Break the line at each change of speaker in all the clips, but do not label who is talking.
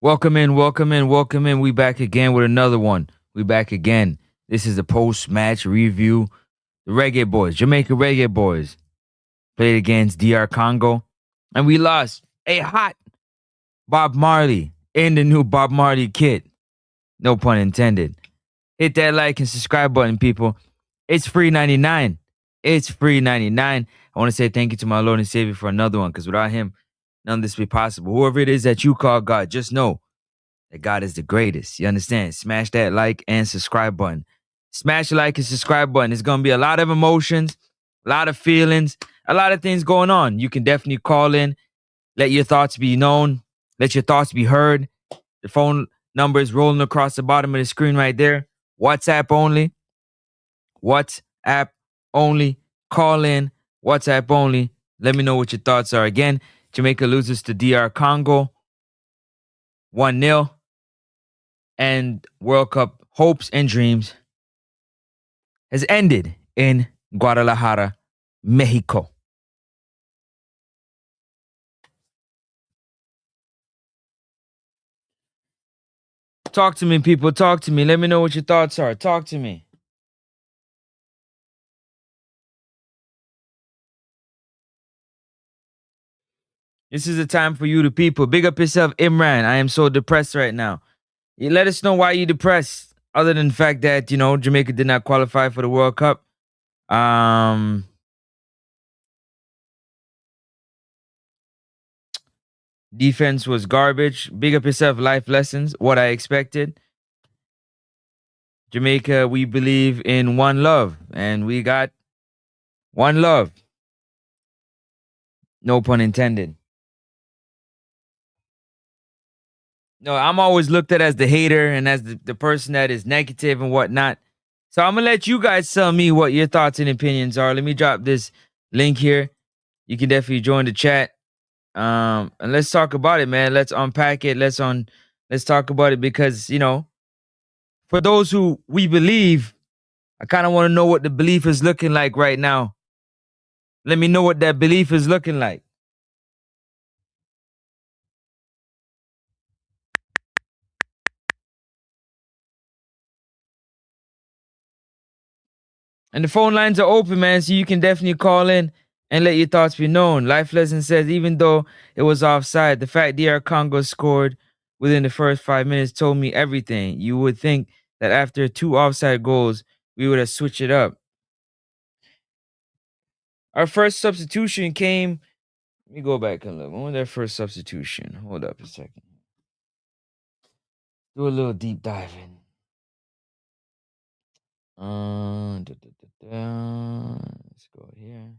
Welcome in, welcome in, welcome in. We back again with another one. We back again. This is the post-match review. The Reggae Boyz, Jamaica Reggae Boyz, played against DR Congo, and we lost a hot Bob Marley in the new Bob Marley kit. No pun intended. Hit that like and subscribe button, people. It's free 99. It's free 99. I want to say thank you to my Lord and Savior for another one, because without him, none of this would be possible. Whoever it is that you call God, just know that God is the greatest. You understand? Smash that like and subscribe button. Smash the like and subscribe button. It's going to be a lot of emotions, a lot of feelings, a lot of things going on. You can definitely call in, let your thoughts be known, let your thoughts be heard. The phone number is rolling across the bottom of the screen right there. WhatsApp only. WhatsApp only. Call in. WhatsApp only. Let me know what your thoughts are. Again, Jamaica loses to DR Congo 1-0. And World Cup hopes and dreams has ended in Guadalajara, Mexico. Talk to me, people. Talk to me. Let me know what your thoughts are. Talk to me. This is the time for you, the people. Big up yourself, Imran. I am so depressed right now. You let us know why you're depressed, other than the fact that, Jamaica did not qualify for the World Cup. Defense was garbage. Big up yourself, life lessons. What I expected. Jamaica, we believe in one love, and we got one love. No pun intended. No, I'm always looked at as the hater and as the person that is negative and whatnot. So I'm gonna let you guys tell me what your thoughts and opinions are. Let me drop this link here. You can definitely join the chat. And let's talk about it, man. Let's unpack it. Let's talk about it, because for those who we believe, I kind of want to know what the belief is looking like right now. Let me know what that belief is looking like. And the phone lines are open, man, so you can definitely call in and let your thoughts be known. Life Lesson says, even though it was offside, the fact DR Congo scored within the first 5 minutes told me everything. You would think that after two offside goals, we would have switched it up. Our first substitution came. Let me go back and look. When was that first substitution? Hold up a second. Do a little deep diving. Let's go here.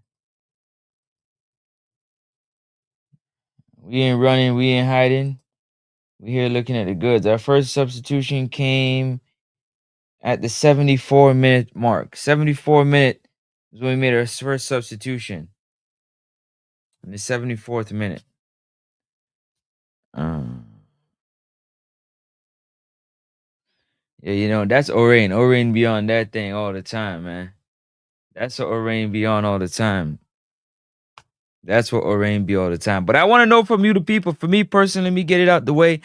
We ain't running, we ain't hiding. We here looking at the goods. Our first substitution came at the 74-minute mark. 74-minute is when we made our first substitution. In the 74th minute. Yeah, that's Orain. Orain be on that thing all the time, man. That's what Orain be on all the time. That's what Orain be all the time. But I want to know from you, the people. For me personally, let me get it out the way.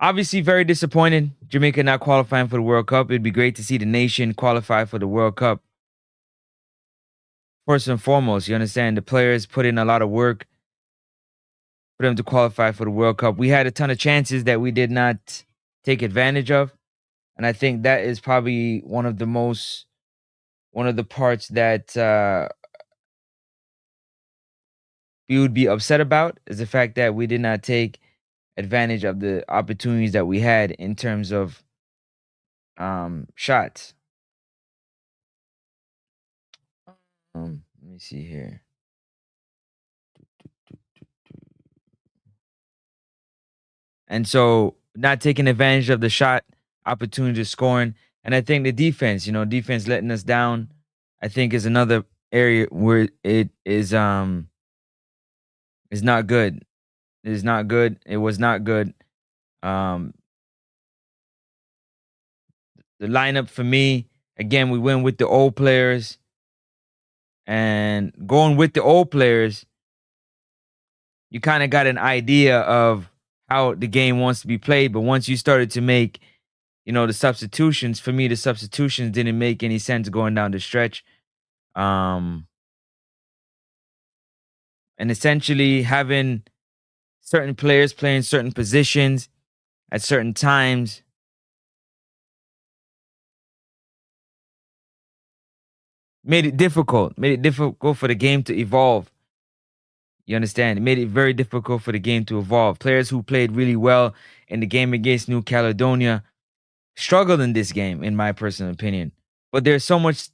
Obviously, very disappointed. Jamaica not qualifying for the World Cup. It'd be great to see the nation qualify for the World Cup. First and foremost, you understand, the players put in a lot of work for them to qualify for the World Cup. We had a ton of chances that we did not take advantage of. And I think that is probably one of the parts that we would be upset about, is the fact that we did not take advantage of the opportunities that we had in terms of shots. Let me see here. And so not taking advantage of the shot opportunity to scoring. And I think the defense, defense letting us down, I think is another area where it is not good. It is not good. It was not good. The lineup for me, again, we went with the old players. And going with the old players, you kind of got an idea of how the game wants to be played. But once you started to make, the substitutions, for me, the substitutions didn't make any sense going down the stretch. Um, and essentially having certain players playing certain positions at certain times made it difficult for the game to evolve. You understand? It made it very difficult for the game to evolve. Players who played really well in the game against New Caledonia struggled in this game, in my personal opinion. But there's so much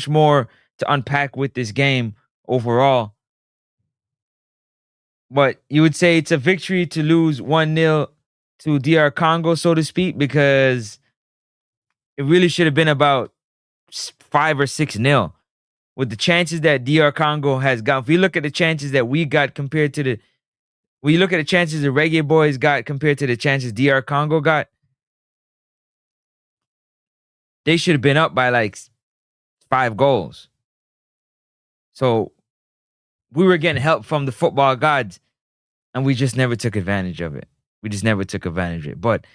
more to unpack with this game overall. But you would say it's a victory to lose 1-0 to DR Congo, so to speak, because it really should have been about 5 or 6-0. With the chances that DR Congo has got, if you look at the chances that we got compared to when you look at the chances the Reggae Boyz got compared to the chances DR Congo got, they should have been up by like 5 goals. So we were getting help from the football gods, and we just never took advantage of it. We just never took advantage of it. But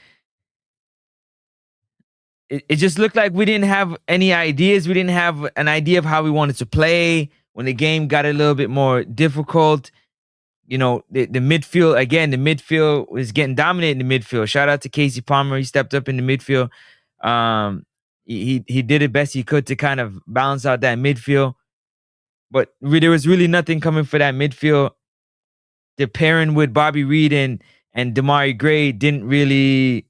it just looked like we didn't have any ideas. We didn't have an idea of how we wanted to play. When the game got a little bit more difficult, the midfield, again, the midfield was getting dominated in the midfield. Shout out to Casey Palmer. He stepped up in the midfield. He did the best he could to kind of balance out that midfield. But there was really nothing coming for that midfield. The pairing with Bobby Reid and Damari Gray didn't really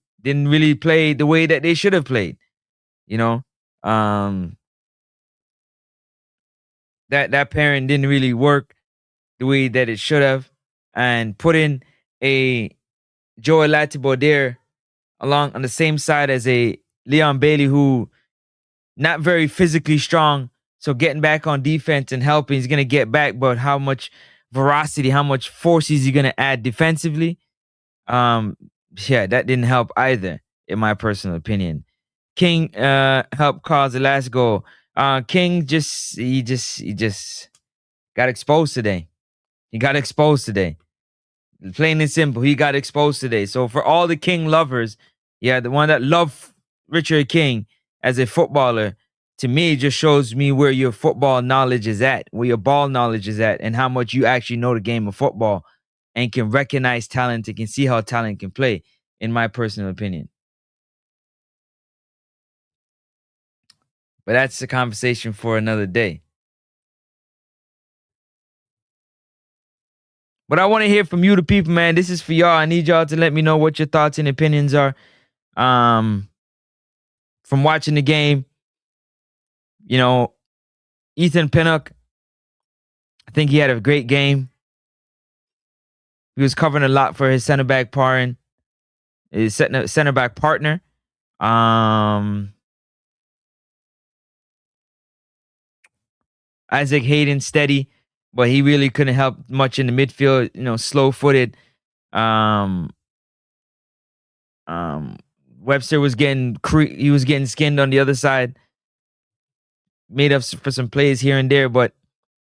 play the way that they should have played. Um, that pairing didn't really work the way that it should have. And putting a Joey Latibo there along on the same side as a Leon Bailey, who not very physically strong. So getting back on defense and helping, he's gonna get back, but how much veracity, how much force is he gonna add defensively? Yeah, that didn't help either, in my personal opinion. King helped cause the last goal. King he just got exposed today. He got exposed today. Plain and simple, he got exposed today. So for all the King lovers, yeah, the one that love Richard King as a footballer, to me, it just shows me where your football knowledge is at, where your ball knowledge is at, and how much you actually know the game of football and can recognize talent and can see how talent can play, in my personal opinion. But that's a conversation for another day. But I want to hear from you, the people, man. This is for y'all. I need y'all to let me know what your thoughts and opinions are. From watching the game, Ethan Pinnock, I think he had a great game. He was covering a lot for his center back center back partner. Isaac Hayden steady, but he really couldn't help much in the midfield. Slow footed. Um, Webster was he was getting skinned on the other side. Made up for some plays here and there, but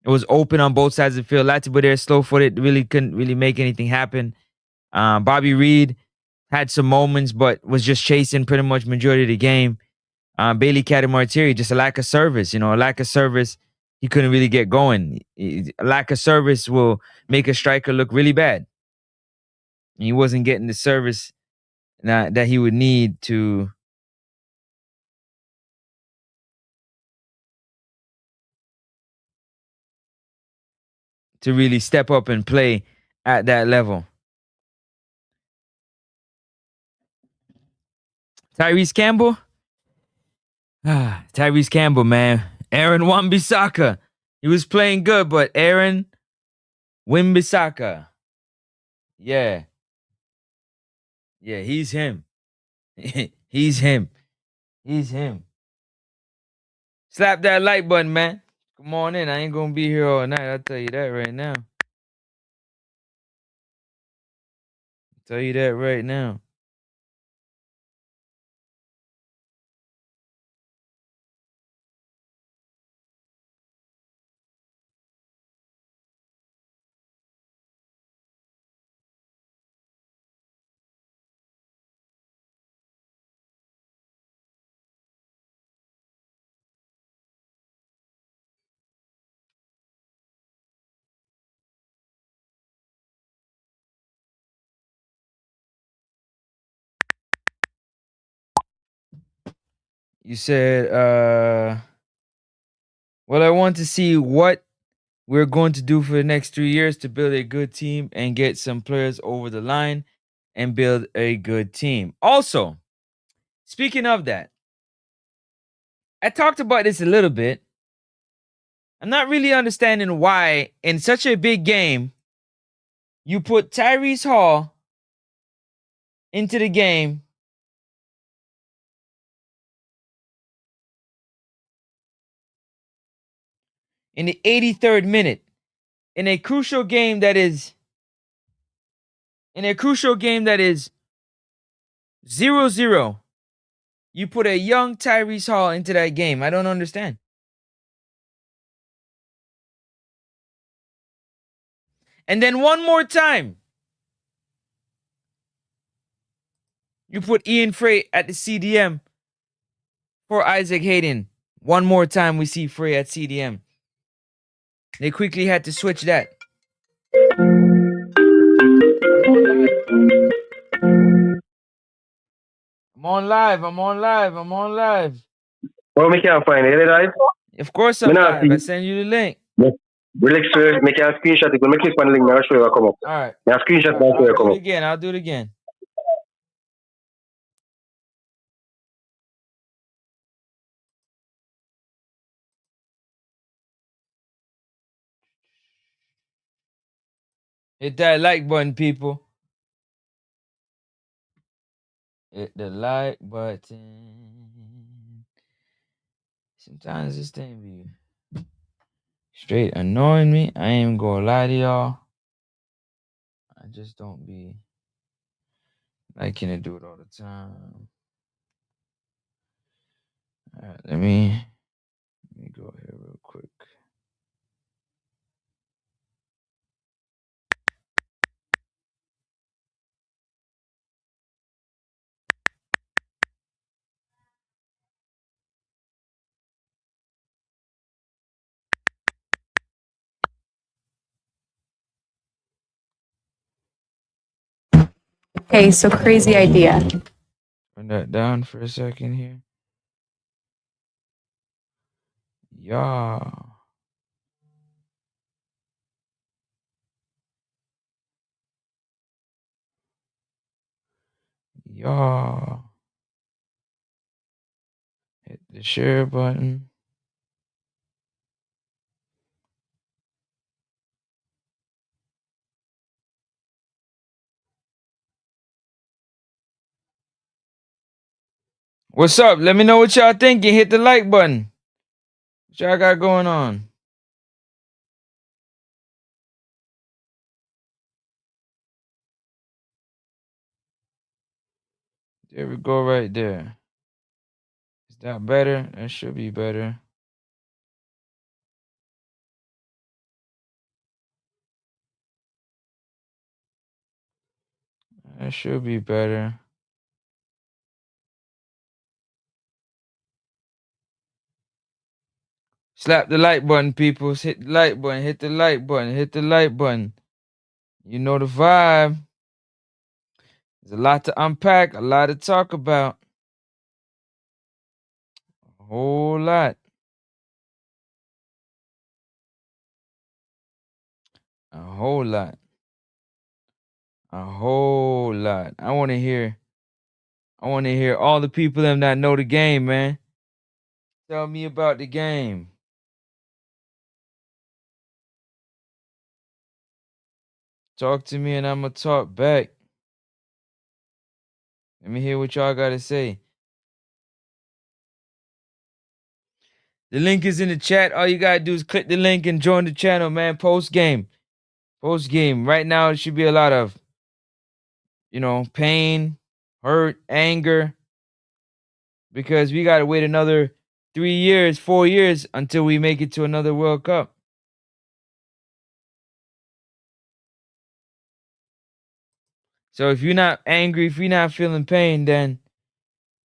it was open on both sides of the field. Latibo there, slow footed, really couldn't really make anything happen. Bobby Reid had some moments, but was just chasing pretty much majority of the game. Bailey Catamartiri, just a lack of service. A lack of service. He couldn't really get going. A lack of service will make a striker look really bad. And he wasn't getting the service that he would need to really step up and play at that level. Tyrese Campbell? Tyrese Campbell, man. Aaron Wan-Bissaka. He was playing good, but Aaron Wan-Bissaka. Yeah. Yeah, he's him. He's him. He's him. Slap that like button, man. Come on in. I ain't gonna be here all night. I'll tell you that right now. Tell you that right now. You said, well, I want to see what we're going to do for the next 3 years to build a good team and get some players over the line and build a good team. Also, speaking of that, I talked about this a little bit. I'm not really understanding why, in such a big game, you put Tyrese Hall into the game in the 83rd minute in a crucial game that is 0-0. You put a young Tyrese Hall into that game. I don't understand. And then one more time, you put Ian Frey at the CDM for Isaac Hayden. One more time we see Frey at CDM. They quickly had to switch that. I'm on live.
Well, me can't find it, live.
Of course I'm live. I send you the link.
Relax, make a screenshot it. When me click on the link, I'll show you come up.
All right.
Now screenshot I'll show you come up.
I'll do it again. Hit that like button, people. Hit the like button. Sometimes this thing be straight annoying me. I ain't gonna lie to y'all. I just don't be liking to do it all the time. All right, let me go here real quick.
Okay, so crazy idea.
Turn that down for a second here. Yeah. Yeah. Hit the share button. What's up? Let me know what y'all thinking. Hit the like button. What y'all got going on? There we go right there. Is that better? That should be better. That should be better. Slap the like button, people. Hit the like button. Hit the like button. Hit the like button. You know the vibe. There's a lot to unpack, a lot to talk about. A whole lot. A whole lot. A whole lot. I want to hear all the people them that know the game, man. Tell me about the game. Talk to me and I'ma talk back. Let me hear what y'all gotta say. The link is in the chat. All you gotta do is click the link and join the channel, man. Post game. Right now, it should be a lot of, pain, hurt, anger, because we gotta wait another 3 years, 4 years until we make it to another World Cup. So if you're not angry, if you're not feeling pain, then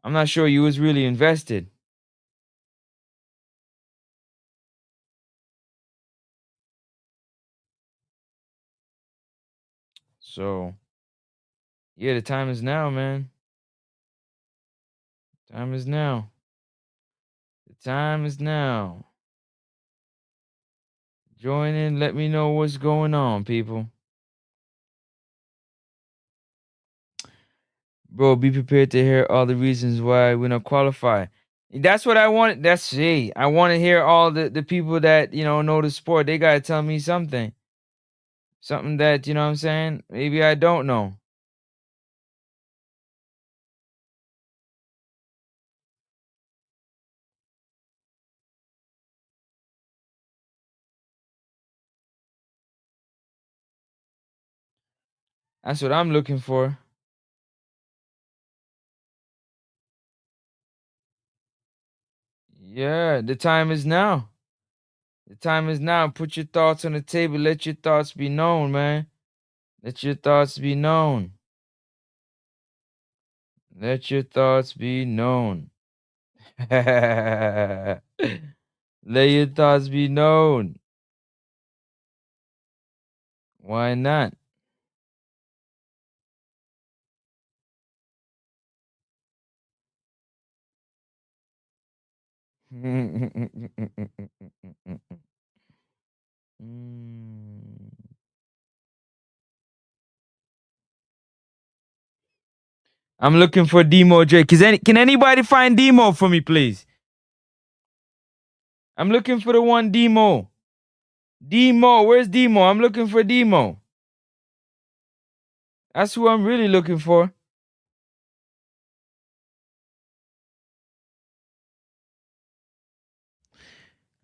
I'm not sure you was really invested. So, yeah, the time is now, man. Time is now. time is now. Join in. Let me know what's going on, people. Bro, be prepared to hear all the reasons why we don't qualify. That's what I want. I want to hear all the people that, know the sport. They got to tell me something. Something that, you know what I'm saying? Maybe I don't know. That's what I'm looking for. Yeah, the time is now. The time is now. Put your thoughts on the table. Let your thoughts be known, man. Let your thoughts be known. Let your thoughts be known. Let your thoughts be known. Why not? Mm. I'm looking for Demo Drake. Can anybody find Demo for me, please? I'm looking for the one Demo. Demo, where's Demo? I'm looking for Demo. That's who I'm really looking for.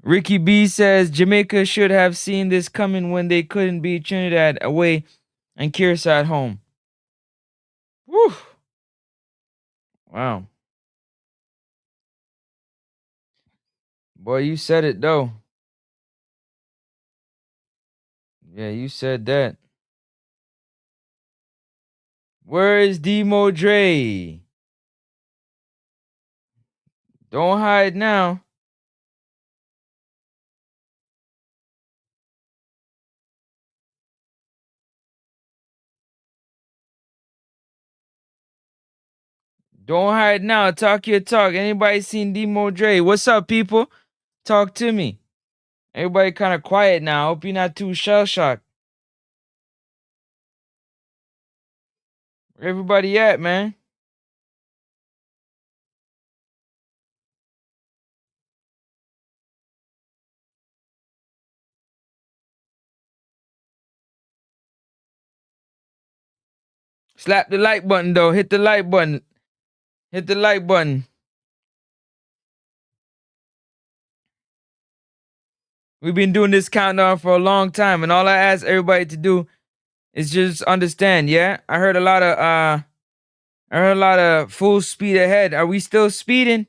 Ricky B says Jamaica should have seen this coming when they couldn't beat Trinidad away and Curacao at home. Woo! Wow. Boy, you said it though. Yeah, you said that. Where is Demo Dre? Don't hide now. Don't hide now. Talk your talk. Anybody seen Demo Dre? What's up, people? Talk to me. Everybody kind of quiet now. Hope you're not too shell shocked. Where everybody at, man? Slap the like button though. Hit the like button. Hit the like button. We've been doing this countdown for a long time, and all I ask everybody to do is just understand, yeah? I heard a lot of full speed ahead. Are we still speeding?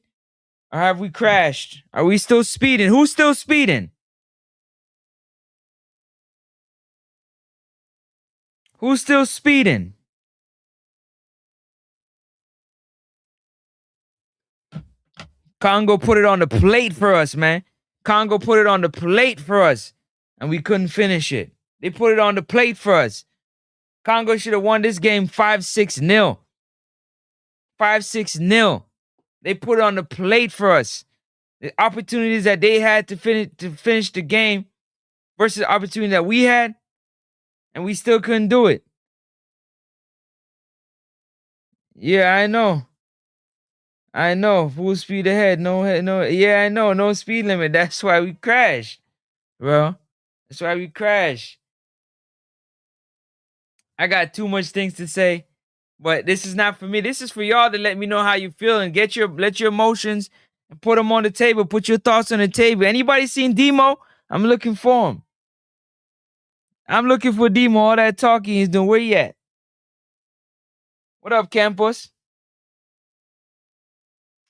Or have we crashed? Are we still speeding? Who's still speeding? Who's still speeding? Congo put it on the plate for us, man. Congo put it on the plate for us, and we couldn't finish it. They put it on the plate for us. Congo should have won this game 5-6-0. 5-6-0. They put it on the plate for us. The opportunities that they had to finish the game versus the opportunity that we had, and we still couldn't do it. Yeah, I know. I know. Full speed ahead. No. Yeah, I know. No speed limit. That's why we crashed, bro. That's why we crashed. I got too much things to say, but this is not for me. This is for y'all to let me know how you feel and let your emotions and put them on the table. Put your thoughts on the table. Anybody seen Demo? I'm looking for him. I'm looking for Demo. All that talking he's doing. Where he at? What up, Campus?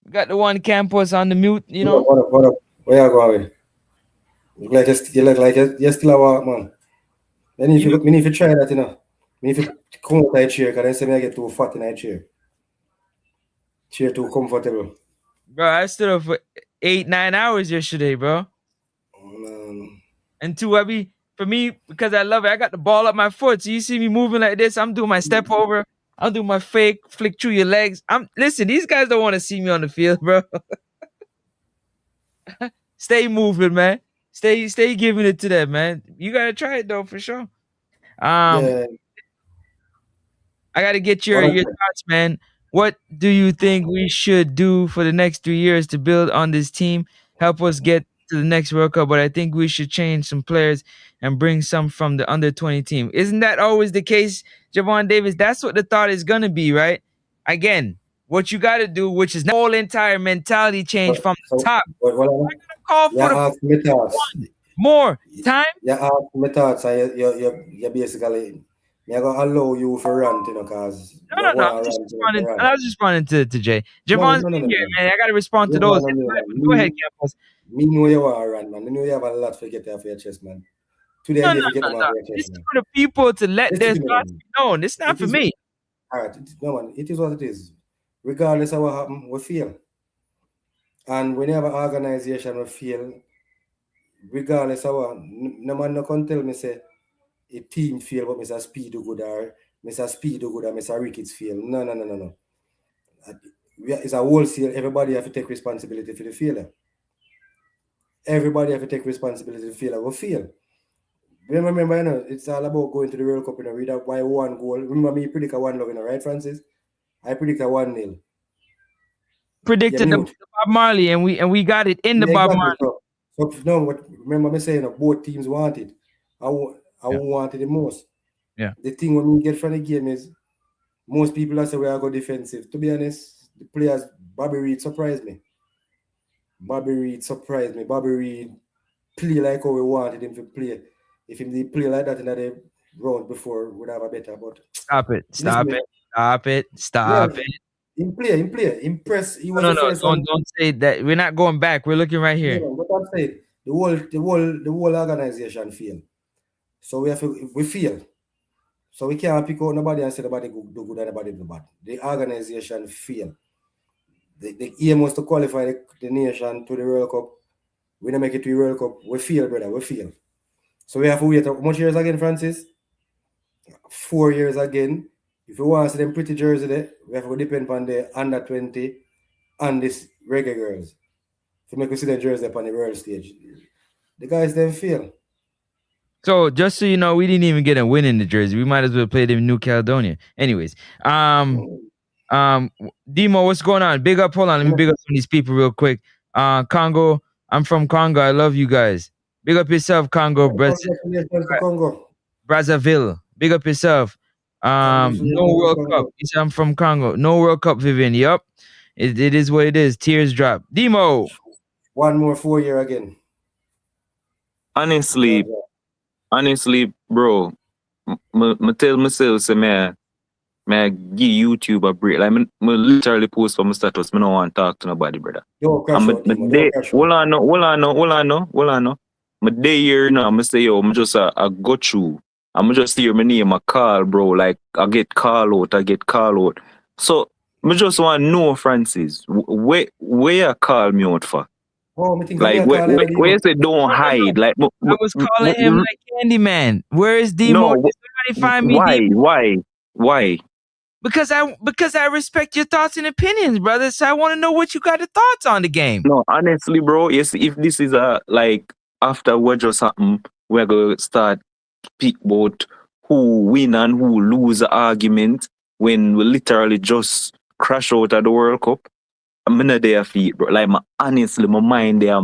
We got the one Campus on the mute, you know.
What up? Where you going? You look like you're still a walk, man. Me need to try that, you know. Me need to come out of the chair because they say me I get too fat in that chair. Chair too comfortable.
Bro, I stood up for 8-9 hours yesterday, bro. And two, for me, because I love it, I got the ball up my foot. So you see me moving like this, I'm doing my step over. I'm doing my fake flick through your legs. Listen, these guys don't want to see me on the field, bro. Stay moving, man. Stay giving it to them, man. You gotta try it though for sure.
Yeah.
I gotta get your
Honestly,
thoughts, man. What do you think we should do for the next 3 years to build on this team? Help us get to the next World Cup, but I think we should change some players and bring some from the under 20 team. Isn't that always the case, Javon Davis? That's what the thought is gonna be, right? Again, what you gotta do, which is the whole entire mentality change from the top.
well,
Call
yeah,
for the
ask me thoughts.
more time.
Yeah, ask me thoughts, and you basically, me I gonna allow you for rant, you know, cause you
No.
want to rant, you know, for rant.
I was responding to Jay.
No,
Javon's
no, no,
been
no,
here,
no.
man. I gotta respond to
No,
those.
no, no, no.
Go ahead, Campos.
Me know you want to rant, man. Me know you have a lot to get off your chest, man. Today I
No.
need to get them off your
This
chest,
is
man.
for the people to let
Listen
their
to me,
thoughts
man.
be known. It's not
It
for
is-
me.
All right, no, man. It is what it is. Regardless of what happen, we fail. And when you have an organization, we fail. Regardless of what, no man no can tell me say a team fail, but Mr. Speed do good or Mr. Speed do good or Mr. Ricketts fail. No. It's a wholesale. Everybody have to take responsibility for the failure. Everybody have to take responsibility for the failure. We fail. Remember, you know, it's all about going to the World Cup, you know, we have by 1 goal. Remember me predict a 1-0, you know, right, Francis? I predict a 1-0.
Predicted the Bob Marley, and we got it in the Bob
exactly.
Marley.
So no, what remember me saying, both teams want it. I want it the most.
Yeah.
The thing when we get from the game is most people are say we are go defensive. To be honest, the players, Bobby Reid surprised me. Bobby Reid play like how we wanted him to play. If he did play like that in the round before, we'd have a better. But
Stop it.
In play. Impress. He was
No.
the first one.
Don't say that. We're not going back. We're looking right here.
No, what I'm saying, the whole organization fail. So we fail. So we can't pick out nobody and say nobody do good and nobody do bad. The organization fail. The aim was to qualify the nation to the World Cup. We don't make it to the World Cup. We fail, brother. We fail. So we have to wait how much years again, Francis? 4 years again. If you want to see them pretty jersey there, we have to depend on the under 20 and this reggae girls. To make us see the jersey up on the world stage. The guys then fail.
So just so you know, we didn't even get a win in the jersey. We might as well play them in New Caledonia. Anyways, Demo, what's going on? Big up, hold on. Let me big up some of these people real quick. Congo, I'm from Congo. I love you guys. Big up yourself, Congo, Brazzaville. Big up yourself. No World Cup. He said I'm from Congo. No World Cup, Vivian. Yup. It is what it is. Tears drop. Demo.
1 more 4 year again.
Honestly, bro, I tell myself, say, may I give YouTube a break. Like, I literally post for my status. I don't want to talk to nobody, brother.
Hold
on. My day here now, I say, yo, I'm just a go through. I'm just hear my name a call, bro. Like, I get call out. So, I just want to know, Francis, where you call me out for? Like, where you say don't hide? Like,
I was calling him like Candyman. Where is Demo?
No,
Did somebody find me?
Why?
Because I respect your thoughts and opinions, brother. So I want to know what you got the thoughts on the game.
No, honestly, bro, yes, if this is after what just happened, we're gonna start speak about who win and who lose the argument when we literally just crash out of the World Cup. I'm not there feet, bro. Like, honestly, my mind there,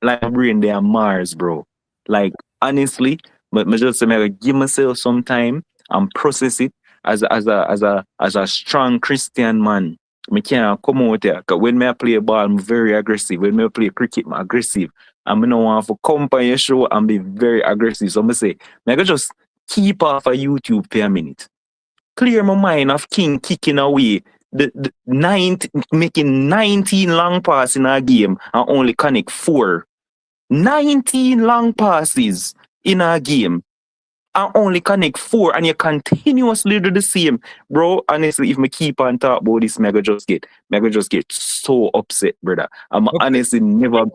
like my brain there, Mars, bro. Like, honestly, but I just say, give myself some time and process it as a strong Christian man. I can't come out there. Because when I play ball, I'm very aggressive. When I play cricket, I'm aggressive. And I don't want to come on your show and be very aggressive. So I say, I can just keep off of YouTube for a minute. Clear my mind of King kicking away. Making 19 long passes in a game and only connect 4. 19 long passes in a game and only connect 4, and you continuously do the same. Bro, honestly, if I keep on talk about this, I just get so upset, brother. I'm honestly never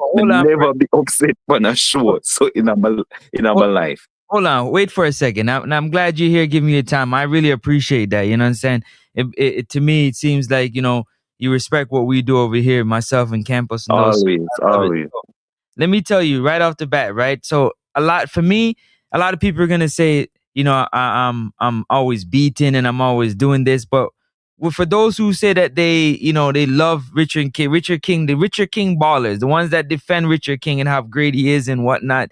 be upset on a show so in my life.
Hold on, wait for a second. Now, I'm glad you're here giving me your time. I really appreciate that. You know what I'm saying? It to me, it seems like, you know, you respect what we do over here, myself and Campus. And
always.
let me tell you right off the bat, right? So a lot of people are gonna say, I'm always beaten and I'm always doing this, but for those who say that they love Richard King, the Richard King ballers, the ones that defend Richard King and how great he is and whatnot.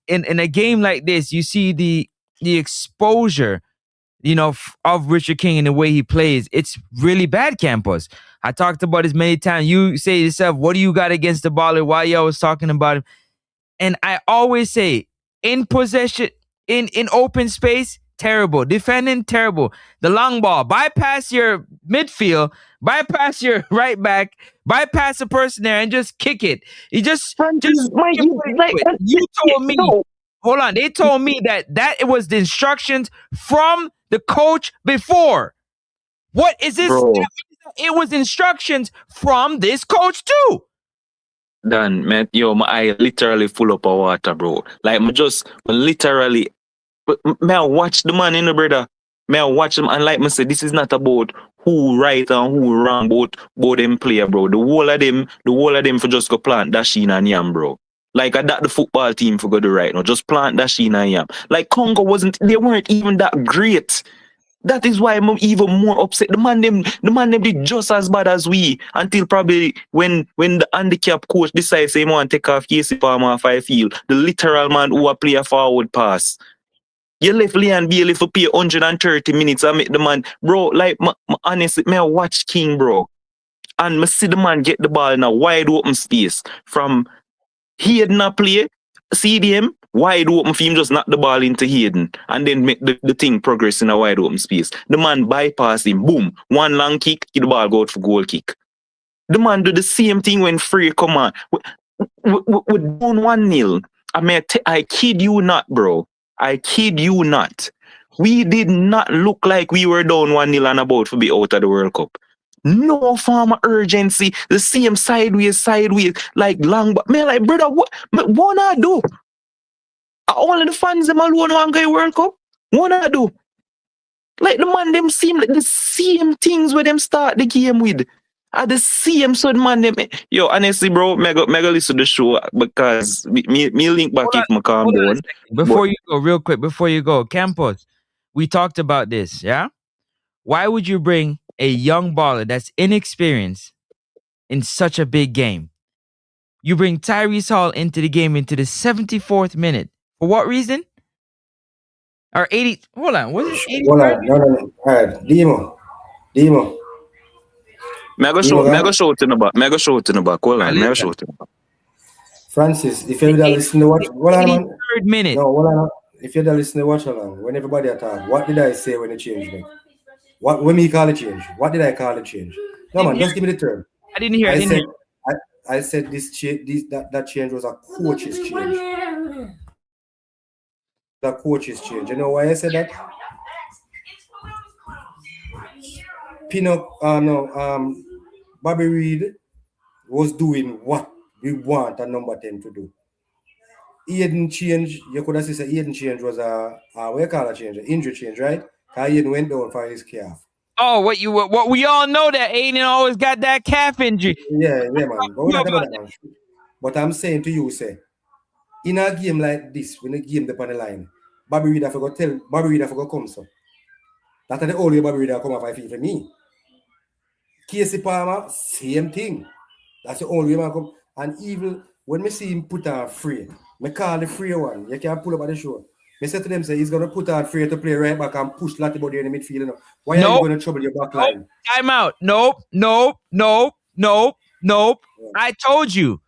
In a game like this, you see the exposure, of Richard King and the way he plays. It's really bad, Campos. I talked about this many times. You say to yourself, what do you got against the baller? Why you always talking about him? And I always say, in possession, in open space, terrible. Defending, terrible. The long ball, bypass your midfield, bypass your right back, bypass the person there and just kick it. You you told me. Hold on. They told me that it was the instructions from the coach before. What is this?
Bro.
It was instructions from this coach too.
Dan, man, my eye literally full up of water, bro. Like, literally, may I watch the man, brother? May I watch him? And like I said, this is not about who right and who wrong, both them player, bro. The whole of them for just go plant Dashin and Yam, bro. Like, that the football team for go do right now. Just plant Dashin and Yam. Like, Congo they weren't even that great. That is why I'm even more upset. The man them did just as bad as we, until probably when the handicap coach decides he want to take off Casey Palmer off I field. The literal man who play a forward pass. You left Leon Bailey for pay 130 minutes. I make the man, bro, like, honestly, I watch King, bro. And I see the man get the ball in a wide open space. From Hayden a play, CDM, wide open for him, just knock the ball into Hayden and then make the thing progress in a wide open space. The man bypass him, boom, one long kick, the ball go out for goal kick. The man do the same thing when Free come on. We down 1-0. I kid you not, bro. I kid you not. We did not look like we were down 1-0 and about to be out of the World Cup. No form of urgency. The same sideways, like long. Man, like, brother, what I do? All of the fans them alone want to go World Cup. What I do? Like, the man them seem like the same things where them start the game with. Are the same sort of man them. Yo, honestly, bro, mega listen to the show because me link back if my calm down.
Before you go, real quick, Campos, we talked about this, yeah? Why would you bring a young baller that's inexperienced in such a big game? You bring Tyrese Hall into the game into the 74th minute. For what reason? Or 80, hold on, was it 80?
Hold on, no. All right, Demo.
Mega show it in the back. Hold on, mega show it in the back.
Francis, if you're listening to watch, hold on, man.
83rd minute.
No, hold on. If you're listening to watch along, when everybody attack, what did I say when it changed me? When me call it change? What did I call it change? No, man, just give me the term.
I didn't hear.
I said that change was a coach's change. The coach's change. You know why I said that? Bobby Reid was doing what we want a number 10 to do. Hayden change, you could have said Hayden change was what you call a change? An injury change, right? Because Hayden went down for his calf.
Oh, what we all know that Aiden always got that calf injury.
Yeah, man. But we're not about that, man. But I'm saying to you, in a game like this, when the game is on the line, Bobby Reid have to come, so. That's the only Bobby Reid come off I feel for me. Casey Palmer, same thing. That's the only way man come. And even when me see him put on Free, me call the Free one. You can pull up at the show. Me say to them, he's going to put on Free to play right back and push Latty Body in the midfield. You know? Why are you going to trouble your back line?
Time out. Nope. Yeah. I told you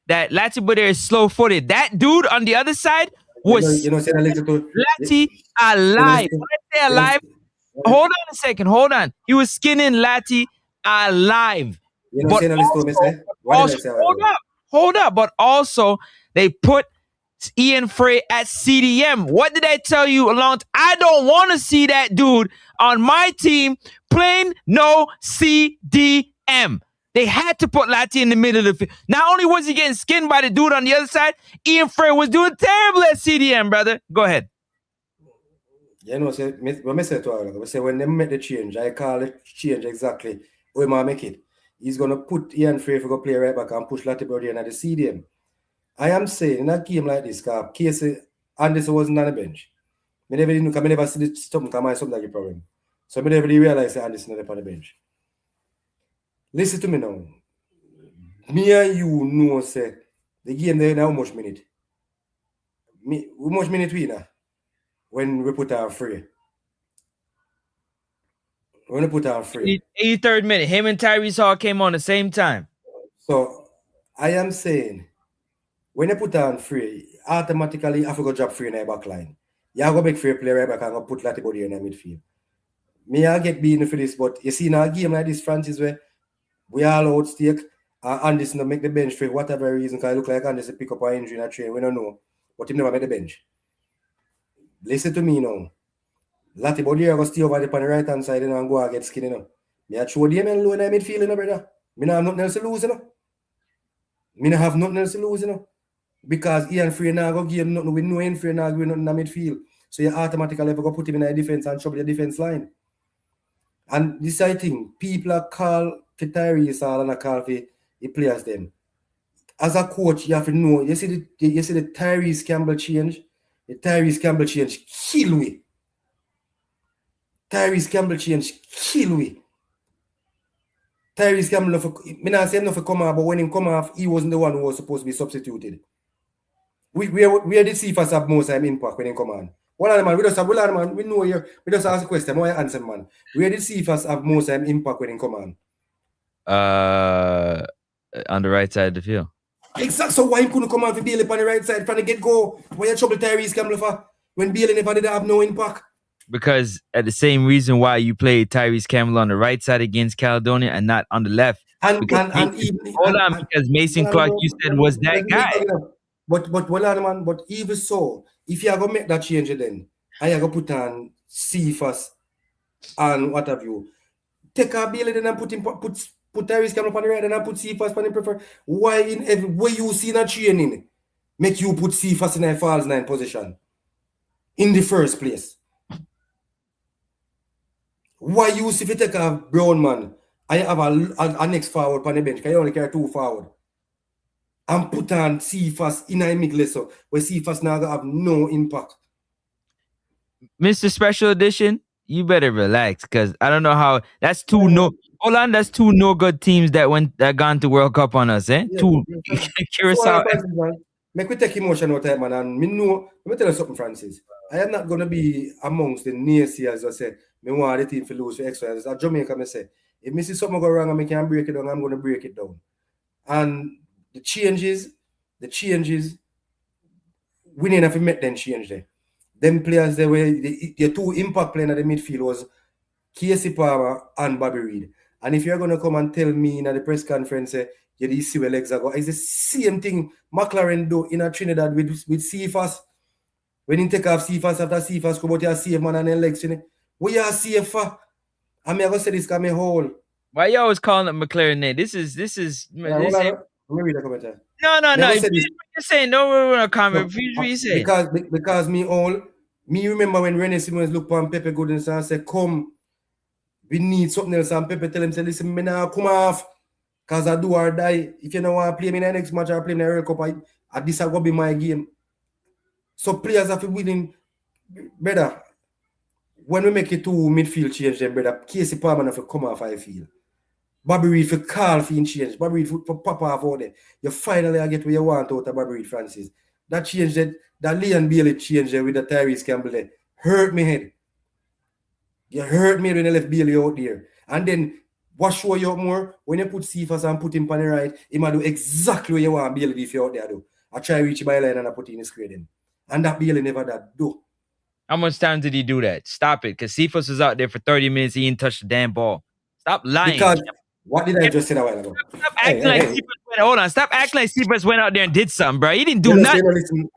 that Latty Body is slow-footed. That dude on the other side was Latty alive. When I say alive, hold on a second. Hold on. He was skinning Latty alive. Hold up. But also, they put Ian Frey at CDM. What did I tell you along? I don't want to see that dude on my team playing no CDM. They had to put Latty in the middle of the field. Not only was he getting skinned by the dude on the other side, Ian Frey was doing terrible at CDM, brother. Go ahead.
You know, when I say to her, when they make the change, I call it change exactly where I make it. he's going to put Ian Frey for go play right back and push Lottie Brody in at the CDM. I am saying in a game like this, Casey Anderson wasn't on the bench. I never see this something like a problem. So I never really realize that Anderson is on the bench. Listen to me now. Me and you know, say, the game there now how much minute? How much minute we now? When we put our Frey. When we put our Frey.
83rd minute. Him and Tyrese Hall came on the same time.
So I am saying, when you put on Frey, automatically you have to go drop Frey in the back line. You have to make Frey play right back and go put Latibody in the midfield. Me I get beaten for this, but you see in a game like this, Francis, where we all out stake, and Anderson to make the bench for whatever reason, because it look like Anderson pick up an injury in a train, we don't know, but he never made the bench. Listen to me now. Latibody are going to stay over there on the right hand side and go and get skinny now. Me I throw them in low in the midfield, brother. Me not have nothing else to lose, Me not have nothing else to lose, because Ian Frey now go give him nothing with no Ian Frey now going nothing in the midfield. So you automatically have to go put him in the defense and trouble the defense line. And this I think people are call for Tyrese and a call for the players them. As a coach, you have to know. You see the Tyrese Campbell change. The Tyrese Campbell change kill we. Tyrese Campbell change kill we. Tyrese Campbell, me not say enough to come off, but when he come off, he wasn't the one who was supposed to be substituted. We are the Cephas have most time impact when he come on. Man, we know you. We just ask a question. Why answer, man? Where did Cephas have most time impact when he come on?
On the right side of the field.
Exactly. So why he couldn't come on for Bailey on the right side from the get-go? Why you trouble Tyrese Campbell for when Bailey never did have no impact?
Because at the same reason why you played Tyrese Campbell on the right side against Caledonia and not on the left. Because Mason Clark, you said, was that guy.
But well, man, but even so, if you are gonna make that change then, I are gonna put on Cephas and what have you. Take a Bailey then and put Tyrese Campbell on the right and put Cephas on the prefer. Why in every way you see that training make you put Cephas in a false 9 position in the first place? Why you see if you take a Brown man, I have a next forward on the bench, because you only carry 2 forward. And put on Cephas in a middle, so where Cephas now have no impact.
Mr. Special Edition, you better relax, because I don't know how that's two that's 2 no good teams that gone to World Cup on us, eh? 2 Curacao.
Make we take emotion out of it, man. And let me tell you something, Francis. I am not gonna be amongst the naysayers that say me want the team to lose for extra. As Jamaica, me say, if me see something go wrong and me can break it down, I'm gonna break it down. And the changes, we need to make them change there. Them players there were the 2 impact players at the midfield was Casey Palmer and Bobby Reid. And if you're gonna come and tell me in the press conference, you see where legs are go, it's the same thing McLaren do in a Trinidad with Cephas. When you take off Cephas after Cephas come out, you save man and then legs in it. What you are safe for? I'm gonna say this come hole.
Why you always calling it McLaren name? This is
Let me read the comment.
No. You're saying no comment.
Because me remember when Rene Simmons looked on Pepe Goodens and said, come, we need something else, and Pepe tell him, say, listen, me now come off. Because I do or die. If you don't want to play me in the next match or play in the World Cup, this is going to be my game. So players have to win, brother. When we make it to midfield change, then brother, Casey Palmer have to come off, I feel. Bobby Reid for call for change. Bobby Reid for pop off out there. You finally get where you want out of Bobby Reid, Francis. That change, that Leon Bailey change with the Tyrese Campbell there, hurt me head. You hurt me when you left Bailey out there. And then, what show you up more? When you put Cephas and put him on the right, he might do exactly what you want Bailey if you out there do. I try to reach by line and I put in the screen then. And that Bailey never that do.
How much time did he do that? Stop it. Because Cephas was out there for 30 minutes. He didn't touch the damn ball. Stop lying.
Because what did I just say a while ago?
Stop acting like Cephas went. Hold on. Stop acting like Cephas went out there and did something, bro. He didn't do nothing.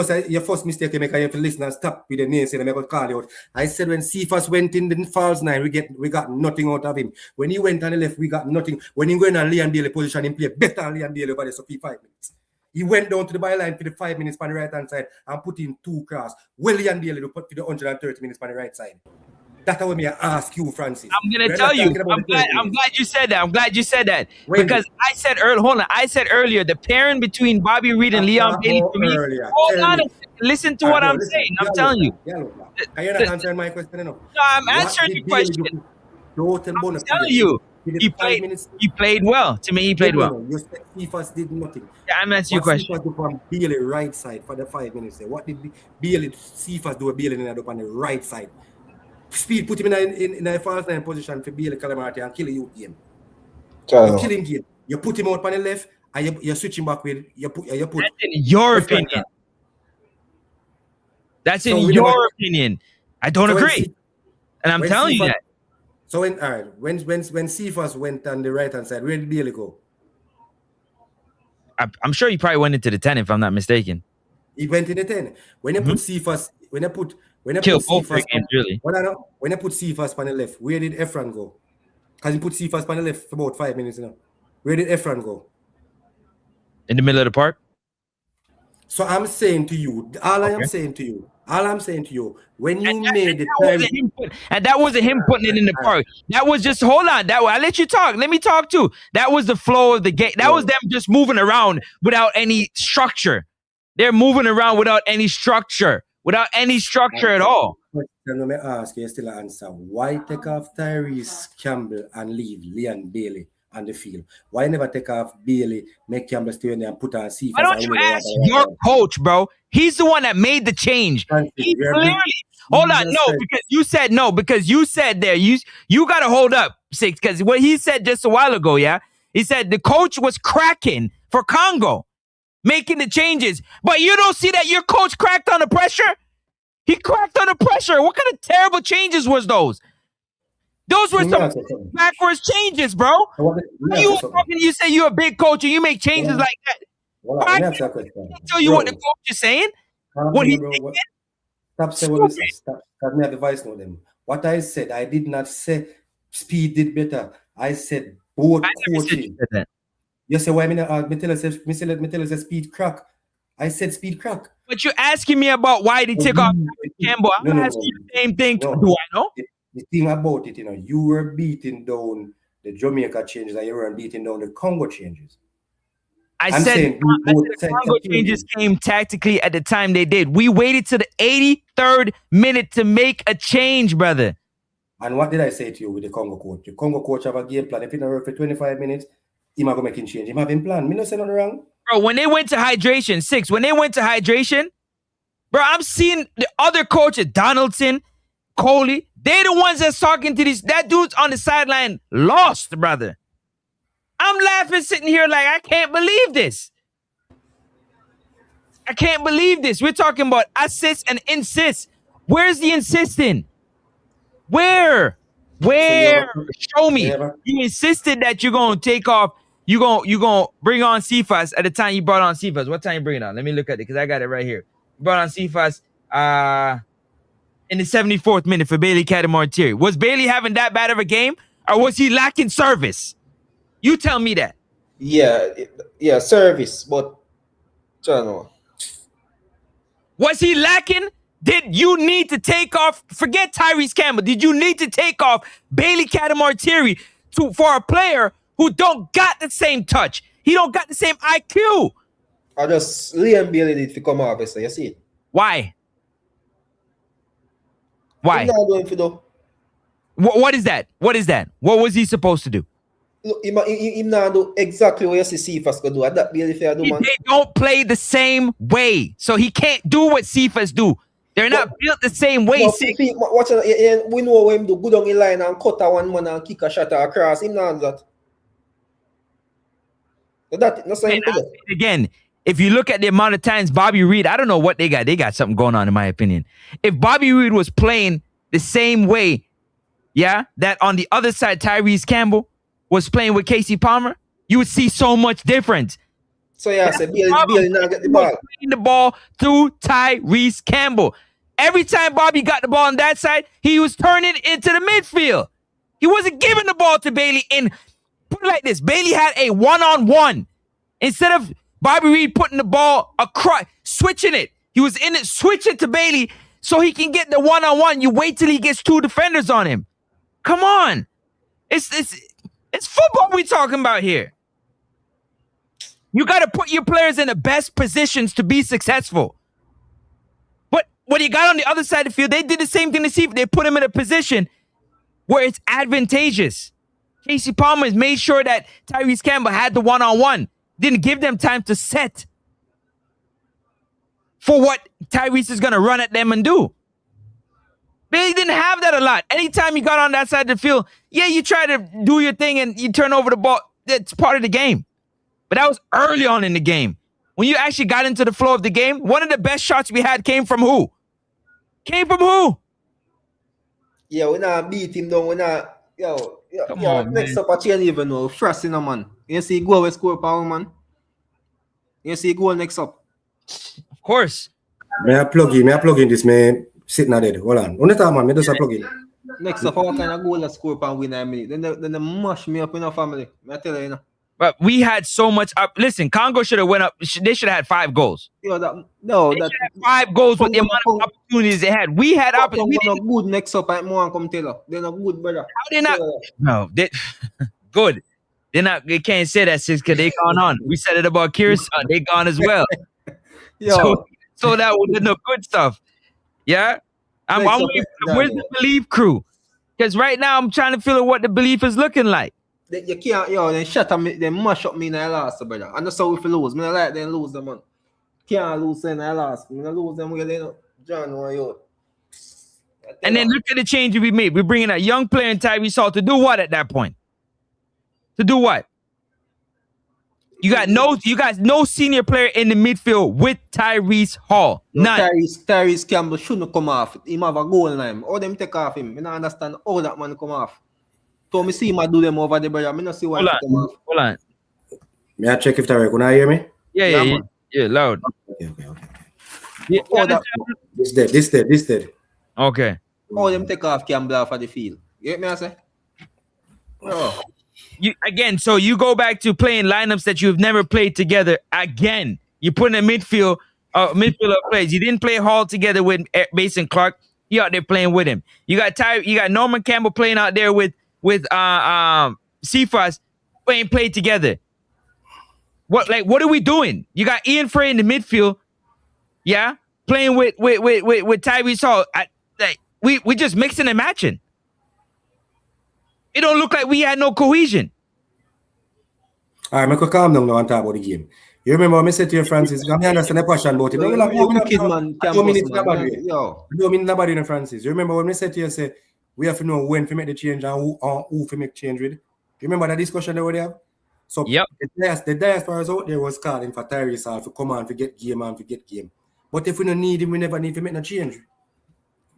Say your first mistake you make, you have to listen and stop with the names and make a call you out. I said when Cephas went in the false 9, we got nothing out of him. When he went on the left, we got nothing. When he went on Leon Bailey position, he played better than Leon Bailey over there, so 5 minutes. He went down to the byline for the 5 minutes on the right hand side and put in 2 cross. Well, Leon Bailey put for the 130 minutes on the right side. That's what me ask you, Francis.
I'm gonna tell you. I'm glad you said that. I'm glad you said that because I said earlier. Hold on. I said earlier the pairing between Bobby Reid and Leon Bailey for me. Hold on. Listen to what I'm saying. I'm telling you.
You're not answering my question enough.
No, I'm answering your question. I'm telling you. He played well. To me, he played well.
You said Cephas did nothing.
Yeah, I'm answering your question.
Cephas do on Bailey right side for the 5 minutes there? What did Cephas do with Bailey in on the right side? Speed put him in a false 9 position for Bailey Calamity and kill you game. You kill him game. You put him out on the left and you switch him back with you put.
That's in your opinion. That's in your opinion. I don't agree. And I'm telling you that.
So when Cephas went on the right hand side, where did Bailey go?
I'm sure he probably went into the 10 if I'm not mistaken.
He went in the 10. When you put Cephas, when you put Cephas on the left, where did Ephraim go? Because he put Cephas on the left for about 5 minutes now. Where did Ephraim go?
In the middle of the park.
So I'm saying to you, all I'm saying to you, when you made the
time, and that wasn't him putting it in the park. That was just hold on. That I let you talk. Let me talk too. That was the flow of the game. That was them just moving around without any structure. They're moving around without any structure at all.
Let me ask you, still answer. Why take off Tyrese Campbell and leave Leon Bailey on the field? Why never take off Bailey, make Campbell stay in there and put on Cephas?
Why don't you ask your coach, bro? He's the one that made the change. He clearly hold on, because you said there, you gotta hold up, Six, because what he said just a while ago, he said the coach was cracking for Congo, making the changes, but you don't see that your coach cracked on the pressure? He cracked on the pressure. What kind of terrible changes was those? Those were some backwards changes, bro. You say you're a big coach and you make changes like that. I can't tell you what the coach is saying. What he's thinking.
Stop saying what he says. Stop me have the voice note them. What I said, I did not say Speed did better. I said both coaching. You say why me tell us Speed crack. I said Speed crack.
But you're asking me about why they take off Campbell. I'm asking you the same thing. Do I know?
The thing about it, you were beating down the Jamaica changes and you weren't beating down the Congo changes.
I said the Congo changes came tactically at the time they did. We waited to the 83rd minute to make a change, brother.
And what did I say to you with the Congo coach? The Congo coach have a game plan. If it don't work for 25 minutes, he might go making change. He might have a plan. Me not say nothing wrong.
Bro, when they went to hydration, bro, I'm seeing the other coaches, Donaldson, Coley, they're the ones that's talking to that dude's on the sideline lost, brother. I'm laughing sitting here like, I can't believe this. We're talking about assists and insists. Where's the insisting? Where? Show me. You insisted that you're going to take off. You're going to bring on Cephas at the time you brought on Cephas. What time you bring it on? Let me look at it because I got it right here. You brought on Cephas in the 74th minute for Bailey Catamore-Thierry. Was Bailey having that bad of a game or was he lacking service? You tell me that.
Yeah, service, but I don't know.
Was he lacking? Did you need to take off? Forget Tyrese Campbell. Did you need to take off Bailey Catamore-Thierry for a player who don't got the same touch? He don't got the same IQ.
I just Liam Bailey need to come off, you see it.
Why?
He's not doing for though.
What is that? What was he supposed to do?
Look, he not do exactly what you see Cephas could do. That Bailey fair do, man.
They don't play the same way, so he can't do what Cephas do. They're not built the same way.
Watch it, we know him do good on the line and cut a one man and kick a shot across. Him not that.
Again, if you look at the amount of times Bobby Reid, I don't know what they got. They got something going on, in my opinion. If Bobby Reid was playing the same way, that on the other side, Tyrese Campbell was playing with Casey Palmer, you would see so much difference.
So Bailey now get the ball.
Playing the ball through Tyrese Campbell. Every time Bobby got the ball on that side, he was turning into the midfield. He wasn't giving the ball to Bailey. And put it like this, Bailey had a one-on-one. Instead of Bobby Reid putting the ball across, switching it. He was in it, switching to Bailey so he can get the one-on-one. You wait till he gets 2 defenders on him. Come on. It's football we talking about here. You got to put your players in the best positions to be successful. But what you got on the other side of the field, they did the same thing to see if they put him in a position where it's advantageous. Casey Palmer made sure that Tyrese Campbell had the one-on-one. Didn't give them time to set for what Tyrese is going to run at them and do. They didn't have that a lot. Anytime you got on that side of the field, yeah, you try to do your thing and you turn over the ball. That's part of the game. But that was early on in the game. When you actually got into the flow of the game, one of the best shots we had came from who?
Yeah, we not beat him down. We not,
Come on,
next
man.
up a chain even now. Frost in a man. You see goal we score power, man. You see goal next up.
Of course.
May I plug in this, man. Sitting at it. Hold on. On the time, man. Me just a plug in.
Next up, what kind of goal that score power win a minute? Then they mash me up in a family. I tell you,
But we had so much up. Listen, Congo should have went up. They should have had 5 goals.
They should have
5 goals with the amount of opportunities they had. We had opportunities.
They're not good next up. I'm more come tell you. They're not good, brother.
How they not? No, they good. They're not. They can't say that since because they gone on. We said it about Kyrgyzstan. They gone as well. So that was no good stuff. Yeah, where's the belief crew? Because right now I'm trying to feel what the belief is looking like.
You can't, they shut up me, they mash up me in the last, brother. And that's how we lose. I like them lose them, man. Can't lose in the last. I lose them where they know. John,
and then look at the change we made. We're bringing a young player in Tyrese Hall to do what at that point? To do what? You got no senior player in the midfield with Tyrese Hall. None.
Tyrese Campbell shouldn't come off. He have a goal line. All them take off him. I don't understand how that man come off. So me see him do them over there, brother. I don't see why he come off.
Hold on.
May I check if Tarek, can I hear me?
Yeah, loud.
Okay.
Yeah,
This dead.
okay.
All them take off Campbell off of the field. You get me, I say? Bro.
So you go back to playing lineups that you've never played together again. You put in a midfield of plays. You didn't play Hall together with Mason Clark. You out there playing with him. You got Norman Campbell playing out there with Seafrost. We ain't played together. What are we doing? You got Ian Frey in the midfield, yeah, playing with Tyrese Hall. We just mixing and matching. It don't look like we had no cohesion.
All right, I could calm down now and talk about the game. You remember when I said to you, Francis, I understand the passion about it. I don't mean nobody in Francis. You remember when I said to you, say, we have to know when to make the change and who to make change with. You remember that discussion that we have? So
yep.
The diaspora out there was calling for Tyrese Hall to come on to get game. But if we don't need him, we never need to make no change.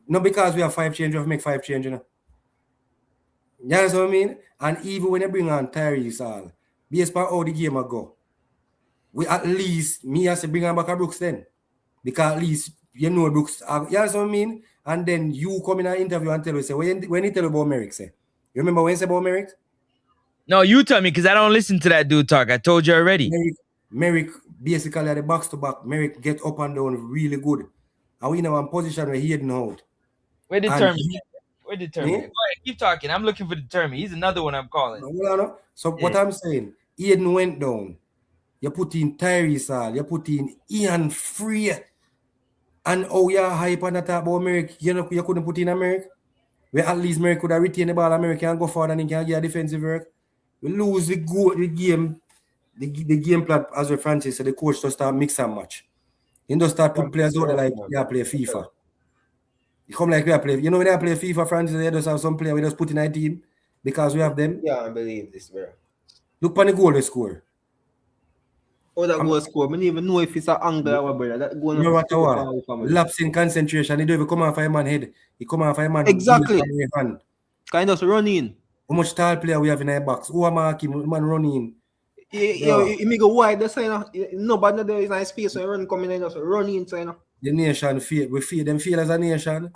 Not because we have 5 change, we have to make 5 change, you know. You understand what I mean? And even when you bring on Tyrese Hall, based on how the game will go, we at least, me has to bring on back a Brooks then. Because at least, you know Brooks, you understand what I mean? And then you come in an interview and tell us, say, when you tell about Merrick, say, you remember when you say about Merrick?
No, you tell me, because I don't listen to that dude talk. I told you already.
Merrick basically at the box to back, Merrick get up and down really good. And we in one position where he heading out.
We're determined. Go ahead, keep talking. I'm looking for determined. He's another one I'm calling.
So what I'm saying, Aiden went down. You put in Tyrese Hall, you put in Ian Free. And you're hype on that about Merrick. You couldn't put in a Merrick. Where at least Merrick could have retained the ball, Merrick can go forward and he can get a defensive work. We lose the game plan, as with Francis said, the coach just start mix and match. He just start put players out there like play FIFA. You come like we play. You know when I play FIFA, Francis, they just have some player we just put in a team because we have them.
Yeah, I believe this, bro.
Look on the goal they score.
Oh, that goal score. I don't even know if it's an angle or brother. That goal
no matter what. Lapse in concentration. He don't even come off a man head. He come off a man.
Exactly. Kind of run in.
How much tall player we have in our box? Who am I marking? Man running.
He may go wide. That's nobody there is nice space. So run coming in. So run in. So
the nation feel. We feel them feel as a nation,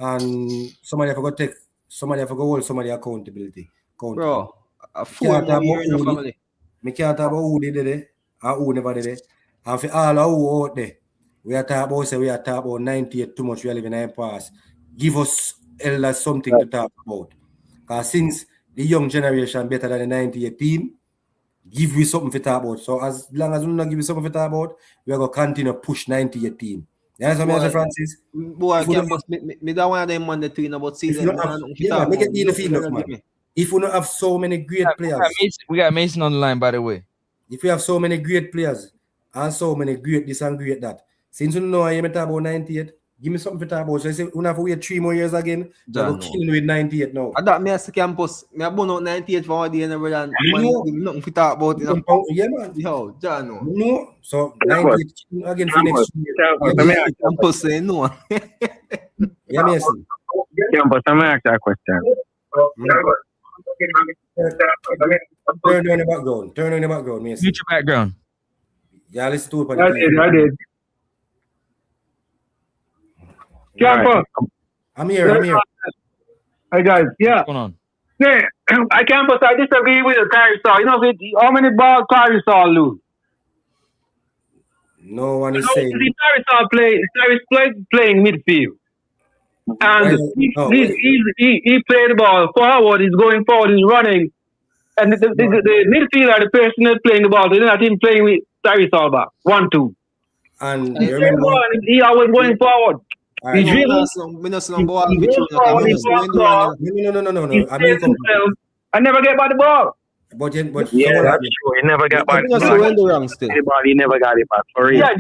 and somebody have to take. Somebody have to hold somebody accountability.
Bro, a 4 more in the family.
Me can't talk about who did it or who never did it. And for all who out there, we are talking about 98 too much. We are living in the past. Give us elders something to talk about. Because since the young generation better than the 98 team, give we something to talk about. So as long as we not give you something to talk about, we are going to continue to push 98 team. You understand what I'm saying, Francis?
Boy, Campus, me that one of them man the twin about season.
Make it in the field, man. If we don't have so many great players.
We got Mason on the line, by the way.
If we have so many great players and so many great this and great that, since you know I am talking about 98, give me something to talk about. So I say we have to wait 3 more years again. We're killing with 98 now.
I thought me as Campus, me have been out 98 for one day and everything. Nothing to talk about.
Yeah, man.
Yo, Jano.
No. So 98 again for next year.
Campus say no.
Yeah, Mason.
Campus, I'm going to ask that question.
Turn on the background, Mason.
Future background.
Yeah, listen to it.
I did. Campus.
I'm here.
Hey, guys. Yeah.
What's going on?
Yeah. I Campus, I disagree with the Tyrese. You know, how many balls Tyrese lose?
No one is saying.
Tyrese playing midfield. And he played the ball forward, he's going forward, he's running. And the midfielder, the person that's playing the ball, they're not even playing with Tyrese all back. 1-2.
And
he always going forward.
Right.
He dribbles.
No.
I never get by the ball.
But
yeah, that's true. He never got back. He never got it back for real.
Yeah,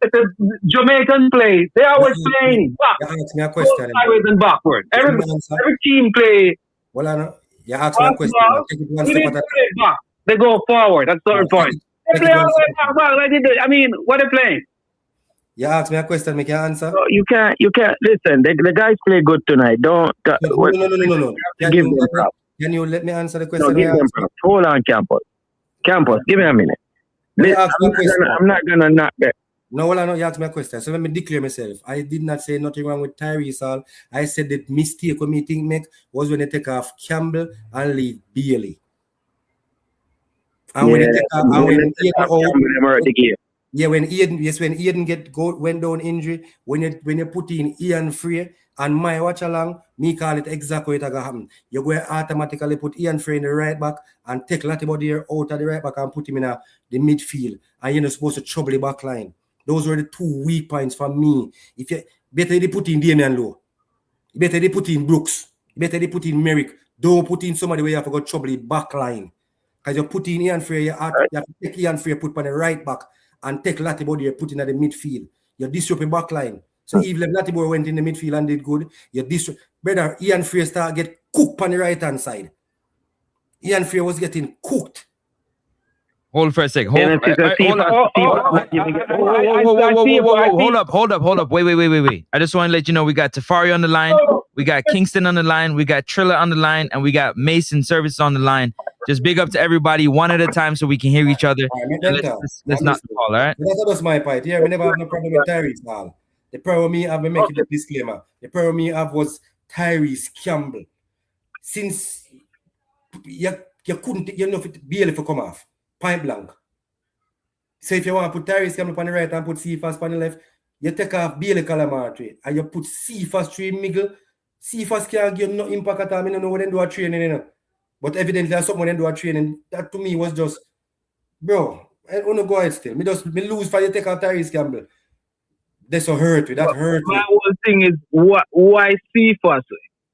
it's a Jamaican play. They always playing back.
You ask me a question.
Sideways and backward. Every team play.
Well, I know. You ask me a question.
They go forward. That's the point. They play all the way back. I mean, what are they playing?
You ask me a question, make you answer.
No, you can't listen. The guys play good tonight.
No. Can you let me answer the question?
No, give them props. Hold on, Campus, give me a minute. I'm not gonna knock that.
No, well, I know you asked me a question. So let me declare myself. I did not say nothing wrong with Tyrese Hall. I said that mistake what me think make was when they take off Campbell and leave Bailey. And when they take off, and when Eden went down injury, when you put in Ian Frey and my watch along, me call it exactly what happen. You go automatically put Ian Frey in the right back and take Latibody out of the right back and put him in the midfield. And you're not supposed to trouble the back line. Those were the 2 weak points for me. If you better they put in Damian Lowe, better they put in Brooks, better they put in Merrick. Don't put in somebody where you have to go trouble the back line. Because you put in Ian Frey, you have to take Ian Frey, put on the right back, and take Latibody, put in at the midfield. You disrupt the back line. So even if Latibody went in the midfield and did good, you disrupt. Brother, Ian Frey start get cooked on the right hand side. Ian Frey was getting cooked.
Hold for a second. Hold up. Wait. I just want to let you know we got Tafari on the line, we got Kingston on the line, we got Trilla on the line, and we got Mason Service on the line. Just big up to everybody one at a time so we can hear each other. Let's not call, all right?
That's my point. Yeah, we never have no problem with Tyrese Hall. The problem me have, making the disclaimer. The problem me have was Tyrese Campbell. Since you couldn't, be able to come off. Point blank. So if you want to put Tyrese Campbell on the right and put Cephas on the left, you take off Bailey Calamari and you put Cephas through the middle. Cephas can't give no impact at all. I don't know what they do a training, you know. But evidently there's someone they do a training. That to me was just, bro, I want to go ahead still. Me lose for you take off Tyrese Campbell. That's so hurt me. That hurt me.
My whole thing is why Cephas,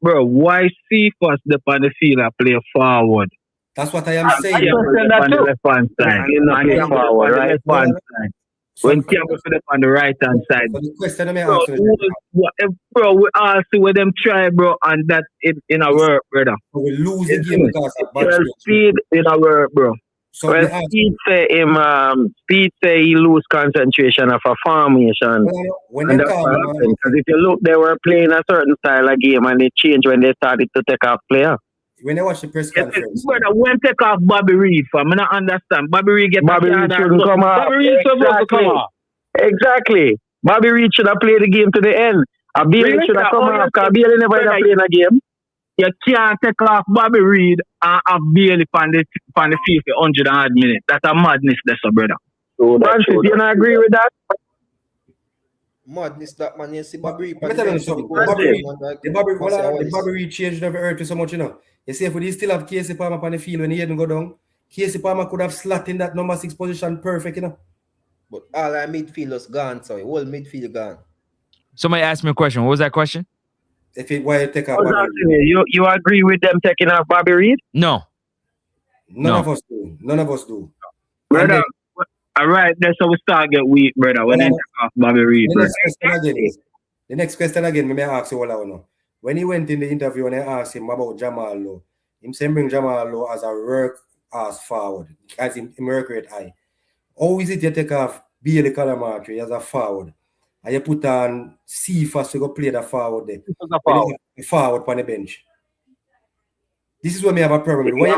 bro? Why Cephas the on the field and play forward?
That's what I am saying.
On the left hand side, you know, forward, right hand side. When Campbell put up on the right hand side.
So the question I ask
bro, we all see what them try, bro, and that in our work, brother.
We lose the game because of bad
speed in our work, bro.
So Speed say he lose concentration of a formation.
When
because if you look, they were playing a certain style of game and they changed when they started to take off player.
When I watch the press conference,
brother, when take off Bobby Reid, fam, I don't understand. Bobby Reid
shouldn't come off.
Bobby Reid supposed to come off.
Exactly. Bobby Reid should have played the game to the end. Bailey should have come off because Bailey never had played a game.
You can't take off Bobby Reid and have Bailey on the field for 100 minutes. That's a madness, that's a brother.
So Francis, you not agree with that?
Madness that man. You see Bobby Reed.
I'm telling you something. The Bobby Reed changed never hurt you so much, you know. You see, if we still have Casey Palmer on the field when he didn't go down, Casey Palmer could have slot in that number 6 position perfect, you know.
But all our midfielders gone, sorry. Whole midfield gone.
Somebody asked me a question. What was that question?
Why you take off Bobby
Reed? You agree with them taking off Bobby Reed?
No.
None of us do. None of us do.
Brother, all right, that's how we start get weak, brother. When they take off Bobby Reed.
The next question again, may I ask you all I know. When he went in the interview and I asked him about Jamal Lowe, him saying bring Jamal Lowe as a work ass forward, as in work rate high. How is it you take off Bailey Calamatri as a forward and you put on Cephas to go play the forward there? Forward on the bench. This is when we have a problem with. When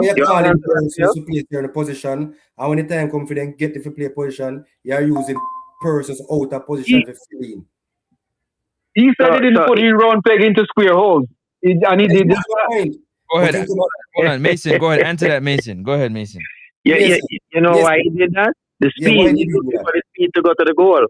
you call him to play in a position, and when the time comes for them get to play position, you are using persons out of position for filling.
He said he didn't put his round peg into square holes. And he did this.
Go ahead. Hold on, Mason. Go ahead. Answer that, Mason. Go ahead, Mason.
Yeah, you know why he did that? The speed. He looking for the speed to go to the goal.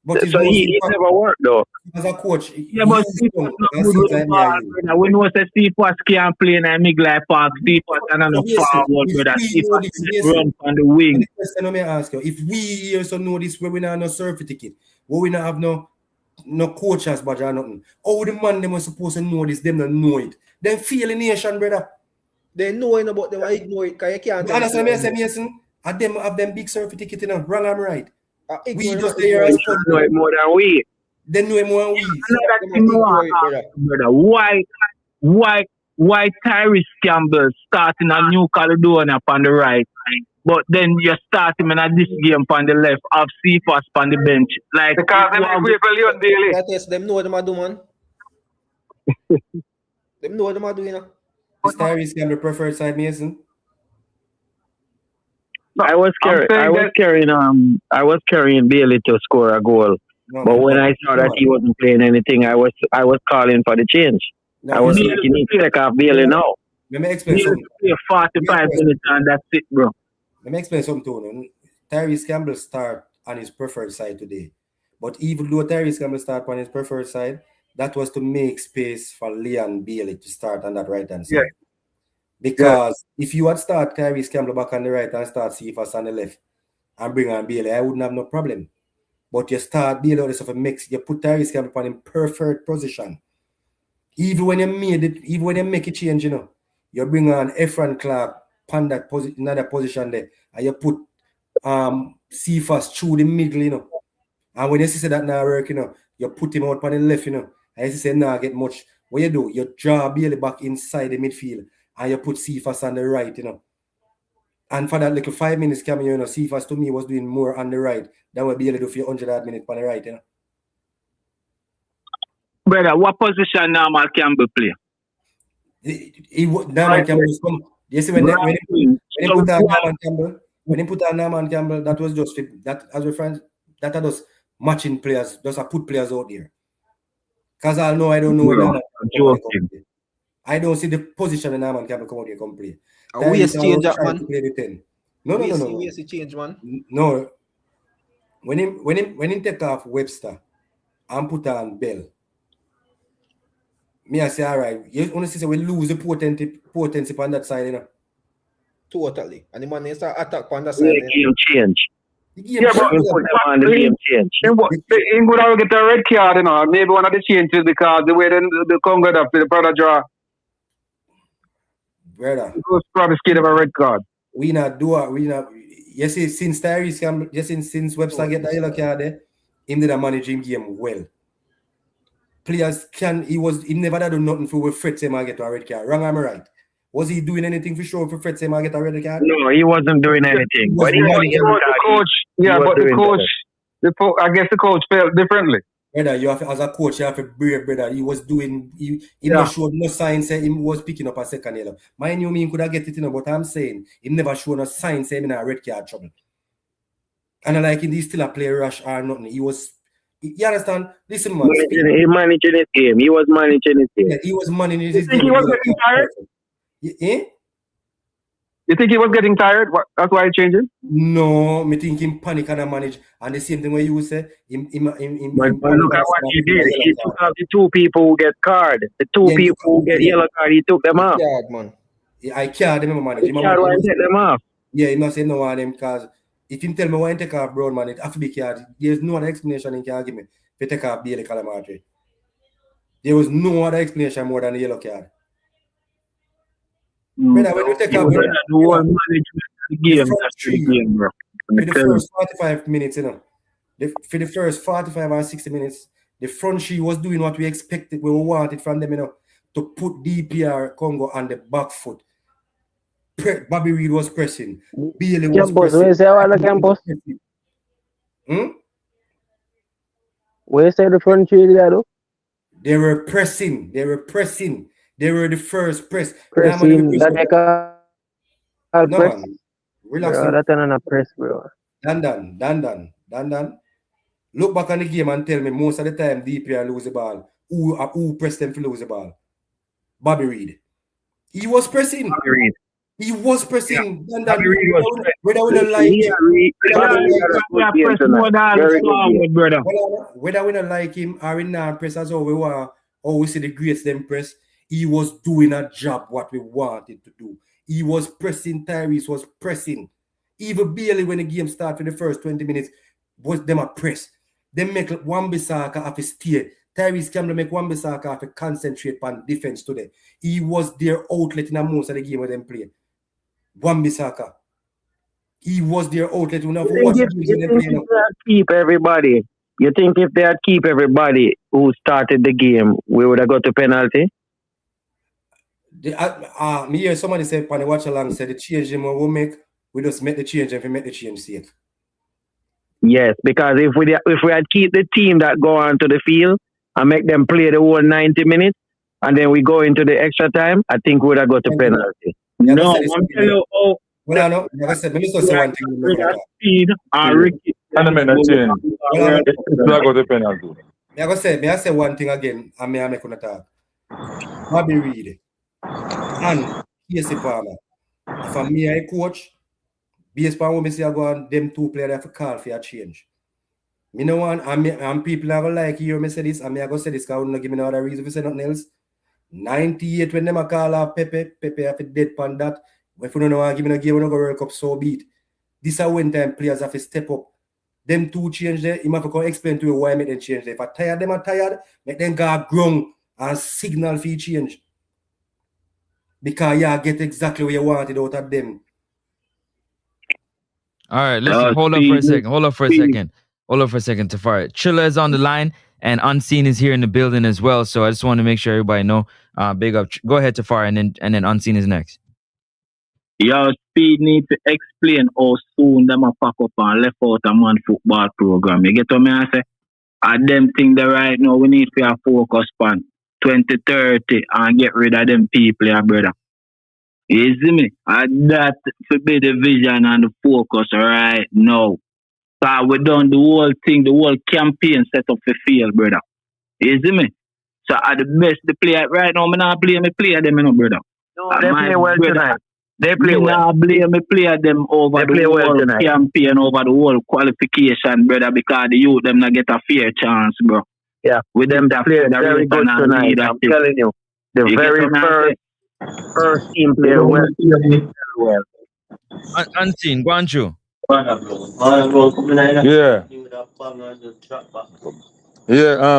But
so he never worked though.
As a coach,
yeah, but Steve was not good with the ball. When we say Steve was can't play in a Miglai Park, Steve was another forward, brother. Steve was run on the wing.
The question I may ask you, if we also know this, where we not have no certificate, where we not have no coaches badge or nothing, how the man them was supposed to know this, them don't know it. Them feel the nation, brother.
They know about them, I ignore it, because you can't.
Understand me, I say, Mason, and them have them big certificate, you know, wrong and right. We just
there as know it more than we.
They know it more than we.
Brother, why Tyrese Campbell starting a New Caledonia on the right, but then you start him in this game on the left, have Cephas on the bench. Like
because
them know what them are doing, man. Them know what them are doing, you know.
Is Tyrese Campbell preferred side, Mason?
I was carrying Bailey to score a goal. No, but when I saw that he wasn't playing anything, I was calling for the change. No, I was thinking you need to take off Bailey now.
Let me explain something.
45 minutes and that's it, bro.
Let me explain something to you. Tyrese Campbell start on his preferred side today. But even though Tyrese Campbell start on his preferred side, that was to make space for Leon Bailey to start on that right-hand side. Yeah. Because if you had start Tyrese Campbell back on the right and start Cephas on the left and bring on Bailey, I wouldn't have no problem. But you start Bailey out of a mix, you put Tyrese Campbell on in preferred position. Even when you make a change, you know, you bring on Efron Clark on that another position there, and you put Cephas through the middle, you know. And when you see that now work, you know, you put him out on the left, you know. And you say now get much. What you do, you draw Bailey back inside the midfield. And you put Cephas on the right, you know. And for that little 5 minutes cameo, you know, Cephas to me was doing more on the right than what Bailey do for your 100 minutes on the right, you know.
Brother, what position normal Campbell play?
Norman Campbell was come. You see when he put on Norman Campbell, that was just that as a friend, that are just matching players, just a put players out there. Because I don't know. I don't see the position in Norman Campbell come out here come play.
We change that man.
No.
We change man.
No. When he take off Webster and put on Bell, me I say all right. You honestly say we lose the potency on that side, you know.
Totally. And the man is attack on that side.
Game change.
But he would get a red card, you know. Maybe one of the changes because the way the Congo up the brother draw.
Brother,
he was probably scared of a red card.
We not. You see, since Tyrese Campbell, since Webster get the yellow card there, him did a managing game well. Players he never done nothing for with Fred Seymour get a red card. Wrong, am I right? Was he doing anything for sure for Fred Seymour get a red card?
No, he wasn't doing anything.
But the coach, I guess the coach felt differently.
Brother, you have as a coach, you have to brave, brother. He was doing, he showed no signs that he was picking up a second yellow. Mind you, me could have get it, you know, but I'm saying he never showed no signs saying in a red card trouble. And like he's still a player rush or nothing. He was, you understand? Listen, man.
He managing his game. He was managing his game.
Yeah, he was managing his game.
He was getting tired?
Eh?
You think he was getting tired? That's why he changed it?
No, me think him panic and manage. And the same thing where you say, him
But look at what he did. He took off the two people who get card. The two people who get yellow card, he took them off.
Yard, man.
I can't remember manage.
He can't take them off.
Yeah, he must say no one of them because if him tell me why he take off Brown, man, it have to be card. There's no other explanation he can give me to take off Bailey Calamari. There was no other explanation more than the yellow card. Brother, when you take off
the whole management of the game, that's the game, bro.
For the first 45 minutes, you know, for the first 45 or 60 minutes, the front three was doing what we expected, we wanted from them, you know, to put DPR Congo on the back foot. Bobby Reid was pressing. Bailey was
Campus,
pressing.
where you say about the campus? Where you say the front three did that, though?
They were pressing. They were pressing. They were the first press.
Pressing, that they call
No,
press?
man. Relax.
Bro, that's not a press, bro.
Dan. Look back on the game and tell me most of the time DPR lose the ball. Who pressed them to lose the ball? Bobby Reid. He was pressing.
Bobby Reid.
He was pressing. Dan,
Bobby Reid was
whether we don't like him, whether we don't like him or we not press as how we want, or we see the greats them press, he was doing a job what we wanted to do. He was pressing. Tyrese was pressing. Even Bailey, when the game started for the first 20 minutes, was them a press. They make wan-bissaka have to stay. Tyrese Campbell make wan-bissaka have to concentrate on defense today. He was their outlet in the most of the game where them play. Wan-bissaka. He was their outlet. You
Keep everybody. You think if they had keep everybody who started the game, we would have got a penalty?
Me hear somebody say on the watch along said the change them will make. We just make the change if we make the change safe.
Yes, because if we had keep the team that go onto the field and make them play the whole 90 minutes, and then we go into the extra time, I think we would have got a penalty.
No, I'm telling you,
no, like I said, let me just say one thing.
Speed or Ricky.
And I change. It's not got a penalty.
May I say one thing again, and may I make on talk. Bobby Reid and Casey Palmer. If I'm me, I coach, based on what I say, I go on, them two players have to call for a change. Me no want, and people are going to like hear me say this, and me I go say this because I wouldn't give me no other reason to say nothing else. 98 when them a call out Pepe have to dead pan that. If you don't want to give me a game, we don't go World Cup, so beat. This is when time players have to step up. Them two change there, you have to come explain to you why I make them change there. If I tired, them are tired, make them go ground and signal for change. Because you get exactly what you wanted out of them.
All right, listen, hold up for a second, Tafari. Chilla is on the line and Unseen is here in the building as well. So I just want to make sure everybody know. Big up. Go ahead, Tafari, and then Unseen is next.
Your Speed need to explain how soon them a pack up and left out a man football program. You get what I say? And them think that right now we need to focus on 2030 and get rid of them people, brother. You see me? And that should be the vision and the focus right now. So we done the whole thing, the whole campaign set up for field, brother. You see me? So at the best the player right now, I'm not blame me player them, brother.
No, they play well tonight. They play well.
I blame me player them over the whole campaign, over the whole qualification, brother, because the youth them not get a fair chance, bro.
Yeah,
with them that
play very good tonight. I'm telling you, the very first team player well.
Unseen, Guanchu.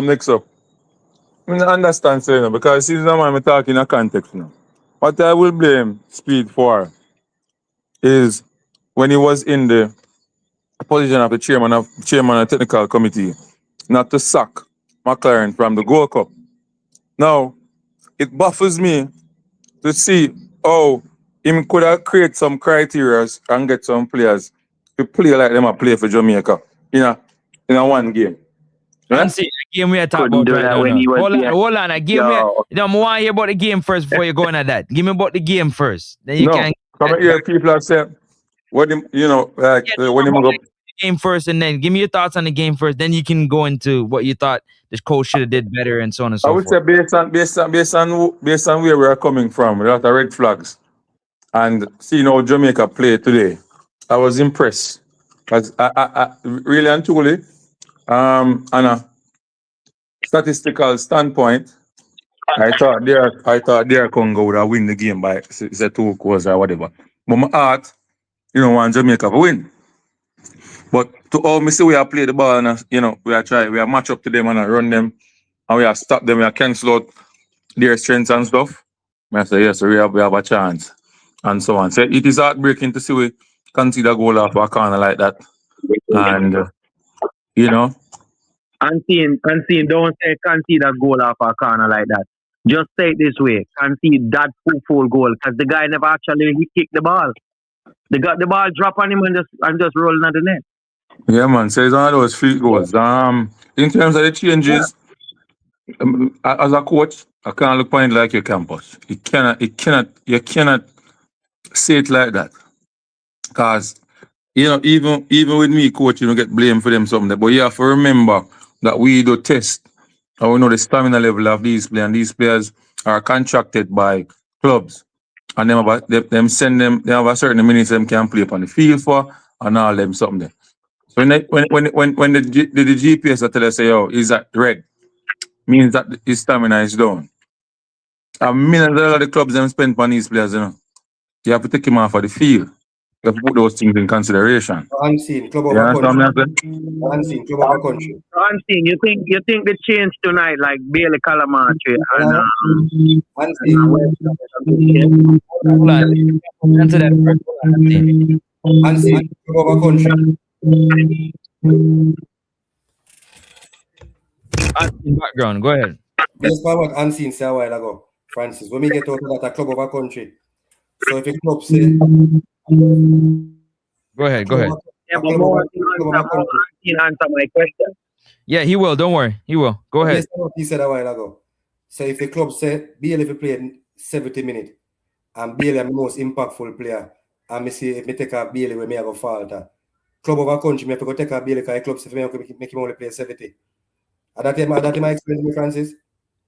Mix up. I don't understand, sir, because this is the man I'm talking in a context now. What I will blame Speed for is when he was in the position of the chairman of the technical committee, not to sack McLaren from the Gold Cup. Now, it baffles me to see how him could have created some criteria and get some players to play like them a play for Jamaica in a one game.
Right? See, the game we are talking about right now. Hold on. A game I want to hear about the game first before you go into that. Give me about the game first. Then you can
come here, people have said when him go
the game first, and then give me your thoughts on the game first. Then you can go into what you thought the coach should have did better and so on and so forth.
I would say based on where we are coming from, a lot of red flags. and seeing how Jamaica play today, I was impressed. Because I really and truly, on a statistical standpoint, I thought their Congo would have win the game by say 2 goals or whatever. But my heart, want Jamaica to win. But to all me see we have played the ball and we are match up to them and run them and we have stopped them, we have cancel out their strengths and stuff. I say yes, we have a chance and so on. So it is heartbreaking to see we concede a goal off a corner like that. And
Unseen, don't say concede a goal off a corner like that. Just say it this way, concede that full goal because the guy never actually kicked the ball. They got the ball drop on him and just rolling at the net.
Yeah, man. So it's one of those field goals. In terms of the changes, as a coach, I can't look point like your campus. You cannot say it like that. Because even with me, coach, you don't get blamed for them something. But you have to remember that we do test. And we know the stamina level of these players. And these players are contracted by clubs. And they have a certain minutes them can play upon the field for and all them something there. So when the GPS tell us say, yo, is that red? Means that his stamina is down. And millions of the clubs them spend on these players, You have to take him off of the field. You have to put those things in consideration.
Unseen, club of a country. Unseen, club of a country.
Unseen, you think the change tonight, like Bailey Calamarchi and
Unseen.
Hold on. Answer that first.
Unseen, club of a country.
Unseen background. Go ahead.
Based on what Unseen said a while ago, Francis, when we get out of that, a club of a country. So if a club say...
Go ahead.
Yeah, but Unseen answer my question.
Yeah, he will. Don't worry. He will. Go ahead.
Based on what he said a while ago. So if the club say, Bailey if you play 70 minutes, and Bailey is the most impactful player, and me see if me take a Bailey where me have a falter, club of a country, me have to go take a Bailey because the club say me make him only play 70. And that my experience, me, Francis?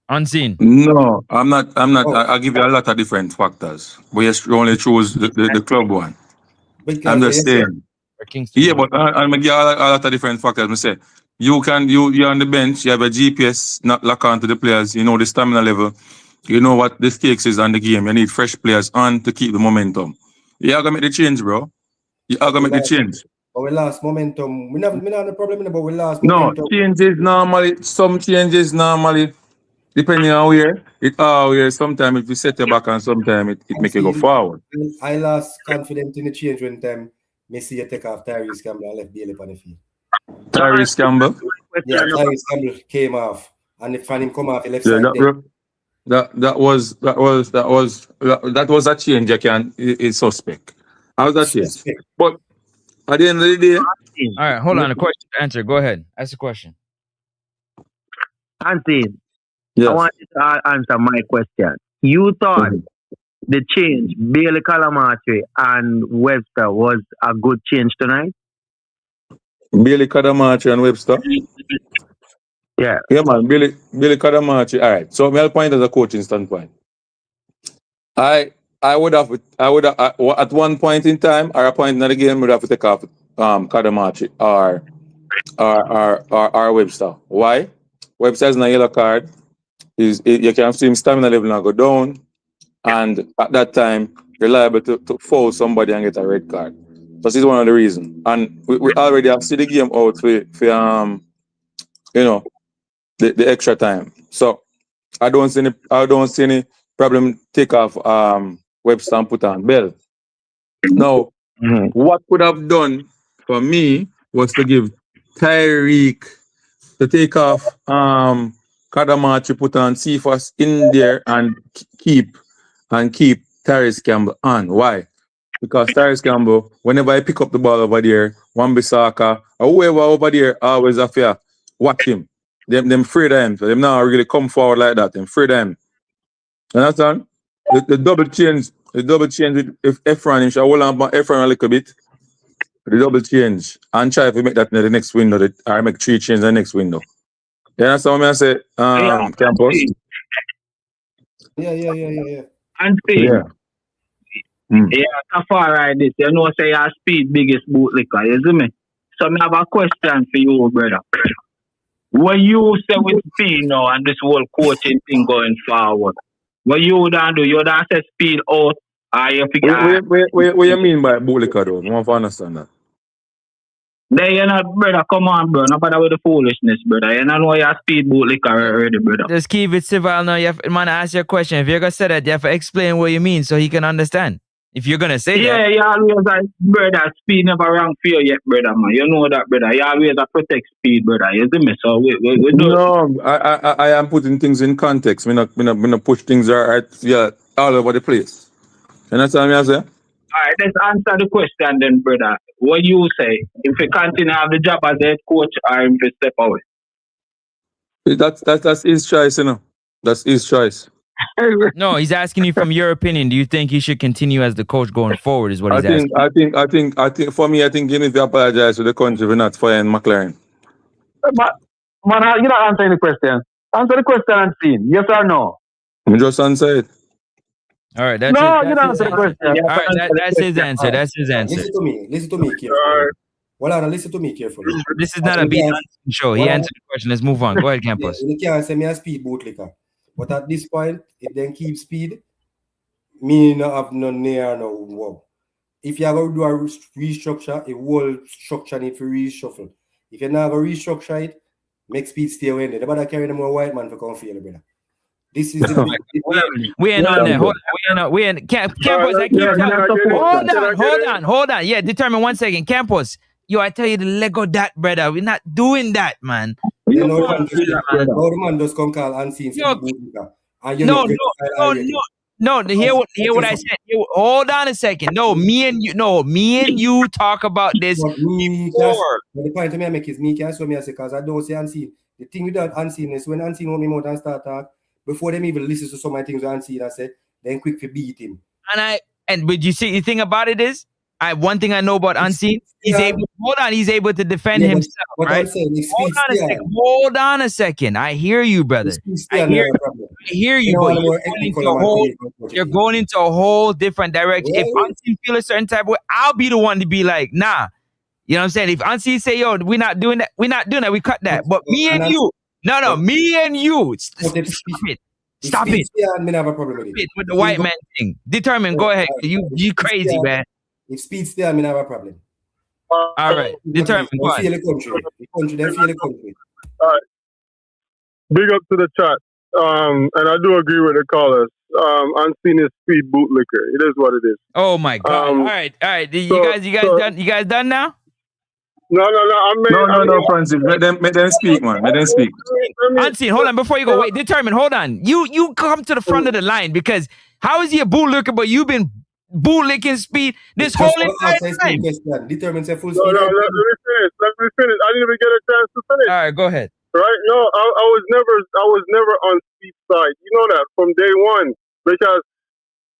Unseen.
No, I'm not. I'll give you a lot of different factors. But you only choose the club one.
Because
I'm just saying. Yeah, but I'm give you a lot of different factors. I say you're on the bench, you have a GPS not lock on to the players, you know the stamina level, you know what the stakes is on the game. You need fresh players on to keep the momentum. You are gonna make the change, bro. You are gonna make the change.
But we lost momentum. We not the problem, but we lost momentum.
No, some changes normally, depending on where sometimes if you set your back and sometimes it make you go forward.
I lost confidence in the change when time Messi take off Tyrese Campbell and left Bailey on the field.
Tyrese Campbell?
Yeah, Tyrese Campbell came off and if him come off, he left side.
That was a change. It's suspect. How was that change? But at the end of the day,
all right, hold on. A question to answer. Go ahead. Ask the question.
Unseen.
yes.
I want you to answer my question. You thought the change, Bailey Calamarchi and Webster, was a good change tonight?
Bailey Calamarchi and Webster?
Yeah.
Yeah, man. Bailey Calamarchi. All right. So I'll point as a coaching standpoint. I would have at one point in time or a point in the game would have to take off Calamarchi or Webster. Why? Webster is in a yellow card. You can see him stamina level now go down, and at that time you're liable to foul somebody and get a red card. So this is one of the reasons. And we already have seen the game out for the extra time. So I don't see any problem take off Webster and put on Bell. Now, what could have done for me was to give Tyreek to take off Calamarchi, put on Cephas in there and keep Tyrese Campbell on. Why? Because Tyrese Campbell, whenever I pick up the ball over there, wan-bissaka or whoever over there, always affair, watch him. Them afraid of him. So them not really come forward like that. Them afraid of him. You understand? The double change with if Efron, him shall hold on Efron a little bit. The double change. And try to make that in the next window, or make 3 changes in the next window. You understand what I say, Campus?
Yeah.
And
Yeah.
Yeah, Tafari this. You know, say your speed biggest bootlicker, you see me? So I have a question for you, brother. What you say with speed now and this whole coaching thing going forward? What you don't do? You don't say speed out, or you figure
What you mean by bootlicker though? I want to understand that.
there you not, brother. Come on, bro. No bother with the foolishness, brother. You don't know your speed bootlicker already, brother.
Just keep it civil now. You have, man, ask your question. If you're gonna say that, you have to explain what you mean so he can understand. If you're gonna say that.
Yeah, you always like, brother, speed never wrong for you yet, brother, man. You know that, brother. You always a protect speed, brother. You see me? So we do.
No, I am putting things in context. Me not push things all over the place. You understand me, I say?
All right, let's answer the question then, brother. What you say? If you continue have the job as head coach or if you step away?
That's his choice, you know. That's his choice.
No, he's asking you from your opinion. Do you think he should continue as the coach going forward? Is what he's asking.
I think for me, I think you need to apologize to the country for not firing McLaren.
But, man, you're not answering the question. Answer the question and see. Yes or no?
I just answer it.
All right, that's
No,
it.
you don't answer the question.
All right, that's his answer. That's his answer.
Listen to me carefully. Well, listen to me carefully.
This is not a beat show. He answered the question. Let's move on. Go ahead, Campos.
You can't say me a speed bootlicker. But at this point, if they keep speed, me not have no near no wow. If you are going to do a restructure, a whole structure need to reshuffle. If you're not going to restructure it, make speed stay away there. They better carry them more white man for come feel brother. This is the
we ain't on there. We ain't Campos. I keep telling. Hold on. Yeah, determine 1 second. Campos. Yo, I tell you to let go that, brother. We're not doing that, man.
You know, the man just come call unseen.
No, hear what I said. Hold on a second. No, me and you talk about this before.
The point to me I make is me can't show me as because I don't say unseen. The thing with that unseen is when unseen want me more than start talk, before them even listen to some of my things unseen, I said, then quick to beat him.
But you see, the thing about it is, one thing I know about Unseen, he's able to defend himself, right? Hold on a second. I hear you, brother. I hear you, but you're going into a whole different direction. If Unseen feel a certain type of way, I'll be the one to be like, nah. You know what I'm saying? If Unseen say, yo, we're not doing that, we cut that. But me and you, me and you, stop it. Stop it. With the white man thing. Determine, go ahead. You crazy, man.
If speed stay, I mean, I have a problem.
All right. Determine.
They feel the country. They feel the country.
All right. Big up to the chat. And I do agree with the callers. Unseen is speed bootlicker. It is what it is.
Oh my God. All right. You guys done now?
No, Francis. Let them speak, man. Let them speak.
Unseen, hold on. Before you go, wait. Determine. Hold on. You come to the front of the line because how is he a bootlicker, but you've been bootlicking speed this whole entire time?
Determine say full
speed. No, let me finish. I didn't even get a chance to finish.
All right, go ahead.
Right? No, I was never on speed side. You know that from day one. Because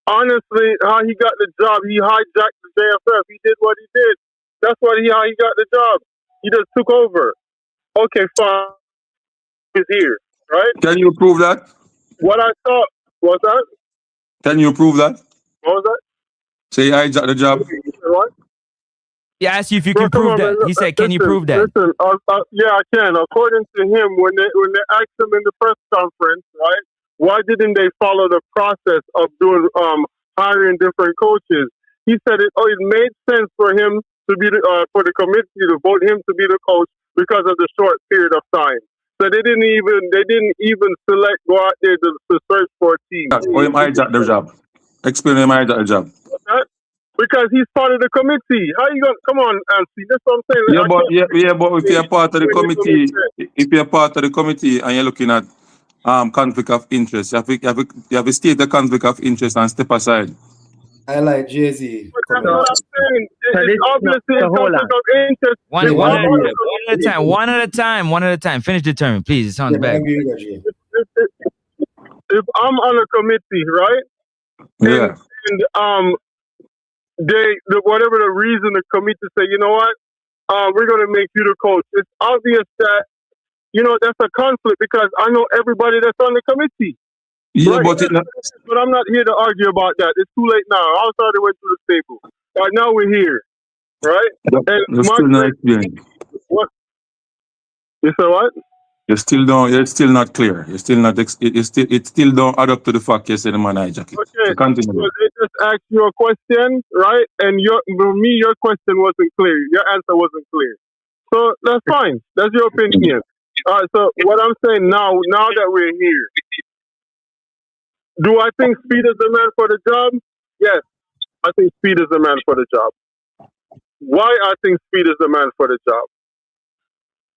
honestly, how he got the job, he hijacked the JFF. He did what he did. That's how he got the job. He just took over. Okay, fine. He's here, right?
Can you prove that?
What I thought was that.
Can you prove that?
What was that?
Say I hijacked the job.
What?
He asked you if you can prove that. He said, "Can you prove that?"
Listen, yeah, I can. According to him, when they asked him in the press conference, right? Why didn't they follow the process of doing hiring different coaches? He said it made sense for him to be for the committee to vote him to be the coach because of the short period of time. So they didn't even select go out there to search for a team.
Or him hijack the job. Explain him hijack the job.
Because he's part of the committee. How you gonna come on, Ansi? That's what I'm saying.
But if you're part of the committee, and you're looking at conflict of interest, you have to state the conflict of interest and step aside.
I like Jay-Z.
That's what I'm saying. It's obviously a conflict of interest.
One at a time. Finish determine, please. It's on the back.
If I'm on a committee, right?
Yeah.
And whatever the reason the committee say, you know what, we're going to make you the coach. It's obvious that, that's a conflict because I know everybody that's on the committee.
Yeah,
Right.
but
But I'm not here to argue about that. It's too late now. I was already went to the table. Right now we're here. Right? And
you're
my
still not explaining.
what? You said what?
You're still not clear. You're still not. It still don't add up to the fact you said the man hijack it.
Okay.
So continue.
So they just asked you a question, right? And for me, your question wasn't clear. Your answer wasn't clear. So that's fine. That's your opinion. All right. So what I'm saying now that we're here, do I think Speed is the man for the job? Yes, I think Speed is the man for the job. Why I think Speed is the man for the job?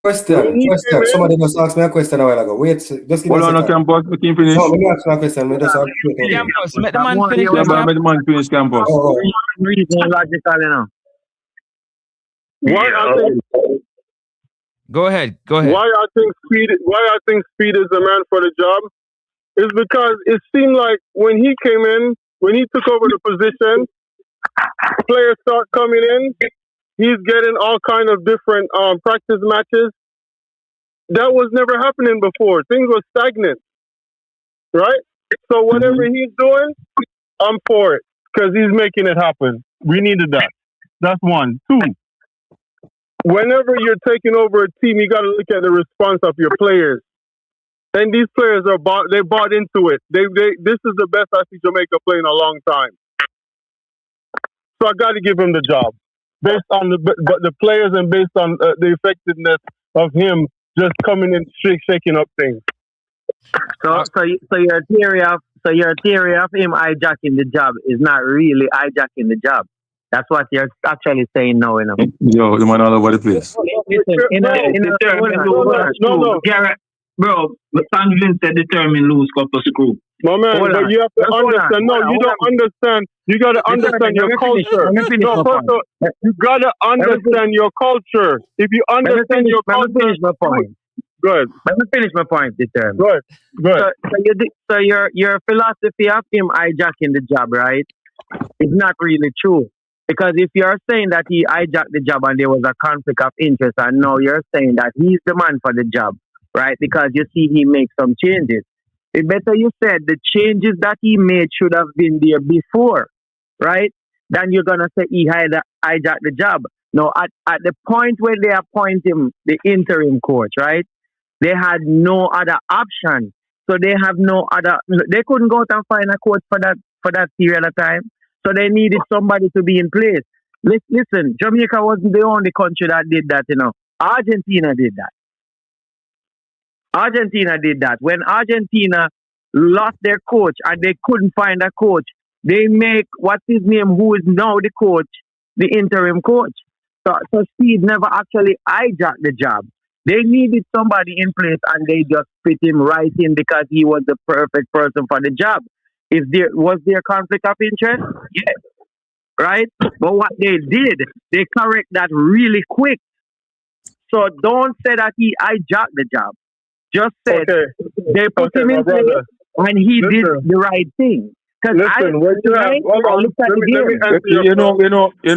Question. Somebody just asked me a question a while ago. Wait, just give me a
Hold on,
second.
Campus. We can finish.
No, let me ask you a question. Let me just ask you.
Campus, let the man finish.
Yeah, but let the man finish, Campus.
Oh.
Reason logical, you know.
Why I think
Go ahead.
why I think Speed is the man for the job is because it seemed like when he came in, when he took over the position, players start coming in. He's getting all kind of different practice matches. That was never happening before. Things were stagnant, right? So whatever he's doing, I'm for it because he's making it happen. We needed that. That's one. Two. Whenever you're taking over a team, you got to look at the response of your players. And these players they bought into it. This is the best I see Jamaica play in a long time. So I got to give him the job based on the players and based on the effectiveness of him just coming in shaking up things.
So your theory of him hijacking the job is not really hijacking the job. That's what you're actually saying now, you know.
Yo, the man all over the place.
No.
Garrett, bro, San Vincent determined lose couple screw.
My man, but you have to understand. No, you don't understand. You got to understand your culture. No, first of all, you got to understand your culture. If you understand your culture,
let me finish my point.
Good.
Let me finish my point, determined.
Good.
So your philosophy of him hijacking the job, right, is not really true. Because if you're saying that he hijacked the job and there was a conflict of interest, and now you're saying that he's the man for the job, right? Because you see he makes some changes. It better you said the changes that he made should have been there before, right? Then you're going to say he hijacked the job. No, at the point when they appoint him the interim coach, right? They had no other option. So they have no other, they couldn't go out and find a coach for that period of time. So they needed somebody to be in place. Listen, Jamaica wasn't the only country that did that, you know. Argentina did that. When Argentina lost their coach and they couldn't find a coach, they make, what's his name, who is now the coach, the interim coach. So Speed never actually hijacked the job. They needed somebody in place and they just fit him right in because he was the perfect person for the job. Was there conflict of interest? Yes. Right? But what they did, they correct that really quick. So don't say that he hijacked the job. Just say they put him in place and he did the right thing. Because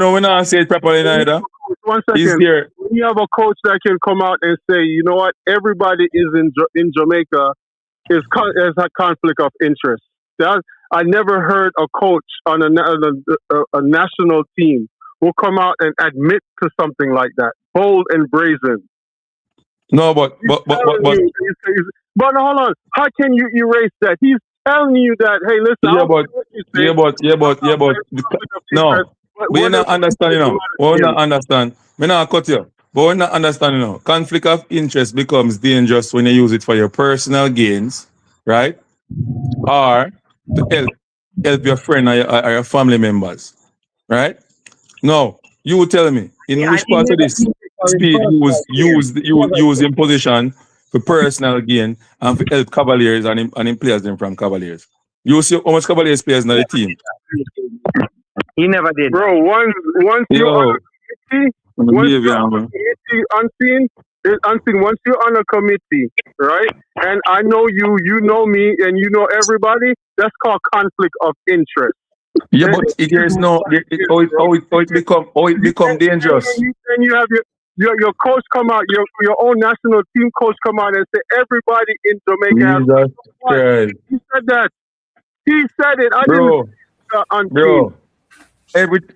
when I say it properly neither.
1 second. When you have a coach that can come out and say, you know what, everybody is in Jamaica has a conflict of interest. I never heard a coach on a national team will come out and admit to something like that, bold and brazen.
No, but
hold on. How can you erase that? He's telling you that. Hey, listen.
No. But you're not understanding now. We're not understand. We're not cut you. But we're not understanding now. Conflict of interest becomes dangerous when you use it for your personal gains, right? Or to help your friend or your family members, right? No, you tell me in which part of this Speed use in position for personal gain and for help Cavaliers and in players them from Cavaliers. You see how much Cavaliers players in the team?
He never did.
Bro, once you're on a committee, right? And I know you know me, and you know everybody. That's called conflict of interest.
Yeah, but there's no how it become dangerous.
And you have your coach come out, your own national team coach come out and say everybody in Jamaica has
Jesus Christ.
He said that. He said it. I
Bro,
didn't on
bro.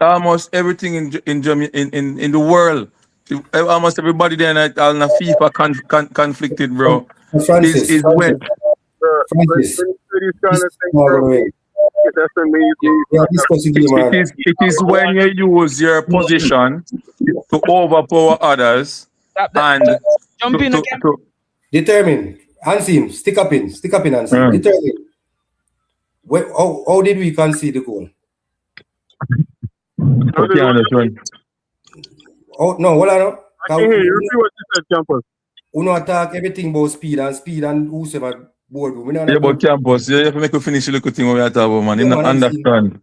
Almost everything in the world, almost everybody there on a FIFA conflicted, bro.
Francis,
Is when
Francis.
These kind of things,
No,
bro.
wait.
It doesn't mean
We are discussing the man.
it is when you use your position to overpower others and
Jump in again.
Determine. Ansim, stick up in, Ansim. Determine. How did we concede the goal? Oh no, hold on.
I can hear you. Repeat what you said, Campus.
Uno attack everything about speed and whosoever board.
Yeah, but Campus, you have to make a finish look at thing we are talking about, man. You don't understand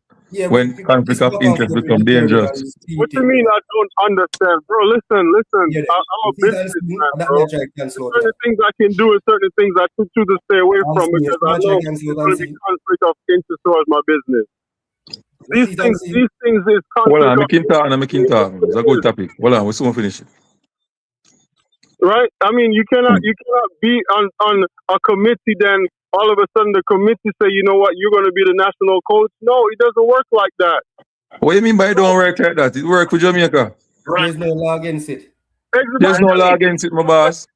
when conflict of interest become dangerous.
What do you mean I don't understand? Bro, listen. I'm a businessman, bro. There's certain things I can do and certain things I choose to stay away from because I know there's going to be conflict of interest towards my business. These things is conflict.
Hold on, I'm making talk. It's a good topic. Hold on, we'll soon finish it.
Right? I mean, you cannot be on a committee, then all of a sudden the committee say, you know what, you're going to be the national coach. No, it doesn't work like that.
What do you mean by it don't work like that? It work for Jamaica.
There's no law against it.
There's no law against it, my boss.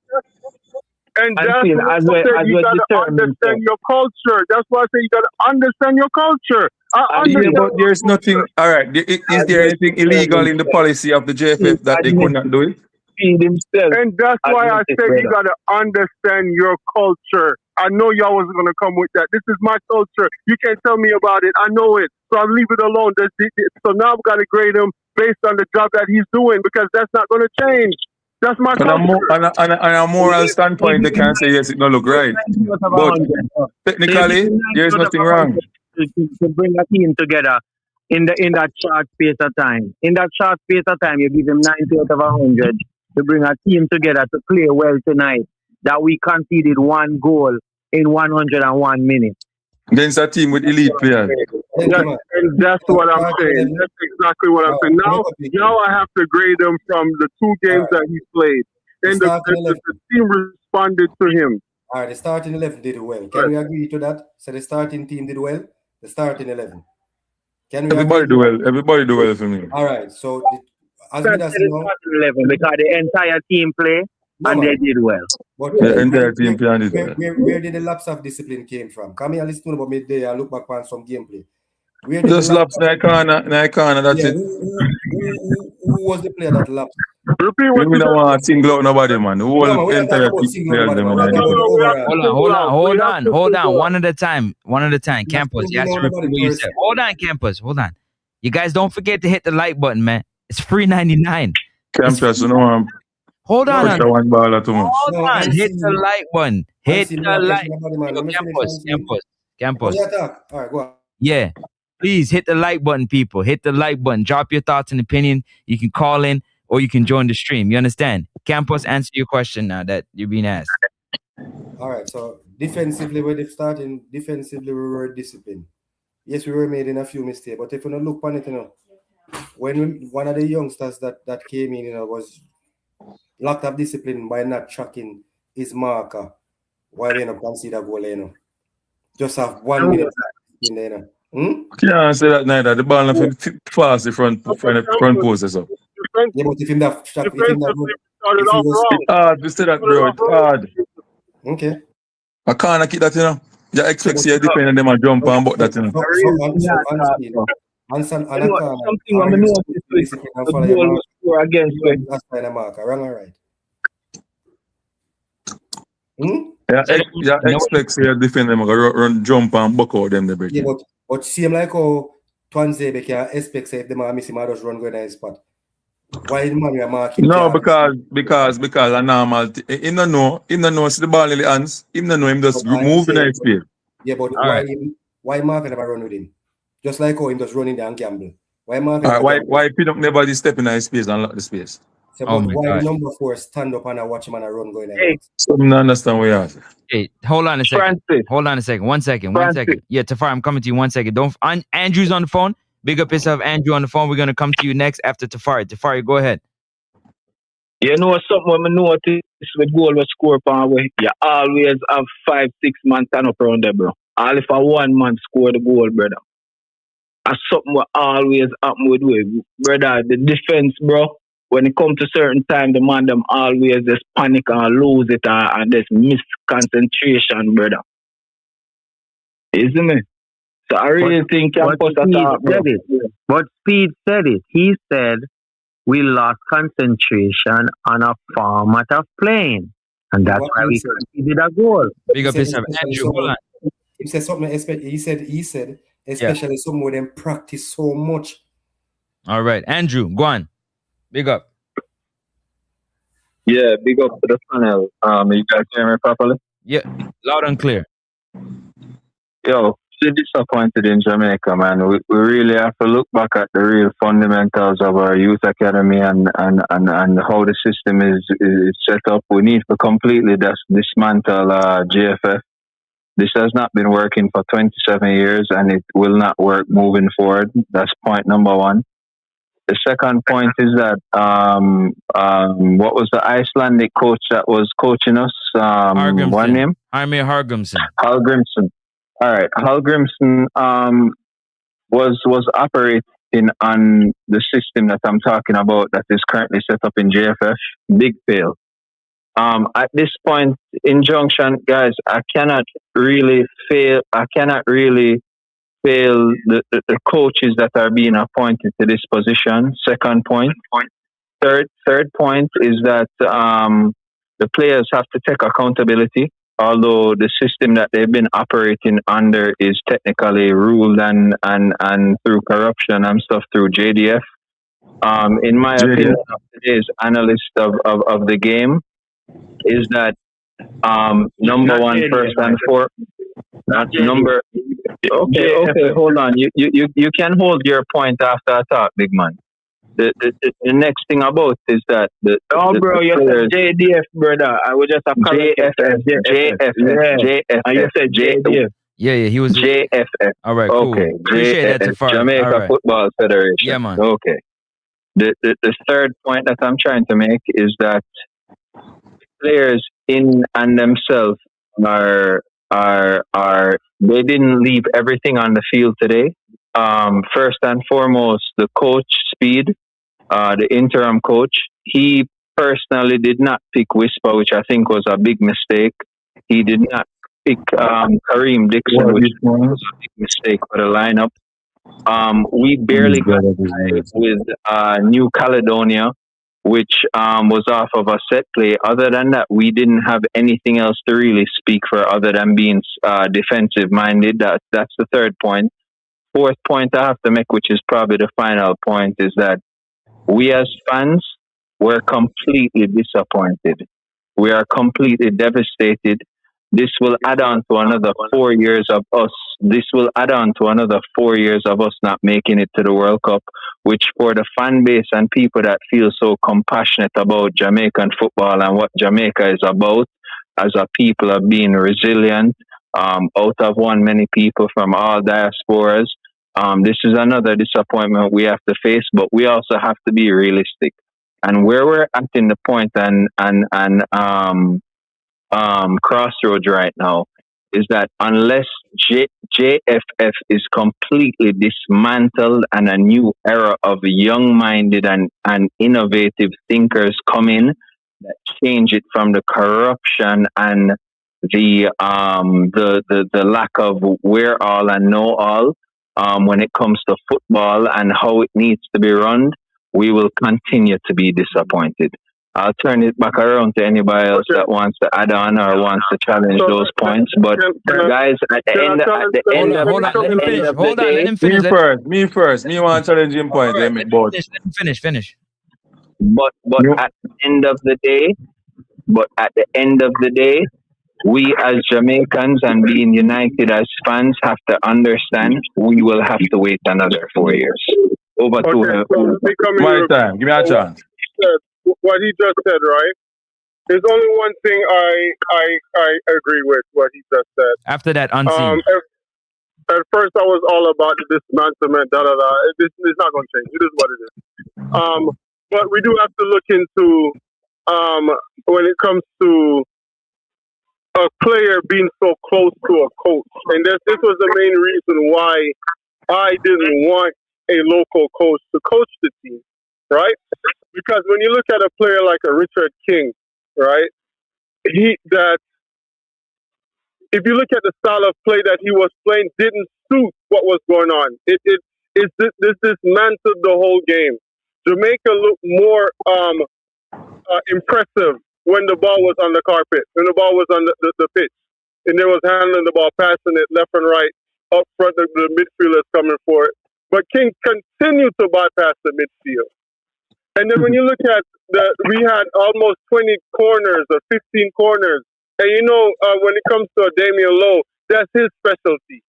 And that's why you got to understand your culture. That's why I say you got to understand your culture.
Yeah, but there's nothing. All right. Is there anything illegal in the policy of the JFF that they could not do it?
And that's why I said you got to understand your culture. I know y'all wasn't going to come with that. This is my culture. You can't tell me about it. I know it. So I'll leave it alone. So now I've got to grade him based on the job that he's doing because that's not going to change. That's my culture.
On a moral standpoint, they can say, yes, it don't look right. But technically, there's nothing wrong.
To bring a team together in that short space of time. In that short space of time, you give him 90 out of 100 to bring a team together to play well tonight. That we conceded one goal in 101 minutes.
Against a team with elite players.
And that's what I'm saying. That's exactly what I'm saying. Now I have to grade him from the two games that he played. And the team responded to him.
All right, the starting 11 did well. Can we agree to that? So the starting team did well. The starting 11. Can we?
Everybody do well. Everybody do well for me.
All right. So as
we starting 11 because the entire team play and they did well.
But
the entire team play and did well.
Where did the lapse of discipline came from? Come here, listen about midday. I look back on some gameplay.
Just lapse Naikana. That's it.
Who was the player that lapsed?
Repeat what you don't want to single out nobody, man. Who will entire team play them?
Hold on. One at a time. Campus, you have to repeat what you said. Hold on, Campus. Hold on. You guys don't forget to hit the like button, man. It's free 99.
Campus, you know.
Hold on.
Hit
the like button. Hit the like. Campus.
All right, go on.
Yeah. Please hit the like button, people. Hit the like button. Drop your thoughts and opinion. You can call in or you can join the stream. You understand? Campus, answer your question now that you're being asked.
All right. So defensively, we were disciplined. Yes, we were making a few mistakes, but if you don't look on it, when one of the youngsters that came in, was locked up discipline by not tracking his marker, why we not consider goal, just have 1 minute in there,
Can't say that neither. The ball not fast the front post or so.
Yeah, but if him that
started off wrong.
It's hard to say that, bro. It's hard.
Okay.
I can't keep that, You expect you depend on them and jump and but that,
something on the notice score against
that's by the marker, wrong or right?
Yeah, expect you defend them and run jump and buck out them the bridge.
Yeah, but same like how Twanzebe can expect if the man miss him, I just run going in spot. Why the man you marking?
No, because a normal him no know see the ball in the hands. Him no know him just move in his speed.
Yeah, but why Mark never run with him? Just like how him just running there and gamble. Why Mark?
Why Pinnock never step in his space and lock the space?
So why number 4 stand up and I watch him and I run going there?
So I don't understand what you ask.
Hey, hold on a second.
Francis.
Hold on a second. 1 second. 1 second. Yeah, Tafar, I'm coming to you 1 second. Andrew's on the phone. Big up yourself, Andrew on the phone. We're gonna come to you next after Tafari. Tafari, go ahead.
You know something when I notice with goal with score pan way, you always have 5-6 man stand up around there, bro. All if a one man score the goal, brother. That's something what always happen with we, brother. The defense, bro. When it comes to certain time, the man them always just panic and lose it and just miss concentration, brother. You see me? So I really think Campus attack, bro.
But Speed said it. He said we lost concentration on a format of playing. And that's why we conceded a goal.
Big up yourself. Andrew, hold on.
He said something, he said, especially some of them practice so much.
All right. Andrew, go on. Big up.
Yeah, big up to the panel. You guys hear me properly?
Yeah, loud and clear.
Yo, still disappointed in Jamaica, man. We really have to look back at the real fundamentals of our youth academy and how the system is set up. We need to completely dismantle JFF. This has not been working for 27 years and it will not work moving forward. That's point number one. The second point is that what was the Icelandic coach that was coaching us? What name?
Armie Hargrimsson.
Hargrimsson. All right. Hargrimsson was operating on the system that I'm talking about that is currently set up in JFF. Big fail. At this point in junction, guys, I cannot really fail the coaches that are being appointed to this position. Second point. Third point is that the players have to take accountability, although the system that they've been operating under is technically ruled and through corruption and stuff through JDF. In my opinion, of today's analyst of the game is that number one, first and foremost. Number. Okay, hold on. You can hold your point after I talk, big man. The next thing about is that
you said JDF, brother. I would just have
JFF.
And you said JDF.
Yeah, he was
JFF.
All right, cool.
Okay,
Appreciate that, Tafari.
Jamaica Football Federation.
Yeah, man.
Okay. The third point that I'm trying to make is that players in and themselves are they didn't leave everything on the field today. First and foremost, the coach, Speed, the interim coach, he personally did not pick Whisper, which I think was a big mistake. He did not pick Kareem Dixon, which was a big mistake for the lineup. We barely got with New Caledonia, which was off of a set play. Other than that, we didn't have anything else to really speak for other than being defensive minded. That's the third point. Fourth point I have to make, which is probably the final point, is that we as fans were completely disappointed. We are completely devastated. This will add on to another 4 years of us. This will add on to another 4 years of us not making it to the World Cup, which for the fan base and people that feel so compassionate about Jamaican football and what Jamaica is about, as a people of being resilient, out of one, many people from all diasporas. This is another disappointment we have to face, but we also have to be realistic. And where we're at in the point and crossroads right now is that unless JFF is completely dismantled and a new era of young-minded and innovative thinkers come in that change it from the corruption and the lack of where all and know all when it comes to football and how it needs to be run, we will continue to be disappointed. I'll turn it back around to anybody else that wants to add on or wants to challenge those points. But guys, at the end of the day,
Me first. Me want to challenge him point. Let me
finish.
But at the end of the day, we as Jamaicans and being united as fans have to understand we will have to wait another 4 years. Over to
my time. Give me a chance.
What he just said, right? There's only one thing I agree with what he just said.
After that, unseen.
At first, I was all about the dismantlement, This is not going to change. It is what it is. But we do have to look into when it comes to a player being so close to a coach. And this was the main reason why I didn't want a local coach to coach the team, right? Because when you look at a player like a Richard King, right, if you look at the style of play that he was playing, didn't suit what was going on. It's dismantled the whole game. Jamaica looked more impressive when the ball was on the carpet, when the ball was on the pitch, and they was handling the ball, passing it left and right, up front, the midfielders coming for it. But King continued to bypass the midfield. And then when you look at we had almost 20 corners or 15 corners. And you know, when it comes to Damian Lowe, that's his specialty.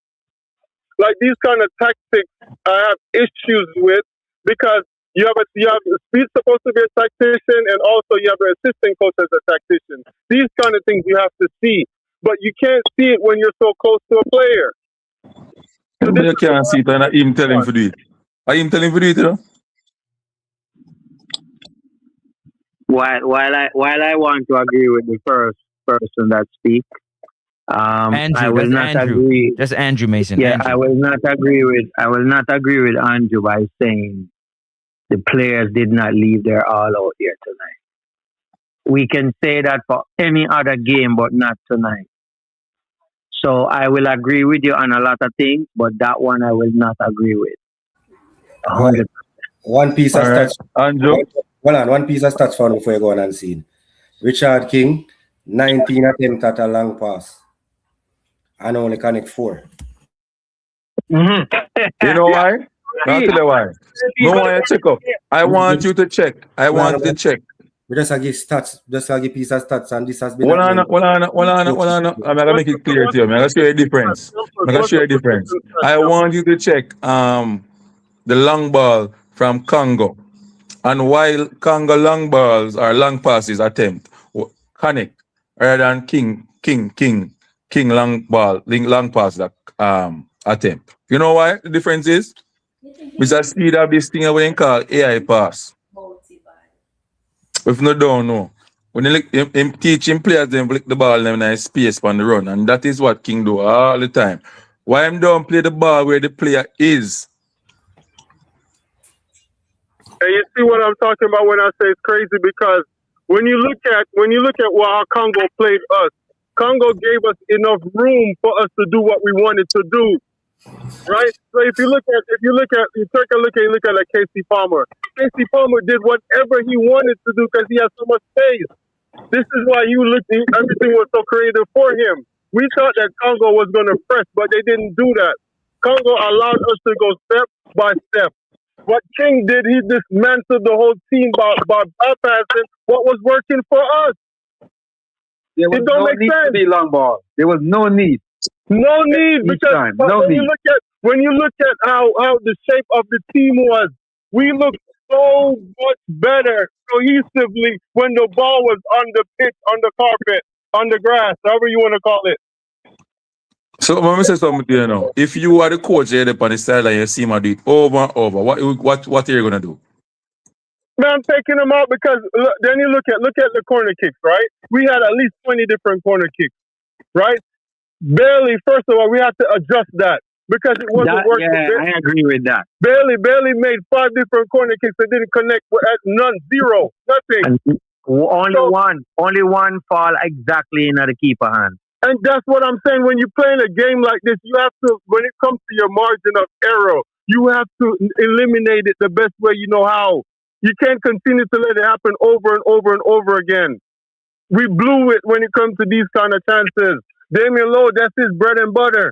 Like these kind of tactics, I have issues with because you have Speed's supposed to be a tactician, and also you have an assistant coach as a tactician. These kind of things you have to see, but you can't see it when you're so close to a player.
So you can't see it, and I even tell him to do it. I even tell him to do it, you know?
While I want to agree with the first person that speaks,
Andrew,
I will not
Andrew.
agree.
That's Andrew Mason.
Yeah,
Andrew.
I will not agree with Andrew by saying the players did not leave their all out here tonight. We can say that for any other game, but not tonight. So I will agree with you on a lot of things, but that one I will not agree with. 100%.
One piece of stats.
Andrew.
Hold on, one piece of stats for before you go on and see. Richard King, 19 attempts at a long pass, and only connect 4.
Mm-hmm. You know why? I'll tell you why. No one check up. I want you to check. I want you to check.
We just give stats, just give piece of stats, and this has been.
Hold on. I'm gonna make it clear to you. I'm gonna show you a difference. I want you to check the long ball from Congo. And while Congo long balls or long passes attempt connect rather than King long ball, long pass that attempt. You know why the difference is? Because the speed of this thing when you call AI pass. If no don't know. When you teaching players them flick the ball them in space on the run, and that is what King do all the time. Why him don't play the ball where the player is?
And you see what I'm talking about when I say it's crazy, because when you look at how Congo played us, Congo gave us enough room for us to do what we wanted to do, right? So if you look at Casey Palmer. Casey Palmer did whatever he wanted to do because he has so much space. This is why everything was so creative for him. We thought that Congo was going to press, but they didn't do that. Congo allowed us to go step by step. What King did, he dismantled the whole team by bypassing what was working for us.
There was no need to be long ball. There was no need.
No need, because when you look at how the shape of the team was, we looked so much better cohesively when the ball was on the pitch, on the carpet, on the grass, however you want to call it.
So let me say something to you now. If you are the coach here on the sideline, you see him do it over and over, what are you gonna do?
Man, I'm taking them out because then you look at the corner kicks, right? We had at least 20 different corner kicks, right? Bailey, first of all, we had to adjust that because it wasn't working.
Yeah, I agree with that.
Bailey made 5 different corner kicks that didn't connect at none, 0, nothing.
And only one fall exactly in the keeper hand.
And that's what I'm saying. When you're playing a game like this, you have to, when it comes to your margin of error, you have to eliminate it the best way you know how. You can't continue to let it happen over and over and over again. We blew it when it comes to these kind of chances. Damian Lowe, that's his bread and butter.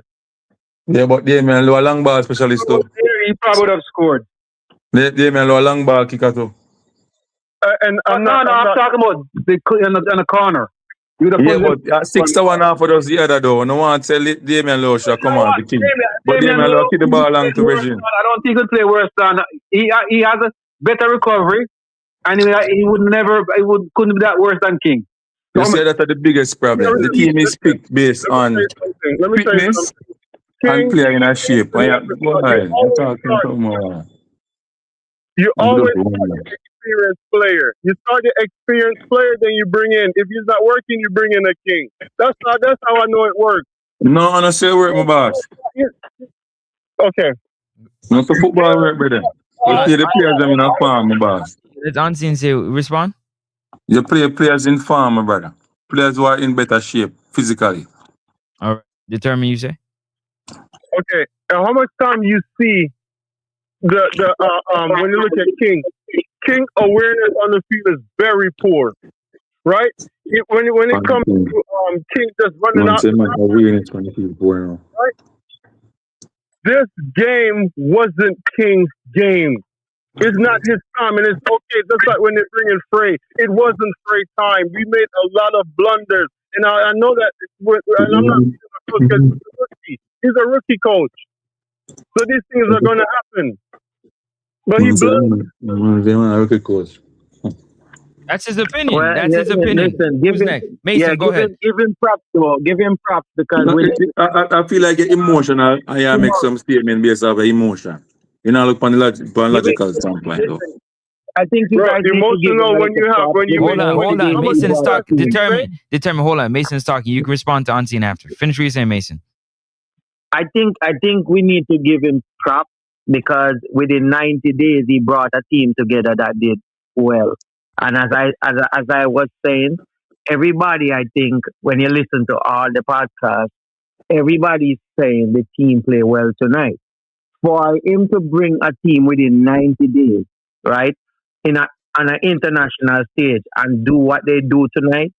Yeah, but Damian Lowe, a long ball specialist too.
He probably would have scored.
Damian Lowe, a long ball kicker too.
I'm talking about on the corner.
Yeah, but 6-1 half of us the other though. No one tell Damian Lowe should come on the king. But Damian Lowe kick the ball along to Regine.
I don't think he could play worse than he has a better recovery, and he couldn't be that worse than King.
You say that's the biggest problem. The team is picked based on fitness and player in a shape.
You always experienced player. You start the experienced player, then you bring in. If he's not working, you bring in a king. That's how I know it works.
No, I don't say work, my boss.
Okay.
Not for football work, brother. You play the players them in a farm, my boss.
Let Unseen say respond.
You play players in farm, my brother. Players who are in better shape physically.
All right. Determine, you say?
Okay. And how much time you see when you look at King awareness on the field is very poor, right? When it comes to King just running out,
awareness on the field poor now.
right? This game wasn't King's game. It's not his time, and it's okay. Just like when they bring in Frey, it wasn't Frey time. We made a lot of blunders, and I know that. And I'm not because he's a rookie. He's a rookie coach, so these things are going to happen. But he
rookie coach.
That's his opinion.
Well,
That's his opinion.
Listen,
Who's next? Mason, go ahead.
Give him props, though. Give him props because
I feel like you're emotional and I make some statement based off of emotion. You know, look on the logical standpoint, though.
I think you guys
emotional when you have when you
hold on. Mason Stark, determine. Hold on, Mason Stark. You can respond to Unseen after. Finish what you're saying, Mason.
I think we need to give him props because within 90 days he brought a team together that did well. And as I was saying, everybody, I think, when you listen to all the podcasts, everybody's saying the team play well tonight. For him to bring a team within 90 days, right, on an international stage and do what they do tonight,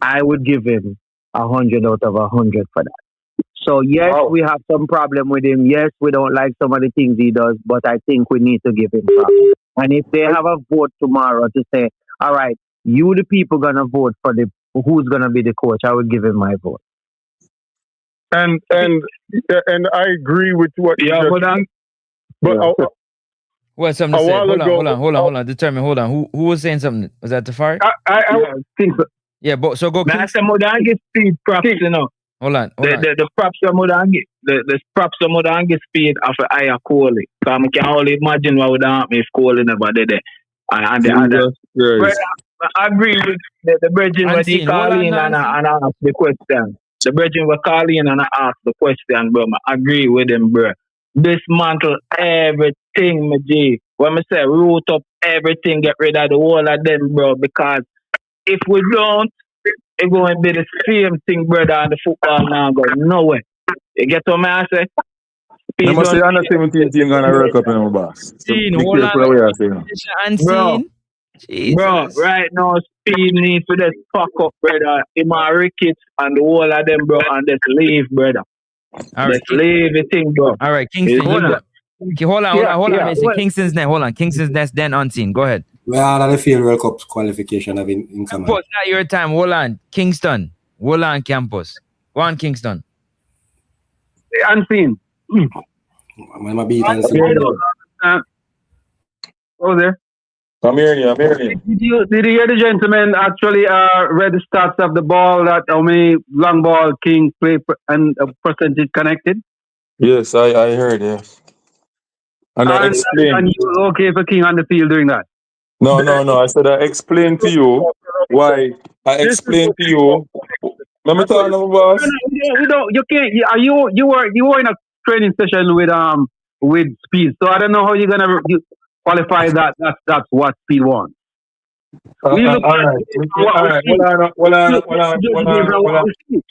I would give him 100 out of 100 for that. So, yes, we have some problem with him. Yes, we don't like some of the things he does, but I think we need to give him props. And if they have a vote tomorrow to say, all right, you the people going to vote for who's going to be the coach, I would give him my vote.
And I agree with what you just but
What's something to say? Hold on. Determine. Hold on. Who was saying something? Was that Tafari?
I think so.
Yeah, but so go.
That's the Modangi speed props, you know.
Hold on.
The props of Modangi, the props of Modangi speed of a higher Kohli. So I can only imagine what would happen if Kohli never did it. And the other. But I agree with the brethren when he call in and ask the question. The brethren will call in and ask the question, bro. I agree with them, bro. Dismantle everything, my G. When I say root up everything, get rid of the whole of them, bro. Because if we don't, it's going to be the same thing, brother, and the football now go nowhere. You get what I say?
I must say, under 17 team going to work up in our boss. So be careful what you're saying.
Bro, right now, Speed needs to just fuck up, brother. Him and Ricketts and the whole of them, bro, and just leave, brother.
All right,
just leave the thing, bro.
All right, Kingston, hold on, Mason. Kingston's next. Hold on, Kingston's next, then Unseen. Go ahead.
Well, I feel World Cup qualification have in command.
Campus, not your time. Hold on, Kingston. Hold on, Campus. Go on, Kingston.
Unseen.
I'm a beat Unseen.
Oh, there.
I'm hearing you.
Did you hear the gentleman actually read the stats of the ball, that how many long ball King play and percentage connected?
Yes, I heard, yes. And I explained.
And you were okay for King on the field doing that?
No. I said I explained to you why. I explained to you. Let me talk now, boss.
No, you can't. You were in a training session with Speed, so I don't know how you're gonna qualify that. That's what Speed wants.
All right. Hold on.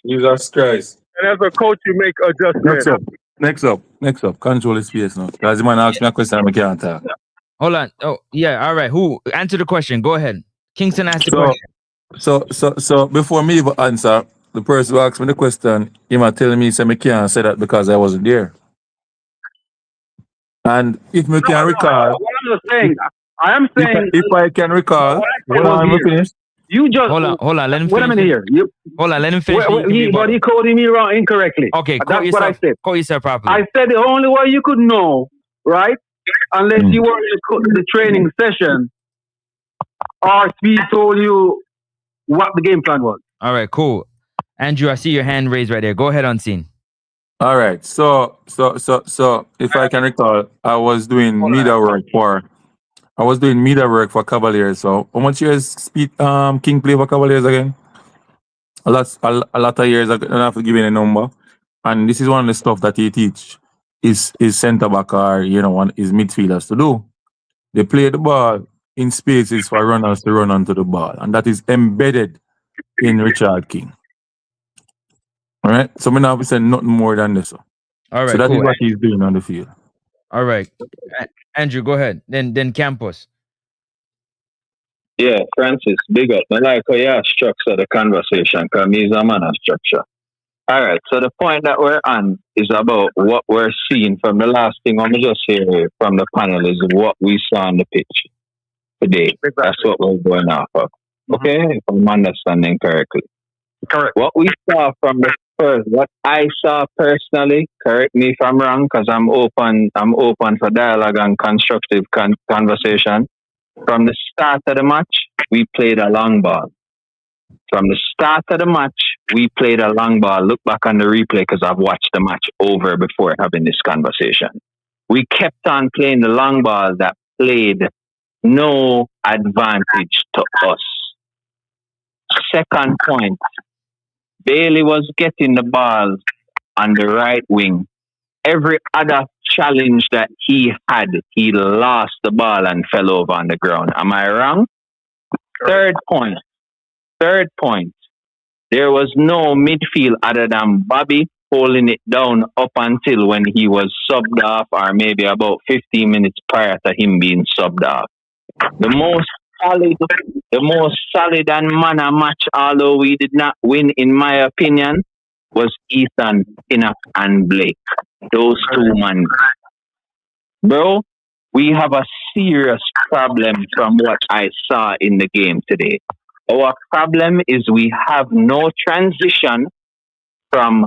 Jesus Christ.
And as a coach, you make adjustments.
Next up. Control the space now. Because the man asked me a question I can't talk.
Hold on. Oh, yeah. All right. Who? Answer the question. Go ahead. Kingston asked the question.
So before me even answer, the person who asked me the question, he might tell me I can't say that because I wasn't there. And if me can recall,
I am saying
if I can recall, hold on, finish.
You just
hold on. Let him finish.
Wait a minute here.
Hold on. Let him finish.
But he quoted me wrong incorrectly.
Okay,
that's what I said.
Quote yourself properly.
I said the only way you could know, right? Unless you were in the training session, or Speed told you what the game plan was.
All right, cool. Andrew, I see your hand raised right there. Go ahead, Unseen.
All right. So if I can recall, I was doing media work for I was doing media work for Cavaliers. So how much years King play for Cavaliers again? A lot of years. I don't have to give you a number. And this is one of the stuff that he teach is centre back or his midfielders to do. They play the ball in spaces for runners to run onto the ball, and that is embedded in Richard King. All right, so I'm not saying nothing more than this.
All right,
so that
cool.
is what he's doing on the field.
All right, Andrew, go ahead. Then Campus.
Yeah, Francis, big up. I like how you structure the conversation because he's a man of structure. All right, so the point that we're on is about what we're seeing from the last thing I'm just hear from the panel is what we saw on the pitch today. Exactly. That's what we're going off of. Okay, if I'm understanding correctly. Correct. What we saw from the first, what I saw personally, correct me if I'm wrong, because I'm open for dialogue and constructive conversation. From the start of the match, we played a long ball. From the start of the match, we played a long ball. Look back on the replay because I've watched the match over before having this conversation. We kept on playing the long ball that played no advantage to us. Second point, Bailey was getting the ball on the right wing. Every other challenge that he had, he lost the ball and fell over on the ground. Am I wrong? Third point, there was no midfield other than Bobby holding it down up until when he was subbed off, or maybe about 15 minutes prior to him being subbed off. The most solid and manner match, although we did not win, in my opinion, was Ethan, Pinnock, and Blake. Those two men. Bro, we have a serious problem from what I saw in the game today. Our problem is we have no transition from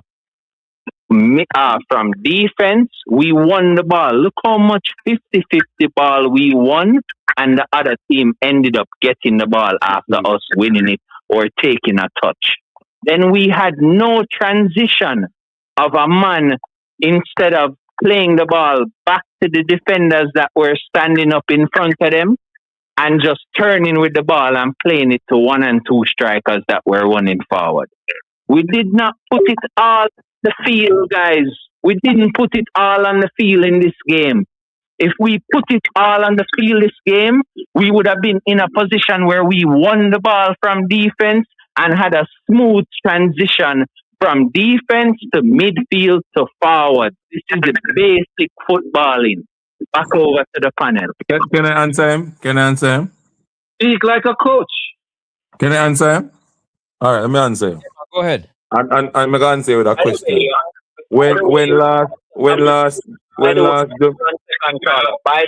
defense. We won the ball. Look how much 50-50 ball we won, and the other team ended up getting the ball after us winning it or taking a touch. Then we had no transition of a man, instead of playing the ball back to the defenders that were standing up in front of them and just turning with the ball and playing it to 1 and 2 strikers that were running forward. We did not put it all on the field, guys. We didn't put it all on the field in this game. If we put it all on the field this game, we would have been in a position where we won the ball from defense and had a smooth transition from defense to midfield to forward. This is the basic footballing. Back over to the panel.
Can I answer him?
Speak like a coach.
Can I answer him? All right, let me answer him.
Go ahead.
And I'm going to answer with a question.
By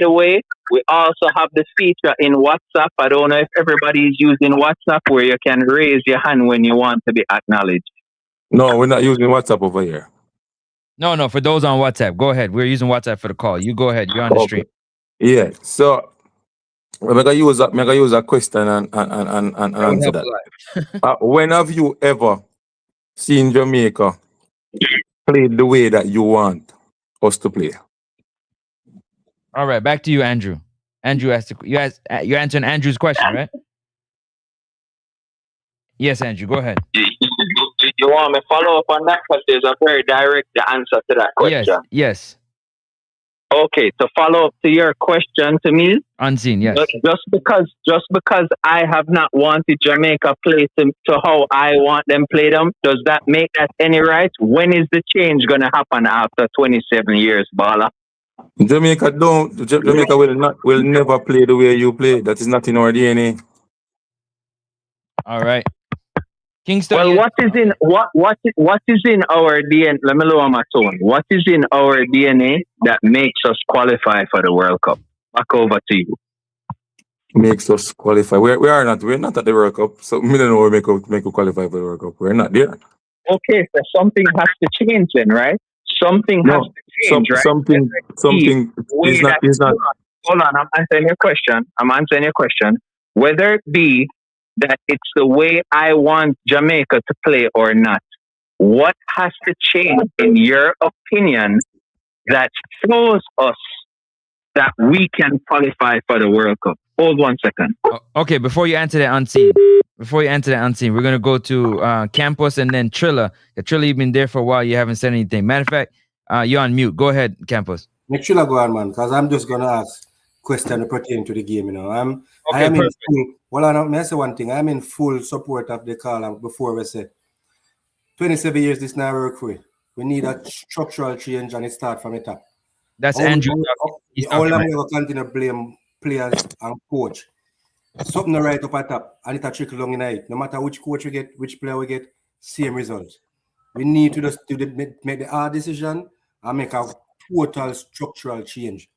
the way, we also have the feature in WhatsApp. I don't know if everybody is using WhatsApp where you can raise your hand when you want to be acknowledged.
No, we're not using WhatsApp over here.
No, for those on WhatsApp, go ahead. We're using WhatsApp for the call. You go ahead. You're on the stream.
Yeah, so I'm going to use a question and answer that. When have you ever seen Jamaica play the way that you want us to play?
All right, back to you, Andrew. Andrew asked you're answering Andrew's question, right? Yes, Andrew, go ahead.
You want me to follow up on that? Because there's a very direct answer to that question.
Yes.
Okay, to follow up to your question to me.
Unseen, yes.
Just because I have not wanted Jamaica play to how I want them play them, does that make that any right? When is the change going to happen after 27 years, Bala?
Jamaica will never play the way you play. That is not in our DNA.
All right. Kingston.
Well, what is in our DNA? Let me lower my tone. What is in our DNA that makes us qualify for the World Cup? Back over to you.
Makes us qualify. We're not at the World Cup. So we don't know what make us qualify for the World Cup. We're not there.
Okay, so something has to change then, right? Something has to change, right?
Something is not.
Hold on, I'm answering your question. Whether it be that it's the way I want Jamaica to play or not, what has to change, in your opinion, that shows us that we can qualify for the World Cup. Hold 1 second.
Okay, before you answer that unseen, we're gonna go to Campos and then Trilla. Trilla, you've been there for a while. You haven't said anything. Matter of fact, you're on mute. Go ahead, Campos.
Make Trilla go on, man, because I'm just gonna ask questions pertaining to the game. You know, I am
perfect.
in full. Well, may I say one thing? I'm in full support of the call before we say 27 years. This now work for. We need a structural change, and it start from the top.
That's Andrew.
All I'm going to continue to blame players and coach. Something right up at top, and it'll trickle along in it. No matter which coach we get, which player we get, same result. We need to just make the hard decision and make a total structural change.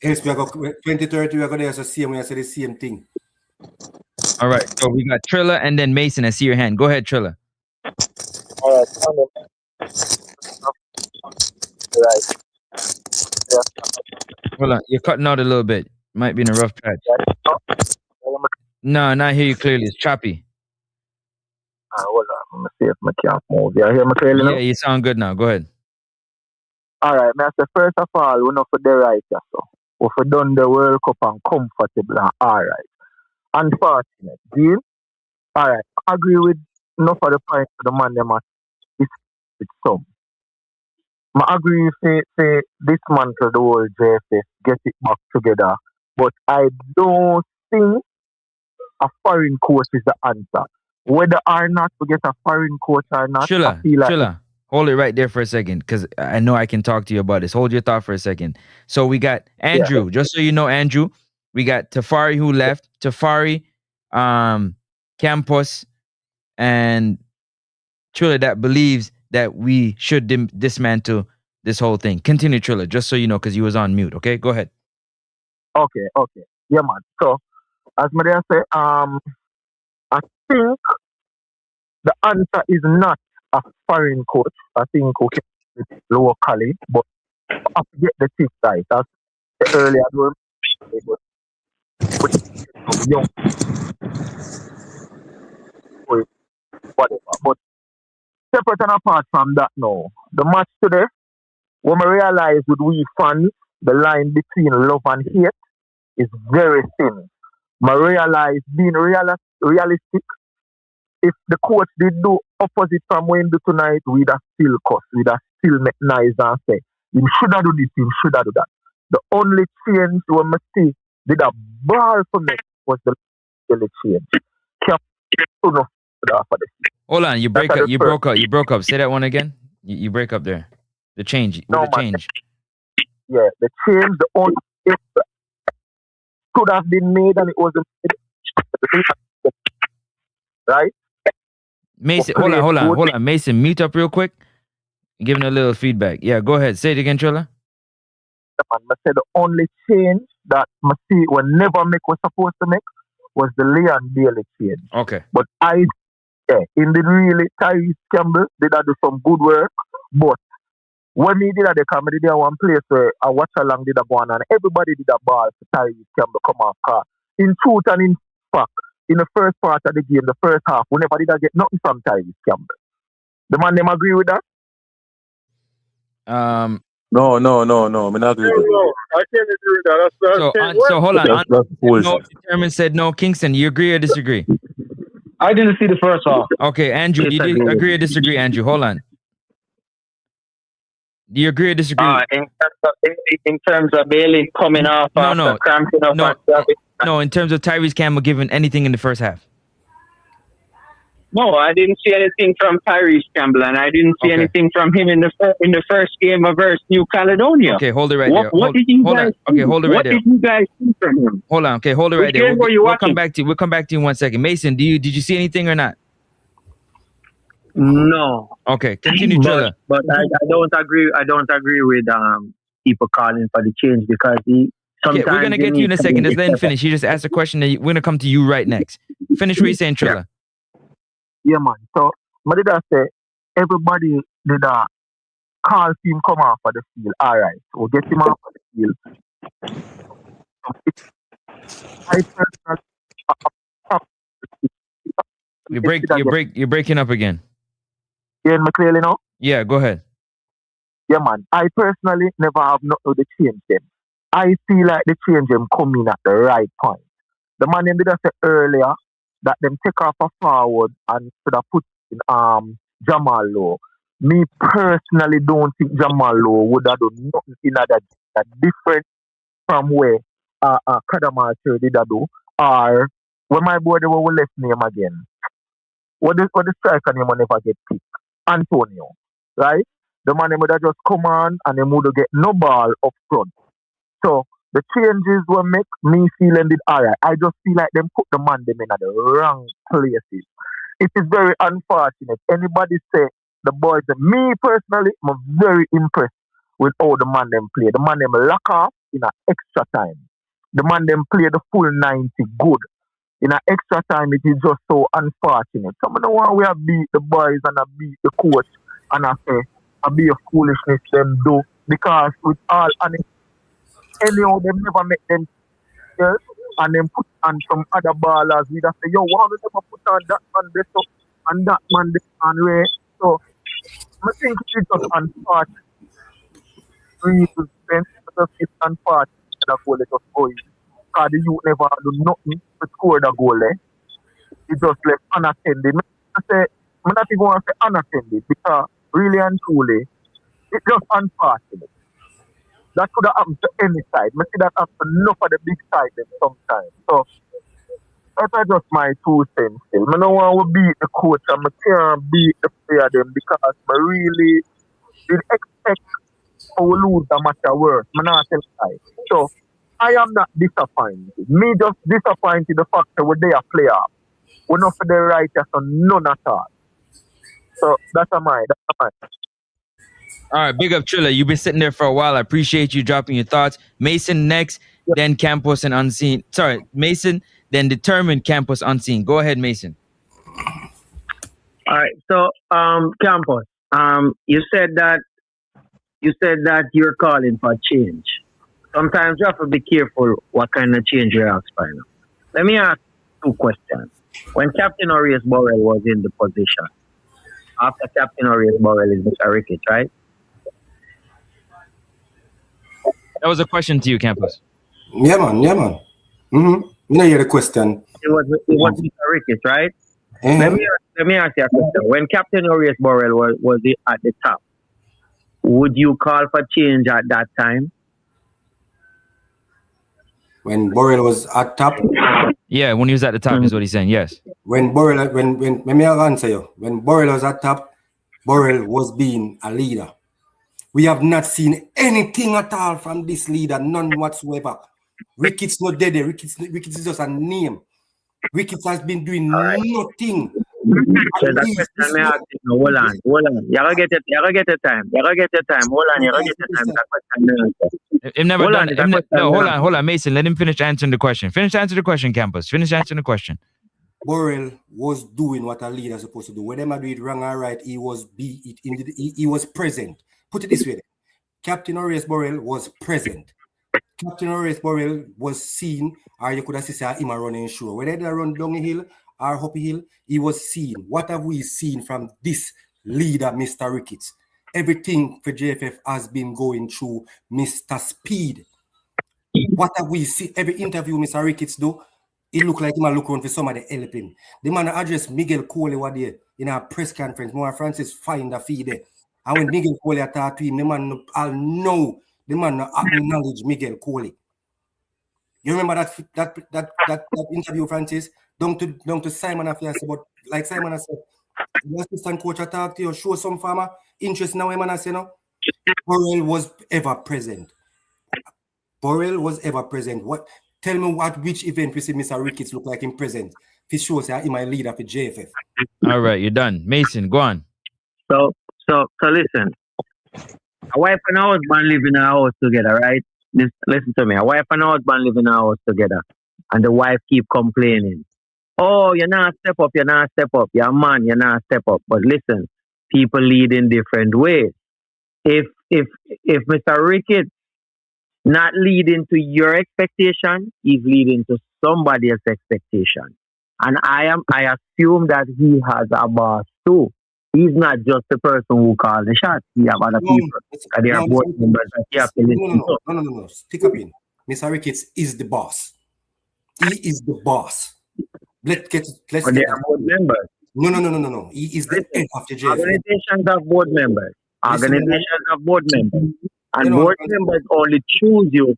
Else we go 2030, we're going to say the same thing.
All right, so we got Trilla and then Mason. I see your hand. Go ahead, Trilla.
All right.
Hold on, you're cutting out a little bit. Might be in a rough patch. No, not hear you clearly. It's choppy.
Hold on. Let me see if I can move. You hear me clearly now?
Yeah, you sound good now. Go ahead.
All right, Master. First of all, we're not for the right, so we've done the World Cup and comfortable and all right. Unfortunate, deal. All right, I agree with enough of the point for the man them it's some. I agree say dismantle the whole JFF, get it back together. But I don't think a foreign coach is the answer. Whether or not we get a foreign coach or not, I feel like
Trilla, hold it right there for a second, because I know I can talk to you about this. Hold your thought for a second. So we got Andrew. Just so you know, Andrew, we got Tafari who left. Tafari, Campos, and Trilla that believes that we should dismantle this whole thing. Continue, Trilla, just so you know, because you was on mute. Okay, go ahead.
Okay. Yeah, man. So, as Maria say, I think the answer is not a foreign coach. I think we can do it locally, but I have to get the tip right. As I said earlier, young, whatever. But separate and apart from that, now the match today, when I realize with we fans, the line between love and hate is very thin. I realize being realistic, if the coach did do opposite from when do tonight, we'd have still cuss, we'd have still make nice and say, he should have do this, he should have do that. The only change when I see did a ball for me was the change.
Hold on, you broke up. Say that one again. You break up there. The change. Change.
Yeah, the change, the only change could have been made and it wasn't made. Right?
Mason, hold on. Mason, mute up real quick. Giving a little feedback. Yeah, go ahead. Say it again, Trilla.
I said the only change that I see when never make was supposed to make was the Leon Bailey change.
Okay.
But in the really Tyrese Campbell did do some good work, but when he did the comedy there one place where I watch along did a one and everybody did a ball for Tyrese Campbell come off car. In truth and in fact, in the first part of the game, the first half, we never did get nothing from Tyrese Campbell. The man them agree with that?
No. Me not agree with that.
I can't agree with that.
So hold on.
That's
Determined said no. Kingston, you agree or disagree?
I didn't see the first half.
Okay, Andrew, you did agree or disagree, Andrew? Hold on. Do you agree or disagree?
In terms of Bailey coming off after cramping up.
No, in terms of Tyrese Campbell giving anything in the first half.
No, I didn't see anything from Tyrese Campbell, and I didn't see anything from him in the first game versus New Caledonia.
Okay, hold it right there.
What did you guys see?
Okay, hold it right there.
What did you guys see from him?
Hold on. Okay, hold it right there. We'll come back to you. We'll come back to you in 1 second. Mason, did you see anything or not?
No.
Okay, continue, Trilla.
But I don't agree. I don't agree with people calling for the change because sometimes
we're gonna get to you in a second. Just let him finish. He just asked a question, and we're gonna come to you right next. Finish what you're saying, Trilla.
Yeah, man. So, I did say everybody did call him come off of the field. All right, we'll get him off of the
field. You're breaking up again.
You hear me clearly now?
Yeah, go ahead.
Yeah, man. I personally never have nothing to change them. I feel like the change them come in at the right point. The man them did say earlier that them take off a forward and should have put in Jamal Lowe. Me personally don't think Jamal Lowe would have done nothing in that different from where Kadamal did do, or when my boy they will left name again. What the striker name will never get picked? Antonio. Right? The man would have just come on and they would get no ball up front. So the changes will make me feeling it alright. I just feel like them put the man them in at the wrong places. It is very unfortunate. Anybody say the boys, me personally, I'm very impressed with how the man them play. The man them lock off in an extra time. The man them play the full 90 good. In an extra time, it is just so unfortunate. Some of the one we have beat the boys and I beat the coach and I say, I be a foolishness them do. Because with all honesty, anyhow, them never make them yes, and then put on some other ballers. We just say, yo, why we never put on that man this up and that man this and way. So I think it's just unfortunate. It's unfortunate that goal is just going. Because the youth never do nothing to score the goal. It just left unattended. I say, I'm not even want to say unattended because really and truly, it's just unfortunate. That could have happened to any side. I see that happen enough of the big side then sometimes. So that's just my 2 cents still. I don't want to beat the coach and I can't beat the player them because I really did expect to lose the match at worst. I'm not telling you. So I am not disappointed. Me just disappointed the fact that we're there player. We're not for the righteous and none at all. So that's a mine.
All right, big up Trilla. You've been sitting there for a while. I appreciate you dropping your thoughts. Mason next, then Campos and Unseen. Sorry, Mason, then Determined, Campos, Unseen. Go ahead, Mason.
All right. So, Campos, you said that you're calling for change. Sometimes you have to be careful what kind of change you ask for. Let me ask 2 questions. When Captain Orius Burrell was in the position, after Captain Orius Burrell is Mr. Ricketts, right?
That was a question to you, Campos.
Yeah, man. You know, hear the question.
It was Mr. Ricketts, right?
Mm-hmm.
Let me ask you a question. When Captain Orius Burrell was at the top, would you call for change at that time?
When Burrell was at top?
Yeah, when he was at the top is what he's saying, yes.
When Burrell, when let me answer you. When Burrell was at top, Burrell was being a leader. We have not seen anything at all from this leader, none whatsoever. Ricketts not dead there. Ricketts is just a name. Ricketts has been doing nothing.
So that question may ask you, hold on. You gotta get your time. Hold on, you gotta get your time. That question
never done. Hold on, Mason. Let him finish answering the question. Finish answering the question, Campos. Finish answering the question.
Burrell was doing what a leader is supposed to do. Whether I do it wrong or right, he was present. Put it this way: Captain Orius Burrell was present. Captain Orius Burrell was seen, or you could have said him running show. Whether they run down the hill or up the hill, he was seen. What have we seen from this leader, Mr. Ricketts? Everything for JFF has been going through Mr. Speed. What have we seen? Every interview Mr. Ricketts do, he look like him and look around for somebody helping. The man addressed Miguel Cole one day in a press conference. More Francis find a feed there. And when Miguel Cole talked to him, the man I'll know the man acknowledge Miguel Cole. You remember that interview, Francis? Down to Simon Affairs, but like Simon has said, the assistant coach talk to you, show some farmer interest now. Man, I say no. Burrell was ever present. What? Tell me which event we see Mr. Ricketts look like in present. He shows that he might lead up the JFF.
All right, you're done. Mason, go on.
So listen. A wife and a husband live in a house together, right? Listen to me. A wife and a husband live in a house together. And the wife keep complaining. Oh, you're not step up. You're a man, you're not step up. But listen, people lead in different ways. If Mr. Ricketts not leading to your expectation, he's leading to somebody else's expectation. And I assume that he has a boss too. He's not just the person who calls the shots. He have other people. They are board members that he have to listen to.
No. Stick up in. Mr. Ricketts is the boss. He is the boss. Let's get
But they are board members.
No. He is the head of the JFF.
Organizations have board members.
Listen,
Organizations have board members. And
You know,
board members only choose you.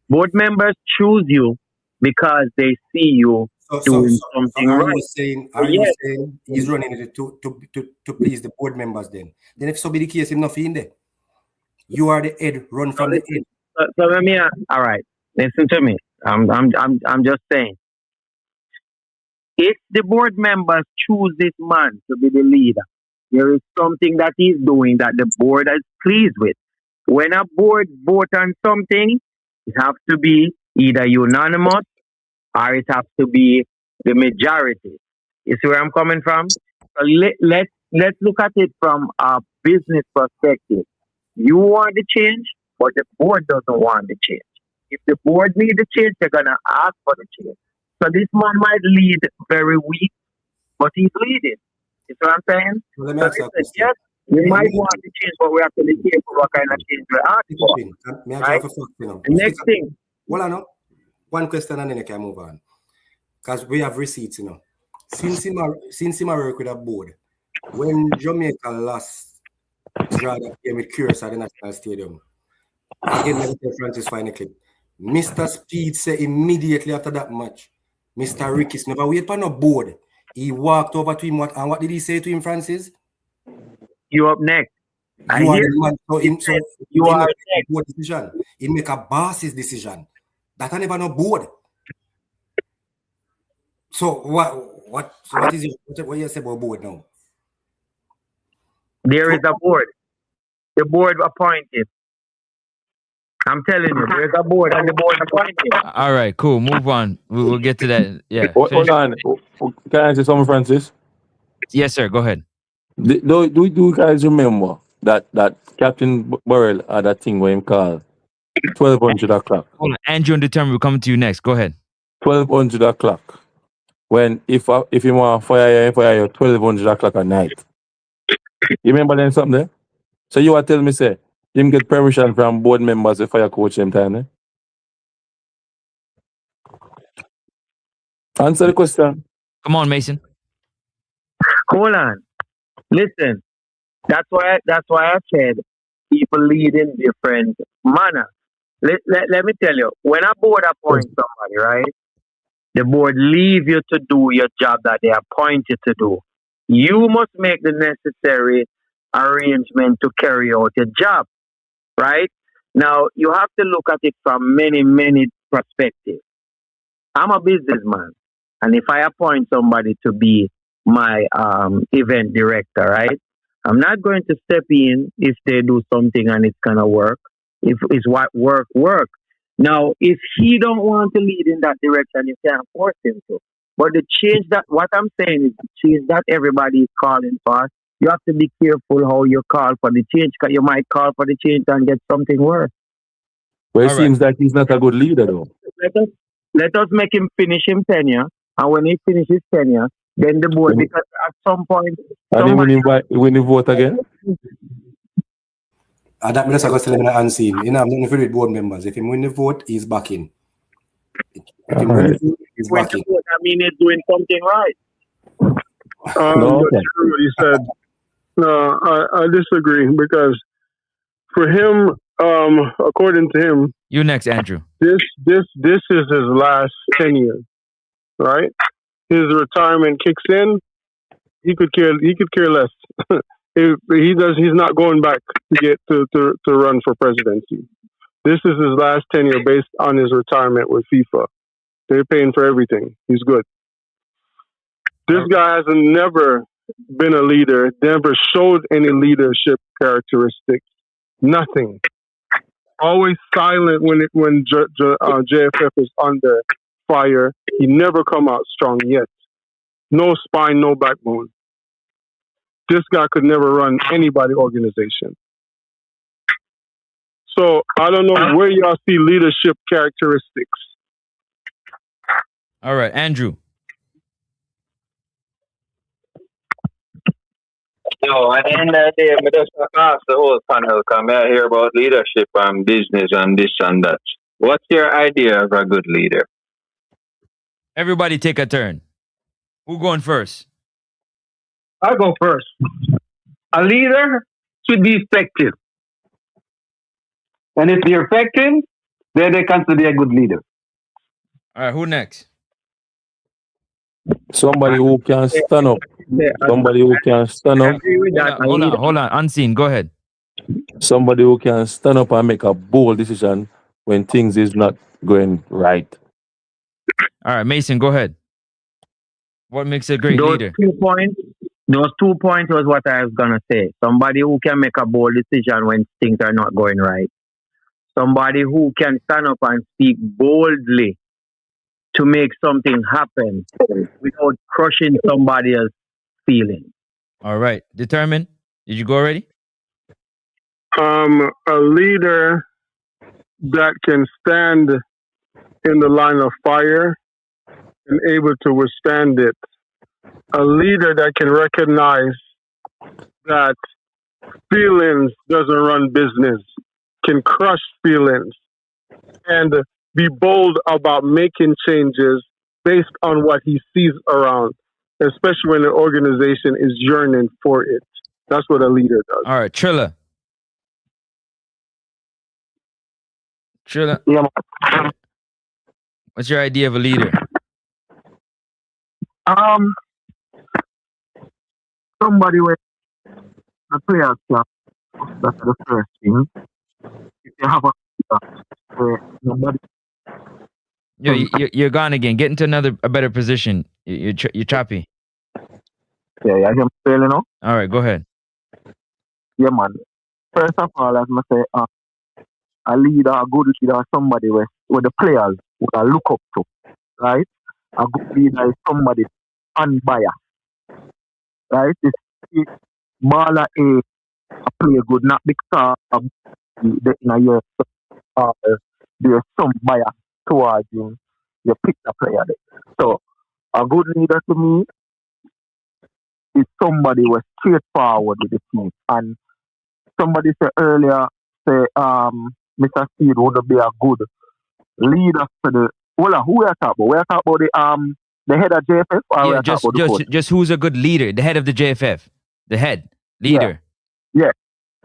Board members choose you because they see you doing something
are
right.
you saying he's running it to please the board members then? Then if so be the case, him not in there. You are the head, run from the head.
So let me all right. Listen to me. I'm just saying. If the board members choose this man to be the leader, there is something that he's doing that the board is pleased with. When a board vote on something, it has to be either unanimous or it has to be the majority. You see where I'm coming from? So let's look at it from a business perspective. You want the change, but the board doesn't want the change. If the board need the change, they're gonna ask for the change. So this man might lead very weak, but he's leading. You see what I'm saying?
Well, let me ask you a question.
Yes, we might want to change, but we have to be careful what kind of change we're asking for.
May I
Right?
have a fact, you know?
The next thing.
Well, I know. One question and then I can move on. Because we have receipts, you know. Since he work with a board, when Jamaica lost draw that game with Curious at the National Stadium, again, let me tell Francis find a clip. Mr. Speed said immediately after that match, Mr. Ricketts never wait for no board. He walked over to him, and what did he say to him, Francis?
You up next.
You are the man. So
you are
next. Board decision. He make a boss's decision. That I never know board. So what is it? What you say about board now?
There is a board. The board appointed. I'm telling you, there's a board and the board appointed.
All right, cool. Move on. We'll get to that. Yeah.
Hold on. Can I say something, Francis?
Yes, sir. Go ahead.
Do you guys remember that Captain Burrell had that thing where him called 1200 o'clock?
Hold on. Andrew and Determined will come to you next. Go ahead.
1200 o'clock. When if you want to fire you 1200 o'clock at night. You remember then something there? So you are telling me, say, him get permission from board members to fire coach him time, eh? Answer the question.
Come on, Mason.
Hold on. Listen. That's why I said people lead in different manner. Let me tell you, when a board appoints somebody, right? The board leave you to do your job that they appoint you to do. You must make the necessary arrangement to carry out your job, right? Now, you have to look at it from many, many perspectives. I'm a businessman, and if I appoint somebody to be my event director, right? I'm not going to step in if they do something and it's going to work. If it's what work. Now, if he don't want to lead in that direction, you can't force him to. But the change that, what I'm saying is the change that everybody is calling for, you have to be careful how you call for the change, because you might call for the change and get something worse.
Well, it seems like he's not a good leader, though.
Let us make him finish his tenure, and when he finishes tenure, then the board, because at some point...
And then when he vote again?
That means I got to tell him unseen. You know, I'm not with board members. If he win the vote, he's backing. If he win the vote, he's backing.
I mean, he's doing something right.
That's true what he said. No, I disagree, because for him, according to him,
you next, Andrew.
This is his last tenure, right? His retirement kicks in. He could care less. If he's not going back to get to run for presidency. This is his last tenure based on his retirement with FIFA. They're paying for everything. He's good. This guy has never been a leader, never showed any leadership characteristics. Nothing. Always silent when JFF is under fire. He never come out strong yet. No spine, no backbone. This guy could never run anybody's organization. So I don't know where y'all see leadership characteristics.
All right, Andrew.
Yo, at the end of the day, I just ask the whole panel, come here hear about leadership and business and this and that. What's your idea of a good leader?
Everybody take a turn. Who going first?
I'll go first. A leader should be effective. And if they're effective, then they consider a good leader.
All right, who next?
Somebody who can stand up. Somebody who can stand
I
up.
agree with that.
Hold on. Unseen, go ahead.
Somebody who can stand up and make a bold decision when things is not going right.
All right, Mason, go ahead. What makes a great leader?
Those 2 points was what I was gonna say. Somebody who can make a bold decision when things are not going right. Somebody who can stand up and speak boldly to make something happen without crushing somebody else's feelings.
All right. Determined? Did you go already?
A leader that can stand in the line of fire and able to withstand it. A leader that can recognize that feelings doesn't run business, can crush feelings, and be bold about making changes based on what he sees around, especially when the organization is yearning for it. That's what a leader does.
All right, Trilla.
Yeah.
What's your idea of a leader?
Somebody with the players club. That's the first thing. If you have a nobody.
You're gone again. Get into a better position. You're choppy.
Yeah, I can feel, you know.
All right, go ahead.
Yeah, man. First of all, as I say, a leader, a good leader, somebody with the players would look up to, right? A good leader is somebody unbiased, right? If baller a play good, not because of there's some bias towards him, you pick the player there. So a good leader to me is somebody who is straightforward with the team. And somebody said earlier, Mr. Speed would be a good leader for the. Well, who we are talking about? We are talking about the head of JFF, or we are talking about the coach?
Just who's a good leader? The head of the JFF, the head leader.
Yeah.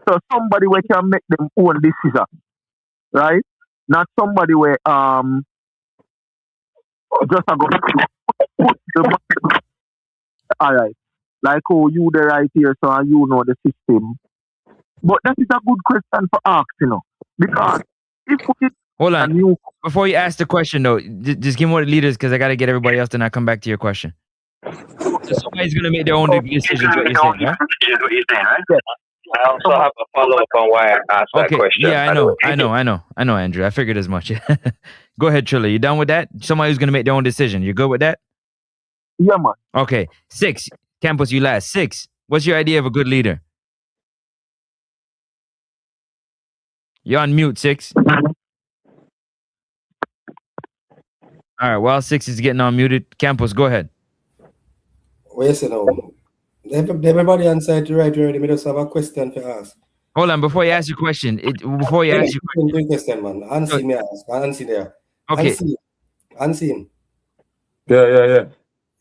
So somebody who can make them own decision, right? Not somebody where just a go. All right, like you the right here, so you know the system. But that is a good question for ask, you know, because if we
hold on, before you ask the question though, just give me more leaders because I got to get everybody else to not come back to your question. So somebody's gonna make their own decisions. What you're saying, right?
Yeah.
I also have a follow-up on why I asked that question.
Yeah, I know, Andrew. I figured as much. Go ahead, Trilla. You done with that? Somebody who's gonna make their own decision. You good with that?
Yeah, man.
Okay. 6. Campus, you last. 6. What's your idea of a good leader? You're on mute, 6. All right, while 6 is getting unmuted, Campus, go ahead.
Wait, now. Everybody on site right already. Me just have a question to ask.
Hold on, before you ask your question,
question, man. Unseen me ask. Unseen there.
Okay.
Unseen.
Yeah.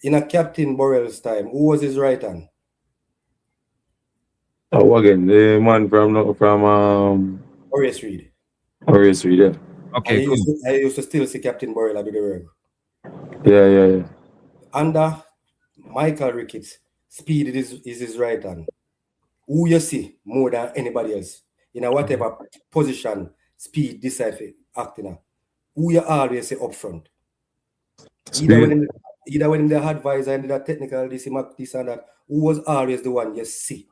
In a Captain Burrell's time, who was his right hand?
Oh, again, the man from
Horace Reid.
Horace Reid, yeah.
Okay, cool.
I used to still see Captain Burrell do the work.
Yeah.
Under Michael Ricketts, Speed is his right hand. Who you see more than anybody else in a whatever position Speed decide to act in? Who you always say up front? Either when the advisor and the technical this and that, who was always the one you see?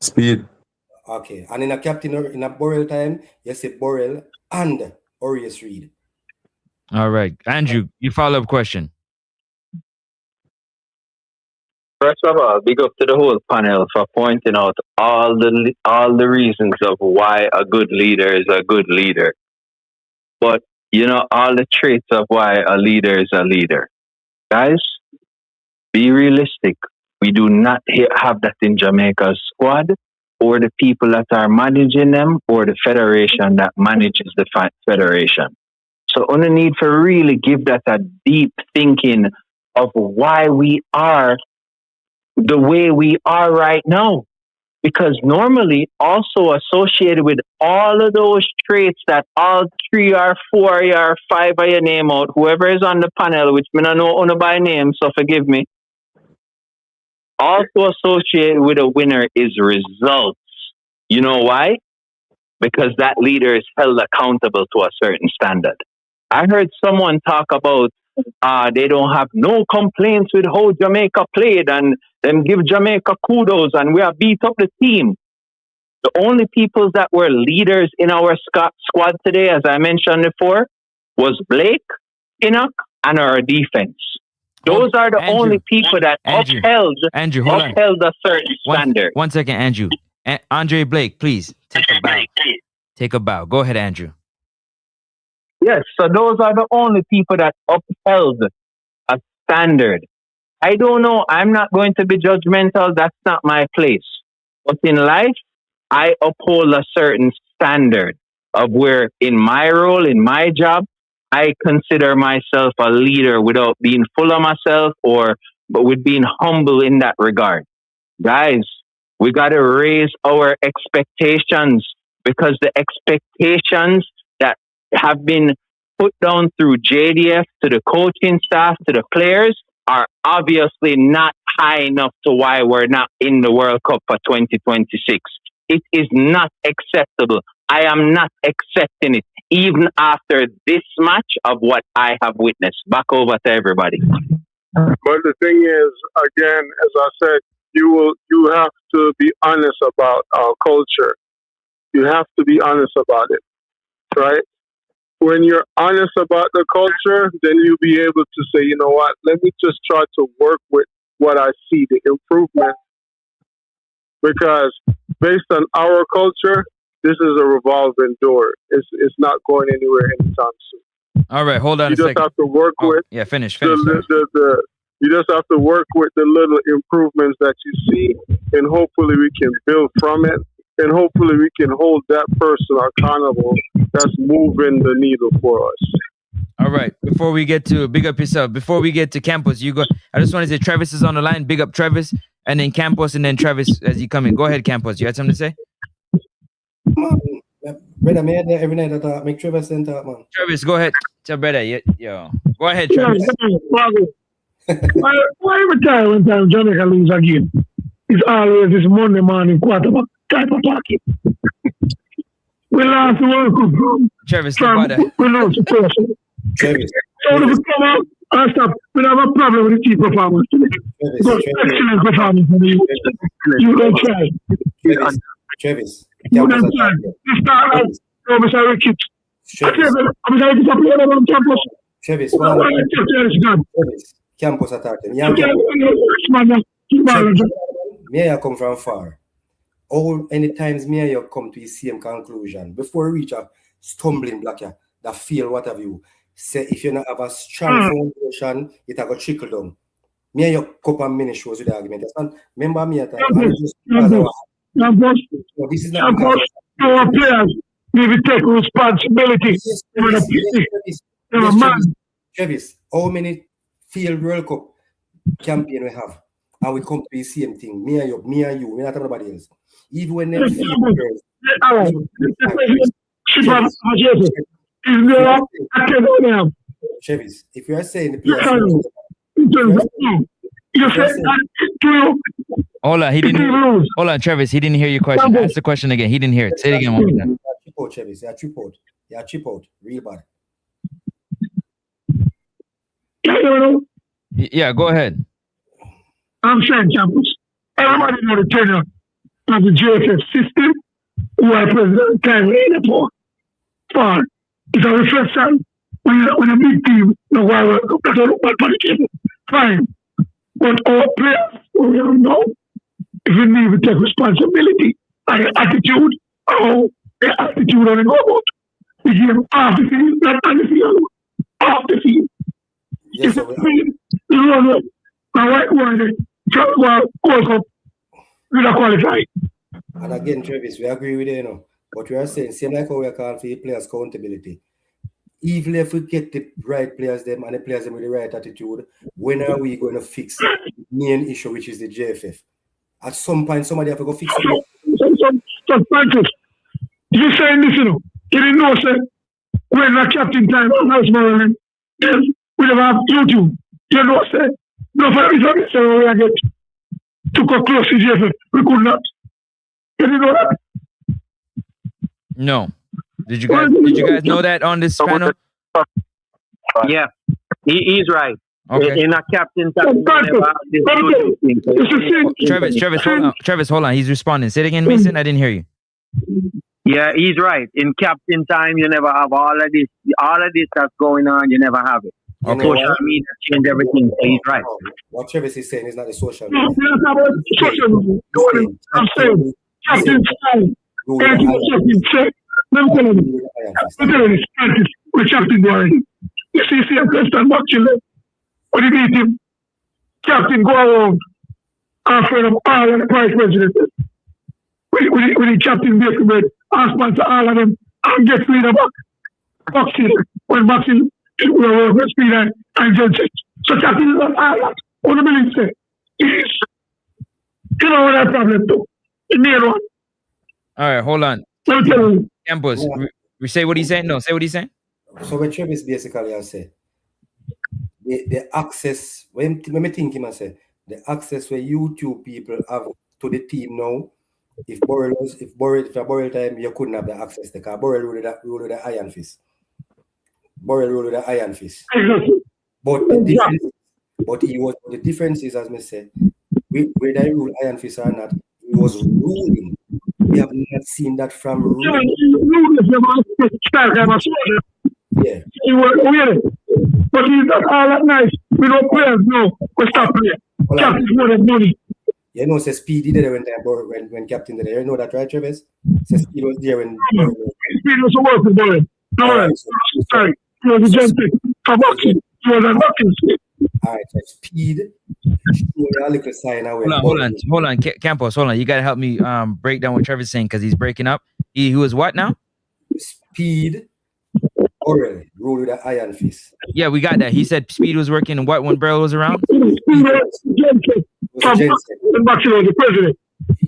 Speed.
Okay, and in a Burrell time, you see Burrell and Horace Reid.
All right, Andrew, your follow-up question.
First of all, big up to the whole panel for pointing out all the reasons of why a good leader is a good leader. But all the traits of why a leader is a leader. Guys, be realistic. We do not have that in Jamaica's squad. or the people that are managing them, or the federation that manages the federation. So on the need for really give that a deep thinking of why we are the way we are right now. Because normally also associated with all of those traits that all 3 or 4 or 5 of your name out, whoever is on the panel, which me not know only by name, so forgive me. Also associated with a winner is results. You know why? Because that leader is held accountable to a certain standard. I heard someone talk about they don't have no complaints with how Jamaica played and them give Jamaica kudos and we have beat up the team. The only people that were leaders in our squad today, as I mentioned before, was Blake, Enoch, and our defense. Those are the only people that upheld a certain standard.
1 second, Andrew. Andre Blake, please take a bow. Take a bow. Go ahead, Andrew.
Yes, so those are the only people that upheld a standard. I don't know. I'm not going to be judgmental. That's not my place. But in life, I uphold a certain standard of where in my role, in my job, I consider myself a leader without being full of myself but with being humble in that regard. Guys, we got to raise our expectations because the expectations that have been put down through JDF to the coaching staff, to the players, are obviously not high enough to why we're not in the World Cup for 2026. It is not acceptable. I am not accepting it, even after this match of what I have witnessed. Back over to everybody.
But the thing is, again, as I said, you have to be honest about our culture. You have to be honest about it, right? When you're honest about the culture, then you'll be able to say, you know what, let me just try to work with what I see, the improvement. Because based on our culture, this is a revolving door. It's not going anywhere anytime soon.
All right, hold on a second.
You just have to work with...
Yeah, finish.
You just have to work with the little improvements that you see, and hopefully we can build from it, and hopefully we can hold that person accountable that's moving the needle for us.
All right. Before we get to big up yourself, before we get to Campos, you go. I just want to say Travis is on the line. Big up Travis, and then Campos, and then Travis as you come in. Go ahead, Campos. You had something to say?
Brother, me every night that make Travis send talk, man.
Travis, go ahead. Tell brother, yo. Go ahead, Travis.
Why every time Jamaica lose a game, it's always this Monday morning quarterback type of talking. We lost the World Cup.
Travis,
we lost the person.
Travis.
So if we come out and stop, we have a problem with the team performance today. Excellent performance from you. You don't try.
Travis.
You don't try. You start out. I'm sorry, kids. I'm sorry, to play on campus.
Travis, Campus attacking. Me and you come from far. All any times me and you come to the same conclusion. Before we reach a stumbling block, that feel what have you. Say if you not have a strong foundation, it will trickle down. Me and you couple of minutes shows with the argument. Remember me at
this is not our players need to take responsibility.
Travis, how many field World Cup campaign we have? And we come to the same thing. Me and you, we're not talking about nobody else. Even when they Travis, if you are saying the players,
hold on, he didn't. Hold on, Travis, he didn't hear your question. Ask the question again. He didn't hear it. Say it again one more time.
Travis, you're chip out, real bad.
Yeah, go ahead.
I'm saying, Campus, everybody know the tenure of the JFF system, who are President Kyle for. It's a reflection when a big team, no why we're politician. Fine. But our players, we don't know if we need to take responsibility and the attitude, the attitude on the go about. We give them half the field, not on the field, half the field.
Yes,
sir. Now, why World Cup, we not qualified.
And again, Travis, we agree with you, but we are saying, same like how we are calling for the players' accountability. Even if we get the right players them and the players them with the right attitude, when are we going to fix the main issue, which is the JFF? At some point, somebody have to go fix it.
So Francis, you saying this, you didn't know, sir, when the captain time and house Maryland, then we never have YouTube. You know, sir, no, for every time we get to go close to JFF, we could not. You didn't know that?
No. Did you guys know that on this panel?
Yeah, he's right.
Okay.
In a captain time,
Travis, hold on. He's responding. Say it again, Mason. I didn't hear you.
Yeah, he's right. In captain time, you never have all of this. All of this that's going on, you never have it.
Okay.
Social media change everything. So he's right.
What Travis is saying is not the social
No,
media.
we're not about social media. I'm saying, captain time. Let me tell you this, Francis, with Captain Warren. You see a Preston Boxing, when you meet him, Captain go around after them all of the vice president. When the captain make the bread, and sponsor all of them, and get rid of boxing. When boxing, we were with speed and judge. So Captain is not all that. What do you say? You know what that problem too. The main one.
All right, hold on.
Let me tell you.
Campos, say what he's saying. No, say what he's saying.
So what Travis basically has said, the access, when me think him, I say, the access where YouTube people have to the team now, if Burrell time, you couldn't have the access because Burrell rule with the iron fist. Burrell rule with the iron fist. But the difference is, as me say, whether he rule iron fist or not, he was ruling. We have not seen that from ruling. Yeah.
He was weird. But he's not all that nice. We don't players, no. We stop playing. Captain more than money.
You know, say Speedy did it when Captain did it. You know that, right, Travis? Say Speedy was there when
Speedy was a working boy. No, right. Sorry. He was a jumping. For boxing. He was a boxing.
All right, so Speed. A little sign away.
Hold on, Campos, hold on. You gotta help me break down what Trevor's saying because he's breaking up. He was what now?
Speed. Burrell rule with the iron fist.
Yeah, we got that. He said Speed was working and what when Burrell was around?
The president.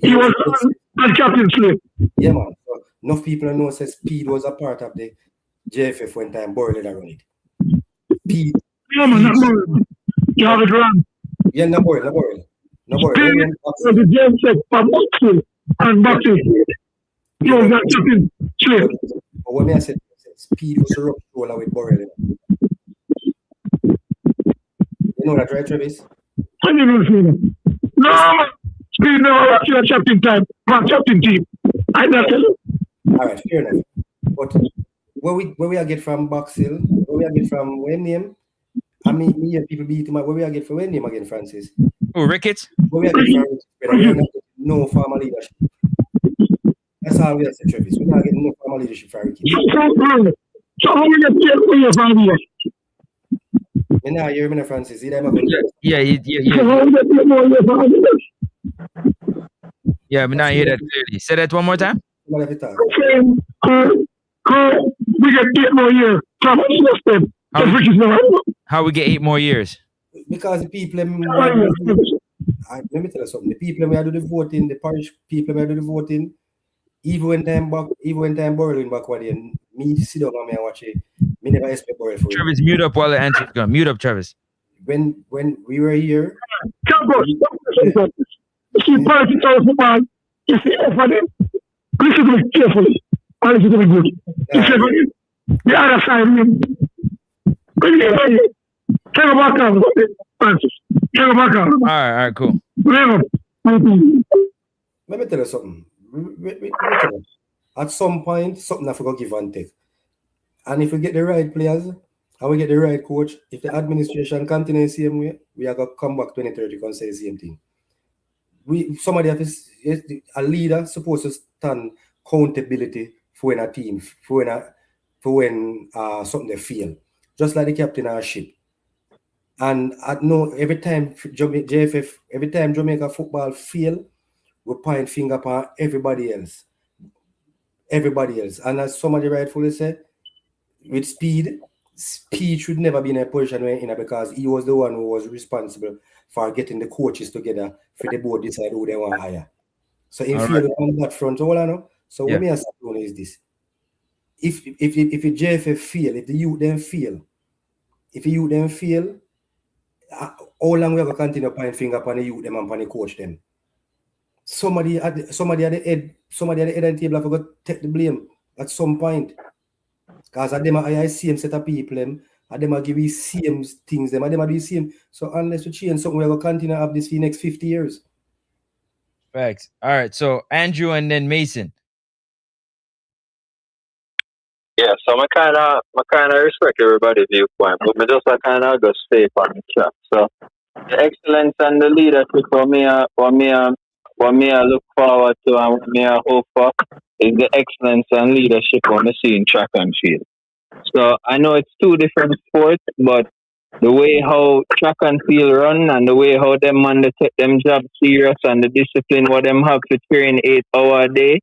He was on Captain Slip.
Yeah, man. So enough people know that Speed was a part of the JFF when time Burrell had run it. Speed.
Yeah, man, not Burrell. You have it wrong.
Yeah, no Burrell.
Speed was the JFF for boxing and boxing. He was not Captain Slip.
But when I said Speed was a rough roller with Burrell. You know that, right, Travis?
I didn't know. No! Speed never watched your captain time, my captain team. I not tell you.
All right, fair enough. But where we are get from Box Hill, where we are get from when name? I mean, me and people beat him. Where we are get from when name again, Francis?
Oh, Ricketts?
Where we are get from we are not no farmer leadership. That's how we are saying, Travis. We're not getting no farmer leadership for Ricketts.
So how we get paid for your 5 years?
Now you hear me, Francis.
Yeah.
So how we get paid for your 5 years?
Yeah, but now I hear that clearly. Say that one more time.
I'm saying, we get 8 more years from our system.
How
we get 8 more years?
Because the people, let me tell you something. The people who do the voting, the parish people who do the voting, even when time Burrell back when me sit down and watch it, me never expect Burrell for
Travis, mute up while the answer's gone. Mute up, Travis.
When we were here,
see politics of football, you see for them, listen to me carefully, and listen to me good. You see the other side of him. Take a back out, Francis. Take a back out.
All right, cool.
Let me tell you something. At some point, something I forgot give and take. And if we get the right players and we get the right coach, if the administration continue the same way, we are going to come back 2030 and say the same thing. Somebody a leader supposed to stand accountability for when a team, for when something they fail. Just like the captain of a ship. And I know every time JFF, every time Jamaica football fail, we point finger upon everybody else. Everybody else. And as somebody rightfully said, with Speed should never be in a position where in because he was the one who was responsible for getting the coaches together for the board decide who they want to hire. So in failed on that front, all I know. So what me ask you is this. If the JFF fail, if the youth then fail, how long we have to continue pointing finger upon the youth them and upon the coach them? Somebody at the head of the table have to take the blame at some point. Because at them I same set of people them, at them I give you same things them, at them I do the same. So unless we change something, we're gonna continue to have this for the next 50 years.
Facts. All right, so Andrew and then Mason.
Yeah, so I kind of respect everybody's viewpoint, but me just kind of go stay on the track. So the excellence and the leadership for me, I look forward to and what me I hope for is the excellence and leadership on the scene track and field. So I know it's two different sports, but the way how track and field run and the way how them man they take them job serious and the discipline what them have to train 8 hours a day.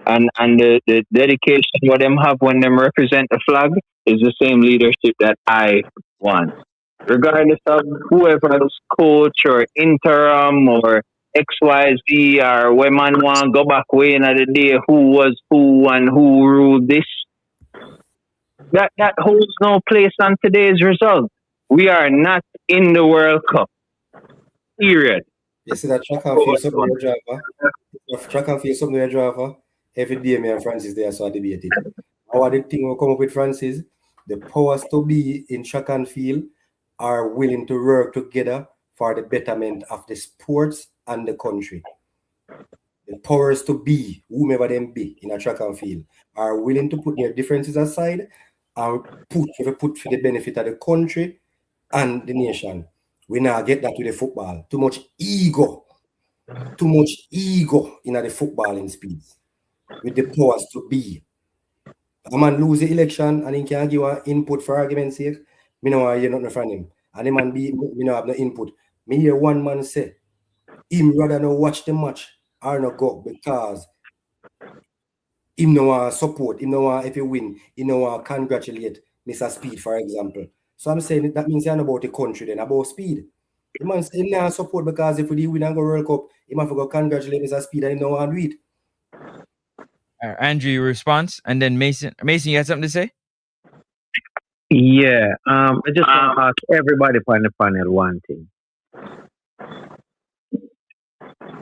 And the dedication what them have when them represent the flag is the same leadership that I want. Regardless of whoever's coach or interim or XYZ or when man want to go back way in the day who was who and who ruled this. That holds no place on today's result. We are not in the World Cup. Period.
You see that track and field something we driver? Track and field something we driver? Every day, me and Francis there, so I debate it. How the thing will come up with Francis? The powers to be in track and field are willing to work together for the betterment of the sports and the country. The powers to be, whomever them be in a track and field, are willing to put their differences aside and put for the benefit of the country and the nation. We now get that with the football. Too much ego in the footballing speeds. With the powers to be. A man lose the election and he can't give an input for argument's sake. Me know I hear nothing from him. And the man be me no have no input. Me hear one man say, him rather not watch the match or not go because him no want support, him no want if he win, he no want congratulate Mr. Speed, for example. So I'm saying that means you're not about the country then, about Speed. The man say he no support because if we win and go World Cup, he might go congratulate Mr. Speed and he no want to do it.
Andrew, your response, and then Mason. Mason, you had something to say?
Yeah, I just want to ask everybody on the panel one thing.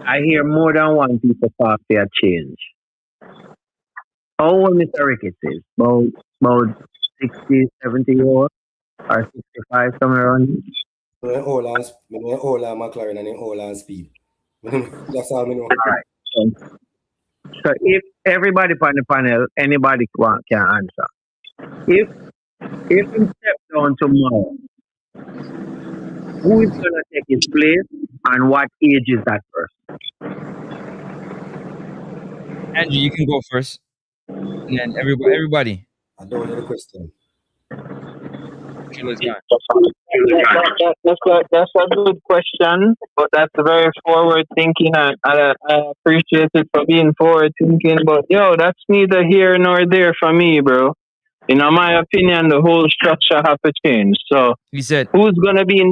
I hear more than one people talk their change. How old Mr. Ricketts is? About 60, 70 years old? Or 65, somewhere around there?
All on McLaren and all on Speed. That's all I know.
All right. So if everybody on the panel, anybody can answer. If he steps down tomorrow, who is going to take his place and what age is that person?
Andrew, you can go first. And then everybody.
I don't know the question.
That's a good question, but that's very forward thinking, and I appreciate it for being forward thinking. But that's neither here nor there for me, bro. In my opinion, the whole structure have to change. So
he said,
who's gonna be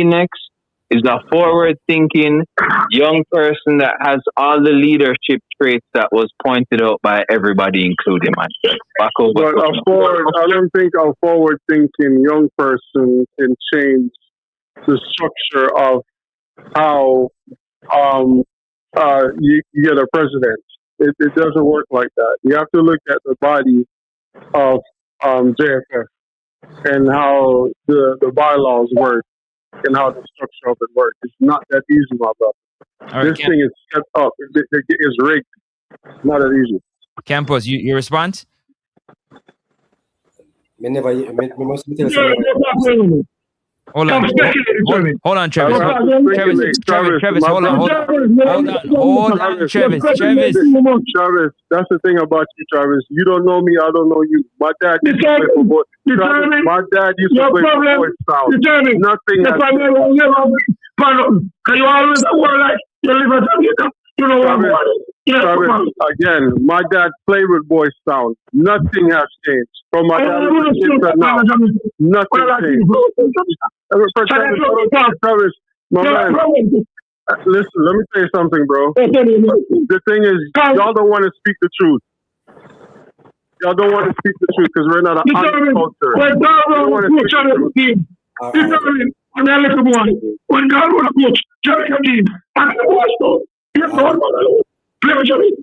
next is a forward thinking young person that has all the leadership traits that was pointed out by everybody, including myself.
But I don't think a forward thinking young person can change the structure of how you get a president. It doesn't work like that. You have to look at the body of JFF and how the bylaws work and how the structure of it works. It's not that easy, my brother. This thing is set up. It's rigged. Not that easy.
Campos, your response? Hold on, Travis. Travis, hold on, Travis.
Travis, that's the thing about you, Travis. You don't know me, I don't know you. My dad used to play for both. My dad used to play for both South. Nothing.
Can you always You live in Jamaica. You know what I'm
Travis, again, my dad played with Boy Sound. Nothing has changed. From my dad was a kid to now, nothing changed. Travis, my man, listen, let me tell you something, bro. The thing is, y'all don't want to speak the truth. Y'all don't want to speak the truth because we're not an honest culture.
When God want to coach Jamaica team, when I little boy, when God want to coach Jamaica team, and the boys know, you don't want to play with Jamaica.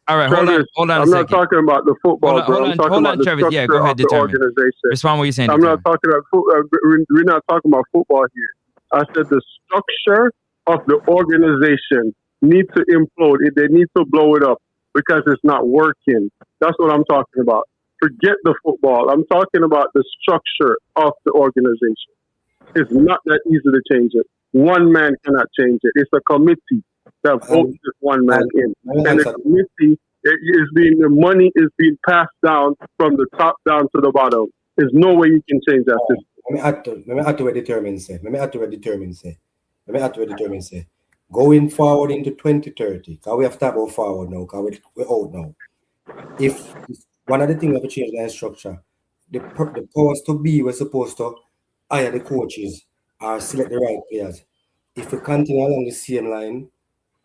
All right,
Travis,
hold on
I'm not talking about the football, bro. I'm talking about the
Travis.
structure
Yeah, go ahead,
of the
determine.
organization.
Respond what you're saying.
I'm not talking about we're not talking about football here. I said the structure of the organization needs to implode. They need to blow it up because it's not working. That's what I'm talking about. Forget the football. I'm talking about the structure of the organization. It's not that easy to change it. One man cannot change it. It's a committee that votes this one man in. And the committee the money is being passed down from the top down to the bottom. There's no way you can change that system.
Let me add to what determine say. Going forward into 2030, because we have to talk about forward now, because we're out now. If one of the things we have to change the structure, the powers to be, we're supposed to hire the coaches or select the right players. If we continue along the same line,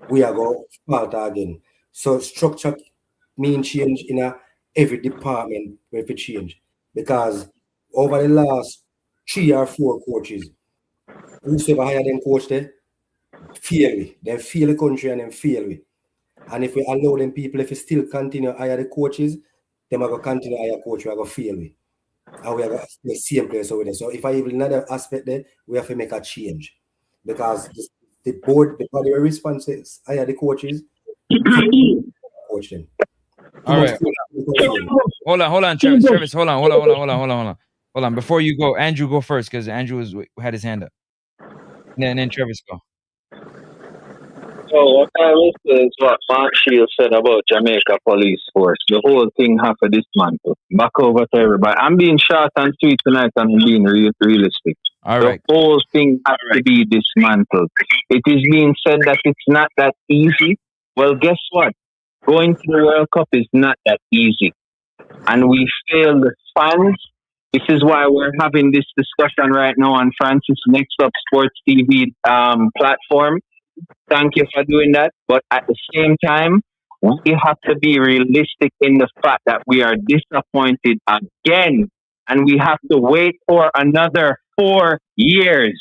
we are going to start again. So structure means change in every department we have to change. Because over the last 3 or 4 coaches, whosoever hired them coach there, fail the country and then fail we. And if we allow them people, if we still continue hire the coaches, them are going to continue hire coach, we are going to fail we. And we are going to the same place over there. So if I even another aspect there, we have to make a change. Because the board, the body responses hire the coaches, coach them.
All right. Hold on, Travis. Hold on. Before you go, Andrew go first because Andrew had his hand up. And then Travis go.
So what I will say is what Mark Shields said about Jamaica Police Force. The whole thing have to dismantle. Back over to everybody. I'm being short and sweet tonight and I'm being realistic.
All right.
The whole thing has to be dismantled. It is being said that it's not that easy. Well, guess what? Going to the World Cup is not that easy. And we failed the fans. This is why we're having this discussion right now on Francis Next Up Sports TV platform. Thank you for doing that. But at the same time, we have to be realistic in the fact that we are disappointed again. And we have to wait for another 4 years.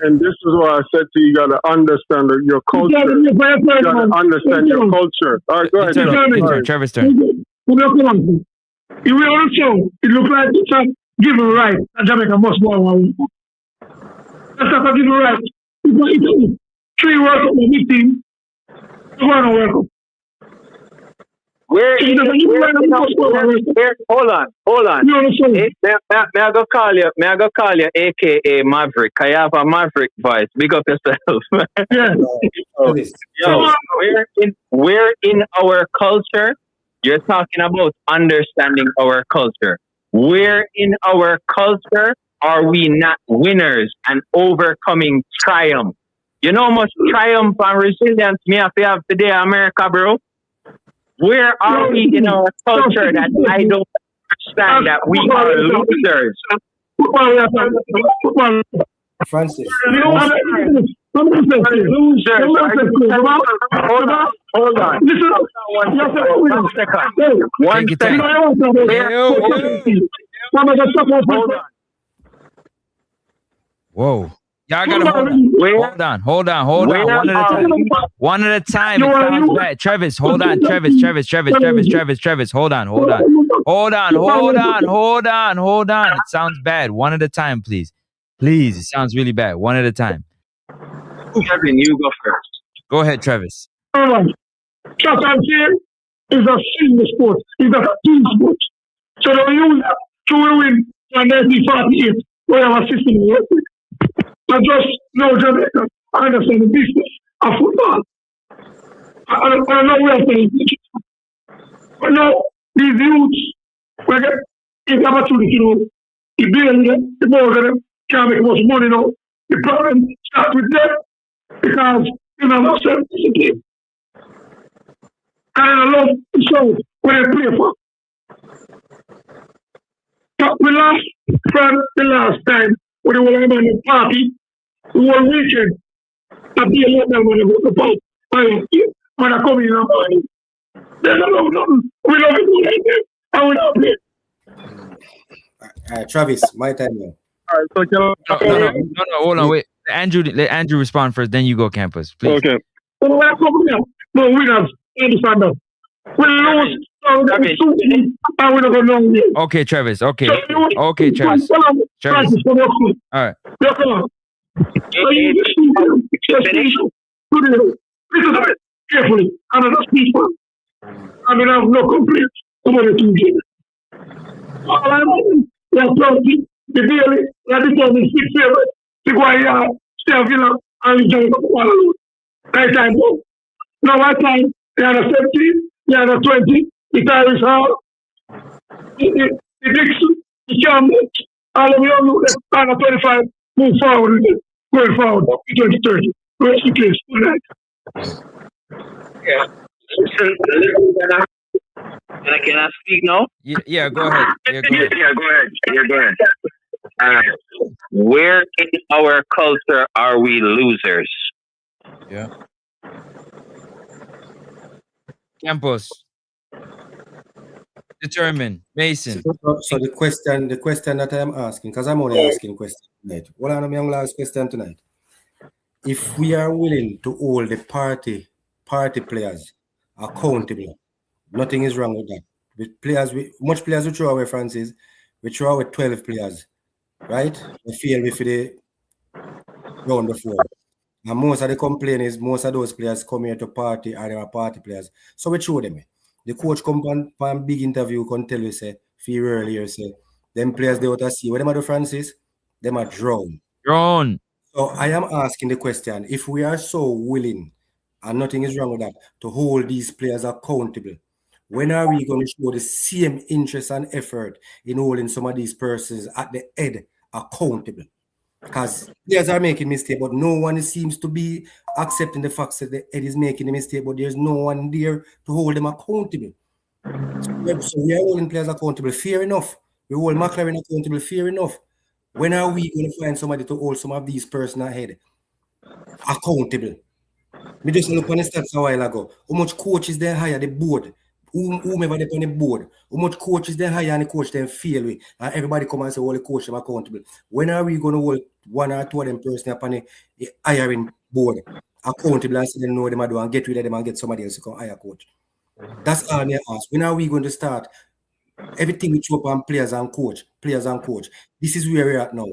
And this is why I said to you, you got to understand your culture. You got to understand your culture. All right, go ahead.
Travis' turn.
You will also, it looks like it's a given right that Jamaica must go on. That's not a given right. It's 3 World Cup on this team. One World Cup.
Hold on. May I go call you, aka Maverick. I have a Maverick voice. Big up yourself.
Yeah.
We're in our culture. You're talking about understanding our culture. Where in our culture are we not winners and overcoming triumph? You know how much triumph and resilience me have to have today, America, bro? Where are we in our culture that I don't understand that we are losers?
Francis.
Hold on. One second.
Whoa. Y'all gotta hold on. One at a time. It sounds bad. Travis, hold on. Travis. Hold on. It sounds bad. One at a time, please. Please, it sounds really bad. One at a time.
Kevin, you go first.
Go ahead, Travis.
Track and field is a single sport. It's a team sport. So they use that to win in 1948, whatever system you work with. I just know Jamaica. I understand the business of football. I don't know where I'm saying. But now, these youths, we get the opportunity, you know, the build them, the more of them, can't make much money now. the problem starts with them because you know no self-discipline. And I love the show when I play for. But we lost from the last time when we were on the party, the whole weekend. I be a little bit when I go to fight. When I come in the morning, there's a love nothing. We love it like that. I will not play.
Travis, my time now.
All right, so
No, hold on, wait. Let Andrew respond first, then you go, Campus, please.
okay.
When I come in, no winners, understand that. We lose, and we're not going to win.
Okay, Travis. Okay, Travis. Travis. All right.
Carefully, and I speak for. I mean, I have no complaints about the two games. All I know is that the daily, that determines 6 favorites to go here, stay a Villa, and enjoy the one alone. Right time, go. Now, what time? They are 17, they are 20, the Irish Hall, the Dixon, the Campbell, all of you are 25, move forward with it, going forward to 2030. Rest in peace. Good night.
Yeah. Can I speak now?
Yeah, go ahead.
Go ahead. Where in our culture are we losers?
Yeah. Campos. Determine. Mason.
So the question that I'm asking, because I'm only asking questions tonight. What am I last question tonight? If we are willing to hold the party players accountable, nothing is wrong with that. With players, much players we throw away, Francis, we throw away 12 players, right? We feel with the round before. And most of the complaint is most of those players come here to party or they are party players. So we throw them. The coach come on big interview, can tell you, say, few earlier, say, them players they ought to see. What them are do, Francis? Them are drawn.
Drawn.
So I am asking the question, if we are so willing, and nothing is wrong with that, to hold these players accountable, when are we going to show the same interest and effort in holding some of these persons at the head accountable? Because players are making mistakes, but no one seems to be accepting the fact that the head is making a mistake, but there's no one there to hold them accountable. So we are holding players accountable, fair enough. We hold McLaren accountable, fair enough. When are we going to find somebody to hold some of these persons ahead accountable? We just look on the stats a while ago. How much coaches they hire the board? Whomever they on the board, how much coaches they hire and the coach then fail with, and everybody come and say, well, the coach them accountable. When are we going to hold one or two of them person upon the hiring board accountable and say they know them are doing and get rid of them and get somebody else to come hire coach? That's all I ask. When are we going to start everything we throw up on players and coach? This is where we're at now.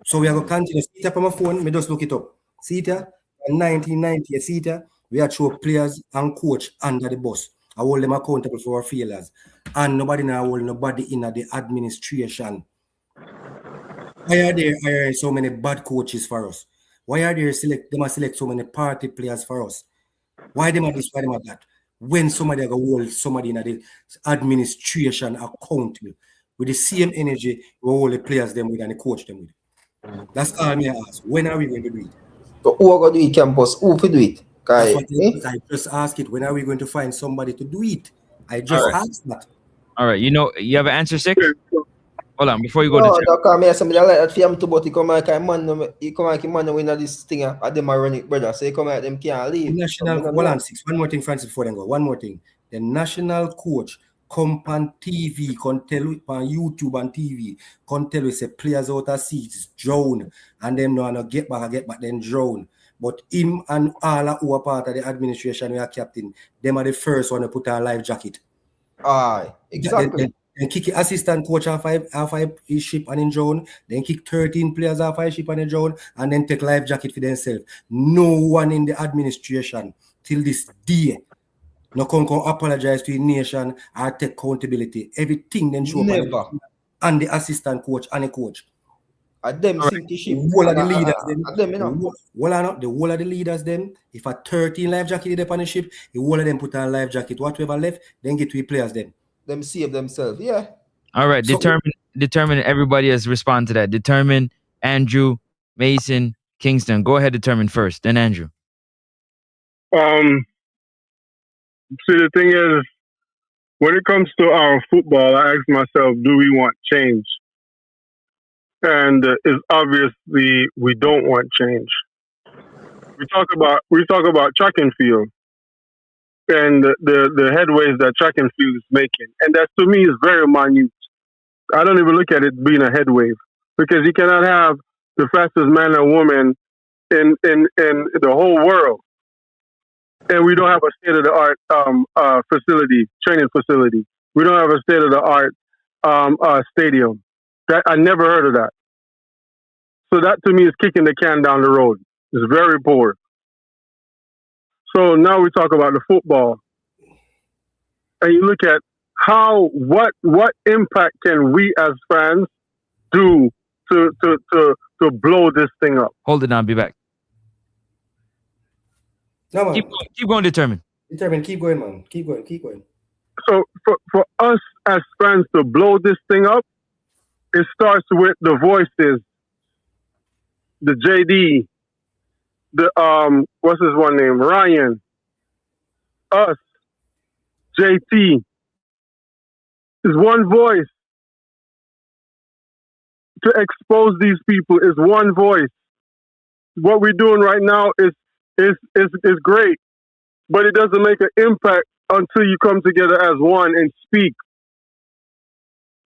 So we are going to continue. See it up on my phone, me just look it up. See it here? In 1990, see it here? We are throw players and coach under the bus. I hold them accountable for our failures. And nobody now hold nobody in the administration. Why are there hiring so many bad coaches for us? Why are they select so many party players for us? Why them are this, why them are that? When somebody go hold somebody in the administration accountable with the same energy we hold the players them with and the coach them with. That's all me ask. When are we going to do it?
So who are going to do it, Campus? Who will do it?
I just ask it. When are we going to find somebody to do it? I just asked that.
All right. You know, you have an answer, 6? Hold on, before you go
to chat. No, somebody like that for him to, but he come like a man win this thing and them are run it, brother. So he come like them can't leave.
Hold on, 6. One more thing, Francis, before they go. One more thing. The national coach come on TV, can tell on YouTube and TV, can tell us say players out of seats, drown, and them no get back, then drown. But him and all who are part of the administration, we are captain, them are the first one to put on life jacket.
Exactly.
Then kick the assistant coach off his ship and in drone, then kick 13 players off his ship and in drone, and then take life jacket for themselves. No one in the administration till this day no come apologize to the nation or take accountability. Everything then show
never.
And the assistant coach and the coach.
At them sink the ship.
All of the leaders them.
At them, you know.
The whole of the leaders them. If a 13 life jacket is on the ship, the whole of them put on life jacket. Whatever left, then get to the players then.
Them save themselves, yeah.
All right, determine everybody has responded to that. Determine Andrew, Mason, Kingston, go ahead, determine first, then Andrew.
See, the thing is, when it comes to our football, I ask myself, do we want change? And it's obviously we don't want change. We talk about track and field and the headways that track and field is making, and that to me is very minute. I don't even look at it being a headwave because you cannot have the fastest man or woman in the whole world, and we don't have a state of the art training facility. We don't have a state of the art stadium. That I never heard of that. So that to me is kicking the can down the road. It's very poor. So now we talk about the football, and you look at what impact can we as fans do to blow this thing up.
Hold it down. Be back.
No, man.
Keep going. Determine.
Keep going, man. Keep going.
So for us as fans to blow this thing up, it starts with the voices, the JD, the what's his one name, Ryan, us, JT. Is one voice to expose these people. Is one voice. What we're doing right now is great, but it doesn't make an impact until you come together as one and speak.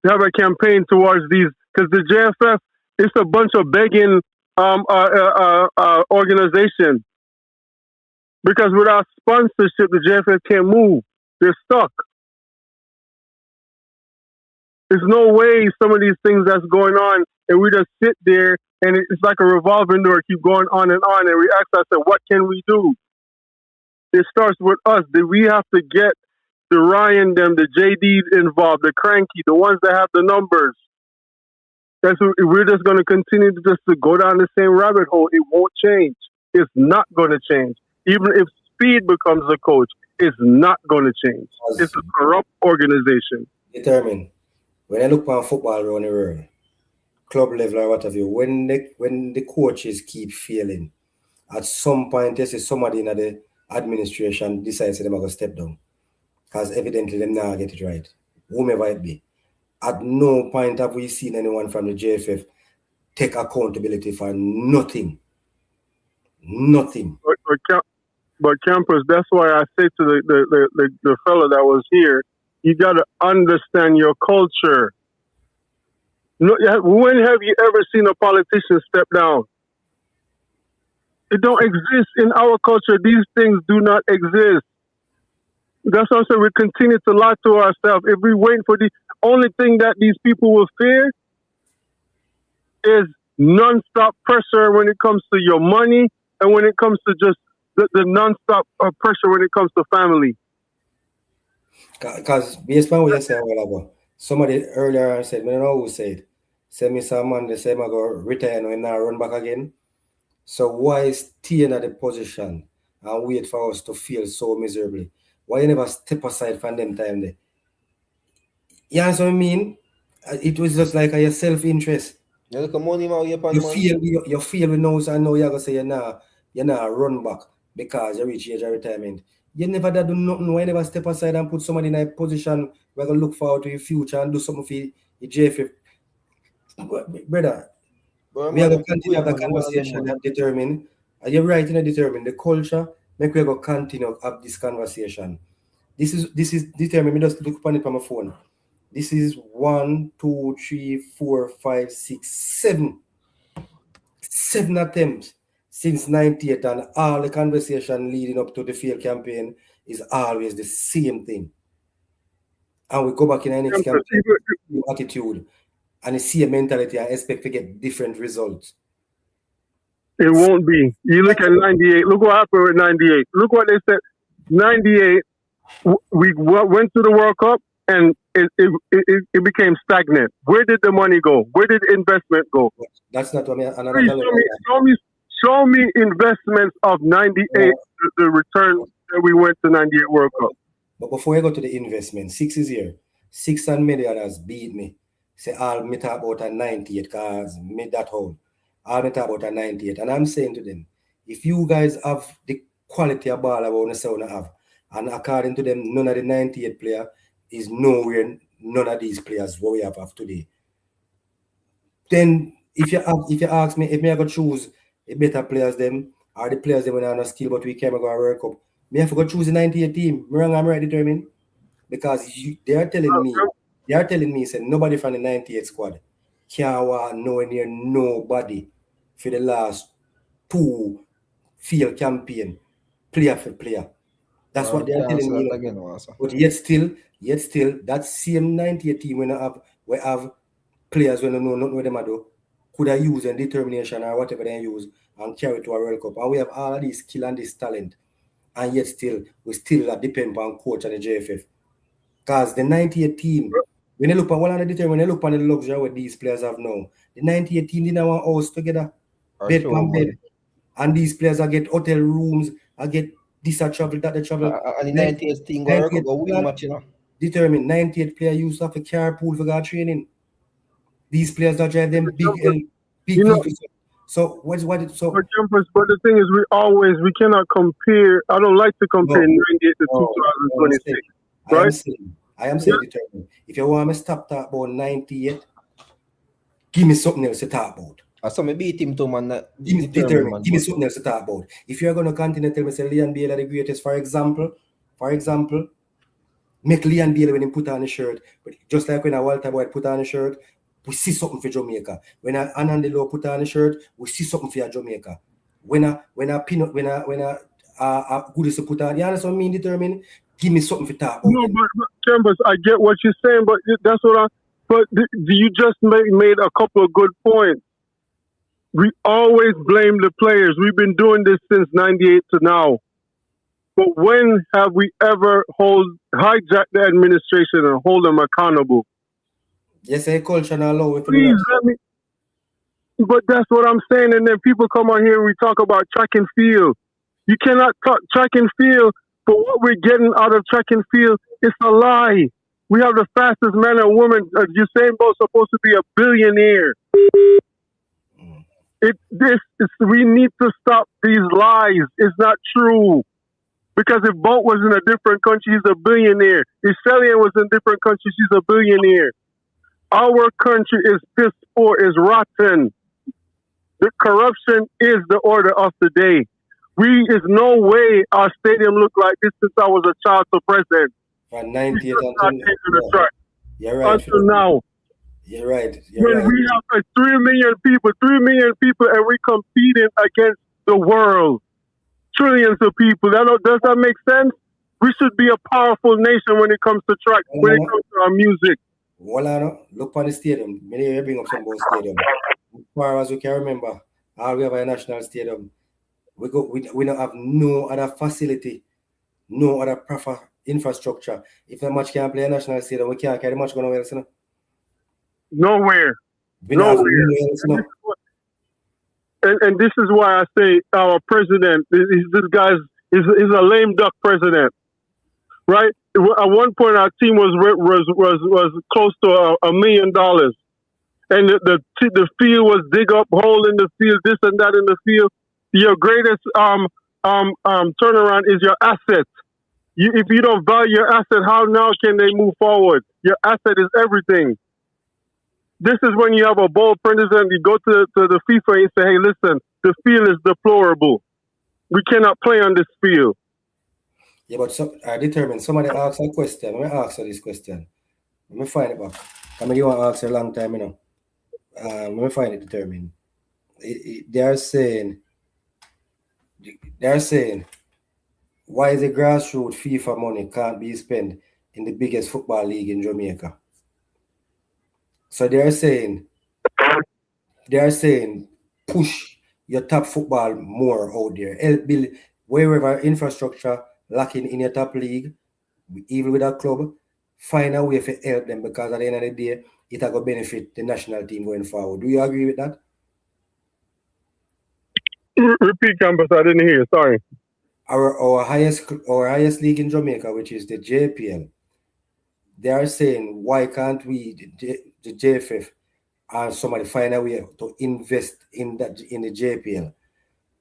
Have a campaign towards these, because the JFF is a bunch of begging organization. Because without sponsorship, the JFF can't move. They're stuck. There's no way some of these things that's going on, and we just sit there, and it's like a revolving door, keep going on, and we ask ourselves, what can we do? It starts with us. We have to get the Ryan, the JD involved, the Cranky, the ones that have the numbers. We're just going to continue to go down the same rabbit hole. It won't change. It's not going to change. Even if Speed becomes a coach, it's not going to change. It's a corrupt organization.
Determine. When I look on football around the world, club level or whatever, when the coaches keep failing, at some point, there's somebody in the administration decides they're going to step down. Because evidently they're not get it right. Whomever it be. At no point have we seen anyone from the JFF take accountability for nothing. Nothing.
But Campers, that's why I say to the fellow that was here, you got to understand your culture. When have you ever seen a politician step down? It don't exist in our culture. These things do not exist. That's what I'm saying. We continue to lie to ourselves. If we wait for the only thing that these people will fear is non-stop pressure when it comes to your money and when it comes to just the non-stop pressure when it comes to family.
Because based on what you said a while ago, somebody earlier said, I don't know who said me some man, they say I'm going to retire and now run back again. So why stay in the position and wait for us to feel so miserably? Why you never step aside from them time there? You know what I mean? It was just like a self-interest. You feel with nose and now you're going to say you're not run back because you reach age of retirement. You never do nothing. Why you never step aside and put somebody in a position where you look forward to your future and do something for your JFF? Brother, we are going to continue the conversation that determine. Are you right in determine the culture? Make we go continue have this conversation. This is determined. Me just look upon it on my phone. This is 1, 2, 3, 4, 5, 6, 7. 7 attempts since 98, and all the conversation leading up to the field campaign is always the same thing. And we go back in the next campaign, attitude, and the same mentality and expect to get different results.
It won't be. You look at 98. Look what happened with 98. Look what they said. 98, we went to the World Cup, and it became stagnant. Where did the money go? Where did investment go?
That's not what I
mean. Show me investments of 98, the return that we went to 98 World Cup.
But before I go to the investment, 6 is here. 600 million has beat me. Say, I'll meet about a 98 because made that whole. all I talk about a 98. And I'm saying to them, if you guys have the quality of ball I want to say you have, and according to them, none of the 98 player is nowhere, none of these players what we have today. Then if you ask me if me I go choose a better players them or the players them when I no skill but we can't go World Cup, me have to go choose the 98 team. I'm right determined. Because they are telling me say nobody from the 98 squad can walk nowhere near nobody for the last 2 field campaign, player for player. That's what they are telling me. But yet still, that same 98 team we have players when they know nothing what them do, could have used and determination or whatever they use and carry to a World Cup. And we have all of this skill and this talent. And yet still, we still depend on coach and the JFF. Because the 98 team, when you look at when you look at the luxury what these players have now, the 98 team didn't want house together. Bed from bed. And these players are get hotel rooms, I get this a travel, that a travel.
And the 98 team go win match, you know.
Determined 98 player used to have a carpool for their training. These players that drive them big vehicles. So
But the thing is we cannot compare. I don't like to compare 98 to 2026.
I am saying determined. If you want me to stop talking about 98, give me something else to talk about.
So me beat him to man.
Give me something else to talk about. If you're going to continue to tell me say Leon Bailey the greatest, for example, make Leon Bailey when he put on a shirt, but just like when a Walter Boyd put on a shirt, we see something for Jamaica. When a Anandelo put on a shirt, we see something for Jamaica. When a Goodies put on, you understand what I mean? Determined. Give me something to talk about.
No, but Chambers, I get what you're saying, but that's what you just made a couple of good points. We always blame the players. We've been doing this since 98 to now. But when have we ever hijacked the administration and hold them accountable?
Yes, a culture and allow it.
Please let me. But that's what I'm saying. And then people come on here and we talk about track and field. You cannot talk track and field. But what we're getting out of track and field is a lie. We have the fastest man and woman. Usain Bolt supposed to be a billionaire. We need to stop these lies. It's not true. Because if Bolt was in a different country, he's a billionaire. If Shellian was in different countries, she's a billionaire. Our country is piss poor, is rotten. The corruption is the order of the day. Is no way our stadium look like this since I was a child to president.
From 98
You're right. Until now.
You're right.
When we have 3 million people, and we're competing against the world. Trillions of people. Does that make sense? We should be a powerful nation when it comes to track, when it comes to our music.
Well, look on the stadium. Many bring up some about stadium. As far as we can remember, we have a national stadium. We don't have no other facility, no other proper infrastructure. If a match can't play a national stadium, we can't carry the match going nowhere else.
Nowhere. And this is why I say our president, this guy is a lame duck president, right? At one point, our team was close to $1 million, and the field was dig up hole in the field, this and that in the field. Your greatest turnaround is your assets. If you don't value your asset, how now can they move forward? Your asset is everything. This is when you have a bold president, you go to the FIFA and say, hey, listen, the field is deplorable. We cannot play on this field.
Yeah, but I determined somebody asked a question. Let me ask her this question. Let me find it back. I mean, you want to ask her a long time, you know. Let me find it determined. They are saying, why the grassroots FIFA money can't be spent in the biggest football league in Jamaica? So they are saying, push your top football more out there. Help build wherever infrastructure lacking in your top league, even with a club, find a way to help them, because at the end of the day, it will benefit the national team going forward. Do you agree with that?
Repeat, Campus. I didn't hear. Sorry.
Our highest league in Jamaica, which is the JPL, they are saying, why can't we, the JFF, and somebody find a way to invest in the JPL.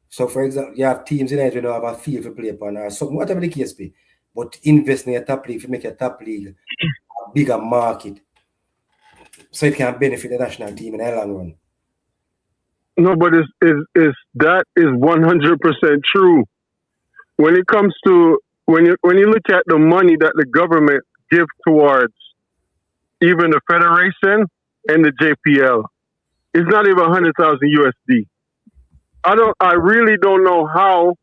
So, for example, you have teams in it who don't have a field to play upon or something, whatever the case be. But invest in a top league to make a top league a bigger market so it can benefit the national team in the long run.
No, but that is 100% true. When it comes to when you look at the money that the government gives towards even the federation and the JPL, it's not even 100,000 USD. I really don't know how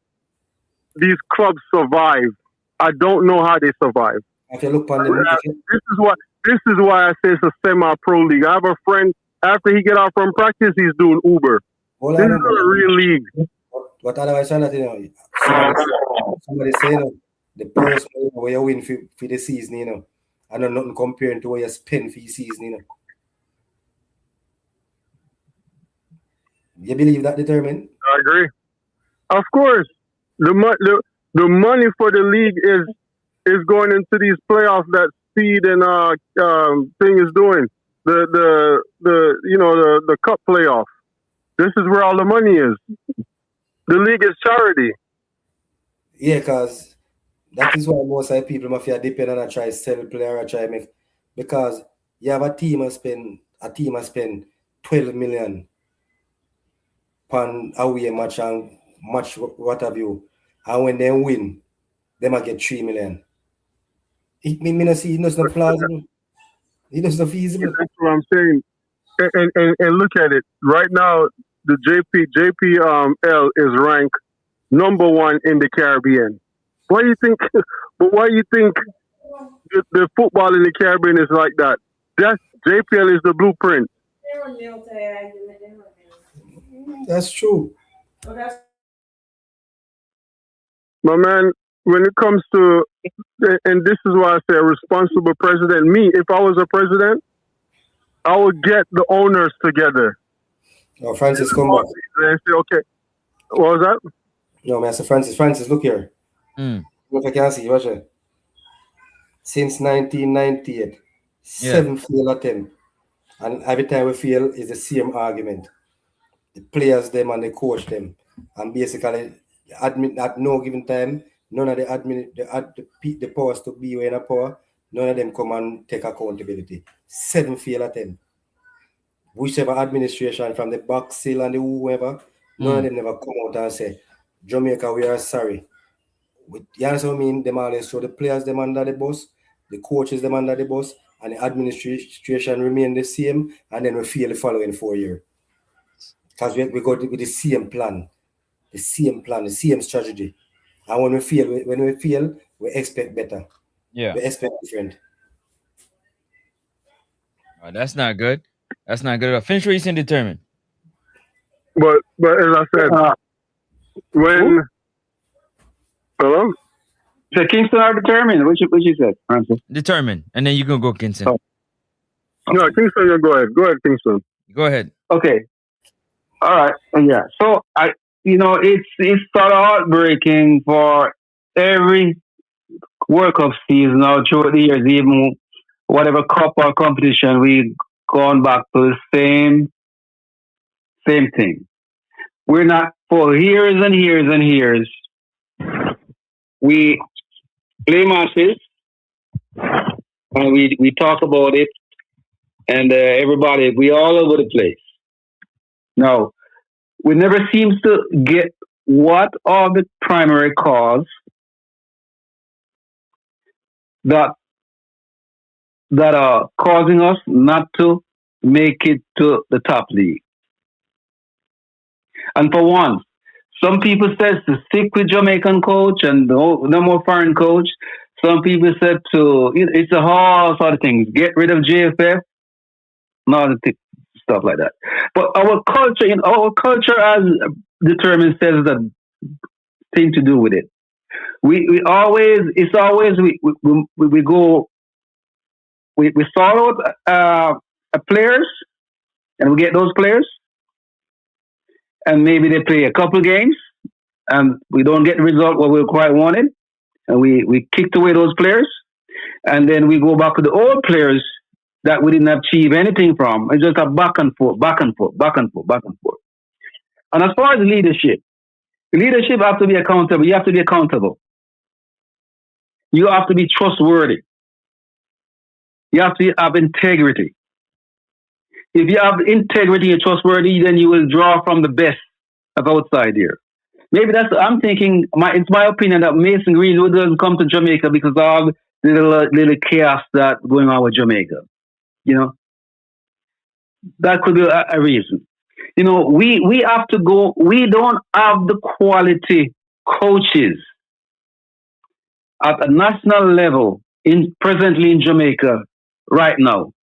these clubs survive. I don't know how they survive.
If you look on the
This is why I say it's a semi-pro league. I have a friend, after he get out from practice, he's doing Uber. This is not a real league.
But otherwise, somebody saying the purse where you win for the season, I know nothing comparing to what you spend for the season, You believe that determined?
I agree. Of course, the money for the league is going into these playoffs that Speed and thing is doing. The cup playoff. This is where all the money is. The league is charity.
Yeah, because that is why most of the people mafia depend on try sell player or try make, because you have a team spend 12 million on away match and match what have you, and when they win, they might get 3 million. It mean not see it's not plausible. It's not feasible.
That's what I'm saying. And look at it. Right now, the JPL is ranked number 1 in the Caribbean. Why do you think? But why do you think the football in the Caribbean is like that? That's JPL is the blueprint.
That's true.
My man, when it comes to, and this is why I say a responsible president, me, if I was a president, I would get the owners together.
Oh, Francis, come back.
And say, okay, what was that?
No, Master Francis. Francis, look here. Look, I can see, watch it. Since 1998, 7 failed attempt. And every time we fail is the same argument. The players them and the coach them. And basically, admit at no given time, none of the admin, the powers to be in a power, none of them come and take accountability. 7 failed attempt. Whichever administration from the back seal and the whoever, none of them never come out and say, Jamaica, we are sorry. You understand what I mean? Them always show the players them under the bus, the coaches them under the bus, and the administration remain the same, and then we fail the following 4 years. Because we go with the same plan, the same strategy. And when we fail, we expect better.
Yeah.
We expect different.
Oh, that's not good. That's not good at all. Finish what you saying, determined.
But as I said, when hello?
So Kingston are determined. What you said, Francis?
Determined. And then you can go, Kingston.
Oh. No, Kingston, you go ahead. Go ahead, Kingston.
Go ahead.
Okay. All right. Yeah. So it's sort of heartbreaking for every World Cup season now throughout the years, even whatever cup or competition, we gone back to the same thing. We're not for years and years and years. We play matches and we talk about it, and everybody, we all over the place. Now, we never seems to get what are the primary cause that are causing us not to make it to the top league. And for one, some people said to stick with Jamaican coach and no more foreign coach. Some people said it's a whole sort of things. Get rid of JFF, stuff like that. But our culture as determined says that thing to do with it. We sort out players, and we get those players, and maybe they play a couple of games, and we don't get the result what we quite wanted, and we kicked away those players, and then we go back to the old players that we didn't achieve anything from. It's just a back and forth, back and forth, back and forth, back and forth. And as far as leadership have to be accountable. You have to be accountable. You have to be trustworthy. You have to have integrity. If you have integrity and trustworthy, then you will draw from the best of outside here. Maybe I'm thinking, it's my opinion that Mason Greenwood doesn't come to Jamaica because of the little chaos that's going on with Jamaica. You know, that could be a reason. You know, we have to go, we don't have the quality coaches at a national level presently in Jamaica right now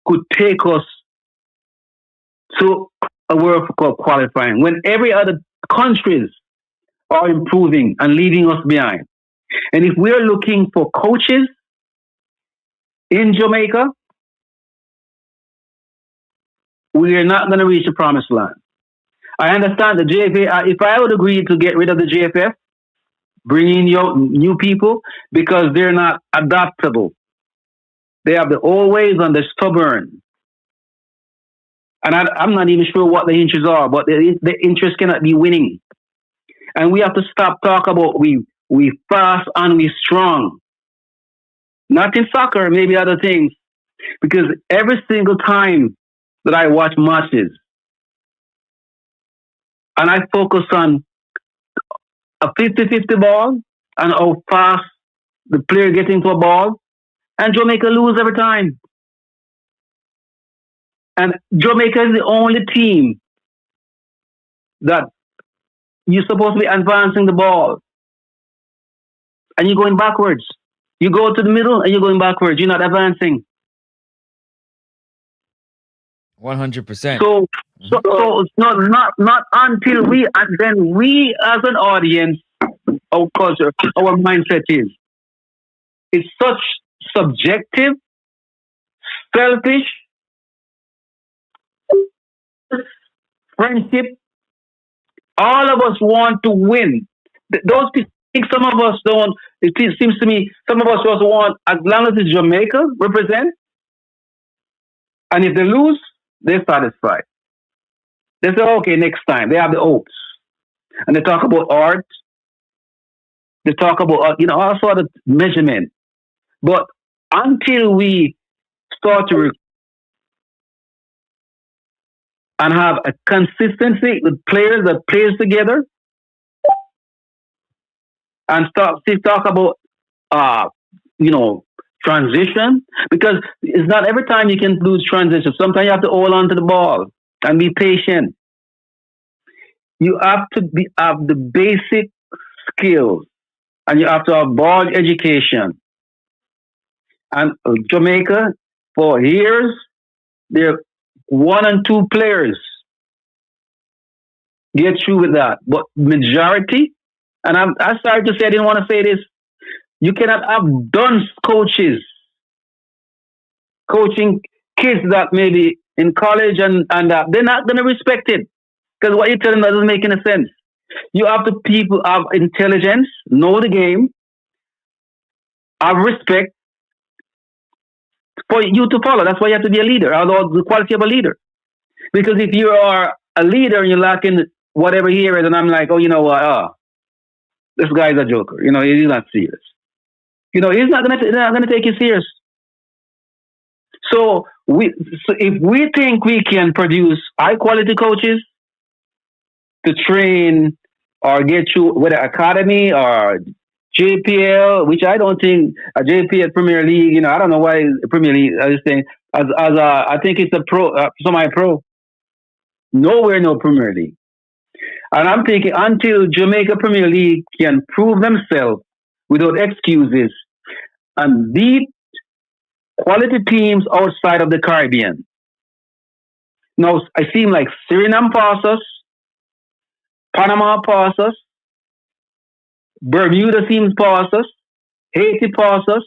could take us to a World Cup qualifying when every other countries are improving and leaving us behind. And if we're looking for coaches in Jamaica, we are not going to reach the promised land. I understand the JFA. If I would agree to get rid of the JFF, bring in new people because they're not adaptable. They have the old ways and they're stubborn. And I'm not even sure what the interests are, but the interest cannot be winning. And we have to stop talking about we fast and we strong. Not in soccer, maybe other things. Because every single time that I watch matches, and I focus on a 50-50 ball and how fast the player gets into a ball, and Jamaica lose every time. And Jamaica is the only team that you're supposed to be advancing the ball. And you're going backwards. You go to the middle and you're going backwards. You're not advancing.
100%.
So it's not until we, and then we as an audience, our culture, our mindset is, it's such subjective, selfish, friendship. All of us want to win. Those things, some of us don't. It seems to me, some of us also want, as long as it's Jamaica represent, and if they lose, they're satisfied. They say, okay, next time. They have the hopes. And they talk about art. They talk about, all sort of measurement. But until we start to and have a consistency with players that plays together and talk about, transition, because it's not every time you can lose transition. Sometimes you have to hold on to the ball and be patient. You have to have the basic skills and you have to have ball education. And Jamaica, for years, they're 1 and 2 players get through with that. But majority, and I'm sorry to say, I didn't want to say this, you cannot have dunce coaches coaching kids that maybe in college and they're not going to respect it because what you tell them doesn't make any sense. You have the people have intelligence, know the game, have respect for you to follow. That's why you have to be a leader, although the quality of a leader. Because if you are a leader and you're lacking whatever he is, and I'm like, this guy's a joker. He's not serious. He's not gonna take you serious. So if we think we can produce high quality coaches to train or get you whether academy or JPL, which I don't think a JPL Premier League, I don't know why Premier League. I just think I think it's a pro, semi-pro. Nowhere no Premier League, and I'm thinking until Jamaica Premier League can prove themselves without excuses and beat quality teams outside of the Caribbean. Now, I seem like Suriname pass us, Panama pass us, Bermuda seems pass us, Haiti pass us.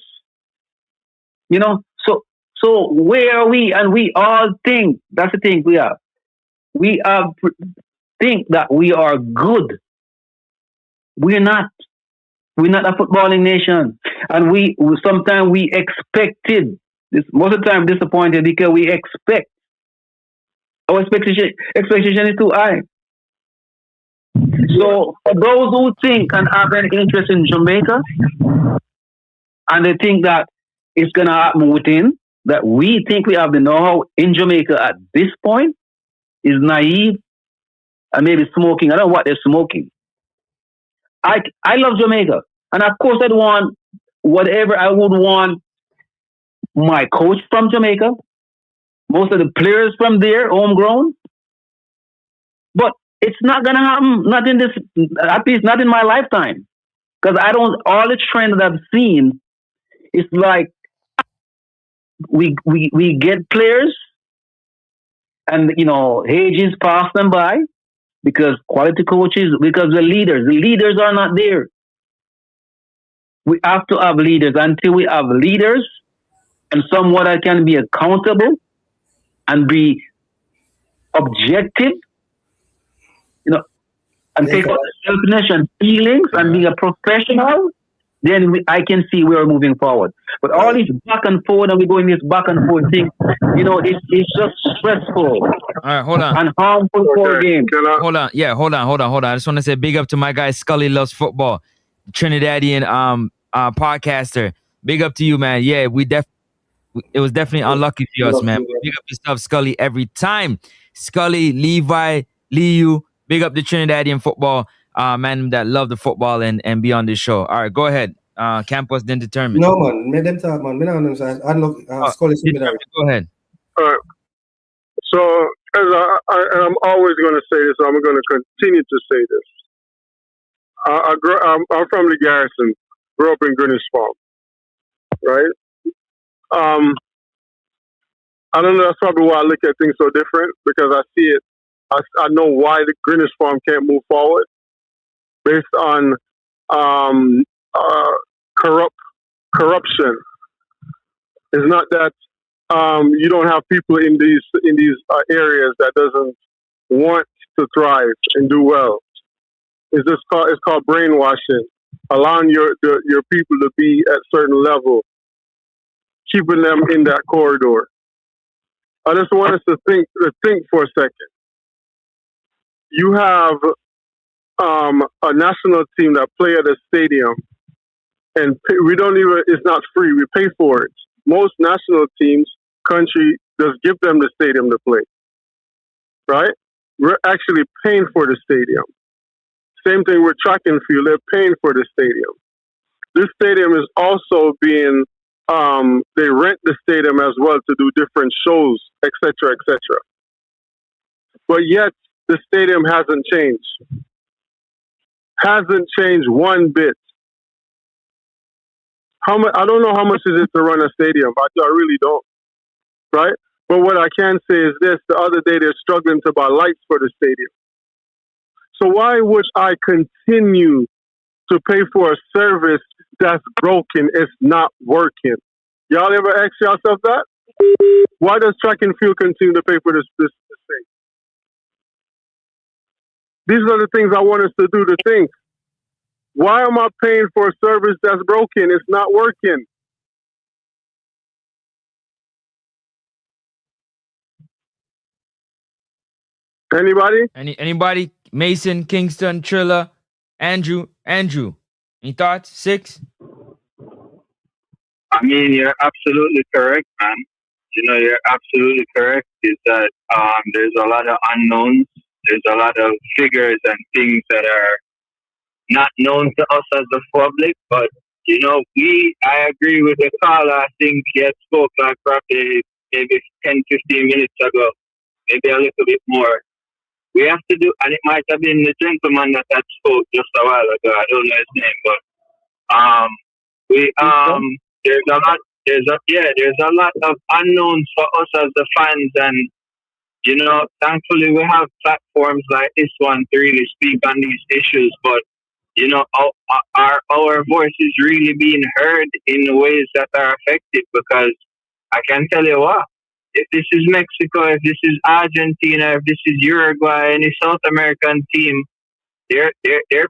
So where are we? And we all think, that's the thing we are. We think that we are good. We're not. We're not a footballing nation. And sometimes we expected most of the time disappointed because we expect our expectation is too high. So for those who think and have an interest in Jamaica, and they think that it's gonna happen within, that we think we have the know-how in Jamaica at this point, is naive and maybe smoking. I don't know what they're smoking. I love Jamaica, and of course I'd want whatever I would want. My coach from Jamaica, most of the players from there, homegrown. But it's not gonna happen. Not in this, at least not in my lifetime. Because I don't. All the trend that I've seen, it's like we get players, and ages pass them by because quality coaches, because the leaders are not there. We have to have leaders. Until we have leaders and someone that can be accountable and be objective, and take out the selfishness and feelings and be a professional, then I can see we're moving forward. But all this back and forward, and we're going this back and forth thing, it's just stressful.
All right, hold on.
And harmful for a game.
Hold on. Yeah, hold on. I just want to say big up to my guy Scully Loves Football, Trinidadian podcaster. Big up to you, man. Yeah, it was definitely unlucky for us, man. Big up yourself, Scully, every time. Scully, Levi, Liu, big up the Trinidadian football man that love the football and be on this show. All right, go ahead. Campus then determine.
No, man. Make them talk, man. I look, Scully.
Go ahead.
All right. So, as I'm always going to say this, I'm going to continue to say this. I'm from the Garrison, grew up in Greenwich Farm, right? I don't know, that's probably why I look at things so different, because I see it. I know why the Greenwich Farm can't move forward based on corruption. It's not that you don't have people in these areas that doesn't want to thrive and do well. It's called brainwashing, allowing your people to be at certain level, keeping them in that corridor. I just want us to think for a second. You have a national team that play at a stadium, and it's not free. We pay for it. Most national teams, country, just give them the stadium to play. Right? We're actually paying for the stadium. Same thing with track and field. They're paying for the stadium. This stadium is also being, they rent the stadium as well to do different shows, etc., etc. But yet, the stadium hasn't changed. Hasn't changed one bit. I don't know how much is it to run a stadium. I really don't. Right? But what I can say is this. The other day, they're struggling to buy lights for the stadium. So why would I continue to pay for a service that's broken? It's not working. Y'all ever ask yourself that? Why does track and field continue to pay for this thing? These are the things I want us to do, to think. Why am I paying for a service that's broken? It's not working. Anybody?
Anybody? Mason, Kingston, Trilla, Andrew. Any thoughts? 6?
I mean, you're absolutely correct, man. You're absolutely correct. Is that there's a lot of unknowns. There's a lot of figures and things that are not known to us as the public. But I agree with the caller. I think he had spoke like probably maybe 10, 15 minutes ago, maybe a little bit more. We have to do, and it might have been the gentleman that had spoke just a while ago. I don't know his name, but there's a lot of unknowns for us as the fans, and thankfully we have platforms like this one to really speak on these issues. But our voice is really being heard in ways that are effective, because I can tell you what. If this is Mexico, if this is Argentina, if this is Uruguay, any South American team, they're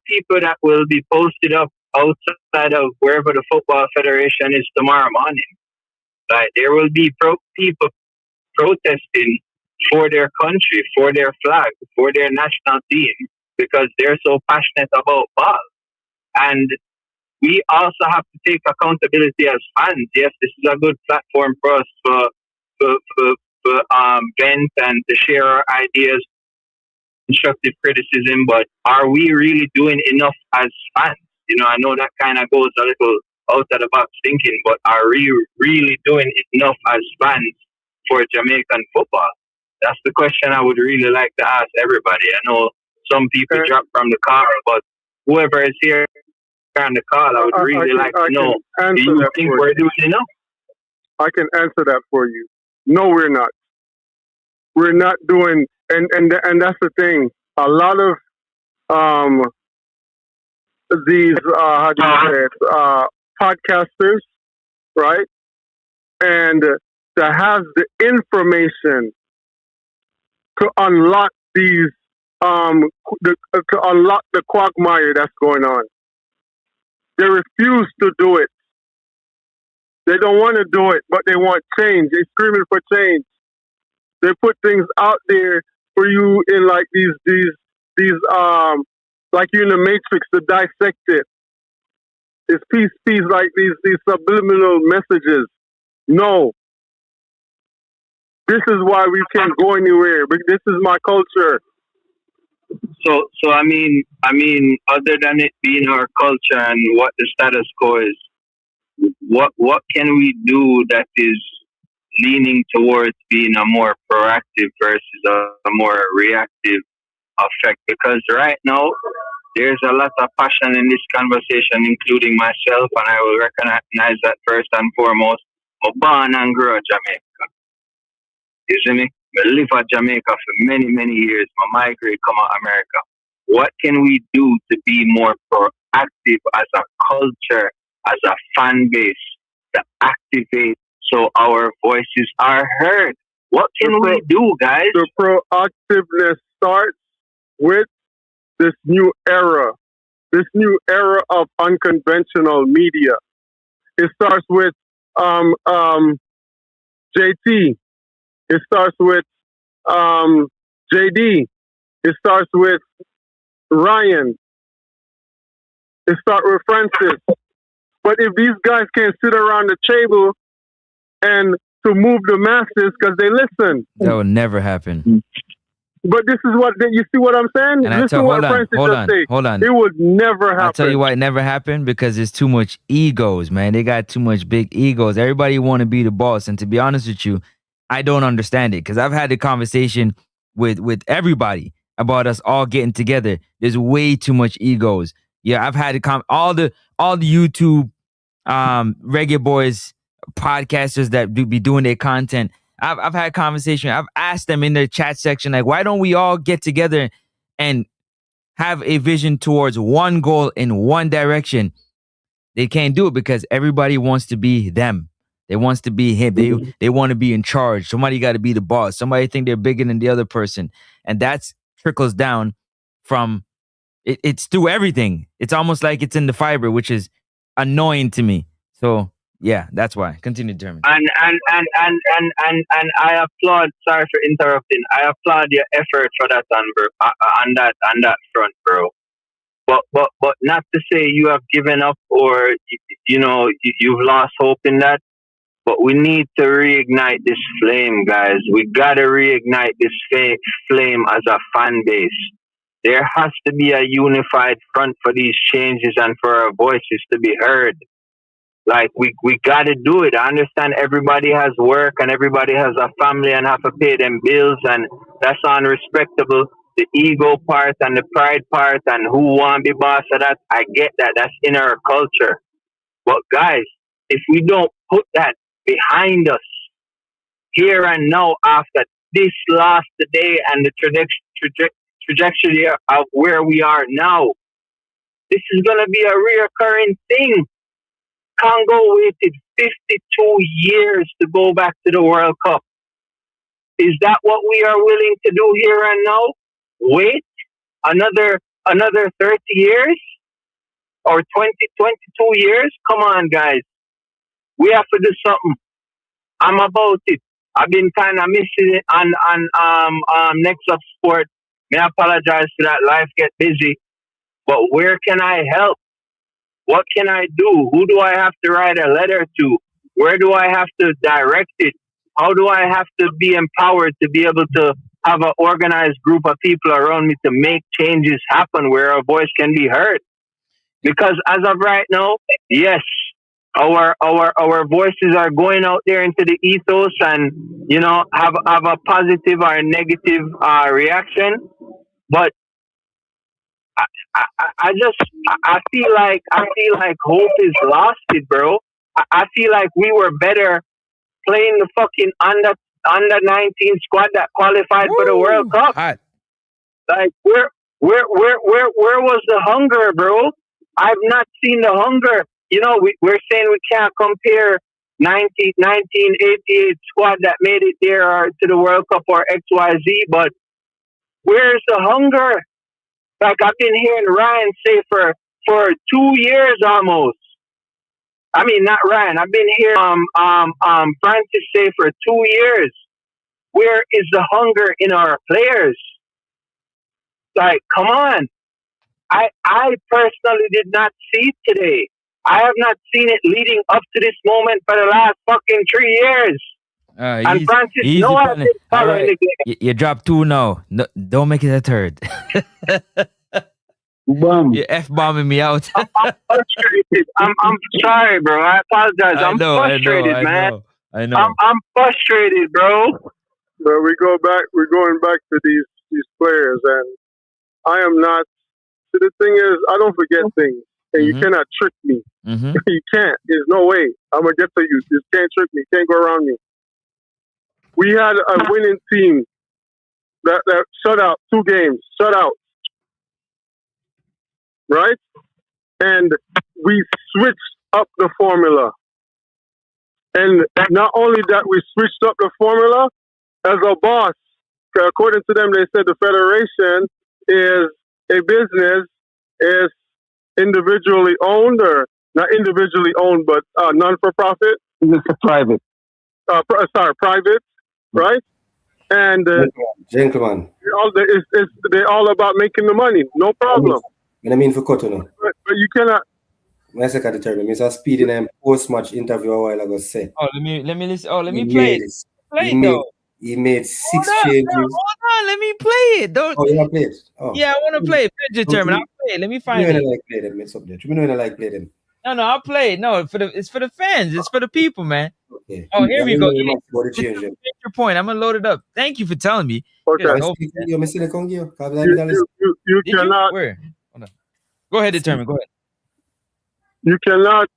people that will be posted up outside of wherever the football federation is tomorrow morning.
Like there will be people protesting for their country, for their flag, for their national team, because they're so passionate about ball. And we also have to take accountability as fans. Yes, this is a good platform for us for vent and to share our ideas, constructive criticism, but are we really doing enough as fans? You know, I know that kind of goes a little out of the box thinking, but are we really doing enough as fans for Jamaican football? That's the question I would really like to ask everybody. I know some people drop from the car, but whoever is here on the call, I would really like to know, do you think we're doing enough?
I can answer that for you. No, we're not. We're not doing, and that's the thing. A lot of these how do you say it, podcasters, right? And to have the information to unlock these to unlock the quagmire that's going on. They refuse to do it. They don't want to do it, but they want change. They're screaming for change. They put things out there for you in like these like you in the Matrix to dissect it. It's piece like these subliminal messages. No. This is why we can't go anywhere. But this is my culture.
So I mean, other than it being our culture and what the status quo is, what can we do that is leaning towards being a more proactive versus a more reactive effect? Because right now there's a lot of passion in this conversation, including myself, and I will recognize that first and foremost. I'm born and grew in Jamaica. You see me? I live in Jamaica for many, many years. I migrate, come to America. What can we do to be more proactive as a culture, as a fan base, to activate so our voices are heard? What can we do, guys?
The proactiveness starts with this new era of unconventional media. It starts with JT. It starts with JD. It starts with Ryan. It starts with Francis. But if these guys can't sit around the table and to move the masses because they listen.
That would never happen.
But this is what, you see what I'm saying?
And hold on.
It would never happen.
I'll tell you why it never happened, because there's too much egos, man. They got too much big egos. Everybody want to be the boss. And to be honest with you, I don't understand it, because I've had the conversation with everybody about us all getting together. There's way too much egos. Yeah, I've had all the YouTube Reggae Boyz podcasters that be doing their content. I've had conversation. I've asked them in their chat section, like, why don't we all get together and have a vision towards one goal in one direction? They can't do it because everybody wants to be them. They wants to be him. They want to be in charge. Somebody got to be the boss. Somebody think they're bigger than the other person. And that's trickles down from it's through everything. It's almost like it's in the fiber, which is annoying to me. So yeah, that's why. Continue, German.
And I applaud. Sorry for interrupting. I applaud your effort for that on that front, bro. But not to say you have given up or you've lost hope in that. But we need to reignite this flame, guys. We gotta reignite this flame as a fan base. There has to be a unified front for these changes and for our voices to be heard. Like, we gotta do it. I understand everybody has work and everybody has a family and have to pay them bills, and that's unrespectable. The ego part and the pride part and who want to be boss of that, I get that. That's in our culture. But guys, if we don't put that behind us here and now after this last day and the trajectory of where we are now, this is going to be a reoccurring thing. Congo waited 52 years to go back to the World Cup. Is that what we are willing to do here and now? Wait another 30 years or 22 years? Come on, guys. We have to do something.
I'm about it. I've been kind of missing it on Next Up Sport. I apologize for that. Life get busy. But where can I help? What can I do? Who do I have to write a letter to? Where do I have to direct it? How do I have to be empowered to be able to have an organized group of people around me to make changes happen where a voice can be heard? Because as of right now, yes, our voices are going out there into the ethos and, you know, have a positive or a negative reaction. But I feel like hope is lost, bro. I feel like we were better playing the fucking under 19 squad that qualified for the World Cup.
Hot.
Like where was the hunger, bro? I've not seen the hunger. You know, we're saying we can't compare 1988 squad that made it there to the World Cup or XYZ, but where's the hunger? Like I've been hearing Ryan say for 2 years almost. I mean, not Ryan. I've been hearing Francis say for 2 years. Where is the hunger in our players? Like, come on. I personally did not see it today. I have not seen it leading up to this moment for the last fucking 3 years. And Francis, no, I didn't follow anything.
You dropped 2 now. No, don't make it a third. You're F-bombing me out.
I'm frustrated. I'm sorry, bro. I apologize. I'm frustrated, man.
I know.
I'm frustrated, bro.
But we're going back to these players, and I am not. So the thing is, I don't forget things, and you cannot trick me. You can't. There's no way. I'm gonna get to you. You can't trick me. You can't go around me. We had a winning team that shut out 2 games, shut out, right? And we switched up the formula. And not only that, we switched up the formula. As a boss, according to them, they said the federation is a business, is individually owned, or not individually owned, but non-for-profit.
It's a private.
Private, right? And
gentlemen,
they're all about making the money. No problem.
I mean for Kotono.
But you cannot.
My second determined. Mr. Speedy in post-match interview a while ago said.
Oh, let me listen. Oh, let me play it. Play it though.
He made 6 changes.
Hold on, let me play it. Don't.
Oh, you want to play it? Oh.
Yeah, I want to play it. Determined. I'll play it. Let me find it.
You like play them, it's subject. You know I like play them.
No, I'll play it. No, it's for the fans. It's for the people, man.
Okay.
Oh, here we go.
Make
your point. I'm gonna load it up. Thank you for telling me.
Okay.
You
cannot.
Where? Hold on. Go ahead, Determined. Go ahead.
You cannot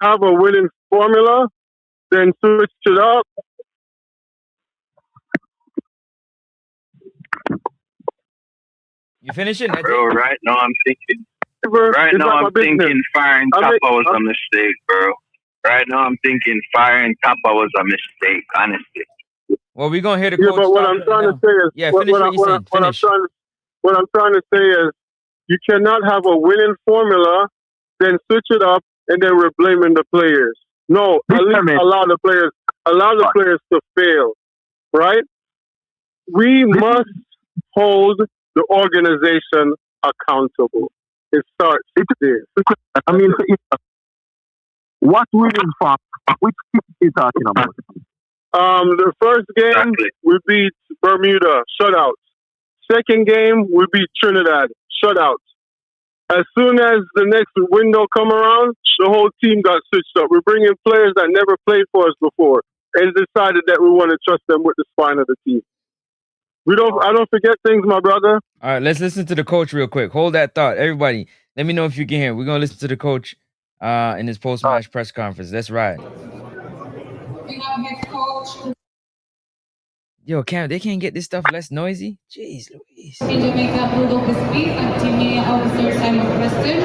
have a winning formula, then switch it up.
You finishing?
Bro, right now I'm thinking. Firing Kappa was a mistake, bro. Right now I'm thinking firing Kappa was a mistake, honestly.
Well, we're gonna hear the coach.
But what I'm trying to say is, what I'm trying to say is, you cannot have a winning formula, then switch it up, and then we're blaming the players. No, at least allow the players to fail, right? We must hold the organization accountable. It starts there.
I mean, what winning for? Which team are you talking about?
The first game we beat Bermuda, shutout. Second game we beat Trinidad, shutout. As soon as the next window come around, the whole team got switched up. We're bringing players that never played for us before, and decided that we want to trust them with the spine of the team. I don't forget things, my brother.
All right, let's listen to the coach real quick. Hold that thought, everybody. Let me know if you can hear. We're gonna listen to the coach in his post-match press conference. Let's ride. Yo, Cam, they can't get this stuff less noisy? Jeez Louise.
In Jamaica, hold up the speed and TV officer Simon Preston.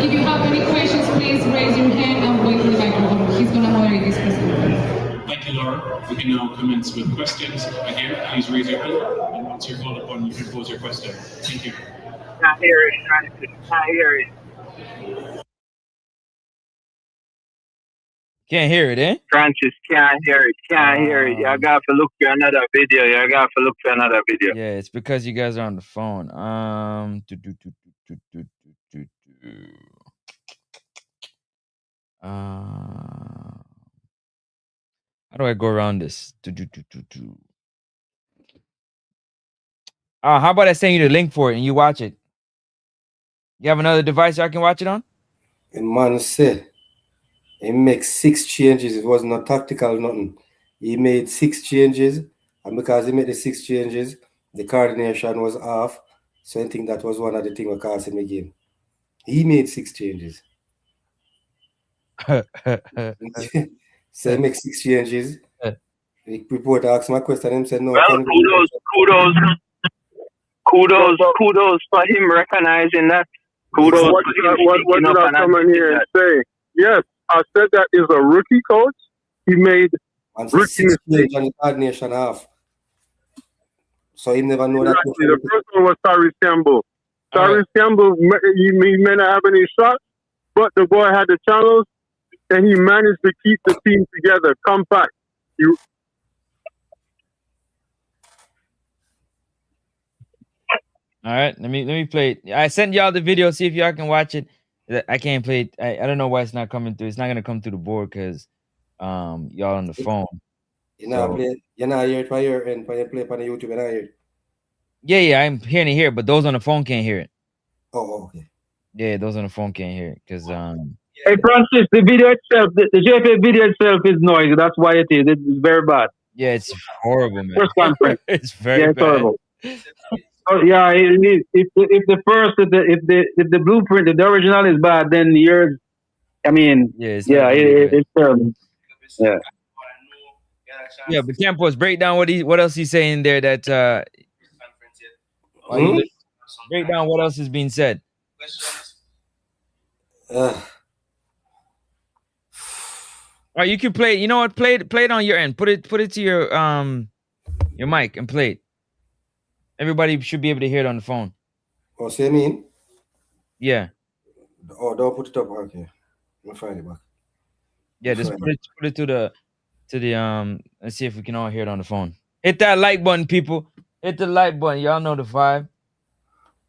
If you have any questions, please raise your hand and wait for the microphone. He's going to moderate this press conference.
Thank you, Laura. We can now commence with questions. Again, please raise your hand, and once you're called upon, you can pose your question. Thank you.
Not hear it.
Can't hear it, eh?
Francis can't hear it. Can't hear it. You got to look for another video.
Yeah, it's because you guys are on the phone. How do I go around this? How about I send you the link for it and you watch it? You have another device I can watch it on?
And man said, he makes 6 changes. It was not tactical, nothing. He made 6 changes, and because he made the 6 changes, the coordination was off. So I think that was one of the things that cost him the game. He made 6 changes. So he makes 6 changes. The reporter asked him a question, and he said, no.
Well, kudos for him recognizing that. Kudos.
What did I come in here and say? Yes, I said that is a rookie coach. He made rookie mistakes.
On the coordination half. So he never know
exactly. The first one was Tyrese Campbell. Tyrese Campbell, he may not have any shots, but the boy had the channels, and he managed to keep the team together, compact.
All right, let me play it. I sent y'all the video. See if y'all can watch it. I can't play it. I don't know why it's not coming through. It's not gonna come through the board because y'all on the phone.
You're not hear it by your end. When you play it on the YouTube, you're not hear it.
Yeah, I'm hearing it here, but those on the phone can't hear it.
Oh, okay.
Yeah, those on the phone can't hear it because
Hey Francis, the video itself, the JFA video itself is noisy. That's why it is. It's very bad.
Yeah, it's horrible, man.
First conference.
It's very bad.
Horrible. Oh, yeah, if the blueprint, if the original is bad, then yours. I mean, it's terrible. Yeah.
Yeah, but Campos, break down what else he's saying there. That break down what else is being said. All right, you can play it. You know what? Play it on your end. Put it to your mic and play it. Everybody should be able to hear it on the phone.
Oh, see what I mean?
Yeah.
Oh, don't put it up. Okay. I'll find it back.
Yeah, just put it to the let's see if we can all hear it on the phone. Hit that like button, people. Hit the like button. Y'all know the vibe.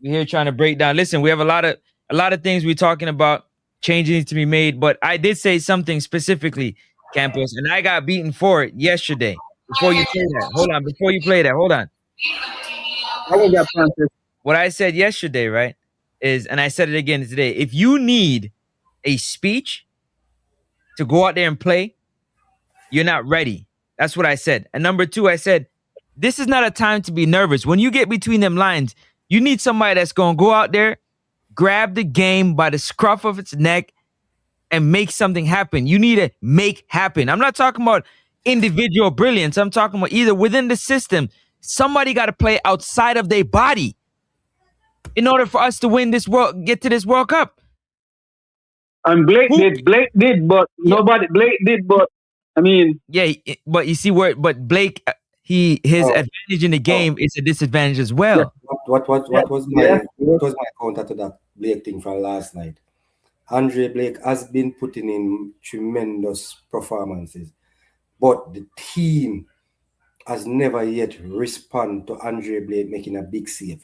We're here trying to break down. Listen, we have a lot of things we're talking about. Changes need to be made, but I did say something specifically, Campos, and I got beaten for it yesterday. Before you play that, hold on. What I said yesterday, right, is, and I said it again today, if you need a speech to go out there and play, you're not ready. That's what I said. And number 2, I said, this is not a time to be nervous. When you get between them lines, you need somebody that's going to go out there, grab the game by the scruff of its neck, and make something happen. You need to make happen. I'm not talking about individual brilliance. I'm talking about either within the system, somebody got to play outside of their body in order for us to win this get to this World Cup.
And Blake did, but nobody. Blake did, but I mean,
yeah, but you see but Blake, his advantage in the game is a disadvantage as well.
Yeah. What was my counter to that Blake thing from last night? Andre Blake has been putting in tremendous performances, but the team has never yet responded to Andre Blake making a big save.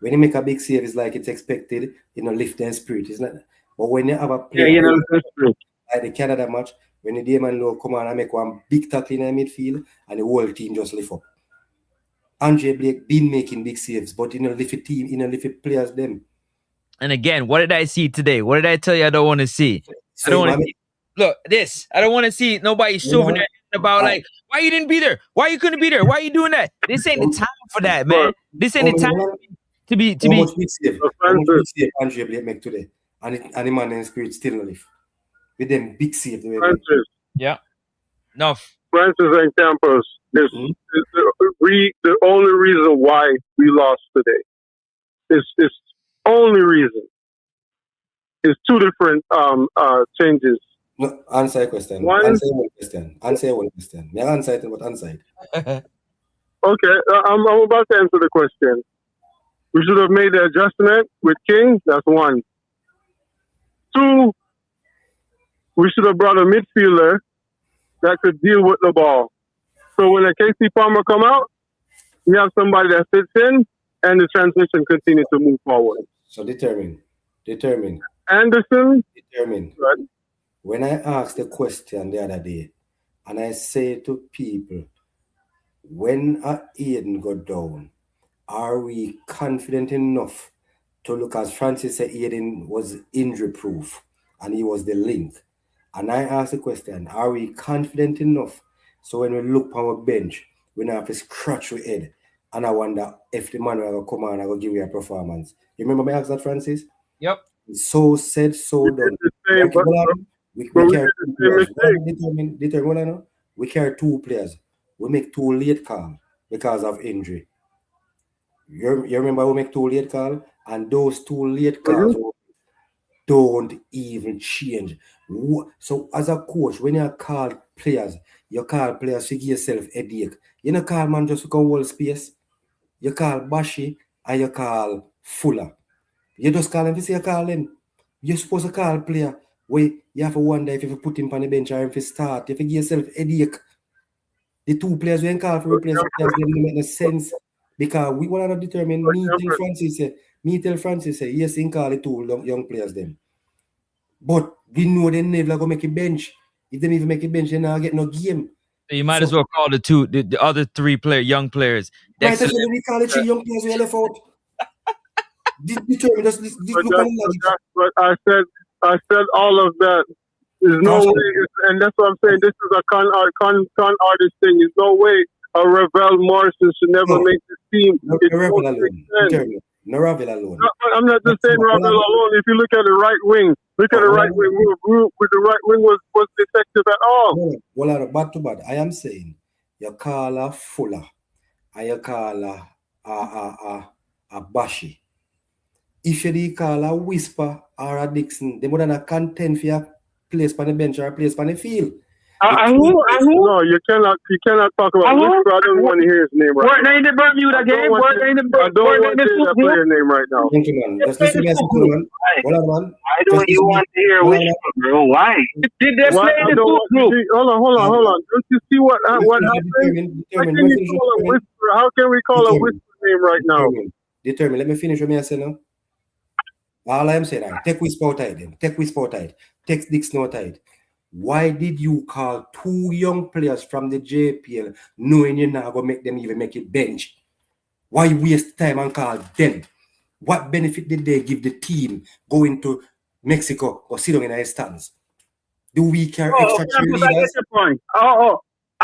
When you make a big save, it's like it's expected, lift their spirit. It's not. But when you have a player like the Canada match, when the Damon Lowe come on and make one big tackle in the midfield, and the whole team just lift up. Andre Blake been making big saves, but lift the team, lift players them.
And again, what did I see today? What did I tell you I don't want to see? I don't want to see. Look, this. I don't want to see nobody shoving their head about like, why you didn't be there? Why you couldn't be there? Why you doing that? This ain't the time for that, man. This ain't the time to be.
How much big save Andre Blake make today? And the man in spirit still not live. With them big save.
Yeah. No.
Francis and Campos is the only reason why we lost today. It's only reason. It's 2 different changes.
No, answer a question. Answer one question. Me answer it, but answer it.
Okay, I'm about to answer the question. We should have made the adjustment with King. That's 1. 2, we should have brought a midfielder that could deal with the ball. So when a KC Palmer come out, we have somebody that fits in, and the transition continue to move forward.
So determine.
Anderson.
Determine.
Right.
When I asked the question the other day, and I say to people, when Aiden go down, are we confident enough to look, as Francis said, Aiden was injury proof and he was the link. And I asked the question, are we confident enough so when we look on our bench, we don't have to scratch our head? And I wonder if the man will come on and will give you a performance. You remember me ask that, Francis?
Yep.
So said, so done. We carry two players. We make two late calls because of injury. You remember we make two late calls, and those two late calls don't even change. So as a coach, when you call players to give yourself a headache. You don't call man just to go hold space. You call Bashi and you call Fuller. You just call him to say you call him. You're supposed to call player where you have to wonder if you put him on the bench or if you start. If you give yourself a headache. The two players we ain't call for replace players didn't make no sense. Because we want to determine, me tell Francis say, yes, he call the two young players then. But we know they never go make a bench. If they even make a bench, they not get no game.
So you might as well call the other three young players.
Right, so we call the three young players we left out. Determine just look on the logic.
But I said all of that. There's no way, and that's what I'm saying. This is a con artist thing. There's no way a Ravel Morrison should never make this team.
No Ravel alone. No Ravel alone.
I'm not just saying Ravel alone. If you look at the right wing, with the right wing was defective at all.
Well, bad to bad. I am saying you call a Fuller and you call a Bashi. If you call a Whisper or a Dixon, they more than a contend for your place on the bench or place on the field.
No, you cannot talk about Whisper. I don't want to hear his name right now.
In the Bermuda game.
I don't want to hear that player name right now.
Gentlemen, let's listen to man.
Why don't you want to hear Whisper, bro? Why?
Did they play in the two group?
Hold on. Don't you see what happened? How can you call a Whisper? How can we call a Whisper name right now?
Determine. Let me finish what I say now. All I'm saying, take Whisper outside then. Take Whisper outside. Take Dixon outside. Why did you call two young players from the JPL knowing you're not going to make them even make it bench? Why waste time and call them? What benefit did they give the team going to Mexico or sit down in our stands? Do we care extra cheerleaders?
I get the point.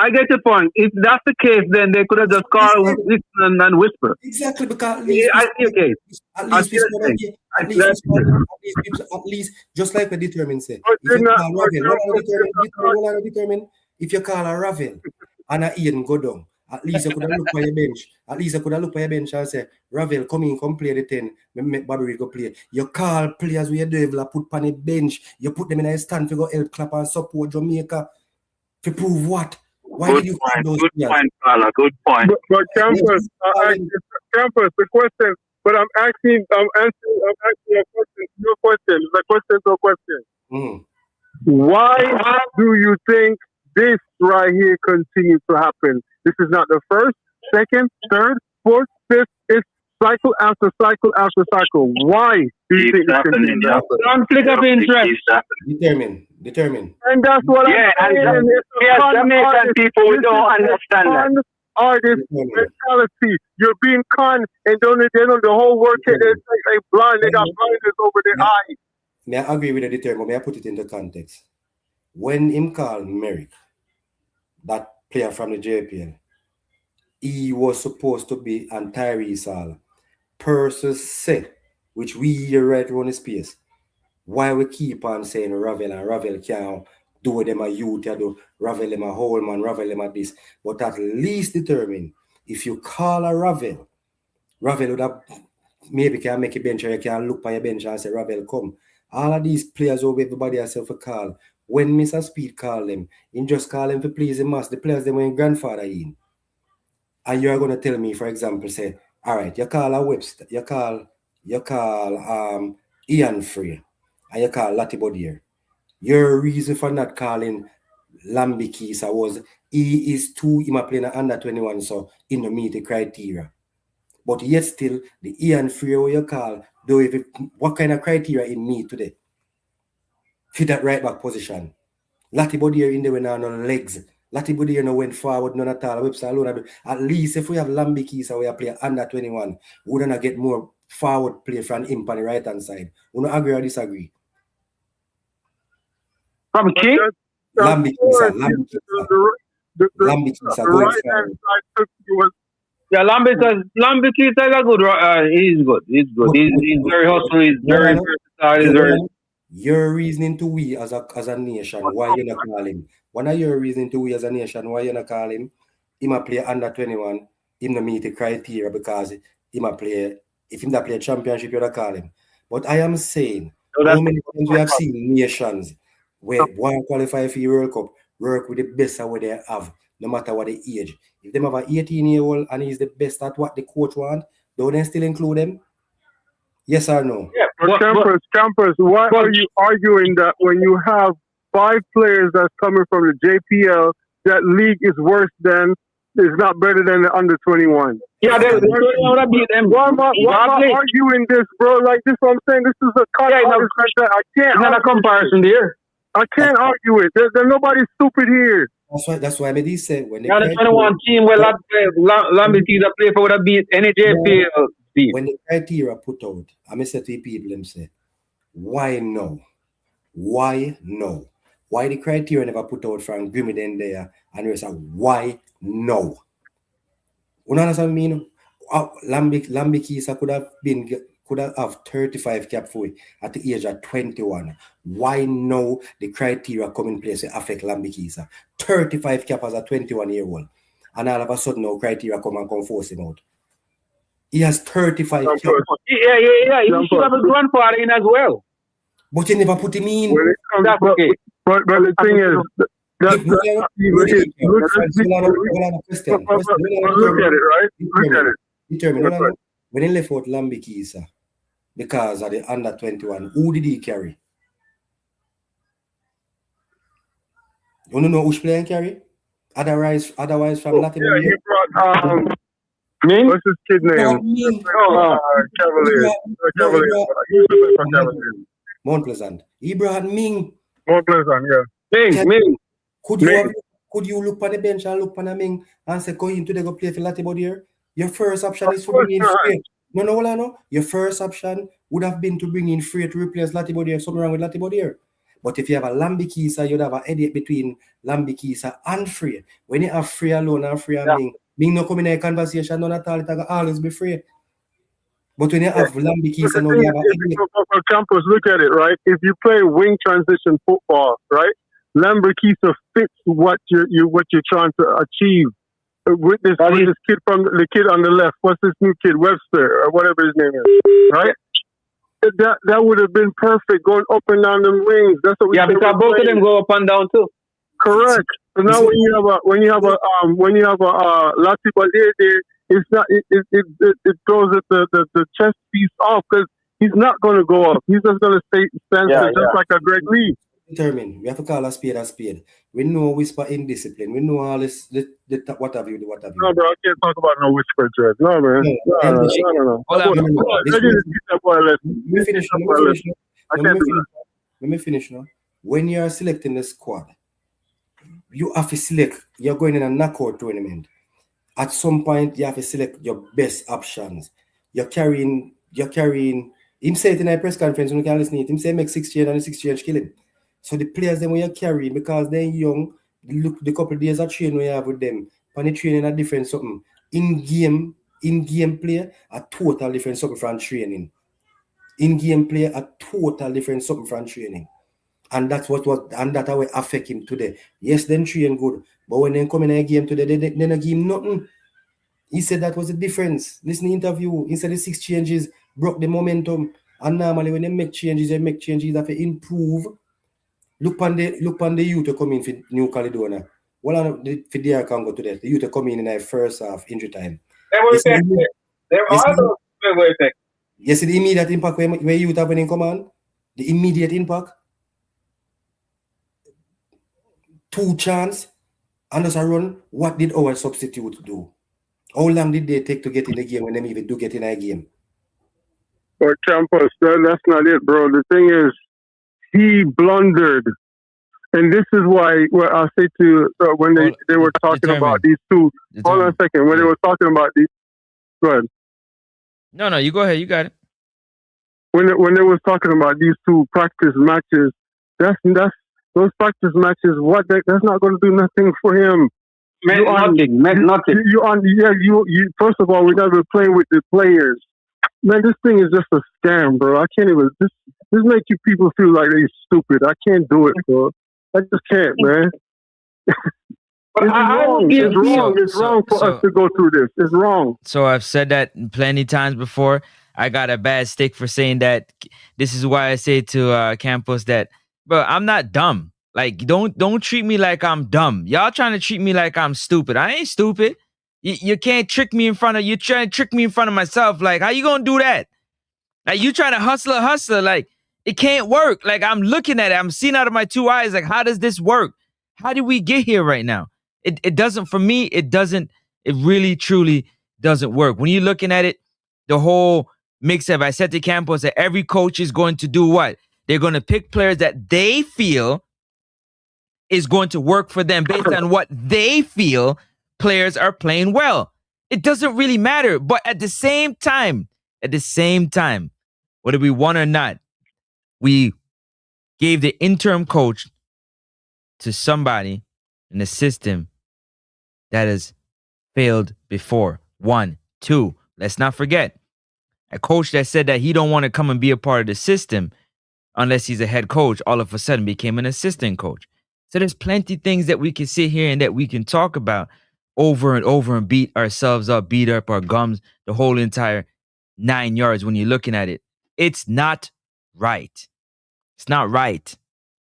I get the point. If that's the case, then they could have just called Dixon and Whisper.
Exactly, because at least, just like we determine, say, if you call a Ravel and a Ian go down, at least you could have looked for your bench. At least you could have looked for your bench and say, Ravel, come play the 10. Make Bobby Reid go play. You call players with your devil, put on a bench. You put them in a stand to go help clap and support Jamaica. To prove what? Why did you call those players?
Good point.
But Campus, the question. But I'm answering your question. Your question. The question to a question. Why do you think this right here continues to happen? This is not the first, second, third, fourth, fifth. It's cycle after cycle after cycle. Why do you think this continues to happen?
Conflict of interest.
Determine.
And that's what I'm saying.
Jamaican people don't understand that.
Artist mentality. You're being con and they know the whole work. They blind. They got blinders over their eyes.
May I agree with the determine? May I put it into context? When him called Merrick, that player from the JPL, he was supposed to be on Tyrese Hall. Persis said, which we right around the space. Why we keep on saying Ravel and Ravel can't do them a youth, do Ravel them a whole man, Ravel them a this. But at least determine if you call a Ravel would have maybe can make a bench or you can look by your bench and say Ravel come. All of these players over everybody has a call. When Mr. Speed call them, he just call them to please him the players them when grandfather in. And you're gonna tell me, for example, say, all right, you call a Webster, you call Ian Free, and you call Lottie Bodier. Your reason for not calling wan-bissaka was he is too him playing under 21, so in the meet the criteria. But yet still the Ian Free what you call, though if what kind of criteria in meet today? Fit that right back position. Lati body here in there when no legs. Lati body here no went forward, none at all. Website alone. At least if we have wan-bissaka we play under 21, we're gonna get more forward play from him on the right hand side. We don't agree or disagree?
From King?
wan-bissaka going
right hand side took was
Yeah, wan-bissaka is a good. He's good. He's good. He's very hustling. He's very versatile. He's very.
Your reasoning to we as a nation, why you not call him? One of your reasoning to we as a nation, why you not call him? He might play under 21, him not meet the criteria because he might play, if him not play championship, you not call him. But I am saying, how many times we have seen nations where one qualify for the World Cup, work with the best of what they have, no matter what the age. If they have an 18-year-old and he's the best at what the coach want, don't they still include him? Yes or no?
Yeah, but Campers, why are you arguing that when you have 5 players that's coming from the JPL, that league is worse than, is not better than the under 21?
Yeah, they would have beat them.
Why am I arguing this, bro? Like this, what I'm saying. This is a cut. I can't.
Not a comparison there.
I can't argue it. There's nobody stupid here.
That's why I made say when
the 21 team where wan-bissaka play for would have beat any JPL.
When the criteria put out, I say to people, them say, why no? Why no? Why the criteria never put out from Grimmy then there? And we say, why no? You understand what I mean? wan-bissaka could have 35 cap for at the age of 21. Why now the criteria come in place to affect wan-bissaka? 35 cap as a 21-year-old. And all of a sudden now criteria come and force him out. He has 35 cap.
Yeah. He should have a grandfather in as well.
But you never put him in.
That's okay.
But the thing is, look at it, right? Look at it.
Determine when he left out wan-bissaka because of the under 21, who did he carry? You don't know who's playing carry? Otherwise from Latin
America. Yeah, he brought what's his kid name? Cavaliers.
Mount Pleasant. He brought Ming.
Mount Pleasant, yeah.
Ming.
Could you look on the bench and look on Ming and say, go into the go play for Latin here? Your first option is to bring in Frey. No. Your first option would have been to bring in Frey to replace Latibodier. Something wrong with Latibodier. But if you have a wan-bissaka, you'd have a headache between wan-bissaka and Frey. When you have Frey alone and Frey and Ming no come in a conversation, none at all, it will always be Frey. But when you have wan-bissaka, now you have a headache.
Campus, look at it, right? If you play wing transition football, right? wan-bissaka fits what you're trying to achieve. With this kid the kid on the left, what's this new kid, Webster or whatever his name is, right? That would have been perfect going up and down the wings. That's what we
because both of them go up and down too.
Correct. So now when you have a Latiba there, it's not it throws the chest piece off because he's not going to go up. He's just going to stand still, just like a Greg Lee.
Determined. We have to call a spade a spade. We know whisper indiscipline. We know all this. What have you?
No, bro, I can't talk about no whisper dread. No, man. No.
Let me finish now. When you are selecting the squad, you have to select. You're going in a knockout tournament. At some point, you have to select your best options. You're carrying. Him say it in a press conference when you can listen to it. Him say make 6 change and the 6 change kill him. So the players then when you carry because they're young, look the couple of days of training we have with them. When they training a different something. In game play a total different something from training. In game play a total different something from training. And that's what that will affect him today. Yes, then train good. But when they come in a game today, they don't give him nothing. He said that was the difference. Listen to the interview. He said the 6 changes broke the momentum. And normally when they make changes have to improve. Look on the youth to come in for New Caledonia. Well, for DR Congo today, the youth to come in the first half injury time. Yes, the immediate impact where youth have when they come on. The immediate impact. 2 chance and just a run. What did our substitute do? How long did they take to get in the game when they even do get in a game?
But Campus, that's not it, bro. The thing is, he blundered. And this is why I say to when they were talking about these two. Hold on a second. When they were talking about these, go ahead.
No, you go ahead. You got it.
When they was talking about these two practice matches, that's those practice matches. That's not going to do nothing for him.
Nothing.
You first of all, we got to be playing with the players. Man, this thing is just a scam, bro. I can't even. This make you people feel like they stupid. I can't do it, bro. I just can't, man. It's wrong for us to go through this. It's wrong.
So I've said that plenty times before. I got a bad stick for saying that. This is why I say to Campos that, bro, I'm not dumb. Like, don't treat me like I'm dumb. Y'all trying to treat me like I'm stupid. I ain't stupid. You can't trick me in front of, you're trying to trick me in front of myself. Like, how you gonna do that? Like, you trying to hustle. Like, it can't work. Like, I'm looking at it. I'm seeing out of my 2 eyes. Like, how does this work? How did we get here right now? It doesn't, for me, it really, truly doesn't work. When you're looking at it, the whole mix-up, I said to Campos that every coach is going to do what? They're going to pick players that they feel is going to work for them based on what they feel players are playing well. It doesn't really matter. But at the same time, whether we want or not, we gave the interim coach to somebody in the system that has failed before. 1, 2, let's not forget, a coach that said that he don't want to come and be a part of the system unless he's a head coach, all of a sudden became an assistant coach. So there's plenty things that we can sit here and that we can talk about over and over and beat ourselves up, beat up our gums, the whole entire 9 yards when you're looking at it. It's not right. It's not right.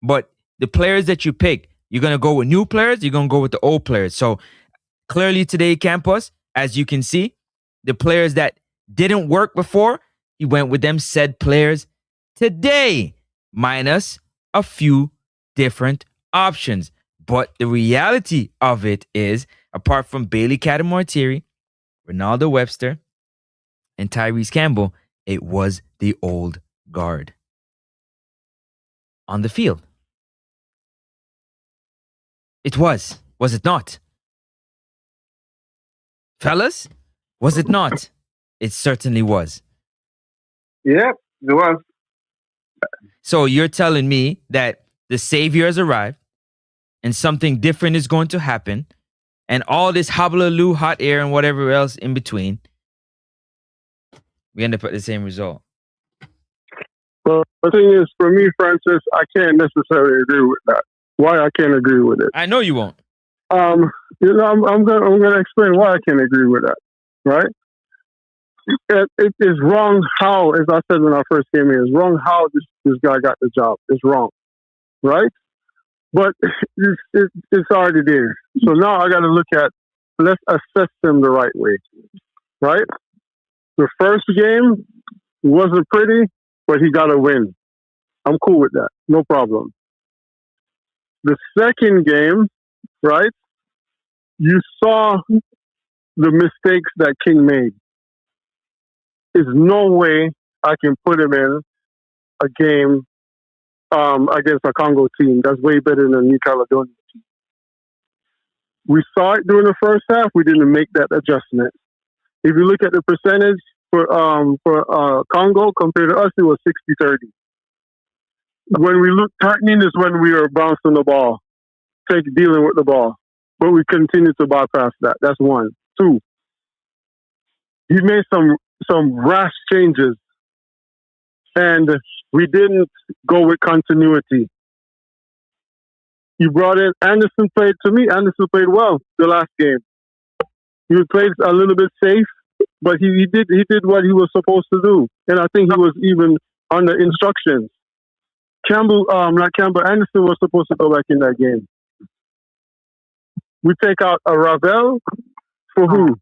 But the players that you pick, you're going to go with new players, you're going to go with the old players. So clearly today, Campos, as you can see, the players that didn't work before, he went with them said players today, minus a few different options. But the reality of it is, apart from Bailey Catamortieri, Ronaldo Webster, and Tyrese Campbell, it was the old guard on the field. It was it not? Fellas, was it not? It certainly was.
Yep, it was.
So you're telling me that the savior has arrived and something different is going to happen, and all this hobble-a-loo, hot air, and whatever else in between, we end up at the same result.
Well, the thing is, for me, Francis, I can't necessarily agree with that. Why I can't agree with it?
I know you won't.
I'm gonna explain why I can't agree with that. Right? It is wrong how, as I said when I first came here, it's wrong how this guy got the job. It's wrong, right? But it's already there. So now I got to look at, let's assess him the right way, right? The first game wasn't pretty, but he got a win. I'm cool with that. No problem. The second game, right? You saw the mistakes that King made. There's no way I can put him in a game against a Congo team that's way better than New Caledonia team. We saw it during the first half. We didn't make that adjustment. If you look at the percentage for Congo compared to us, it was 60-30. When we looked threatening is when we were bouncing the ball, dealing with the ball. But we continued to bypass that. That's 1. 2. He made some rash changes, and we didn't go with continuity. You brought in Anderson played well the last game. He played a little bit safe, but he did what he was supposed to do, and I think he was even under instructions. Anderson was supposed to go back in that game. We take out a Ravel for who?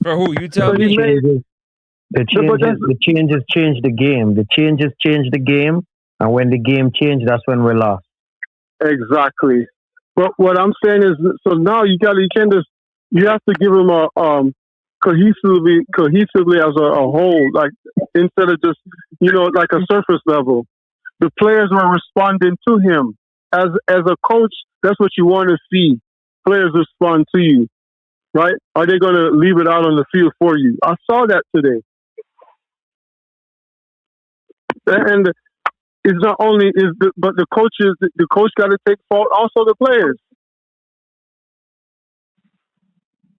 For who? You tell me.
The changes change the game. The changes change the game. And when the game changed, that's when we lost.
Exactly. But what I'm saying is, so now you have to give him a cohesively as a whole, like instead of just like a surface level. The players were responding to him. As a coach, that's what you want to see. Players respond to you, right? Are they going to leave it out on the field for you? I saw that today. And it's not only but the coaches. The coach got to take fault. Also, the players.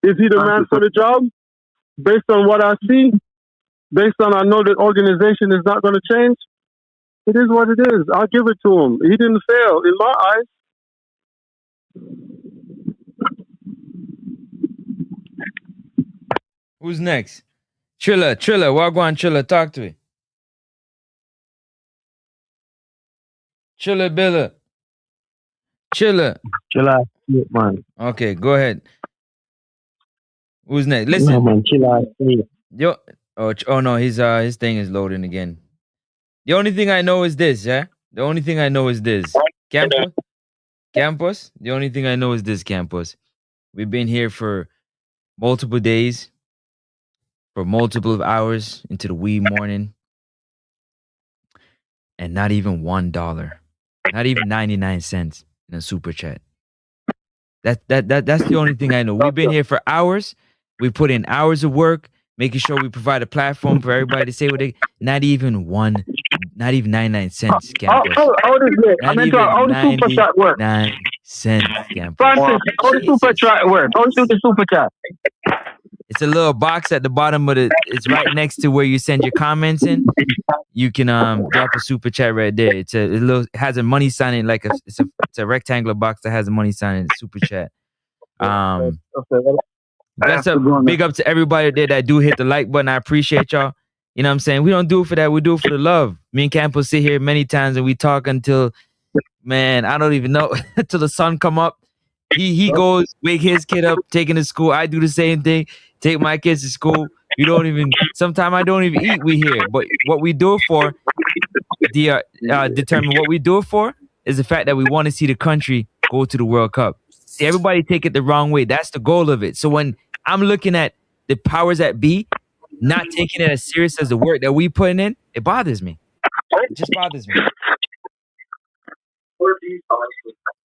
Is he the man for the job? Based on what I see, based on I know that organization is not going to change. It is what it is. I'll give it to him. He didn't fail in my eyes.
Who's next? Trilla, Wagwan Trilla, talk to me. Trilla Billa. Trilla,
man.
Okay, go ahead. Who's next? Listen.
No, man,
Yo, oh no, his thing is loading again. The only thing I know is this, yeah? The only thing I know is this. Campus? The only thing I know is this, Campus. We've been here for multiple days, for multiple hours into the wee morning, and not even $1, not even 99 cents in a super chat. That's the only thing I know. We've been here for hours. We put in hours of work, making sure we provide a platform for everybody to say what they. Not even 99 cents, Campus.
How does it? I mean, how does super chat work?
9 cents, Campus.
Francis, how does super chat work? How does the super chat?
It's a little box at the bottom of it's right next to where you send your comments in. You can drop a super chat right there. It has a money sign in, like it's a rectangular box that has a money sign in it, super chat. That's a big up to everybody there that do hit the like button. I appreciate y'all. You know what I'm saying? We don't do it for that. We do it for the love. Me and Campos sit here many times and we talk until, man, I don't even know, until the sun come up. He goes, wake his kid up, take him to school. I do the same thing. Take my kids to school. Sometimes I don't even eat. We here. But what we do it for, determine what we do it for is the fact that we want to see the country go to the World Cup. See, everybody take it the wrong way. That's the goal of it. So when I'm looking at the powers that be, not taking it as serious as the work that we putting in, it bothers me. It just bothers me.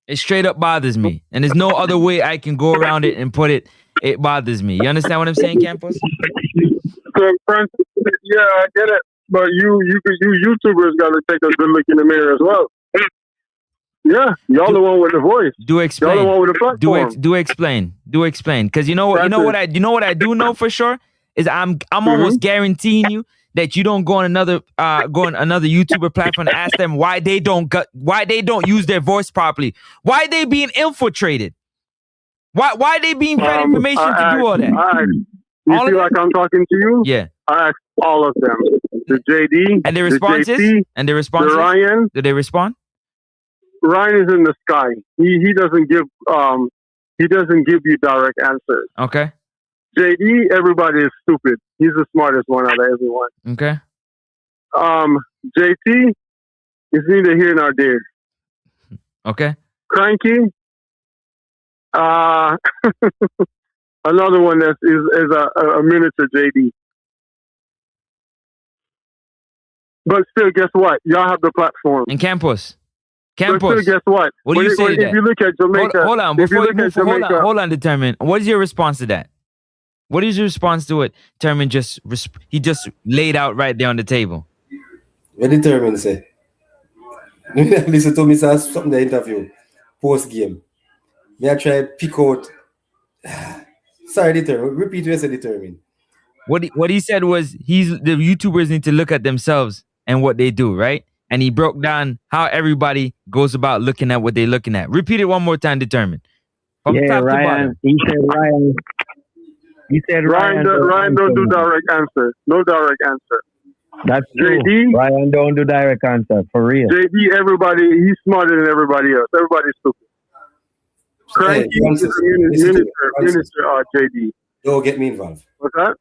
It straight up bothers me. And there's no other way I can go around it and put it. It bothers me. You understand what I'm saying, Campos?
So, Francis, yeah, I get it. But you YouTubers got to take a good look in the mirror as well. Yeah, y'all the one with the voice.
Do explain.
Y'all the one with the platform.
Do explain. Because you know what I do know for sure is I'm almost guaranteeing you that you don't go on another YouTuber platform and ask them why they don't use their voice properly. Why they being infiltrated? Why they being fed information to do all that?
You feel like I'm talking to you?
Yeah.
I asked all of them. The JD
and their responses.
The Ryan.
Did they respond?
Ryan is in the sky. He doesn't give you direct answers.
Okay.
JD, everybody is stupid. He's the smartest one out of everyone.
Okay.
JT is neither here nor there.
Okay.
Cranky. Another one that is a miniature JD. But still, guess what? Y'all have the platform.
And Campos.
But still, guess what?
What do you say to that?
If you look at Jamaica...
Hold on. Before you move, hold on, Determine. What is your response to that? What is your response to it? Determine he just laid out right there on the table.
What Determine say? Listen to me, say something in the interview. Post-game. May I try pick out... Sorry, Determine. Repeat what you said, Determine.
What he said was the YouTubers need to look at themselves and what they do, right? And he broke down how everybody goes about looking at what they're looking at. Repeat it one more time, Determine. From top
Ryan.
To bottom.
He said Ryan.
Ryan don't do direct answer. No direct answer.
That's true.
JD,
Ryan don't do direct answer, for real.
JD, everybody, he's smarter than everybody else. Everybody's stupid. Cranky is a miniature JD.
Don't get me involved.
What's that?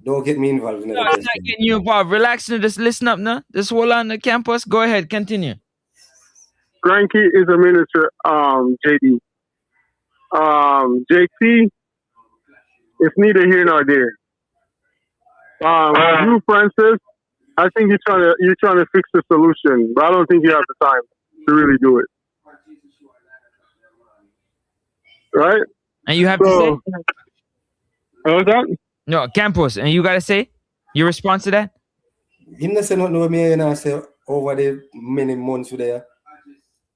Don't get me involved in
No,
the
it's not
testing.
getting you involved. Relax and just listen up now. Just hold on the campus. Go ahead, continue.
Granky is a minister, JD. JT, it's neither here nor there. You, Francis, I think you're trying to fix the solution, but I don't think you have the time to really do it. Right?
And you have to say?
What was that?
No, campus. And you got to say your response to that?
Him not say nothing about me, you know, say over the many months there.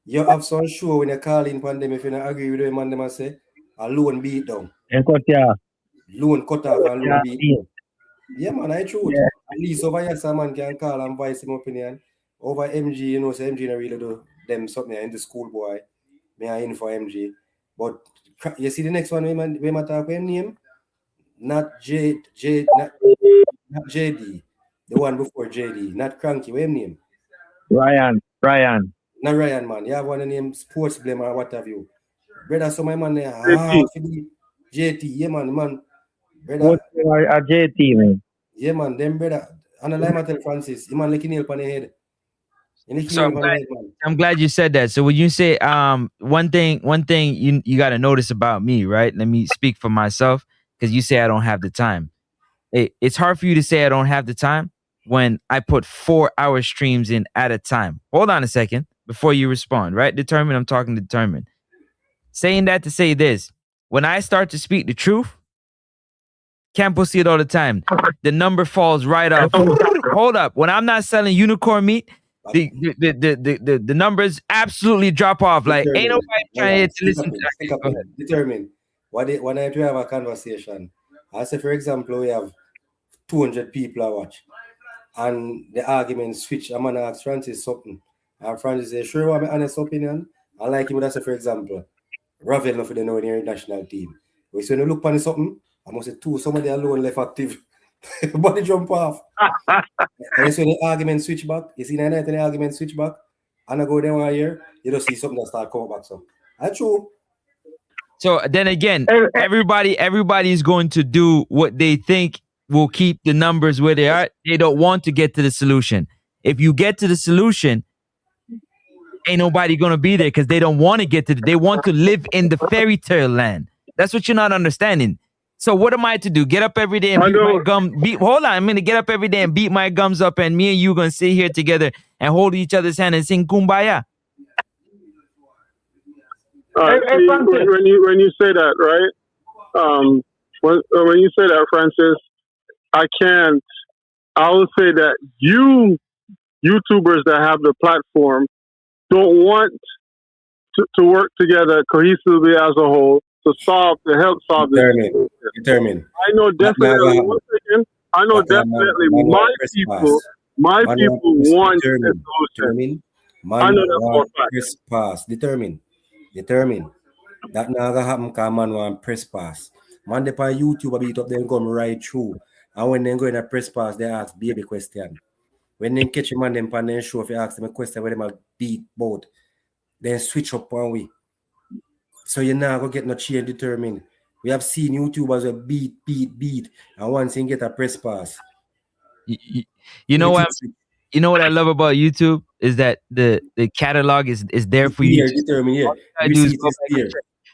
You have some show when you call in pandemic, if you don't agree with them, and them say, a loan beat down. Loan cut off and loan beat down. Yeah, man, I truth.
Yeah.
At least over here, someone can call and voice him opinion. Over MG, you know, so MG don't really do them something in the school boy. Me I in for MG. But you see the next one, we might talk about name? Not JD. The one before JD. Not Cranky, what name?
Ryan.
Not Ryan, man. You have one name Sports Blame or what have you. Brother, so my man there. JT. Yeah, man. Brother.
What's JT, man?
Yeah, man. Them brother. And I tell Francis, the man licking nail on the head.
So I'm glad you said that. So when you say one thing you got to notice about me, right? Let me speak for myself, because you say I don't have the time. It's hard for you to say I don't have the time when I put 4-hour streams in at a time. Hold on a second before you respond, right? Determined, I'm talking to Determined. Saying that to say this, when I start to speak the truth, Campos see it all the time. The number falls right off. Hold up. When I'm not selling unicorn meat, the numbers absolutely drop off. Like, ain't nobody trying to listen to that.
Determine. When I have a conversation, I say, for example, we have 200 people I watch, and the argument switch. I'm gonna ask Francis something, and Francis say, "Sure, what my honest opinion?" I like him. Would say, for example, Ravel not for the know the national team. We say, "No look on something." I must say, somebody alone left active. Body jump off. And so the argument switch back. You see the night the argument switch back, and I go there 1 year, you don't see something that start coming back. So that's true.
So then again, everybody is going to do what they think will keep the numbers where they are. They don't want to get to the solution. If you get to the solution, ain't nobody going to be there because they don't want to get to they want to live in the fairy tale land. That's what you're not understanding. So what am I to do? Get up every day and beat my gum. Hold on, I'm going to get up every day and beat my gums up, and me and you going to sit here together and hold each other's hand and sing Kumbaya.
When you say that, right? When you say that, Francis, I will say that YouTubers that have the platform don't want to work together cohesively as a whole to help solve this.
Determine.
I know definitely. One second. I know definitely my people want a solution. I know that for a fact.
Press pass. Determine. That now gonna happen because man want press pass. Man, they on YouTube a beat up, then come right through. And when they go in a press pass, they ask baby question. When they catch a man, them pan then show if you ask them a question where they might beat both, then switch up one way. So you're not gonna get no change determined. We have seen YouTubers a beat, and once you get a press pass.
You know what? You know what I love about YouTube is that the catalog is there for you.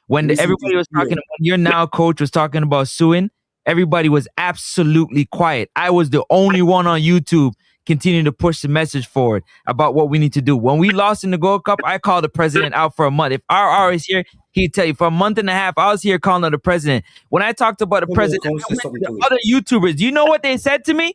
When everybody was talking, when your now coach was talking about suing, everybody was absolutely quiet. I was the only one on YouTube continuing to push the message forward about what we need to do. When we lost in the Gold Cup, I called the president out for a month. If RR is here, he'd tell you for a month and a half, I was here calling on the president. When I talked about the president, I went to the other YouTubers. Do you know what they said to me?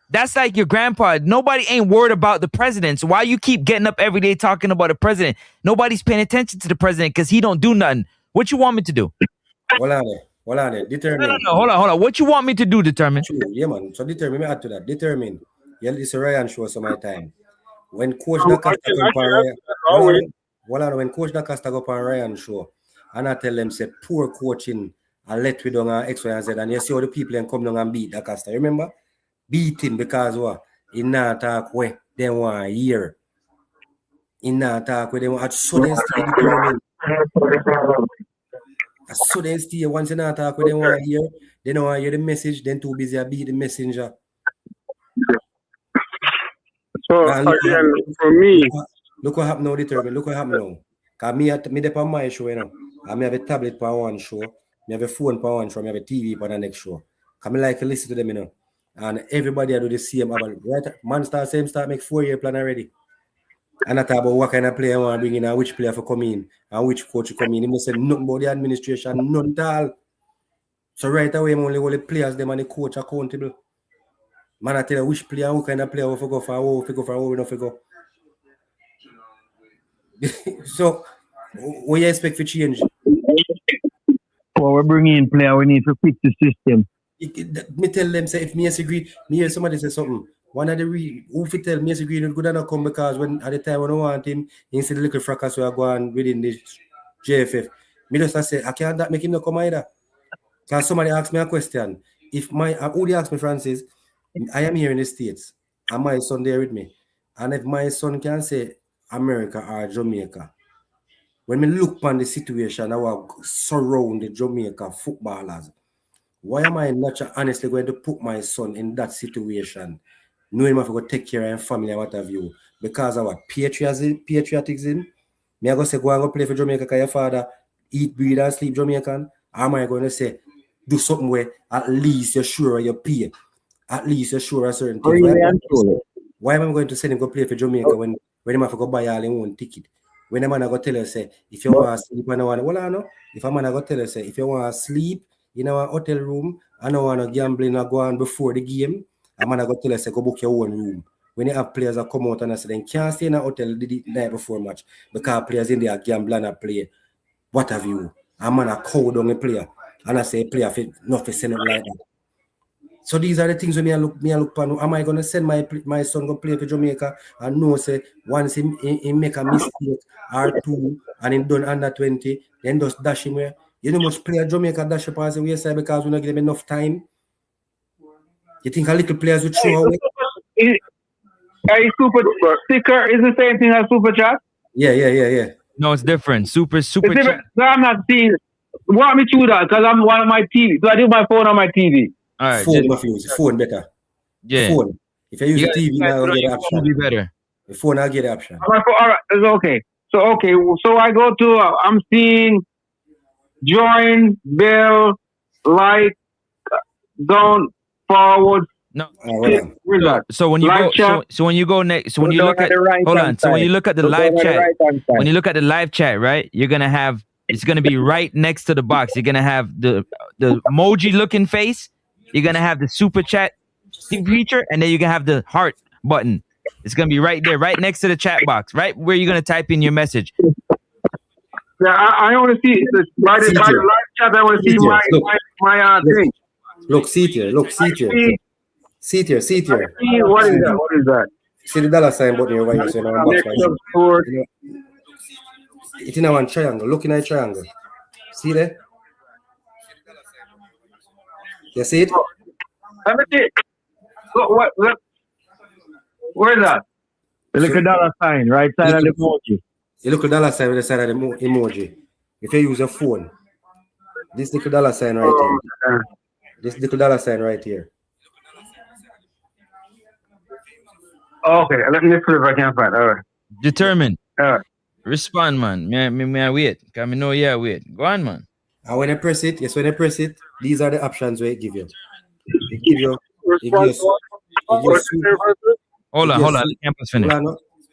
That's like your grandpa. Nobody ain't worried about the president. So why you keep getting up every day talking about the president? Nobody's paying attention to the president because he don't do nothing. What you want me to do?
Hold on there. Determine.
No. Hold on. What you want me to do, Determine?
Yeah, man. So determine. Me add to that. Determine. Yeah, it's a Ryan show some my time. When Coach DaCosta go on Ryan, when Coach DaCosta go on Ryan show, and I tell them say poor coaching and let we down X, Y, and Z, and you see how the people and come down and beat DaCosta. Remember? Beat him because what? He not talk where they want to hear. He not talk where they want. So they still determined. So they stay once you not talk with them want to hear, they don't want to hear the message, then too busy to be the messenger.
So again, for me,
look what happened now, determined. Look what happened now. Cause me dey on my show, you know. I me have a tablet for one show, me have a phone for one show, me have a TV for the next show. Cause me like to listen to them, you know. And everybody do the same about right. Man start make 4-year plan already. And I talk about what kind of player I want to bring in and which player for come in and which coach to come in. He must say nothing about the administration, none at all. So right away, only all the players, them and the coach accountable. Man, I tell you which player, who kind of player, who go for, who go for, who not go. So, what you expect for change?
Well, we bring in player, we need to fix the system.
Me tell them, say, if me disagree, me hear somebody say something. One of the who fit tell me disagree, not good enough come because when at the time when I want him, he see the little fracas we are going within the JFF. Me just say, I can't make him not come either. Because somebody asked me a question. If my who they asked me, Francis, I am here in the States, and my son there with me. And if my son can say America or Jamaica, when we look upon the situation, I will surround the Jamaica footballers. Why am I not honestly going to put my son in that situation, knowing I have to take care of his family and what have you? Because of what? Patriotism? Me I go say, go and go play for Jamaica because your father eat, breathe, and sleep Jamaican? Or am I going to say, do something where at least you're sure you pay? At least you're sure a certain thing. Why am I going to send him go play for Jamaica when him have to go buy all his own ticket? When a man I go tell you, say, if you want to sleep, I don't want to, well, I know. If a man I go tell you, say, if you want to sleep in a hotel room, I don't want to gambling or go on before the game, a man I go tell you, say, go book your own room. When you have players that come out and I say, then can't stay in a hotel the night before match because players in there gambling and play. What have you? A man a cow down a player. And I say, player, not to send it like that. So these are the things when me look upon. Am I gonna send my son go play for Jamaica and know say once he make a mistake or two and he done under 20, then just dash him where you know much player Jamaica dash up as a way side because we not give them enough time. You think a little players will throw away?
Super sticker is the same thing as super chat?
Yeah.
No, it's different. Super chat.
No, I'm not seeing. Walk me through that because I'm one of my TV. So I do my phone on my TV.
All right,
phone better.
Yeah.
Phone. If you use a TV, now I'll get the option.
Be better.
The phone, I'll get the option.
All right, it's okay. So I go to. I'm seeing join, bell, like, down, forward.
No.
So
when you go, so when you go next, so when you look at hold on, so when you look at the live chat, when you look at the live chat, right, you're gonna have. It's gonna be right next to the box. You're gonna have the emoji looking face. You're gonna have the super chat feature, and then you're gonna have the heart button. It's gonna be right there, right next to the chat box, right where you're gonna type in your message.
Yeah, I want to see by the live chat. I want to see my thing.
Look, see here. What is
that?
See the dollar sign button over here. So now it's in a one triangle. Look in a triangle. See there? You see it?
Let me see. What? Where is that?
The little dollar sign, right side of the emoji.
The little dollar sign on the side of the emoji. If you use a phone, this little dollar sign right here. This little dollar sign right here.
Okay, let me see if I can find. All right.
Determined.
All right.
Respond, man. May I wait? Can me know yeah wait. Go on, man.
And when I press it, these are the options where it give you.
Hold on. Let campus finish.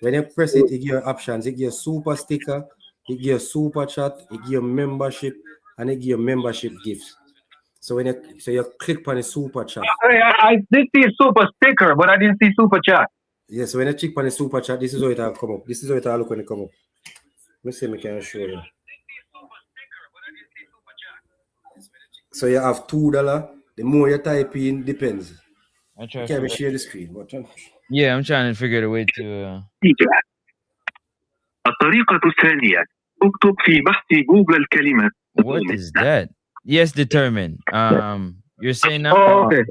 When you press it, it give you options. It give you super sticker, it give you super chat, it give you membership, and it give you membership gifts. So when you click on the super chat.
I did see a super sticker, but I didn't see super chat.
Yes, when you click on the super chat, this is how it will come up. This is how it will look when it come up. Let me see if I can show you. So you have $2. The more you type in, depends.
I'm trying
to share the screen.
Yeah, I'm trying to figure a way to.
الطريقة الثانية اكتب في بحث جوجل كلمة.
What is that? Yes, determined. You're saying now?
Oh, okay.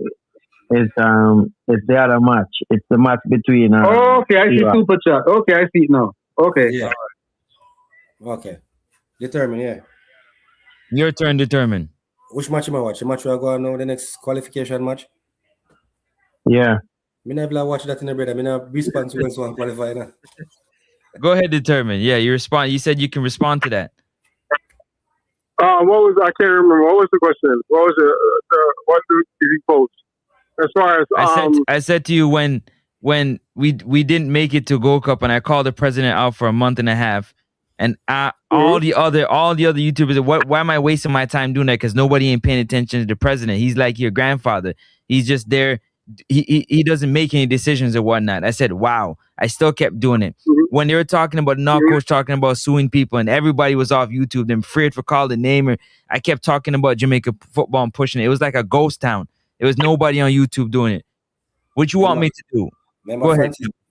It's the other match. It's the match between.
Okay, I see super chat. Okay, I see it now. Okay.
Yeah. Okay. Determined, yeah.
Your turn, determine.
Which match am I watch? The match we are going now, the next qualification match?
Yeah.
Me never watch that in the brother. Me not respond to when someone qualify now.
Go ahead, determine. Yeah, you respond. You said you can respond to that.
What was I can't remember. What was the question? What was what did he post? As far as
I said to you when we didn't make it to Gold Cup and I called the president out for a month and a half, and all the other YouTubers, why am I wasting my time doing that? Because nobody ain't paying attention to the president. He's like your grandfather. He's just there. He doesn't make any decisions or whatnot. I said, wow. I still kept doing it. When they were talking about Narcos, talking about suing people, and everybody was off YouTube, them afraid for call the name. I kept talking about Jamaica football and pushing it. It was like a ghost town. There was nobody on YouTube doing it. What you want me to do?
Remember,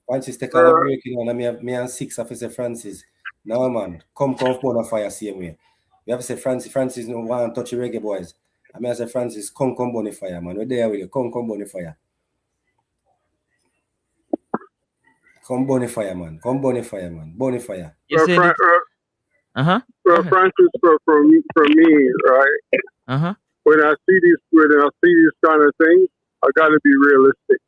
Francis take a break, you know, and me and six officer Francis. No man, come on fire same way. We have to say Francis no want to touch the Reggae Boyz. I mean I say Francis, come on fire, man. We're there with you. Come on fire. Come bonfire, man. Come bonfire, man. Bonfire.
Francis, for me, right? When I see these kind of things, I got to be realistic,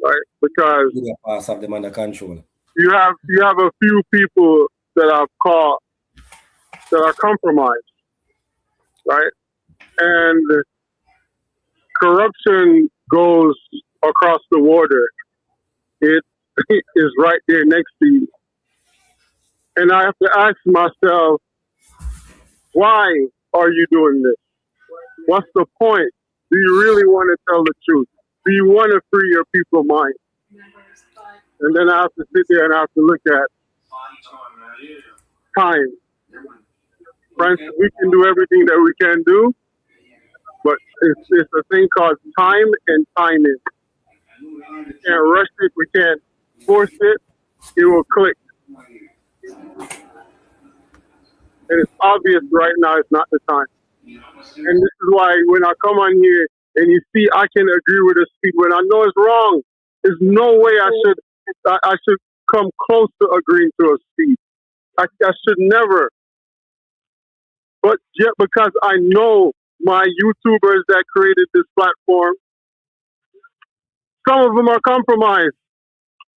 right? Because
you pass have them under control.
You have a few people that I've caught that are compromised, right? And corruption goes across the border. It is right there next to you. And I have to ask myself, why are you doing this? What's the point? Do you really want to tell the truth? Do you want to free your people's mind? And then I have to sit there and I have to look at time. Francis, we can do everything that we can do, but it's a thing called time and timing. We can't rush it. We can't force it. It will click. And it's obvious right now it's not the time. And this is why when I come on here and you see I can agree with the speed when I know it's wrong, there's no way I should come close to agreeing to a speed. I should never. But yet because I know my YouTubers that created this platform, some of them are compromised.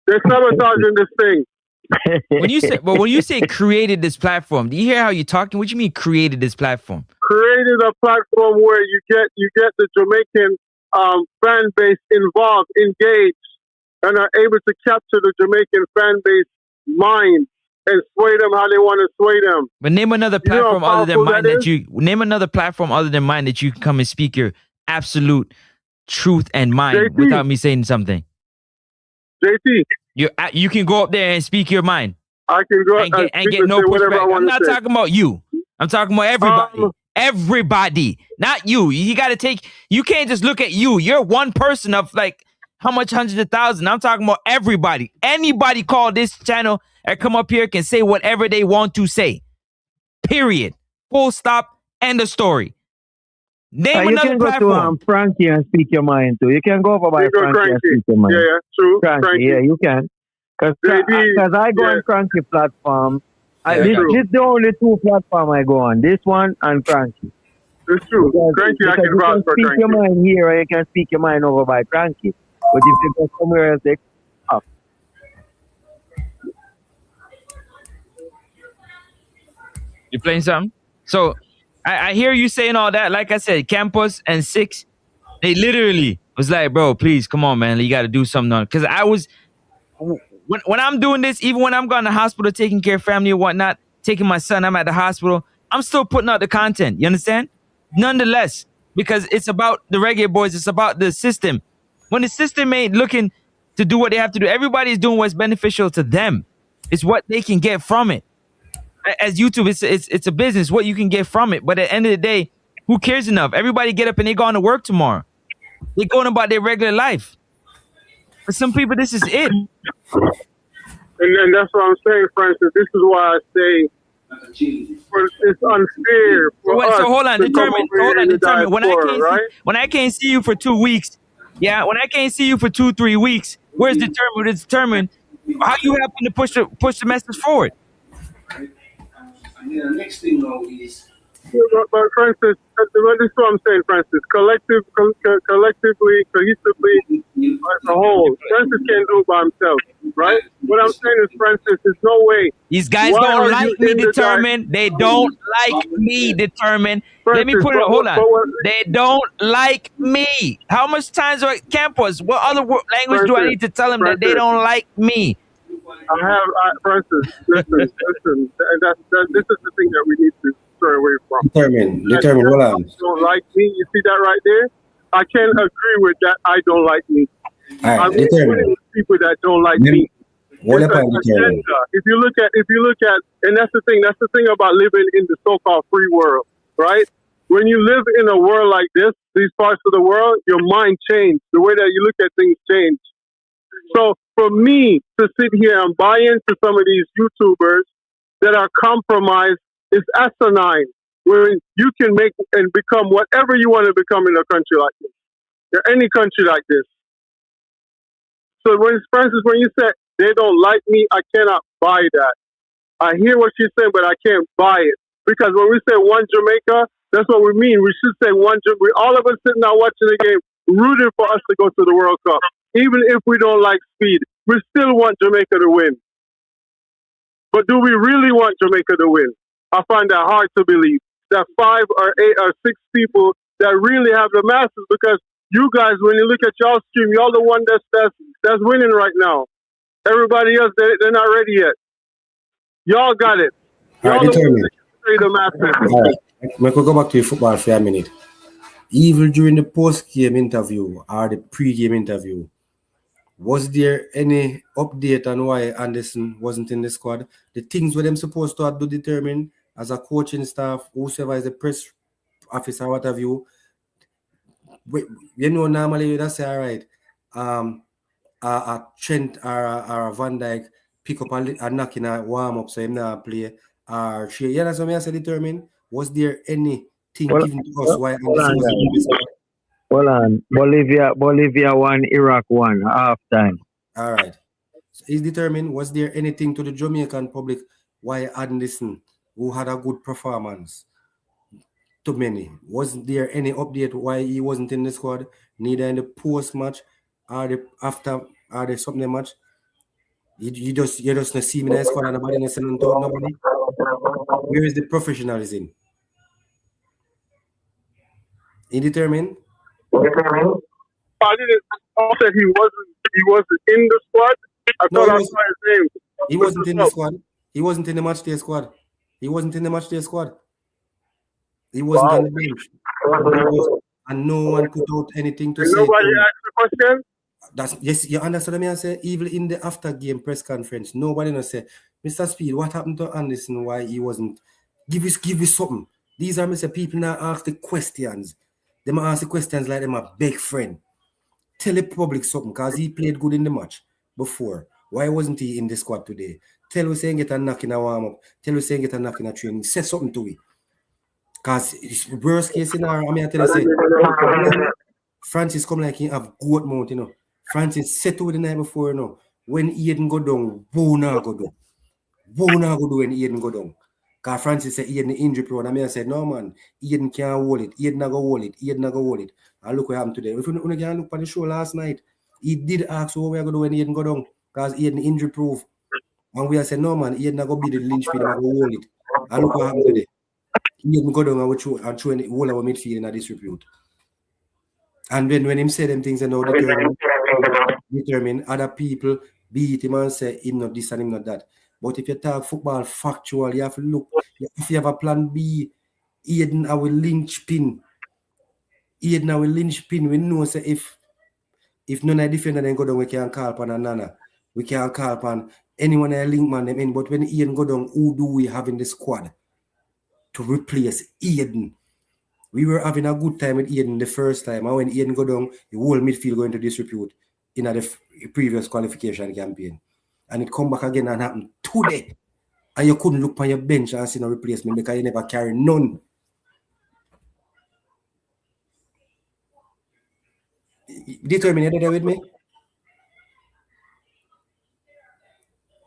They're sabotaging this thing.
When you say created this platform, do you hear how you're talking? What do you mean created this platform?
Created a platform where you get the Jamaican fan base involved, engaged, and are able to capture the Jamaican fan base mind and sway them how they want to sway them.
But name another platform other than mine name another platform other than mine that you can come and speak your absolute truth and mind
JT.
without me saying something.
JT.
You can go up there and speak your mind.
I can go
and get no pushback. I'm not talking about you. I'm talking about everybody. Everybody, not you. You can't just look at you. You're one person of like how much hundreds of thousands. I'm talking about everybody. Anybody call this channel and come up here can say whatever they want to say. Period. Full stop. End of story. Name another platform.
You can go to Frankie and speak your mind too. You can go over by Frankie and speak your mind.
Yeah, true.
Frankie, yeah, you can. Because I go on Frankie platform. This is the only two platform I go on. This one and Frankie.
It's true. Frankie, I can vouch for
Frankie. You can speak your mind here or you can speak your mind over by Frankie. But if you go somewhere else, they up.
You playing something? So I hear you saying all that. Like I said, Campus and Six, they literally was like, bro, please, come on, man. You got to do something on it. Because I was, when I'm doing this, even when I'm going to the hospital, taking care of family or whatnot, taking my son, I'm at the hospital, I'm still putting out the content. You understand? Nonetheless, because it's about the Reggae Boyz. It's about the system. When the system ain't looking to do what they have to do, everybody's doing what's beneficial to them. It's what they can get from it. As YouTube, it's a business, what you can get from it. But at the end of the day, who cares enough? Everybody get up and they going to work tomorrow. They're going about their regular life. For some people, this is it.
And that's what I'm saying, Francis. This is why I say it's unfair for us.
So hold on, determine. When I can't see you for 2 weeks, when I can't see you for 2-3 weeks, where's determined? It's determined how you happen to push the message forward.
The next thing now is
But Francis, this is what I'm saying, Francis. Collectively, cohesively, as a whole, Francis can't do it by himself, right? What I'm saying is, Francis, there's no way.
These guys
Why
don't
are
like
you
me
in the
determined. They don't like me determined. Let me
Francis,
put it. Hold on.
what-
They don't like me. How much times are Campus? What other language do I
Francis,
need to tell them that they
Francis.
don't like me?
Francis, listen. This is the thing that we need to stray away from.
Determine, hold on.
Don't like me. You see that right there? I can't agree with that. I don't like me.
All right,
I'm
determine.
with people that don't like me.
What
It's
about
an
determine?
agenda. If you look at, and that's the thing about living in the so-called free world, right? When you live in a world like this, these parts of the world, your mind changes. The way that you look at things change. So for me to sit here and buy into some of these YouTubers that are compromised is asinine. Where you can make and become whatever you want to become in a country like this, or any country like this. So when Francis, when you said they don't like me, I cannot buy that. I hear what you're saying, but I can't buy it. Because when we say one Jamaica, that's what we mean. We should say one Jamaica. All of us sitting there watching the game, rooting for us to go to the World Cup. Even if we don't like speed, we still want Jamaica to win. But do we really want Jamaica to win? I find that hard to believe. That 5 or 8 or 6 people that really have the masses, because you guys, when you look at y'all stream, y'all the one that's winning right now. Everybody else, they're not ready yet. Y'all got it. Y'all the ones that can carry the masses.
All right, we could go back to football for a minute. Even during the post-game interview or the pre-game interview, was there any update on why Anderson wasn't in the squad? The things where them supposed to do determine as a coaching staff, whoever is the press officer, what have you. You know, normally that's all right. A Trent or a Van Dijk pick up a knock in a warm up, so him not play. Or you know, so I say determine. Was there anything given to us why Anderson wasn't in the squad?
Hold on. Bolivia 1, Iraq 1, half time.
All right. So he's determined. Was there anything to the Jamaican public why Anderson, who had a good performance, to many? Was there any update why he wasn't in the squad, neither in the post match or the after or the something match? You just not see me in the squad and nobody not sending to nobody. Where is the professionalism? Indetermined?
I said he wasn't in the squad. I thought I saw his name.
He wasn't in the squad. He wasn't in the match day squad. He wasn't in the match day squad. He wasn't on the bench. And no one put out anything to say.
Nobody asked the question?
Yes, you understand me? I say, even in the after game press conference, nobody not say, Mr. Speed, what happened to Anderson? Why he wasn't? Give us something. These are Mr. people now ask the questions. They might ask the questions like them a big friend. Tell the public something, because he played good in the match before. Why wasn't he in the squad today? Tell us saying get a knock in a warm up. Tell us saying get a knock in a training. Say something to it. Because it's worst case scenario, I mean, I tell you, say, Francis come like he have goat mount, you know. Francis set over the night before, you know. When Eden go down, Bona go down. Bona go do when Eden go down. Because Francis said Eden injury prone. I mean, I said, no, man, Eden can't hold it. Eden not go hold it. Eden not go hold it. And look what happened today. If you can look at the show last night, he did ask what we are going to do when Eden go down. Because Eden injury proof. And we are saying, no, man, Eden not going to be the linchpin. He not go hold it. And look what happened today. Eden go down and throw the whole of our midfield in a disrepute. And then when him say them things and now determine other people beat him and say him not this and him not that. But if you talk football factual, you have to look. If you have a plan B, Eden our linchpin. Eden our linchpin. We know say if none of the defender then go down, we can call upon a Nana. We can call upon anyone that link man them in. But when Eden go down, who do we have in the squad to replace Eden? We were having a good time with Eden the first time. And when Eden go down, the whole midfield going to disrepute in the previous qualification campaign. And it come back again and happen today. And you couldn't look on your bench and see no replacement because you never carry none. Determine you there with me?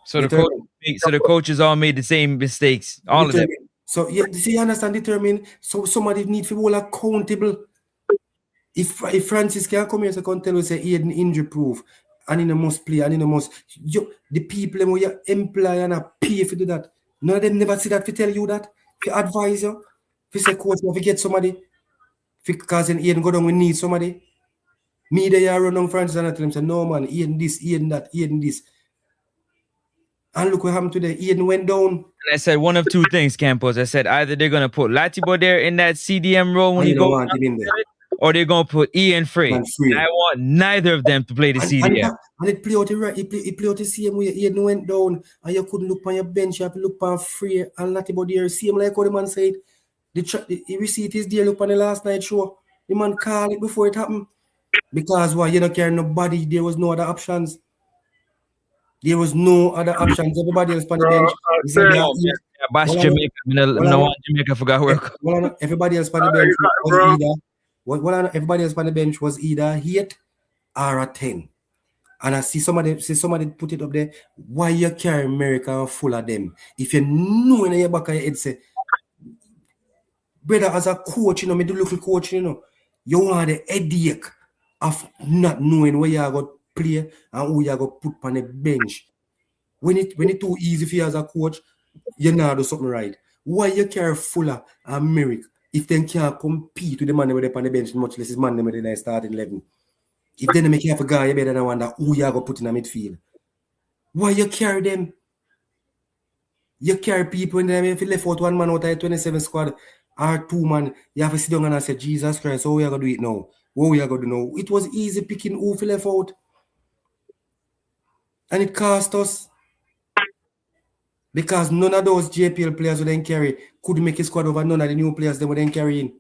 So the coaches all made the same mistakes. All of them.
So yeah, see, you understand determine. So somebody need to be all accountable. If Francis can come here and come tell us say he had an injury proof and he must play and he must the people who you employ and pay for do that. None of them never see that to tell you that. To advise you. If say coach, if you get somebody, because in Aiden go down, we need somebody. Me they are run on Francis and I tell him say, no man, Aiden this, Aiden that, Aiden this. And look what happened today. Aiden went down.
And I said one of two things, Campos. I said either they're gonna put Latibo there in that CDM role when he goes, or they're gonna put Ian Frey. And I want neither of them to play the CDM.
And it play out the right. It play out the same way. Aiden went down, and you couldn't look on your bench. You have to look on Frey and Latibo there. Same like how the man said. The receipt is there. Look on the last night show. The man called it before it happened. Because why you don't carry nobody? There was no other options. There was no other options. Everybody else on the bench.
Bash Jamaica. No one Jamaica forgot work.
Everybody else on the bench was either. Everybody else on the bench was either 8 or a 10. And I see somebody put it up there. Why you carry America full of them? If you know in your back of your head say, brother, as a coach, me the local coach, you want the headache of not knowing where you are going to play and who you are going to put on the bench. When it too easy for you as a coach, you know do something right. Why you carry Fuller and Merrick if they can't compete with the man on the bench, much less his man when they start in 11? If they make you have a guy, you better wonder who you are going to put in the midfield. Why you carry them? You carry people in them. If you left out one man out of the 27 squad or 2 man, you have to sit down and say, Jesus Christ, how we are going to do it now? What we are going to do now? It was easy picking who left out. And it cost us. Because none of those JPL players who then carry could make a squad over none of the new players they were then carrying.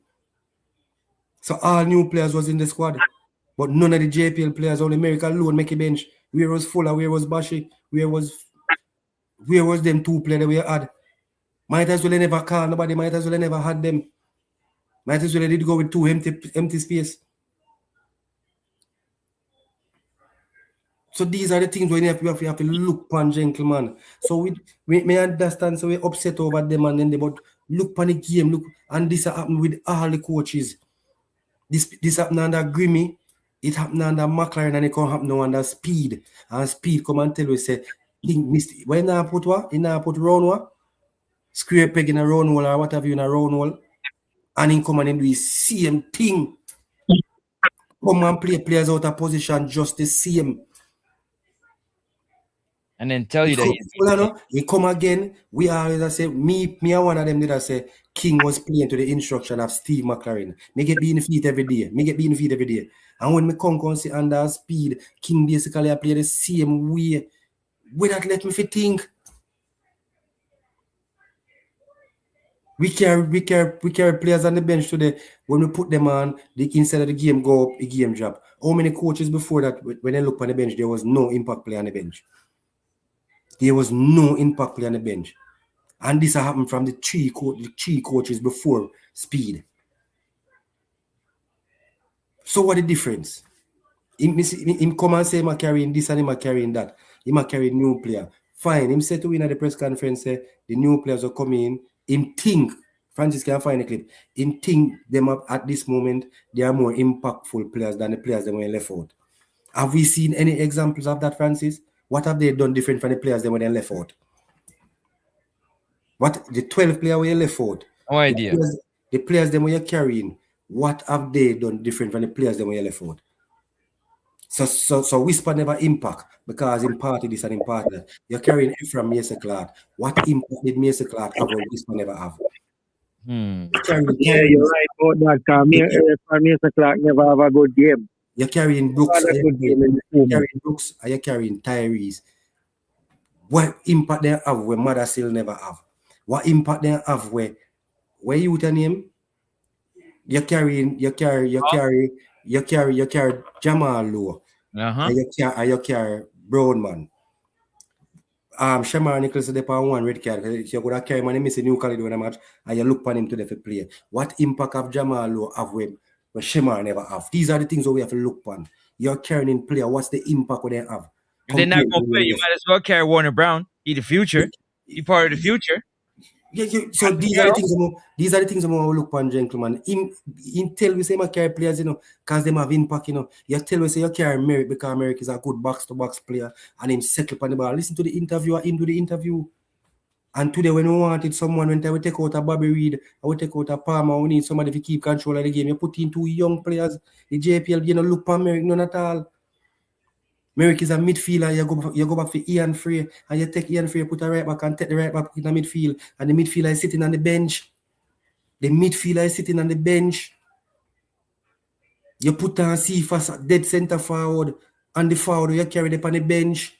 So all new players was in the squad. But none of the JPL players, only America alone make a bench. Where was Fuller, where was Bashi, where was them 2 players that we had? Might as well never call nobody, might as well never had them. Might as well did go with 2 empty space. So these are the things we have to look upon, gentlemen. So we may understand, so we're upset over them and then but look upon the game, look, and this happened with all the coaches. This happened under Grimmy, it happened under McLaren, and it can't happen now under Speed. And Speed come and tell you, say, when I put what? In I put round what? Square peg in a round hole or what have you in a round hole. And he come and do the same thing. Come and play players out of position just the same.
And then tell you that
he come again. We always say, me and one of them did I say King was playing to the instruction of Steve McLaren. Me get being feet every day. And when me come see under Speed, King basically I play the same way. We not let me think. We carry players on the bench today. When we put them on, instead of the game go up, the game drop. How many coaches before that, when they look on the bench, there was no impact player on the bench? There was no impact player on the bench. And this happened from the three coaches before Speed. So what the difference? Him come and say, I'm carrying this and I'm carrying that. Him carrying new player. Fine. Him said to win at the press conference, say, the new players are coming in. Him think, Francis can find a clip. Him think them up at this moment, they are more impactful players than the players that were left out. Have we seen any examples of that, Francis? What have they done different from the players that were then left out? What the 12 players were left out?
No idea.
The players that were carrying, what have they done different from the players that were left out? So Whisper never impact because in party this and in party that. You're carrying Ephraim Mesa Clark. What impact did Mesa Clark have when Whisper never have?
Yeah, you're right about that. Ephraim Mesa Clark never have a good game.
You're carrying Brooks. Are you carrying Tyrese? What impact they have where Mother still never have? What impact they have where you with a name? You carry Jamal Lowe. And you carry Brown man. Shamar Nichols is on 1 red card. You're gonna carry man, miss a New Caledonia match, and you look on him today for play. What impact of Jamal Lowe have when Shamar never have? These are the things that we have to look on. You're carrying in player. What's the impact they have?
If they're not gonna play, you might as well carry Warner Brown. He's the future. He's part of the future.
So these are the things I'm going to look on, gentlemen. In tell we say my carry players, because them have impact, You tell we say you carry Merrick because Merrick is a good box-to-box player and him settle on the ball. Listen to the interview, him do the interview. And today when we wanted someone, when we take out a Bobby Reid, I will take out a Palmer, we need somebody to keep control of the game. You put in 2 young players, the JPL, look on Merrick, none at all. Merrick is a midfielder, you go back for Ian Frey, and you take Ian Frey, put a right back and take the right back in the midfield, and the midfielder is sitting on the bench. The midfielder is sitting on the bench. You put on Cephas, dead centre forward, and the forward, you carry them on the bench.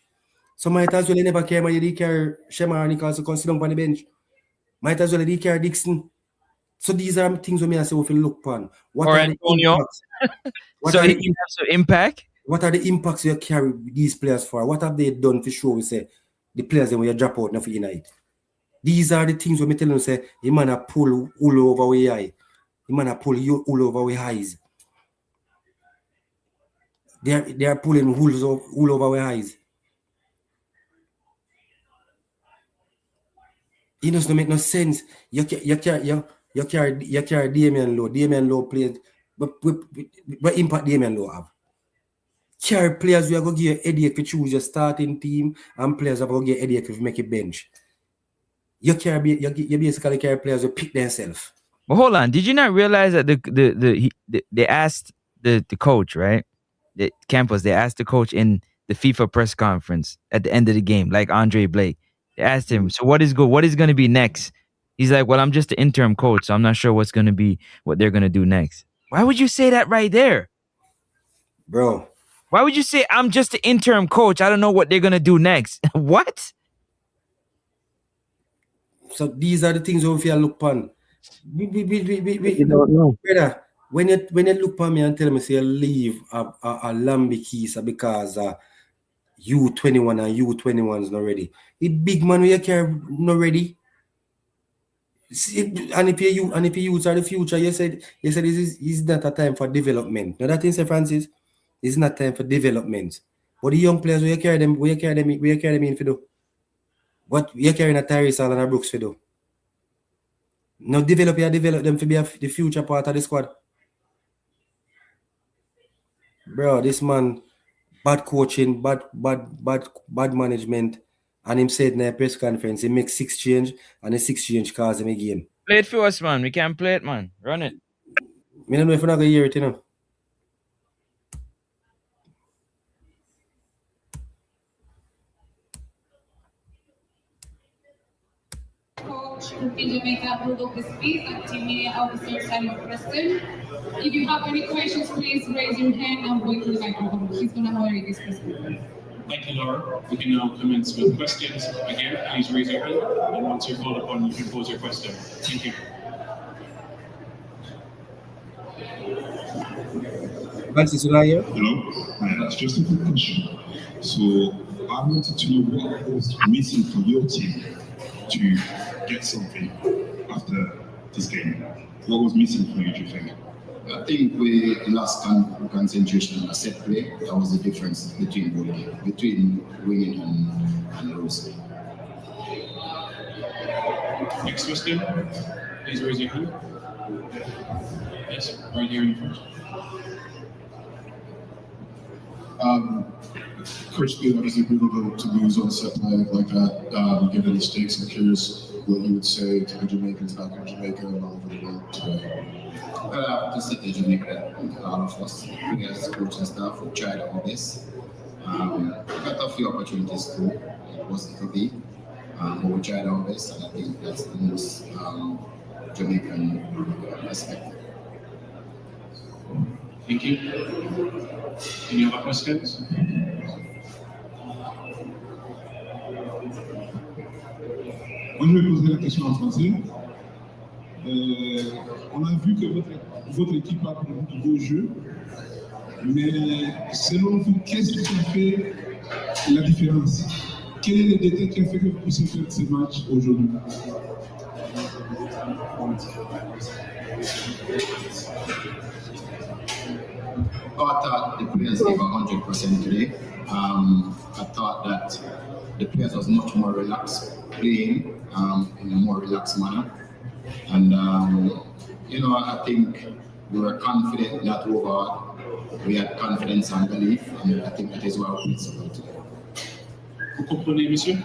So might as well you never carry, you carry Shema and Nichols to come sit down on the bench. Might as well you carry Dixon. So these are things we I say if you look upon. What
Or
are
Antonio.
the impacts?
So he has some impact?
What are the impacts you carry these players for? What have they done to show we say the players that we drop out now for United? These are the things we tell you say the man a pull all over we eye. The man a pull you all over we eyes. They are pulling holes all over our eyes. It doesn't make no sense. You carry Damian Lowe. Damian Lowe played, but impact Damian Lowe have? Carry players we are going to give you headache to choose your starting team, and players are going to get headache if you make a bench. You basically carry players who pick themselves.
But hold on, did you not realize that they asked the coach, right? The Campos, they asked the coach in the FIFA press conference at the end of the game, like Andre Blake. They asked him, so what is going to be next? He's like, well, I'm just the interim coach, so I'm not sure what they're going to do next. Why would you say that right there?
Bro.
Why would you say, I'm just the interim coach, I don't know what they're going to do next? What?
So these are the things we feel look upon. We
don't know.
Brother, when you look upon me and tell me say you leave a Lambi Kisa because U21 and U21 is not ready. It big man we care not ready. And if you use are the future, you said this is not a time for development. Now that in St. Francis, it's not time for development. But the young players, we carry them in for do. What you're carrying a Tyrese Hall and a Brooks for do. Now develop them to be the future part of the squad. Bro, this man, bad coaching, bad management. And him said in a press conference, he makes 6 change, and the 6 change cause him a game.
Play it for us, man. We can't play it, man. Run it.
I don't know if I'm not going to hear it,
Coach in Jamaica will go to speak and team media officer Simon Preston. If you have any questions, please raise your hand and wait for the microphone. He's going to moderate this question.
Thank you, Laura. We can now commence with questions. Again, please raise your hand, and once you're called upon, you can pose your question. Thank you.
Hello, that's just a quick question. So I wanted to know what was missing for your team to get something after this game. What was missing for you, do you think?
I think we lost concentration on a set play. That was the difference between winning and losing.
Next question. Please raise your hand. Yes, right here in front.
Coach Bill, obviously difficult to lose on a set play like that, given the stakes. I'm curious what you would say to the Jamaicans back in Jamaica and all over the world today.
To say to Jamaica, all of us, we as coach and staff, we tried our best. We got a few opportunities too. It wasn't to be, but we tried our best, and I think that's the most Jamaican aspect.
Thank you. Any other questions?
Moi, je vais poser la question en français. On a vu que votre équipe a beaucoup de beaux jeux, mais selon vous, qu'est-ce qui a fait la différence? Quel est le détail qui a fait que vous puissiez faire ce match aujourd'hui?
thought the players gave 100% today. I thought that the players was much more relaxed, playing in a more relaxed manner. And, I think we were confident that overall we had confidence and belief, and I think that is why we played so well today.
Vous comprenez, monsieur?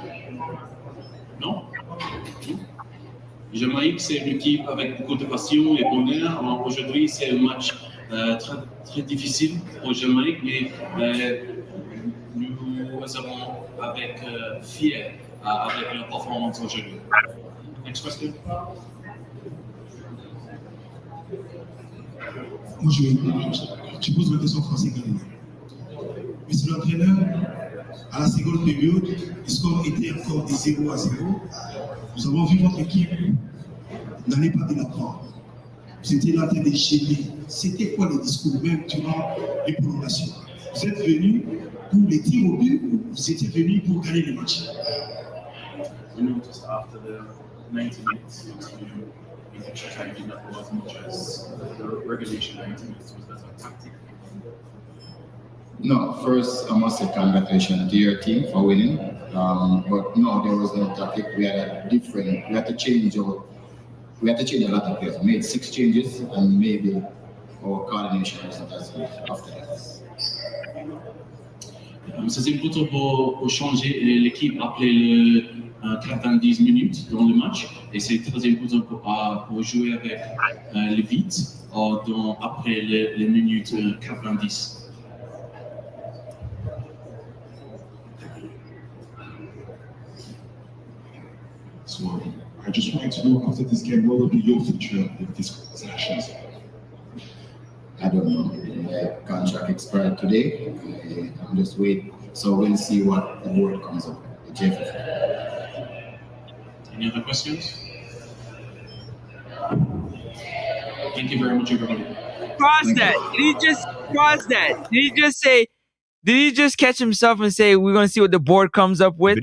Non? Jamaïque, c'est une équipe avec beaucoup de passion et bonheur. Aujourd'hui, c'est un match très, très difficile pour Jamaïque, mais nous avons avec fiers avec leur performance aujourd'hui. Next question.
Moi, je pose ma question en français quand même. Monsieur l'entraîneur, à la seconde période, le score était encore de 0-0. Nous avons vu votre équipe n'allait pas de la part. Vous étiez là en train de gêner. C'était quoi le discours même durant les prolongations? Vous êtes venu pour les tirs au but ou vous étiez venu pour gagner le match?
We noticed after the 90 minutes in extra time did not go as much as the regulation 90 minutes. Was that a tactic?
No, first I must say congratulations to your team for winning. But no, there was no tactic. We had to change a lot of players. We made 6 changes and maybe our coordination wasn't as good after that.
C'est important pour changer. L'équipe après le 90 minutes dans le match et c'est très important pour jouer avec le vite après les minutes 90.
So I just wanted to know after this game, what will be your future with these transactions?
I don't know. The contract expired today. I'm just waiting. So we'll see what the board comes up with. The JFF.
Any other questions? Thank you very much, everybody.
Cross that. Did he just cross that? Did he just say? Did he just catch himself and say we're gonna see what the board comes up with?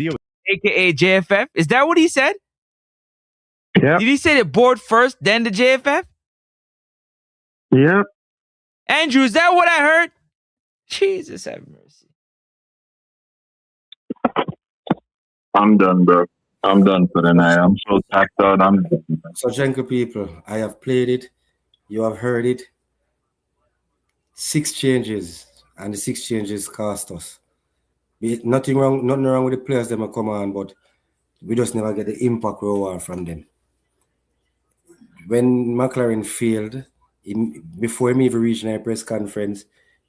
AKA JFF. Is that what he said?
Yeah.
Did he say the board first, then the JFF?
Yeah.
Andrew, is that what I heard? Jesus have mercy.
I'm done, bro. I'm done for the night. I'm so tapped out. I'm done.
So, Janko people, I have played it. You have heard it. 6 changes, and the 6 changes cost us. Nothing wrong with the players them come on, but we just never get the impact we want from them. When McLaren failed, before him even reaching a press conference,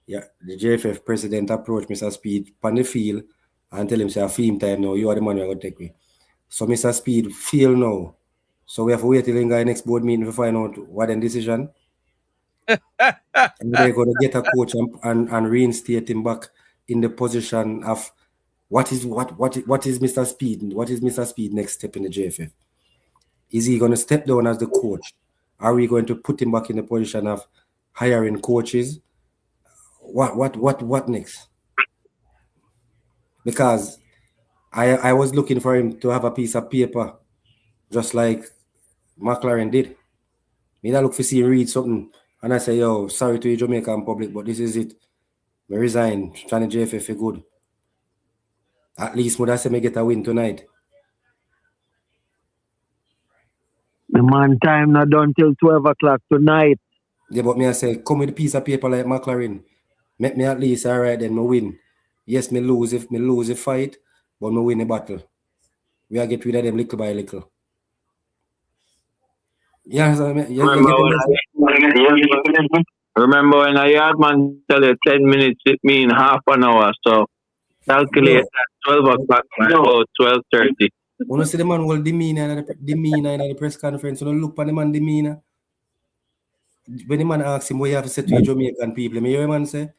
the JFF president approached Mr. Speed on the field and tell him, say, film time now, you are the man we're going to take me. So Mr. Speed failed now. So we have to wait till the next board meeting to find out what the decision. And they're going to get a coach and reinstate him back in the position of what is Mr. Speed? What is Mr. Speed next step in the JFF? Is he going to step down as the coach? Are we going to put him back in the position of hiring coaches? What next? Because I was looking for him to have a piece of paper, just like McLaren did. Me I look for see him read something, and I say, yo, sorry to you Jamaican public, but this is it. I resign, trying to JFF for good. At least would I say me get a win tonight.
The man time not done till 12 o'clock tonight.
Yeah, but me I say, come with a piece of paper like McLaren. Make me at least all right, then me win. Yes, me lose a fight, but me win a battle. We are get rid of them little by little. Yeah, so
remember when a yard man tell you 10 minutes, it mean half an hour. So calculate at 12 o'clock, about 12:30.
When you see the man will demeanor in the press conference, when you look at the man demeanor, when the man asks him what you have to say to the Jamaican people, me hear the man say,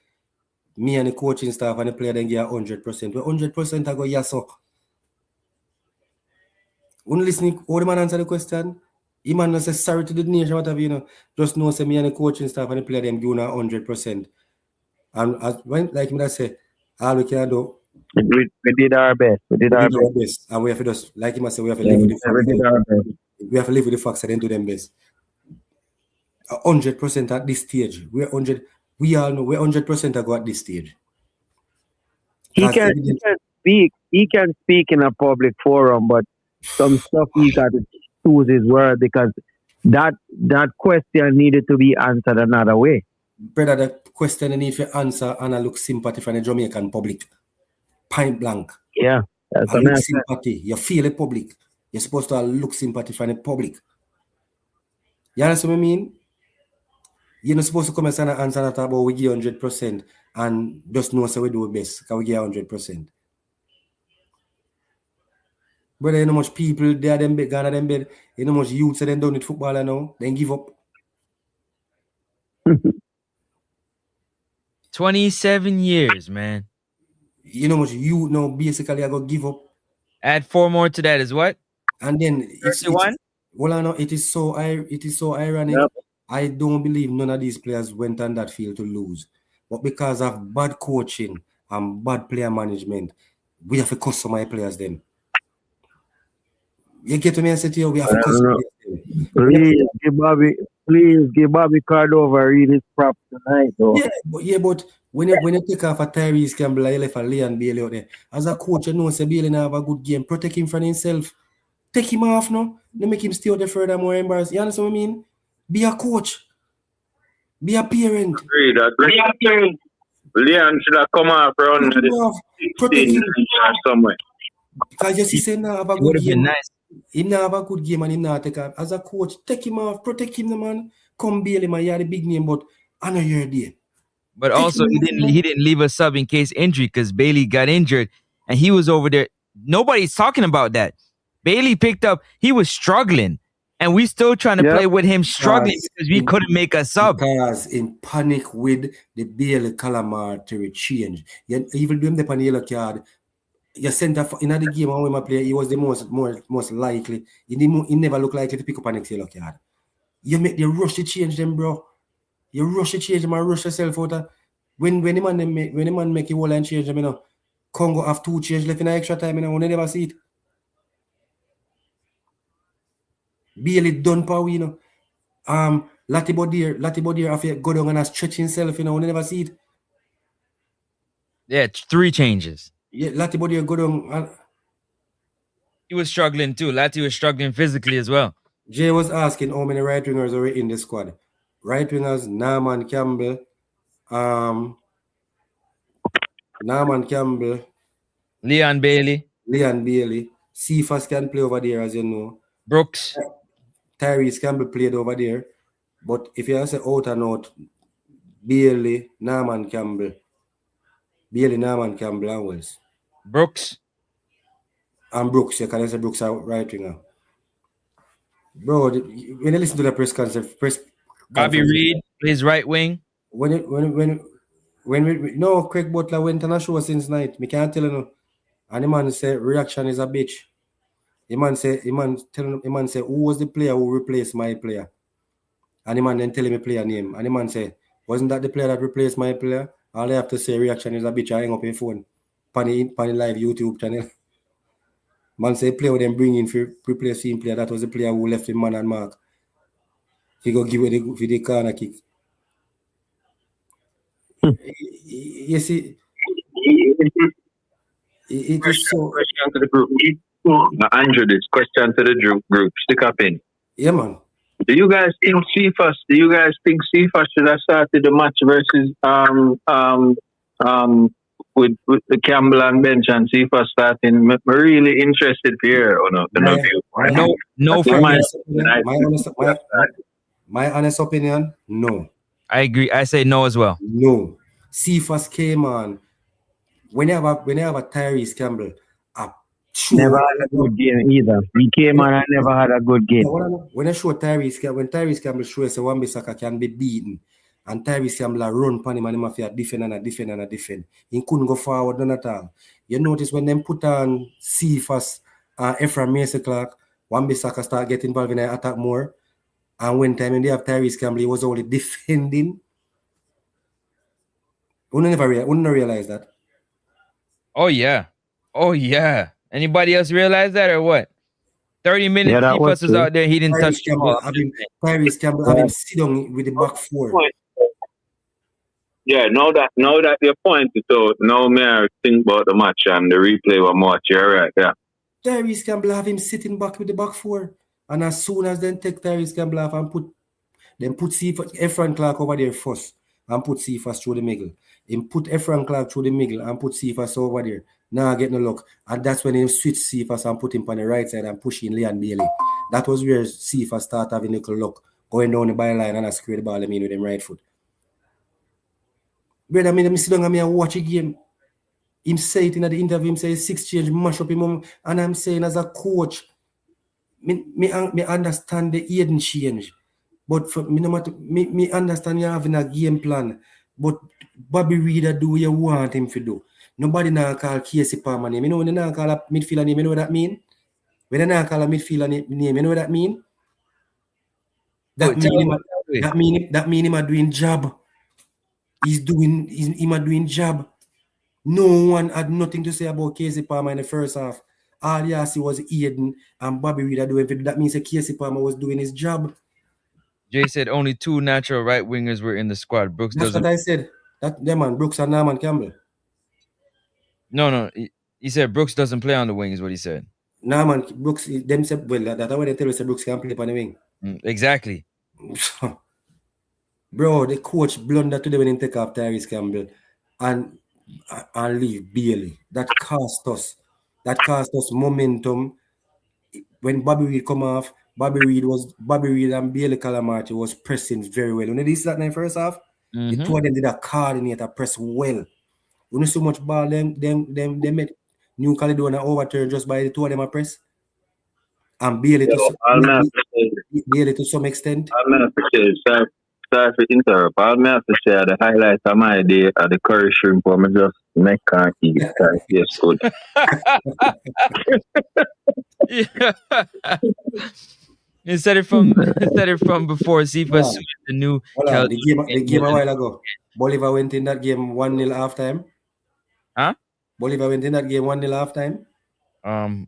me and the coaching staff and the player then give 100%. Well, 100% I go yes so. When you listen, how the man answer the question, he man say sorry to the nation, whatever, just know say me and the coaching staff and the player them give 100%. And as when like me that say, all we can do.
We did our best. We did our best.
And we have to just, like him I say, we have to live with the facts. We have to live with the facts and then do them best. 100% at this stage. We're 100. We all know we're 100% ago at this stage.
He can speak. He can speak in a public forum, but some stuff he got to choose his word because that question needed to be answered another way.
Brother, the question I need to answer and I look sympathy from the Jamaican public. Point blank.
Yeah.
I look sympathy. You feel the public. You're supposed to look sympathy from the public. You understand what I mean? You're not supposed to come and answer that about we give 100% and just know so we do best because we give 100%. Brother, you know much people there them bed, Ghana them bed, you know much youths that them done with football now, then give up.
27 years, man.
You know much youth now basically I got give up.
Add 4 more to that is what?
And then it's well, I know it is so ironic. Yep. I don't believe none of these players went on that field to lose. But because of bad coaching and bad player management, we have to customize players then. You get to me and say to you, we have to customize them.
Please give Bobby Cordova-Reid his props tonight, though.
Yeah, but when you take off a Tyrese Campbell, you left a Leon Bailey out there. As a coach, you know say Bailey now have a good game. Protect him from himself. Take him off now. Don't make him stay out there further more embarrassed. You understand what I mean? Be a coach. Be a parent.
Agreed. Leon should have come off around
protect him
somewhere.
Because you see, say now have a good game. Nice. He now have a good game and he now take off. As a coach, take him off, protect him, man. Come Bailey, man. You are the big name, but I know you're there.
But take also, he didn't leave a sub in case injury because Bailey got injured and he was over there. Nobody's talking about that. Bailey picked up, he was struggling, and we still trying to play with him struggling because we couldn't make a sub.
Because in panic with the Bailey calamari change. You even do him the yellow card. Your center in the game when we play, he was the most likely. He never looked likely to pick up an next yellow card. You rush to change them, bro. You rush to change them and rush yourself out. When the man make you whole and change them, you know. Congo have 2 change left in the extra time, you know, we never see it. Bailey done power, you know. Lati Bodier have to go down and stretch himself, you know, we never see it.
Yeah, 3 changes.
Yeah, Lati Bodier go down.
He was struggling too. Lati was struggling physically as well.
Jay was asking how many right wingers are in the squad. Right wingers, Norman Campbell,
Leon Bailey.
Cephas can play over there, as you know.
Brooks.
Tyrese Campbell played over there. But if you say out and out, Bailey, Norman Campbell, and Wells.
Brooks.
And Brooks, you can say Brooks are right winger. Bro, when you listen to the press conference,
Bobby Reid plays right wing.
When Craig Butler went on a show since night, me can't tell you no. And the man say reaction is a bitch. The man say who was the player who replaced my player? And the man then tell me player name. And the man say, wasn't that the player that replaced my player? All I have to say reaction is a bitch. I hang up your phone. Pani live YouTube channel. Man say play with them bring in for replace him player. That was the player who left him man and mark. He go give it the corner kick. You see, it is so.
Question to the group. Andrew, this question to the group. Stick up in.
Yeah, man.
Do you guys think Cephas should have started the match versus with the Campbell and bench and Cephas starting? I'm really interested here or not.
No.
My honest opinion, no.
I agree. I say no as well.
No. Cephas came on. When you have a Tyrese Campbell,
never had a good game either. He came on and never had a good game.
When Tyrese Campbell shows a wan-bissaka can be beaten, and Tyrese Campbell run upon him and him have to defend. He couldn't go forward none at all. You notice when them put on Cephas and Ephraim Mason Clark, wan-bissaka start getting involved in the attack more. And when time when they have Tyrese Campbell, he was only defending. Wouldn't realize that.
Oh yeah. Anybody else realize that or what? 30 minutes, Cephas was out there. He didn't touch the ball.
Tyrese Campbell having sit down with the back 4.
Yeah, now that you pointed out, now me I think about the match and the replay one match. You're right, yeah.
Tyrese Campbell have him sitting back with the back four. And as soon as they take Tyrese Campbell off and put Efron Clark over there first and put Cephas through the middle. Him put Efron Clark through the middle and put Cephas over there. Now get no luck. And that's when he switch Cephas and put him on the right side and push in Leon Bailey. That was where Cephas started having a little luck. Going down the byline and I square the ball with him right foot. Brother, I sit down and watch a game. Him say it in the interview, him say 6 change, mash up him. And I'm saying as a coach, me understand the Eden change. But for me, no matter, me understand you having a game plan. But Bobby Reid do what you want him to do. Nobody now call Casey Palmer name. You know when they now call a midfielder name, you know what that mean? When they now call a midfielder name, you know what that mean? That mean him a doing job. He's a doing job. No one had nothing to say about Casey Palmer in the first half. All you see was Eden and Bobby Reid doing it. That means that Casey Palmer was doing his job.
Jay said only 2 natural right wingers were in the squad. Brooks
That's
doesn't.
what I said. Man, Brooks and Norman Campbell.
No. He said Brooks doesn't play on the wing, is what he said.
Norman, Brooks, them said, well, that's what they tell us that Brooks can play on the wing.
Exactly.
Bro, the coach blundered today when he take off Tyrese Campbell and leave Bailey. That cost us. That cost us momentum. When Bobby Reid come off, Bobby Reid and Bailey Calamarti was pressing very well. When they did that in the first half, the two of them did a coordinator press well. When you so much ball, them made New Caledonia overturn just by the two of them a press. And Bailey to some extent.
Sorry for interrupt. I'll have to share the highlights of my day at the curry shrimp for me just make and eat. Yes, good.
You said it from before. Cephas the new.
The game a while ago. Bolivar went in that game 1-0 halftime.
Huh?
Bolivar went in that game 1-0 halftime.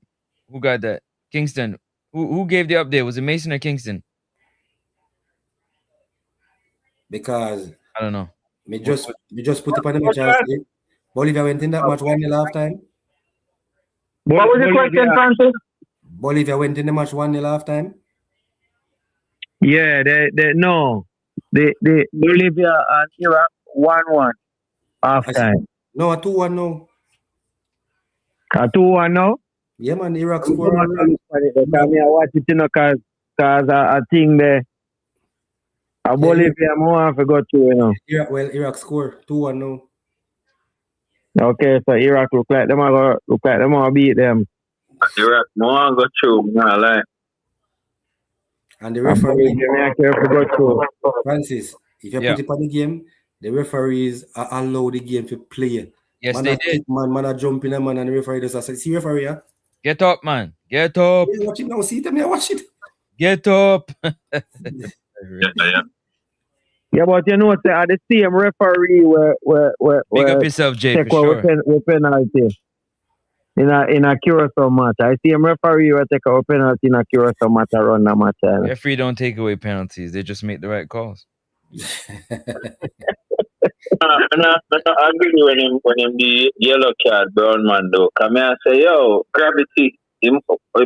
Who got that? Kingston. Who gave the update? Was it Mason or Kingston?
Because
I don't know.
We just put it on the match. Bolivar went in that match 1-0 halftime.
What was the question, Francis?
Bolivia went in the match 1-0 halftime.
Yeah, the Bolivia and Iraq 1-1 halftime.
No, a 2-1 now.
A 2-1 now?
Yeah, man, Iraq scored.
I watch it, because I think Bolivia more forgot to,
Iraq scored 2-1 now.
Okay, so Iraq look like them all beat them.
Iraq more go through, nah lie.
And the referee Francis, if you put it on the game, the referees allow the game to play.
Yes, they did.
Man are jumping a man and the referee does say, see referee, yeah?
Get up, man. Get up.
Watch it now, see it, I watch it.
Get up.
Yeah, but you know, at the same referee where
pick up yourself, Jay,
take
for sure.
with penalty in a Curacao match. I see him referee will take a penalty in a Curacao match around the match.
Referee don't take away penalties; they just make the right calls.
I agree when him the yellow card brown man though. Come here and say, yo, gravity.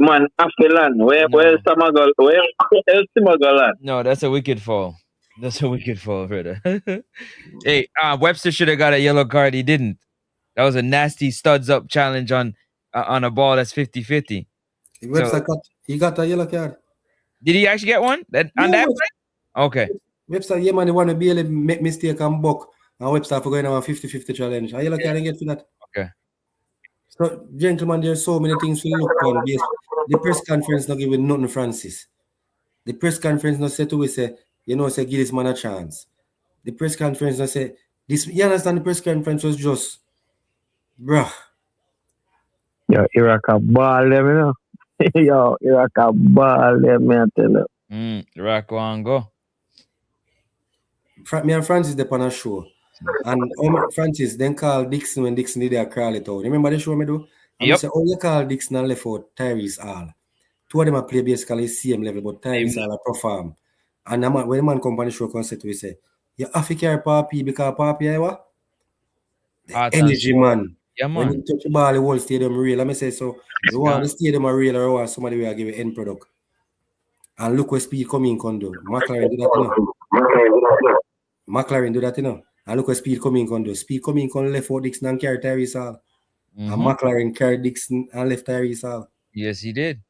Man, after land. Where's Samagal? Where else Samagal land?
No, that's a wicked fall. That's a wicked fall, brother. Hey, Webster should have got a yellow card. He didn't. That was a nasty studs up challenge on a ball that's 50-50.
Webster he got a yellow card.
Did he actually get one? On that play? Okay.
Webster, yeah, man, they want to be able to make mistake and buck. And Webster for going on a 50-50 challenge. A yellow card and get for that.
Okay.
So, gentlemen, there's so many things to look on. The press conference not giving nothing, Francis. The press conference not say to we say, say give this man a chance. The press conference not say this. You understand? The press conference was just, bruh.
Yo, Iraq a ball them, you know. Yo, Iraq a ball them, me I tell you.
Iraq want go.
Me and Francis they on a show. And Francis then call Dixon when Dixon did their crawl it out. Remember the show me do? And I say, you call Dixon and left out Tyrese Hall. Two of them are play basically same level, but Tyrese Hall perform. And when the man come on the show, we say, You have to carry Papi because Papi, what? The
Hot and
energy,
soul.
man.
Yeah,
When
man.
you touch the ball, the whole stadium real. Let me say so. You want the stadium a real, or you want somebody will give you end product. And look where Speed come in, Congo. McLaren do that, you know. McLaren do that, you know. And look where Speed come in, Congo. Speed come in, Congo left out Dixon and carry Tyrese Hall. And McLaren carry Dixon and left Tyrese Hall.
Yes, he did.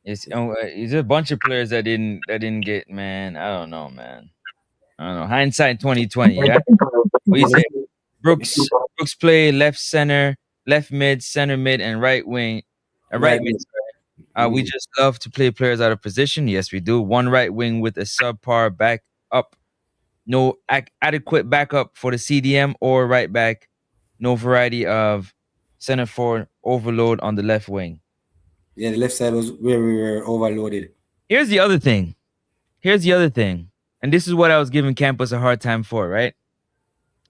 It's a bunch of players that didn't get, man. I don't know, man. I don't know. Hindsight 2020, yeah. What you say? Brooks play left center, left mid, center mid, and right wing. Right mid. We just love to play players out of position. Yes, we do. One right wing with a subpar back up. No adequate backup for the CDM or right back. No variety of center forward overload on the left wing.
Yeah, the left side was where we were overloaded.
Here's the other thing. And this is what I was giving Campus a hard time for, right?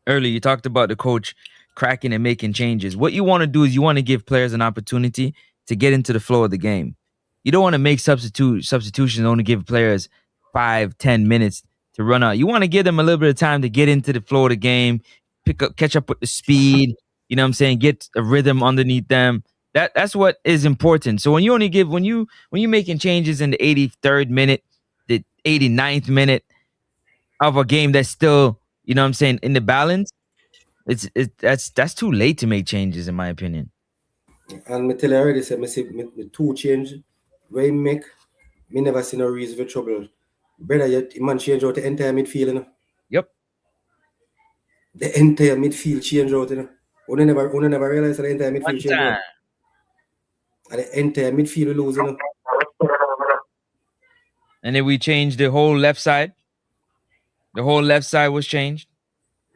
Earlier, you talked about the coach cracking and making changes. What you want to do is you want to give players an opportunity to get into the flow of the game. You don't want to make substitutions and only give players 5-10 minutes to run out. You want to give them a little bit of time to get into the flow of the game, catch up with the speed, you know what I'm saying, get a rhythm underneath them. That's what is important. So when you're making changes in the 83rd minute, the 89th minute of a game that's still, you know what I'm saying, in the balance, that's too late to make changes, in my opinion.
And me tell you already, say me two change where me never see no reason for trouble. Brother, you man change out the entire midfield, you know.
Yep.
The entire midfield change out, you know. We never realize that the entire midfield change out. And the entire midfield lose, you know.
And then we changed the whole left side. The whole left side was changed.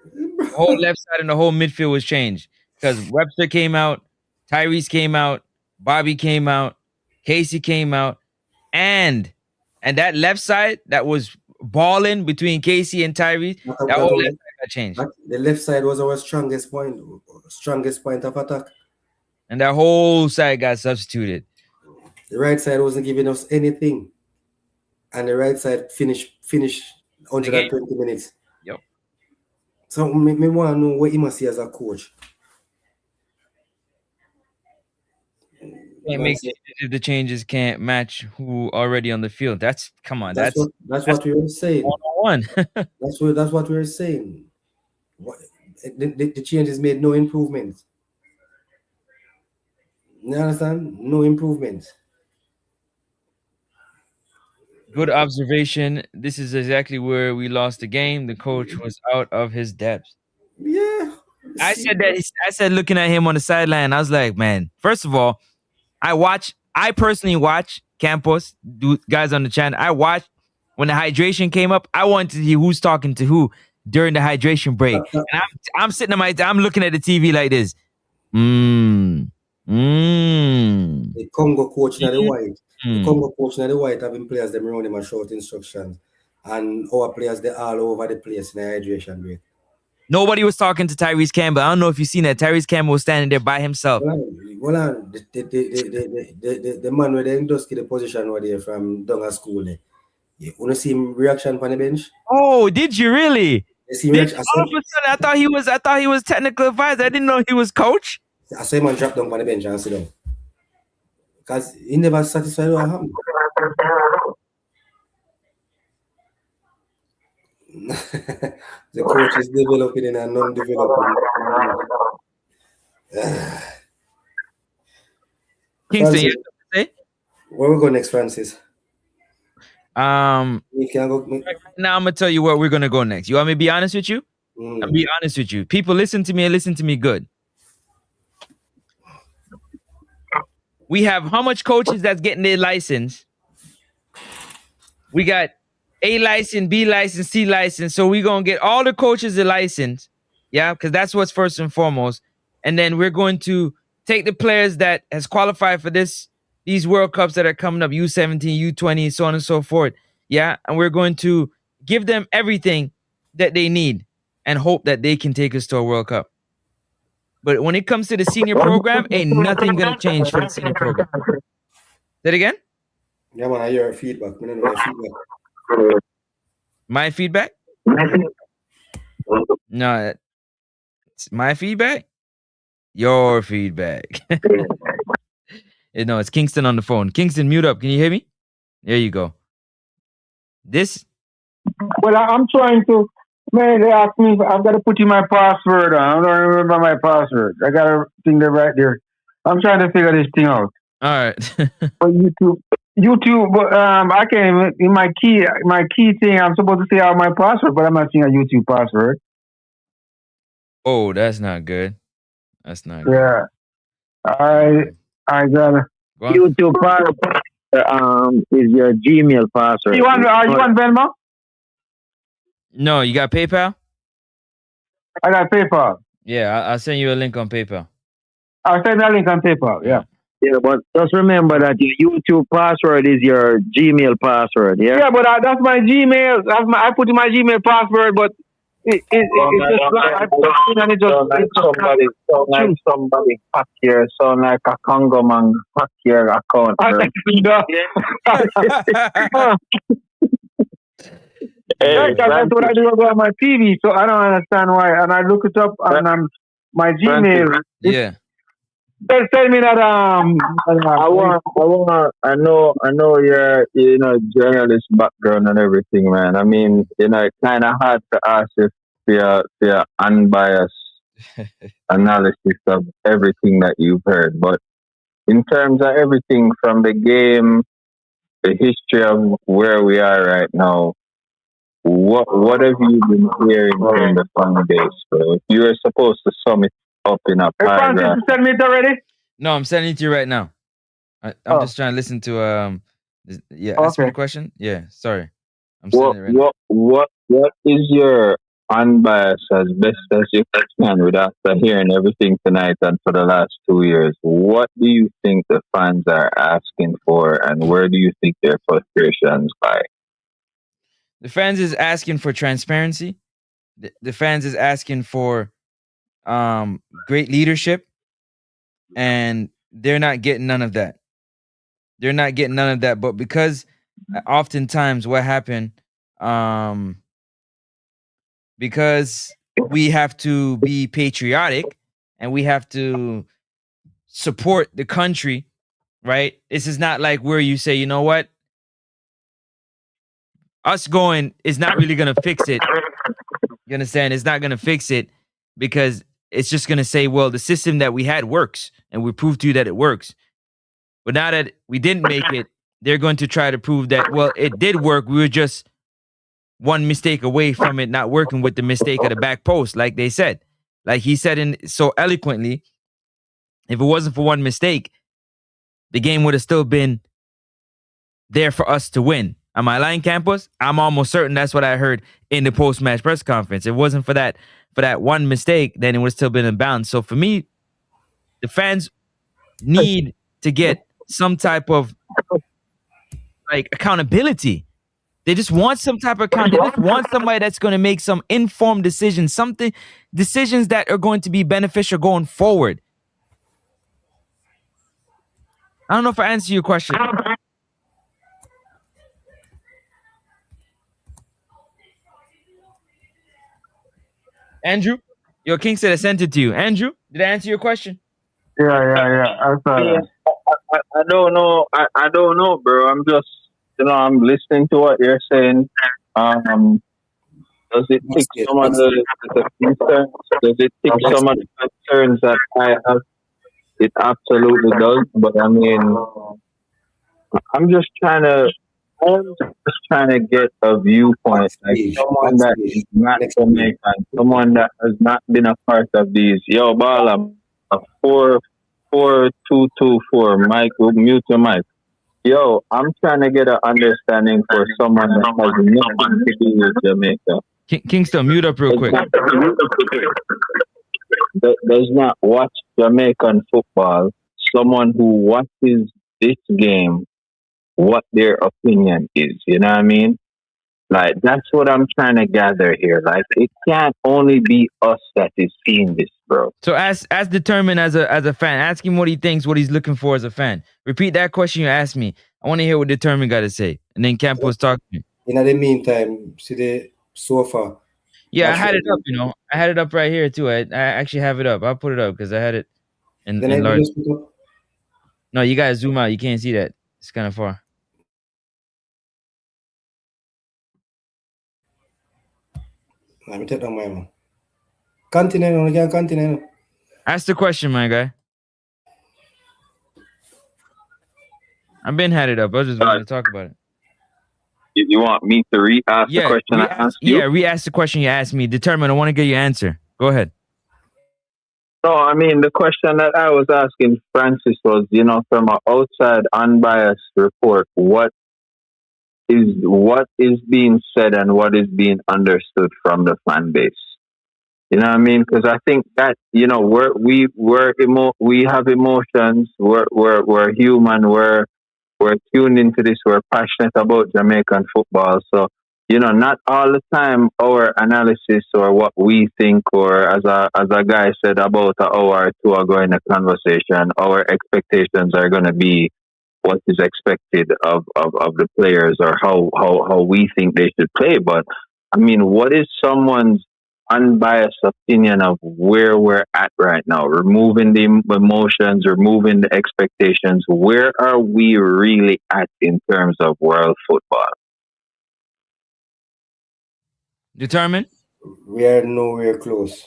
The whole left side and the whole midfield was changed. Because Webster came out, Tyrese came out, Bobby came out, Casey came out, and that left side that was balling between Casey and Tyrese, that whole left side got changed.
The left side was our strongest point of attack.
And that whole side got substituted.
The right side wasn't giving us anything. And the right side finished 120 minutes.
Yep.
So me want to know what he must see as a coach.
Can't make the changes can't match who already on the field. That's
what we were saying.
101.
That's what we were saying. The changes made no improvements. You understand? No improvements.
Good observation. This is exactly where we lost the game. The coach was out of his depth.
Yeah.
I said looking at him on the sideline, I was like, man, first of all, I personally watch Campos, guys on the channel. I watched when the hydration came up. I wanted to see who's talking to who during the hydration break. And I'm sitting I'm looking at the TV like this.
The Congo coach now the white. The Congo coach now the white having players them around him and short instructions. And our players they all over the place in the hydration break.
Nobody was talking to Tyrese Campbell. I don't know if you've seen that. Tyrese Campbell was standing there by himself.
Well, the man with the just get the position over there from down at school. You want to see him reaction on the bench?
Oh, did you really?
All of a
sudden, I thought he was technical advisor. I didn't know he was coach.
I saw him and drop down on the bench and sit down. Because he never satisfied what happened. The coach is developing in a non-developing.
Kingston, you have to say?
Where we go next, Francis?
Now I'm gonna tell you where we're gonna go next. You want me to be honest with you? I'll be honest with you. People, listen to me and listen to me good. We have how much coaches that's getting their license? We got A license, B license, C license. So we're gonna get all the coaches a license, yeah, because that's what's first and foremost. And then we're going to take the players that has qualified for these World Cups that are coming up, U17, U20, so on and so forth. Yeah. And we're going to give them everything that they need and hope that they can take us to a World Cup. But when it comes to the senior program, ain't nothing going to change for the senior program. Say it again?
Yeah, man, I hear feedback. I know feedback.
My feedback? No, it's my feedback. Your feedback. No, it's Kingston on the phone. Kingston, mute up. Can you hear me? There you go. This.
Well, I'm trying to. Man, they asked me. I've got to put in my password. I don't remember my password. I got a thing there right there. I'm trying to figure this thing out.
All right.
But YouTube. But I can't even in my key thing. I'm supposed to say out my password, but I'm not seeing a YouTube password.
Oh, that's not good. That's not good.
Yeah. I got a
YouTube password. Is your Gmail password?
Are you on Venmo?
No, you got PayPal?
I got PayPal.
Yeah, I'll send you a link on PayPal.
I'll send that link on PayPal. Yeah.
Yeah, but just remember that your YouTube password is your Gmail password. Yeah.
Yeah, but that's my Gmail. I put in my Gmail password, but it's just
somebody hack your, sound like a Congo man hack your account.
That's what I do about my TV, so I don't understand why. And I look it up on my Gmail.
Yeah.
They tell me that
I know you're journalist background and everything, man. I mean, it's kind of hard to ask if your unbiased analysis of everything that you've heard, but in terms of everything from the game, the history of where we are right now, what have you been hearing from the fan base, bro? If you were supposed to sum it up in a paragraph.
You send me it already?
No, I'm sending it to you right now. I'm just trying to listen to ask me the question. Yeah, sorry. I'm sending it right now.
What is your unbiased as best as you can with after hearing everything tonight and for the last 2 years? What do you think the fans are asking for, and where do you think their frustrations lie?
The fans is asking for transparency. The fans is asking for great leadership, and they're not getting none of that. They're not getting none of that. But because oftentimes what happened, because we have to be patriotic and we have to support the country, right? This is not like where you say, you know what? Us going is not really going to fix it. You understand? It's not going to fix it because it's just going to say, well, the system that we had works and we proved to you that it works. But now that we didn't make it, they're going to try to prove that, well, it did work. We were just one mistake away from it not working with the mistake of the back post, like they said. Like he said so eloquently, if it wasn't for one mistake, the game would have still been there for us to win. Am I lying, Campos? I'm almost certain that's what I heard in the post-match press conference. If it wasn't for that one mistake, then it would have still been in bounds. So for me, the fans need to get some type of accountability. They just want some type of accountability. They just want somebody that's going to make some informed decisions, decisions that are going to be beneficial going forward. I don't know if I answered your question. Andrew? Yo, King said I sent it to you. Andrew, did I answer your question?
Yeah. I
don't know. I don't know, bro. I'm just, I'm listening to what you're saying. Does it tick some of the concerns? Does it tick some of the concerns that I have? It absolutely does. But I mean, I'm just trying to get a viewpoint, like someone that is not Jamaican, someone that has not been a part of these. Yo, Bala, 44224, Mike, mute your mic. Yo, I'm trying to get an understanding for someone that has nothing to do with Jamaica.
Kingston, mute up real quick.
Does not watch Jamaican football. Someone who watches this game, what their opinion is, you know what I mean? Like, that's what I'm trying to gather here. Like, it can't only be us that is seeing this, bro.
So as determined as a fan, ask him what he thinks, what he's looking for as a fan. Repeat that question you asked me. I want to hear what Determined got to say. And then Campos talk to me.
In the meantime, see so far.
Yeah, I had it up, I had it up right here too. I actually have it up. I'll put it up because I had it in large. No, you guys zoom out. You can't see that. It's kind of far.
Let me take down my one. Continue, you can continue.
Ask the question, my guy. I've been had it up. I was just wanting to talk about it.
You want me to re-ask the question I asked you?
Yeah, re-ask the question you asked me. Determine. I want to get your answer. Go ahead.
No, I mean, the question that I was asking Francis was, from an outside unbiased report, what is being said and what is being understood from the fan base? You know what I mean? Because I think that, we have emotions, we're human, we're tuned into this, we're passionate about Jamaican football. So, not all the time our analysis or what we think, or as a guy said about an hour or two ago in a conversation, our expectations are going to be what is expected of the players or how we think they should play. But, I mean, what is someone's unbiased opinion of where we're at right now, removing the emotions, removing the expectations? Where are we really at in terms of world football?
Determine?
We are nowhere close.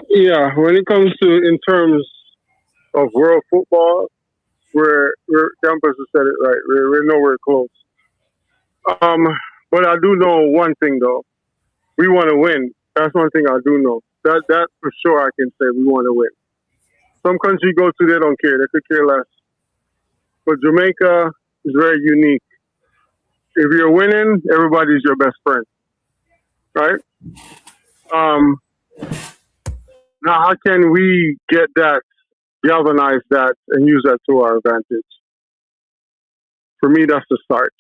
Yeah, when it comes to in terms of world football, we're Campus has said it right. We're nowhere close. But I do know one thing though. We want to win. That's one thing I do know. That for sure I can say we want to win. Some countries go to, they don't care. They could care less. But Jamaica is very unique. If you're winning, everybody's your best friend. Right? Now, how can we get that, galvanize that, and use that to our advantage? For me, that's the start.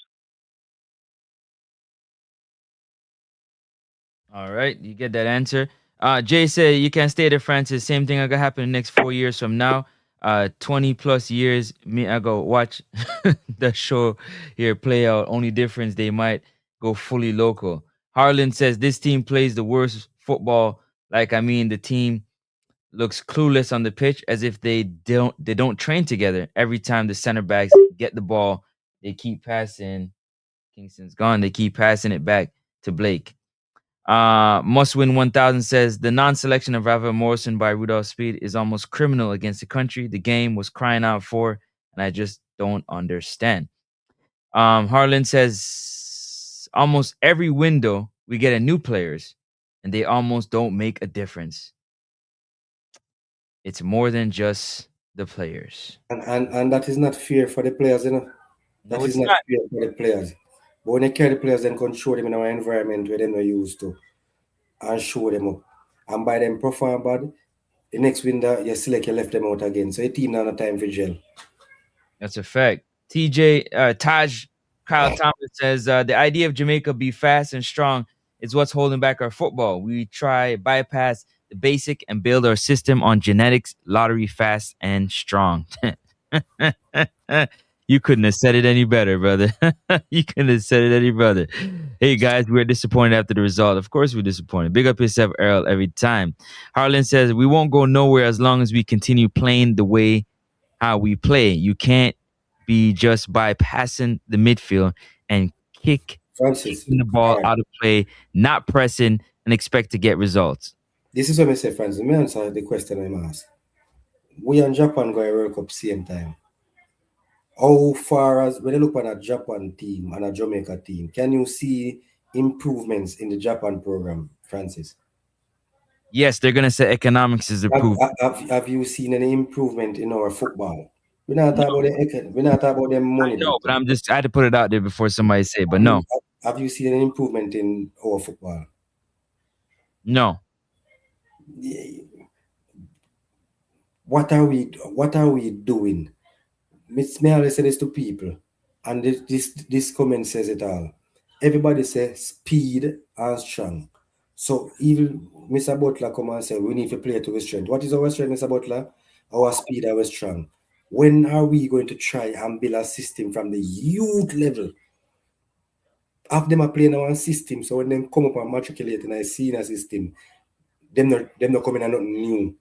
All right, you get that answer. Jay said you can stay there, Francis. Same thing gonna happen in the next 4 years from now. 20 plus years, I go watch the show here play out. Only difference, they might go fully local. Harlan says this team plays the worst football. The team looks clueless on the pitch, as if they don't train together. Every time the center backs get the ball, they keep passing. Kingston's gone. They keep passing it back to Blake. Must Win 1000 says the non-selection of Rafa Morrison by Rudolph Speed is almost criminal against the country the game was crying out for, and I just don't understand. Harlan says almost every window we get a new players, and they almost don't make a difference. It's more than just the players,
and that is not fair for the players, That is not fair for the players. But when they carry the players, then control them in our environment where they're not used to, and show them up. And by them perform bad, the next window, you select, you left them out again. So your team not have time for jail.
That's a fact. Taj Kyle Thomas says the idea of Jamaica be fast and strong is what's holding back our football. We try bypass the basic and build our system on genetics, lottery, fast and strong. You couldn't have said it any better, brother. You couldn't have said it any better. Hey, guys, we're disappointed after the result. Of course we're disappointed. Big up yourself, Earl, every time. Harlan says, we won't go nowhere as long as we continue playing the way how we play. You can't be just bypassing the midfield and kicking the ball out of play, not pressing, and expect to get results.
This is what I say, Francis. Let me answer the question I'm asked. We and Japan go a World Cup same time. How far as when you look at a Japan team and a Jamaica team, can you see improvements in the Japan program, Francis?
Yes, they're gonna say economics is improved.
Have you seen any improvement in our football? We're not talking about the money.
No, but I had to put it out there before somebody say, but no.
Have you seen any improvement in our football?
No.
What are we doing? May I say this to people, and this comment says it all. Everybody says speed and strong. So even Mr. Butler come and say we need to play to our strength. What is our strength, Mr. Butler? Our speed, our strong. When are we going to try and build a system from the youth level half them are playing on one system, so when them come up and matriculate in a senior system, them not coming and nothing new.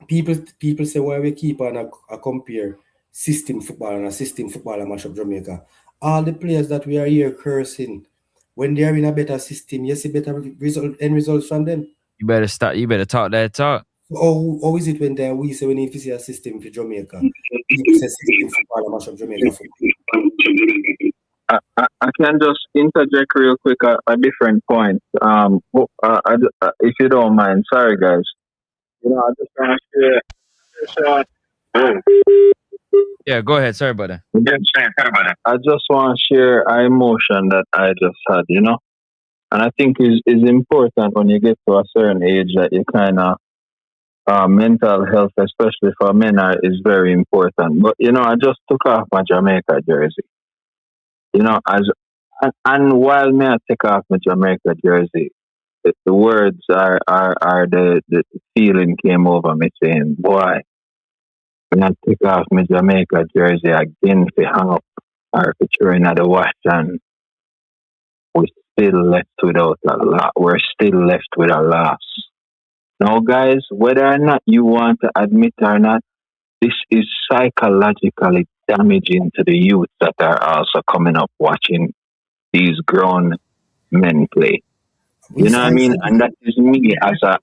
People say why we keep on a compare system football and a system football and mash up Jamaica. All the players that we are here cursing, when they are in a better system, you see better end results from them.
You better stop. You better talk that talk.
How is it when we say we need to see a system for Jamaica? People say system football and mash up Jamaica football.
I can just interject real quick a different point. If you don't mind, sorry guys. You know, I just want to share.
Yeah, go ahead. Sorry about that.
I just want to share an emotion that I just had, you know, and I think is important when you get to a certain age that you kind of mental health, especially for men, is very important. But you know, I just took off my Jamaica jersey. You know, and while me I take off my Jamaica jersey, the words are the feeling came over me saying, boy, when I take off my Jamaica jersey again to hang up our picture in the wash, and we're still left without a lot. We're still left with a loss. Now, guys, whether or not you want to admit or not, this is psychologically damaging to the youth that are also coming up watching these grown men play. You know what I mean? And that is me as a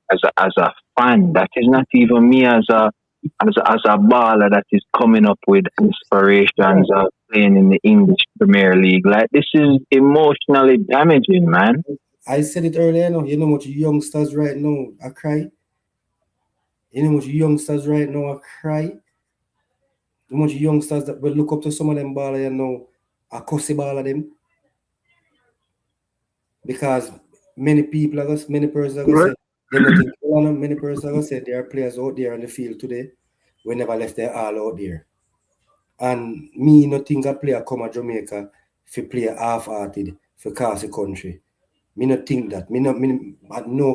fan. That is not even me as a baller that is coming up with inspirations of playing in the English Premier League. Like, this is emotionally damaging, man.
I said it earlier, you know much youngsters right now I cry. You know much youngsters right now I cry. You know much youngsters that will look up to some of them baller, you know, I cuss baller them. Because many people are going many persons are going to say many persons are going to say there are players out there on the field today we never left their all out there. And me not think a player come to Jamaica for play half-hearted for cause the country. Me not think that. Me no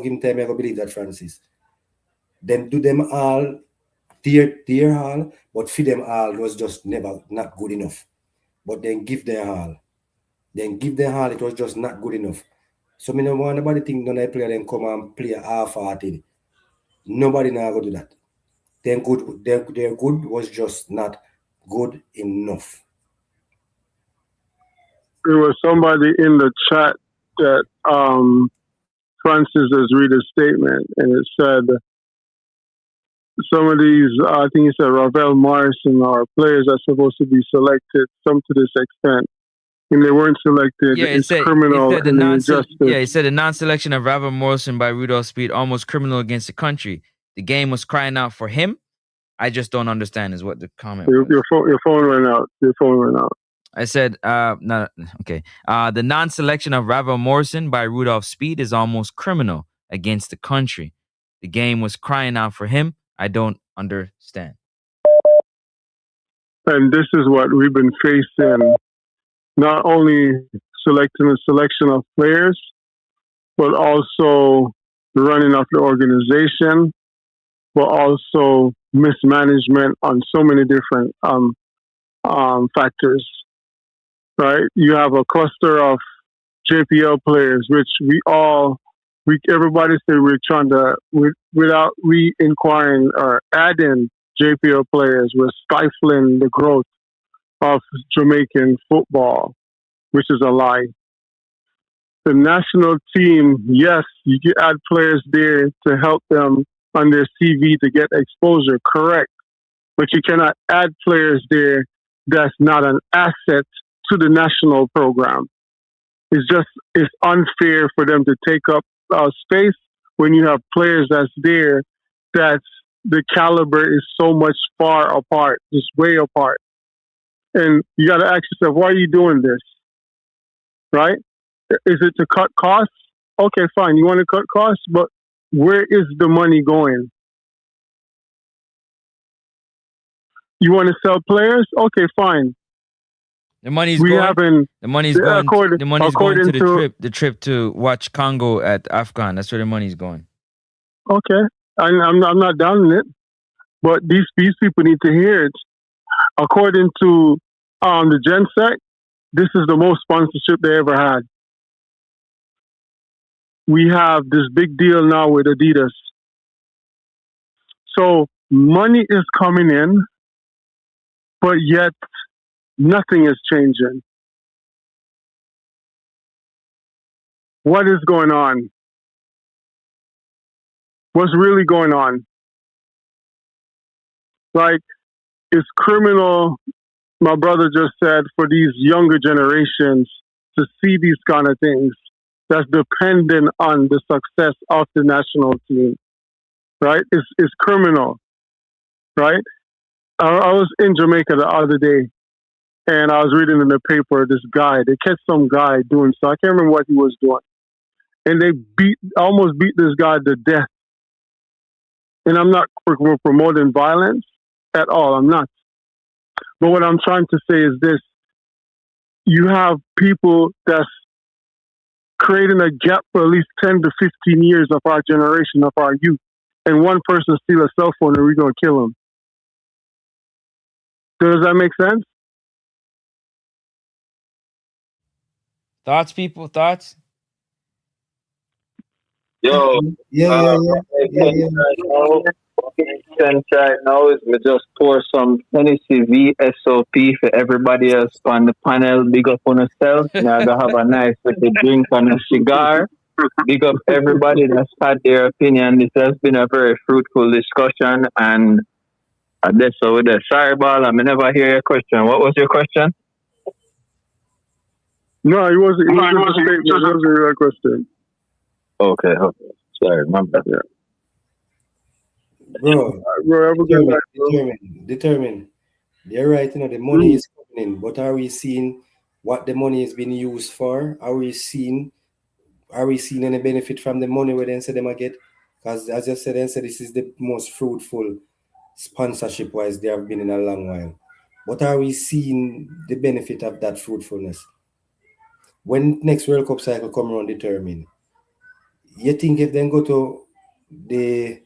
him time I go believe that, Francis. Them do them all their all, but for them all was just never not good enough. But then give their all. Then give their all, it was just not good enough. So me no want nobody think none of the player then come and play half-hearted. Nobody now go do that. Their good was just not good enough.
There was somebody in the chat that Francis has read a statement, and it said some of these, I think he said Ravel Morrison are players are supposed to be selected, some to this extent. And they weren't selected.
Yeah,
it's criminal and injustice.
Yeah, he said the non-selection of Ravel Morrison by Rudolph Speed almost criminal against the country. The game was crying out for him. I just don't understand is what the comment was.
Your phone went out. Your phone went out.
I said, no, okay. The non-selection of Ravel Morrison by Rudolph Speed is almost criminal against the country. The game was crying out for him. I don't understand.
And this is what we've been facing. Not only selecting a selection of players, but also the running of the organization, but also mismanagement on so many different factors. Right? You have a cluster of JPL players, which everybody said we're trying to, without re-inquiring or adding JPL players, we're stifling the growth of Jamaican football, which is a lie. The national team, yes, you can add players there to help them on their CV to get exposure, correct. But you cannot add players there that's not an asset to the national program. It's unfair for them to take up space when you have players that's there that's the caliber is so much far apart, just way apart. And you got to ask yourself, why are you doing this? Right? Is it to cut costs? Okay, fine. You want to cut costs, but where is the money going? You want to sell players? Okay, fine.
The money's going to the trip to watch Congo at AFCON. That's where the money's going.
Okay, I'm not down in it, but these people need to hear it. According to the GenSec, this is the most sponsorship they ever had. We have this big deal now with Adidas. So money is coming in, but yet nothing is changing. What is going on? What's really going on? Like, it's criminal, my brother just said, for these younger generations to see these kind of things that's dependent on the success of the national team, right? It's criminal, right? I was in Jamaica the other day, and I was reading in the paper, this guy, they catch some guy doing so. I can't remember what he was doing. And they almost beat this guy to death. And I'm not promoting violence at all. I'm not. But what I'm trying to say is this. You have people that's creating a gap for at least 10 to 15 years of our generation, of our youth. And one person steal a cell phone and we're going to kill him. Does that make sense?
Thoughts, people? Thoughts?
Yo,
Yeah.
Right now is me just pour some Tennessee VSOP for everybody else on the panel. Big up on yourself. Now go have a nice little drink and a cigar. Big up everybody that's had their opinion. This has been a very fruitful discussion, and that's over there. Sorry, Ball, I never hear your question. What was your question?
No, it wasn't. It wasn't a real question.
Okay. Sorry, my bad. Yeah.
Bro, determine. You're right, the money is coming in, but are we seeing what the money is being used for? Are we seeing any benefit from the money where they say they might get? Because as I said, this is the most fruitful sponsorship wise they have been in a long while. But are we seeing the benefit of that fruitfulness? When next World Cup cycle come around, determine. You think if they go to the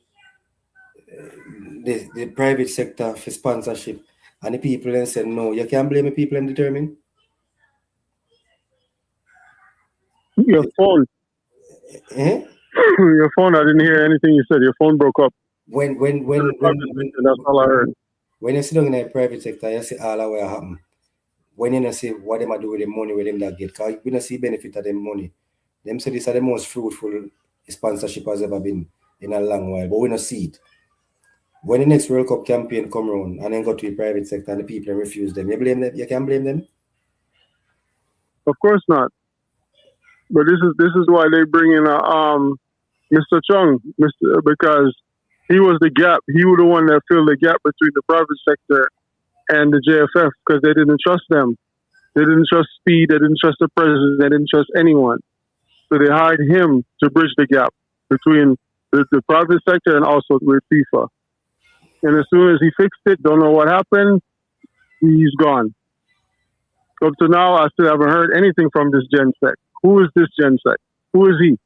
private sector for sponsorship and the people then say no, you can't blame the people and determine?
Your phone. Your phone, I didn't hear anything you said. Your phone broke up.
When
that's all I heard.
When you sit down in the private sector, you see all that will happen. When you see what they might do with the money with them that get, because you don't see benefit of them money. Them say this are the most fruitful sponsorship has ever been in a long while, but we don't see it. When the next World Cup campaign come around and then go to the private sector and the people refuse them, you blame them? You can't blame them?
Of course not. But this is why they bring in Mr. Chung, because he was the gap. He was the one that filled the gap between the private sector and the JFF because they didn't trust them. They didn't trust Speed. They didn't trust the president. They didn't trust anyone. So they hired him to bridge the gap between the private sector and also with FIFA. And as soon as he fixed it, don't know what happened, he's gone. Up to now, I still haven't heard anything from this Gen Sec. Who is this Gen Sec? Who is he?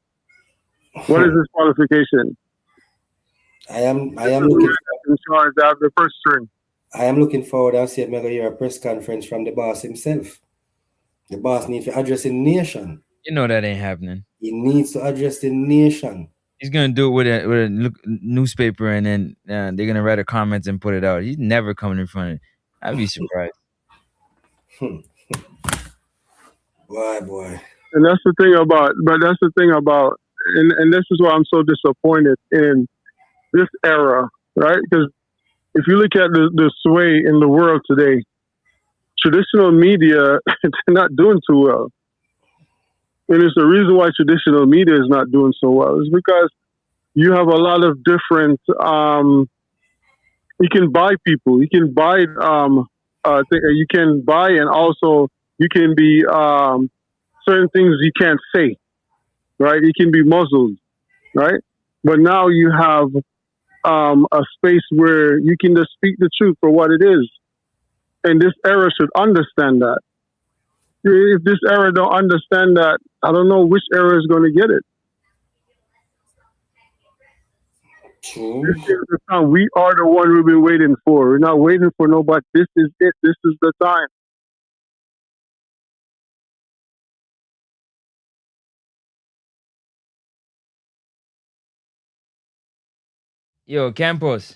What is his qualification?
I am looking
in charge of the first string.
I am looking forward to see a press conference from the boss himself. The boss needs to address the nation.
You know that ain't happening.
He needs to address the nation.
He's gonna do it with a newspaper, and then they're gonna write a comments and put it out. He's never coming in front of it. I'd be surprised.
Boy.
And that's the thing about, and this is why I'm so disappointed in this era, right? Because if you look at the sway in the world today, traditional media, they're not doing too well. And it's the reason why traditional media is not doing so well is because you have a lot of different, you can buy people, you can buy, you can buy, and also you can be, certain things you can't say, right? You can be muzzled, right? But now you have a space where you can just speak the truth for what it is. And this era should understand that. If this era don't understand that, I don't know which era is going to get it.
True.
This is the time. We are the one we've been waiting for. We're not waiting for nobody. This is it. This is the time.
Yo, Campos.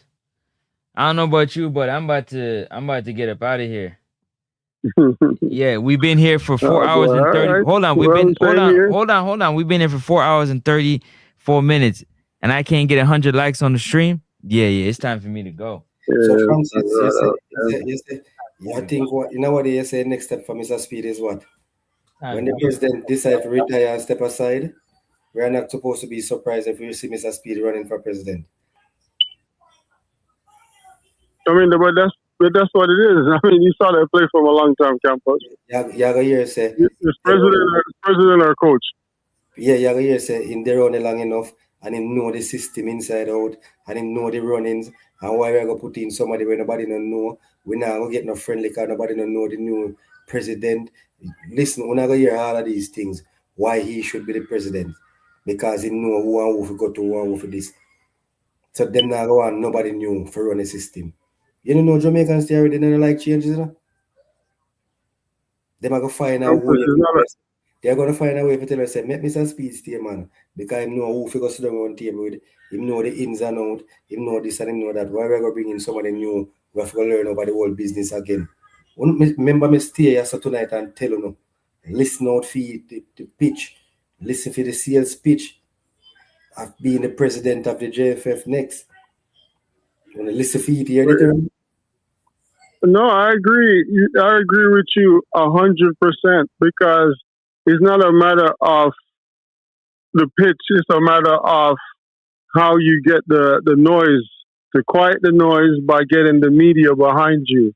I don't know about you, but I'm about to get up out of here. Yeah, we've been here for 4 hours and 30.
Right.
Hold on, hold on. We've been here for 4 hours and 34 minutes, and I can't get 100 likes on the stream. Yeah, it's time for me to go.
So Francis, I think what you say next step for Mr. Speed is what? When the president decides to retire and step aside, we're not supposed to be surprised if we see Mr. Speed running for president.
I mean, but that's what it is. I mean, you saw that play from a long time, Campos.
Yeah, you say
it's president or coach.
Yeah, you say in there running long enough, and him know the system inside out, and him know the runnings, and why we're gonna put in somebody where nobody don't know. We're not gonna get no friendly because nobody don't know the new president. Listen, we're not gonna hear all of these things. Why he should be the president? Because he know who and who go to who and who for this. So them not go on, nobody knew for run the system. You don't know Jamaicans they already don't like changes, you know? Them are gonna find out who they're gonna find a way to tell us, say, make Mr. Speed stay, man. Because him know who figure sit down on the table with, him know the ins and out, him know this and him know that. Why we're gonna bring in somebody new, we have to learn about the whole business again. Remember me stay here so tonight and tell you, listen out for the pitch, listen for the sales pitch of being the president of the JFF next. You wanna listen for it here?
No, I agree. I agree with you 100% because it's not a matter of the pitch. It's a matter of how you get the noise, to quiet the noise by getting the media behind you.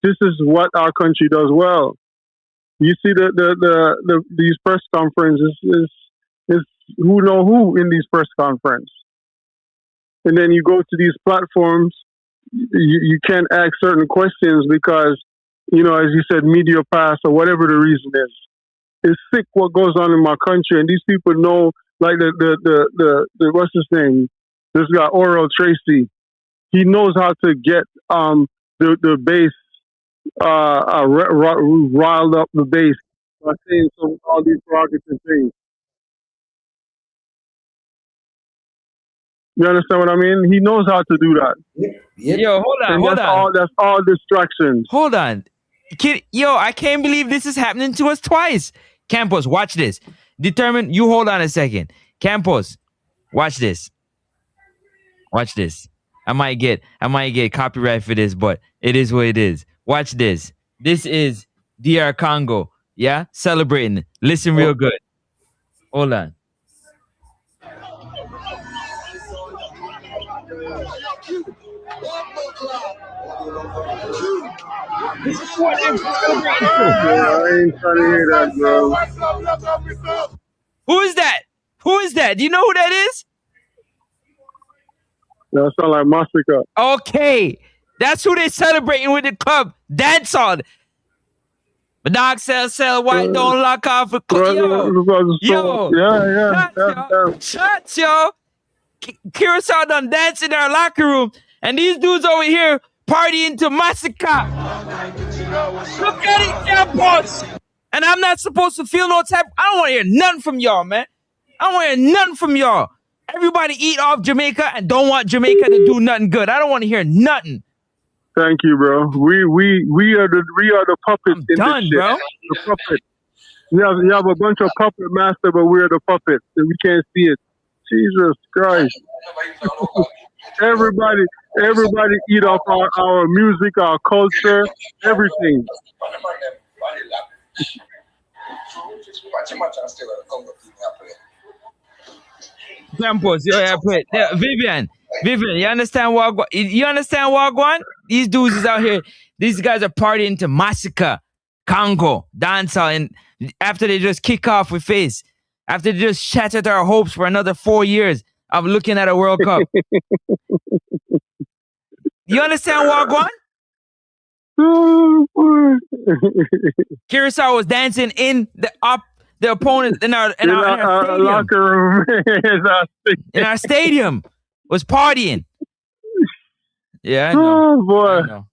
This is what our country does well. You see these press conferences is who know who in these press conferences. And then you go to these platforms, you can't ask certain questions because, as you said, media pass or whatever the reason is. It's sick what goes on in my country, and these people know, like the what's his name? This guy Oral Tracy. He knows how to get the base riled up the base by saying all these provocative things. You understand what I mean? He knows how to do that.
Yo, hold on.
That's all distractions.
Hold on. I can't believe this is happening to us twice. Campos, watch this. Determine, you hold on a second. Campos, watch this. Watch this. I might get copyright for this, but it is what it is. Watch this. This is DR Congo. Yeah? Celebrating. Listen real good. Hold on. This is what they're celebrating for.
I ain't trying to hear that, bro.
Who is that? Who is that? Do you know who that is?
That sound like Massacre.
Okay. That's who they celebrating with the club. Dance on. The dog sell, white don't lock off a club. Yo.
Yeah.
Shots, yo. Curacao done dance in our locker room. And these dudes over here partying to Massacre. Look at it, Campos. And I'm not supposed to feel no type. I don't want to hear nothing from y'all, man. I don't want to hear nothing from y'all. Everybody eat off Jamaica and don't want Jamaica to do nothing good. I don't want to hear nothing.
Thank you, bro. We are the puppets in this shit.
Bro.
The puppet. You have a bunch of puppet master, but we're the puppets and we can't see it. Jesus Christ. Everybody eat off our music, our culture, everything.
Campos, Vivian, you understand what? You understand what going on? These dudes is out here. These guys are partying to Massacre, Congo, dancehall, and after they just kick off with face, after they just shattered our hopes for another 4 years of looking at a World Cup. You understand what going on? Curacao was dancing in the opponent in our stadium.
Locker room.
In our stadium was partying. Yeah, I know.
Oh boy.
I know.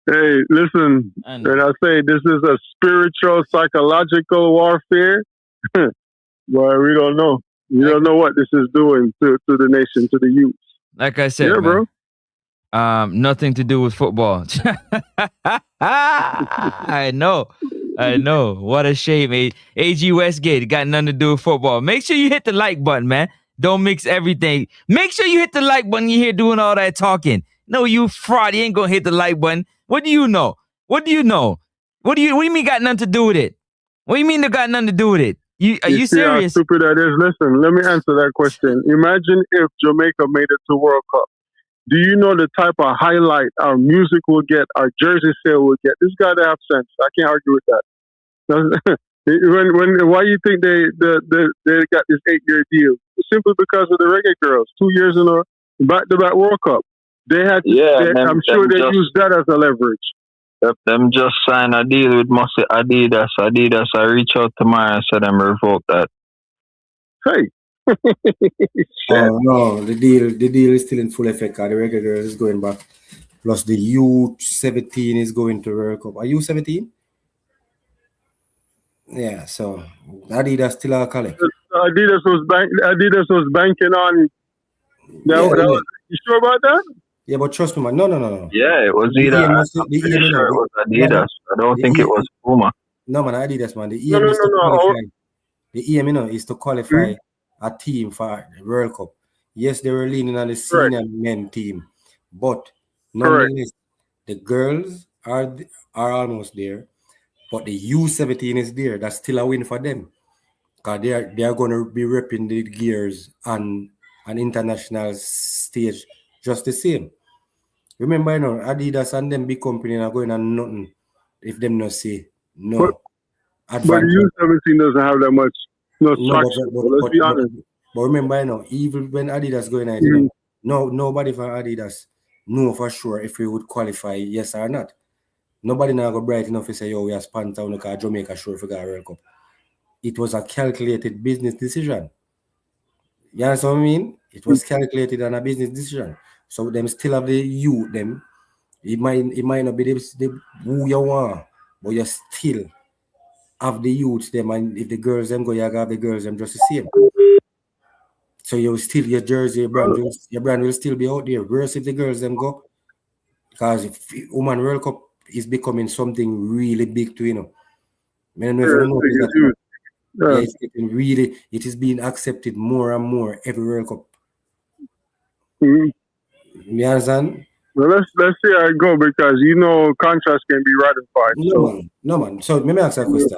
Hey, listen. When I say this is a spiritual, psychological warfare, boy, we don't know. You don't know what this is doing to the nation, to the youth.
Like I said,
Yeah,
man.
bro.
Nothing to do with football. I know. What a shame. AG Westgate got nothing to do with football. Make sure you hit the like button, man. Don't mix everything. Make sure you hit the like button. You here doing all that talking. No, you fraud. You ain't gonna hit the like button. What do you know? What do you mean got nothing to do with it? What do you mean they got nothing to do with it? Are you
see
serious?
how stupid that is? Listen, let me answer that question. Imagine if Jamaica made it to World Cup. Do you know the type of highlight our music will get, our jersey sale will get? This got to have sense. I can't argue with that. Why you think they got this 8-year deal? Simply because of the reggae girls. 2 years in a back-to-back World Cup. They had. I'm sure they used that as a leverage.
Them just sign a deal with Adidas. Adidas, I reach out tomorrow and say them revoke that.
Hey.
Oh no, the deal is still in full effect. The reggae girls is going back. Plus the U17 is going to World Cup. Are you 17? Yeah, so Adidas still are collect.
Adidas was banking on. You sure about that?
Yeah, but trust me, man. No.
Yeah, it was either. I'm pretty sure it was Adidas. I don't think it was Puma.
No, man, Adidas, man. The EM is to qualify. The EM, is to qualify a team for the World Cup. Yes, they were leaning on the senior men team, but nonetheless, the girls are almost there. But the U17 is there. That's still a win for them, because they are going to be repping the gears on an international stage just the same. Remember, Adidas and them big company are going on nothing if them not say no.
But the U17 doesn't have that much structure. Let's be honest.
But remember, even when Adidas going out, nobody from Adidas know for sure if we would qualify, yes or not. Nobody now go bright enough to say, we are sponsor because Jamaica sure for the World Cup. It was a calculated business decision. You understand what I mean? It was calculated on a business decision. So them still have the youth, them. It might not be the who you want, but you still have the youth, them, and if the girls them go, you have the girls them just the same. So you still your jersey, your brand will still be out there. Whereas if the girls them go, because if Women World Cup is becoming something really big to I don't know if you know that. It's getting really, it is being accepted more and more every World Cup. You understand?
Well, let's see how it go, because contracts can be ratified.
No man. So let me ask you a question.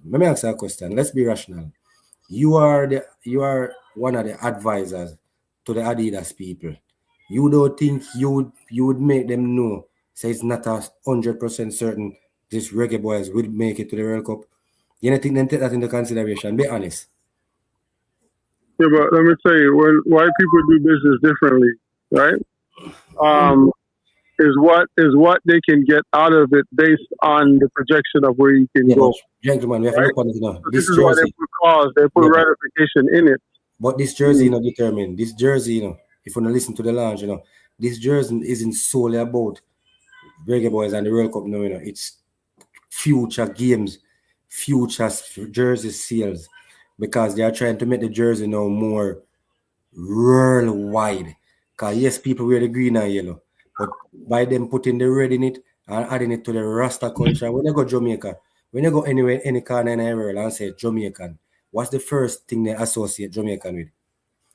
Let me ask you a question. Let's be rational. You are one of the advisors to the Adidas people. You don't think you would make them know, say it's not 100% certain this Reggae Boyz would make it to the World Cup? You don't think them take that into consideration? Be honest.
Yeah, but let me tell you, when white people do business differently, right? Is what they can get out of it based on the projection of where you can go.
Gentlemen, we have to look on it now.
This is why they put clause, they put ratification in it.
But this jersey, determined. This jersey, if you want to listen to the lounge, this jersey isn't solely about Reggae Boyz and the World Cup. No, it's future games, future jersey sales, because they are trying to make the jersey now more worldwide. Because yes, people wear the green and yellow, but by them putting the red in it and adding it to the Rasta culture, when they go Jamaica, when they go anywhere, any corner in the world and say Jamaican, what's the first thing they associate Jamaican with?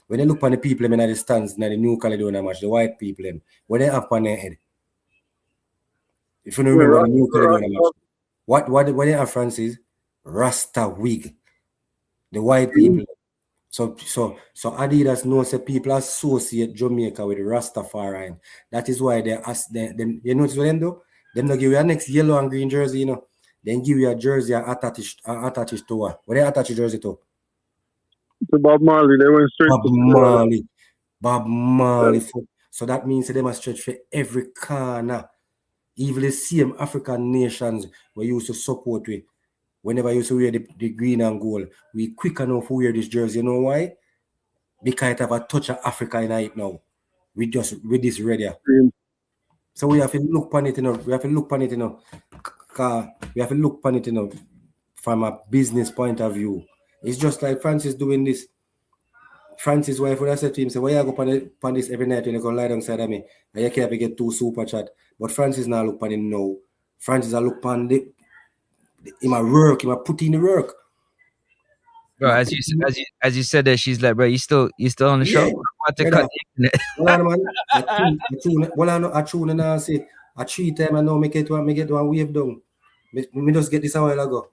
When they look on the people in the stands in the New Caledonia match, the white people, what they have on their head? If you don't remember the New Caledonia match, what they have, Francis? Rasta wig. The white people. So Adidas knows that people associate Jamaica with Rastafari. That is why they ask them. You notice what they do? Them don't give you a next yellow and green jersey, Then give you a jersey attached to what? What they attach a jersey to?
To Bob Marley. They went straight to
Bob Marley. So that means they must stretch for every corner. Even the same African nations we used to support with. Whenever I used to wear the green and gold, we quick enough to wear this jersey. You know why? Because it have a touch of Africa in it now. With this red here. So we have to look upon it, We have to look upon it, We have to look upon it, from a business point of view. It's just like Francis doing this Francis' wife would have said to him, say, why you go on this every night when you go lie down side of me? And you can't get 2 super chat. But Francis now look on him now. Francis will look on him a work, him a put in the work.
Bro, as you said that, she's like, bro, you still on the show? I'm about to cut the internet.
Well, I tune and I say, I 3 times I know make it one wave down. Me just get this a while ago.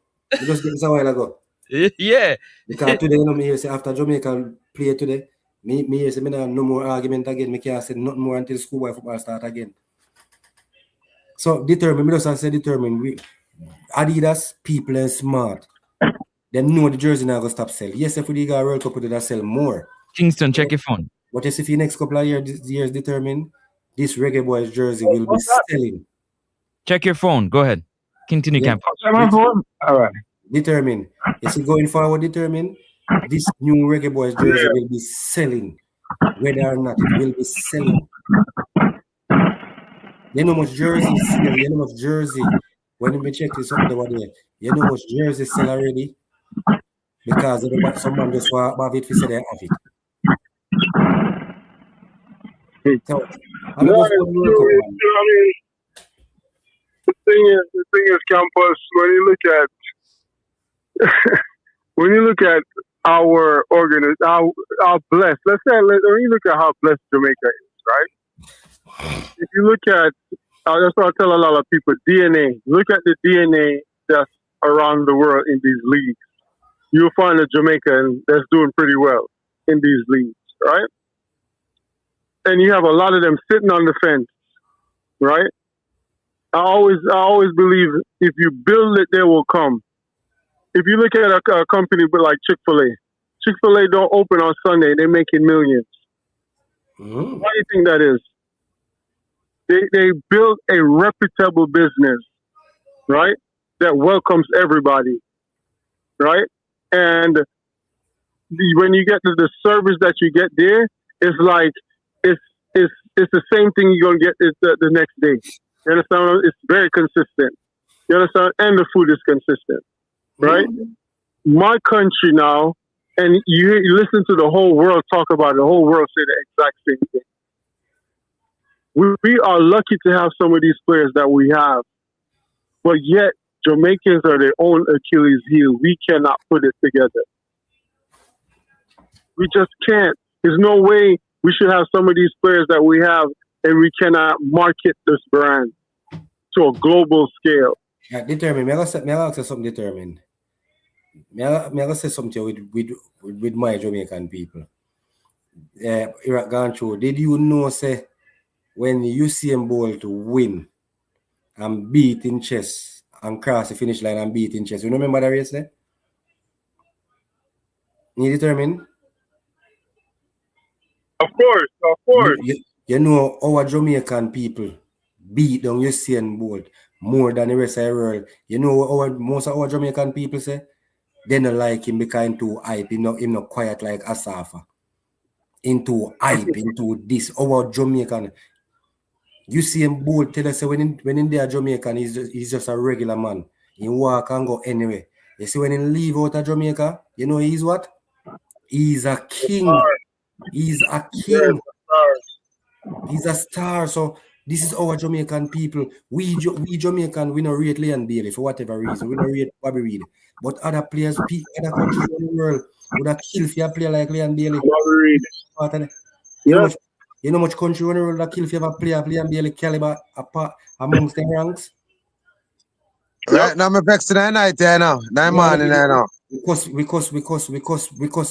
Yeah.
Because today, you know, me here say after Jamaica play today, me here say me no more argument again. Me can't say nothing more until schoolboy football start again. So determined, me just say determined. We Adidas people are smart. They know the jersey now gonna stop sell. Yes, if we got a World Cup, they sell more.
Kingston, check your phone.
But you see, if the next couple of years determined, this Reggae Boyz jersey will be selling.
Check your phone. Go ahead. Continue, Camp.
All right. Determined. You see, going forward, determined, this new Reggae Boyz jersey will be selling. Whether or not, it will be selling. You know how much jersey sell? You know how much jersey? When we check this up the one there, you know how much jersey sell already? Because someone just want to have it, we say they have it. So,
I mean, the thing is, Campus, when you look at our blessed, when you look at how blessed Jamaica is, right? If you look at, that's what I tell a lot of people, DNA. Look at the DNA that's around the world in these leagues. You'll find a Jamaican that's doing pretty well in these leagues, right? And you have a lot of them sitting on the fence, right? I always believe if you build it, they will come. If you look at a company like Chick-fil-A, Chick-fil-A don't open on Sunday. They're making millions.
Mm.
Why do you think that is? They build a reputable business, right? That welcomes everybody, right? And when you get to the service that you get there, it's like it's the same thing you're gonna get the next day. You understand? It's very consistent. You understand? And the food is consistent, right? Mm-hmm. My country now, and you listen to the whole world talk about it. The whole world say the exact same thing. We are lucky to have some of these players that we have, but yet Jamaicans are their own Achilles heel. We cannot put it together. We just can't. There's no way we should have some of these players that we have and we cannot market this brand to a global scale.
Yeah, determined. May I ask you something determined? May I say something with my Jamaican people? Gone through. Did you know, say, when Usain Bolt win and beat in chess and cross the finish line and beat in chess, you remember that race there? You determined?
Of course.
You know our Jamaican people beat down Usain Bolt more than the rest of the world. You know what most of our Jamaican people say? They don't like him because he's too hype. He's not quiet like Asafa. Into hype, into this. Our Jamaican. Usain Bolt tell us when in there Jamaican, he's just a regular man. He walk and go anywhere. You see when he leave out of Jamaica, you know he's what? He's a king. He's a king. He's a star. So this is our Jamaican people. We Jamaican, we don't rate Leon Bailey for whatever reason. We don't rate Bobby Reid. But other players, other countries in the world would have killed for a player like Leon Bailey. You know much country in the world that kill for a player Leon Bailey caliber apart amongst the ranks?
Right now, I'm vexed tonight, now. 9 morning, now.
Because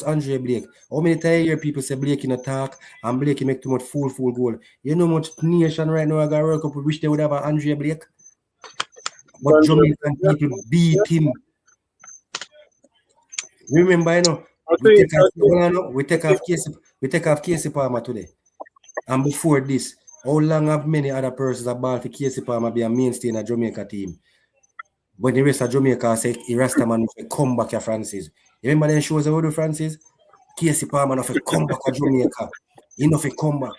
Andre Blake. How many times you hear people say Blake in attack and Blake make too much full goal? You know much nation right now I got World Cup, we wish they would have an Andre Blake. But Jamaican people beat him. Remember, you know, we take off Casey Palmer today. And before this, how long have many other persons that ball for Casey Palmer be a mainstay in a Jamaica team? When the rest of Jamaica say Rastaman will come back to Francis. You remember them shows about Francis? Casey Palmer will come back to Jamaica. He will come back.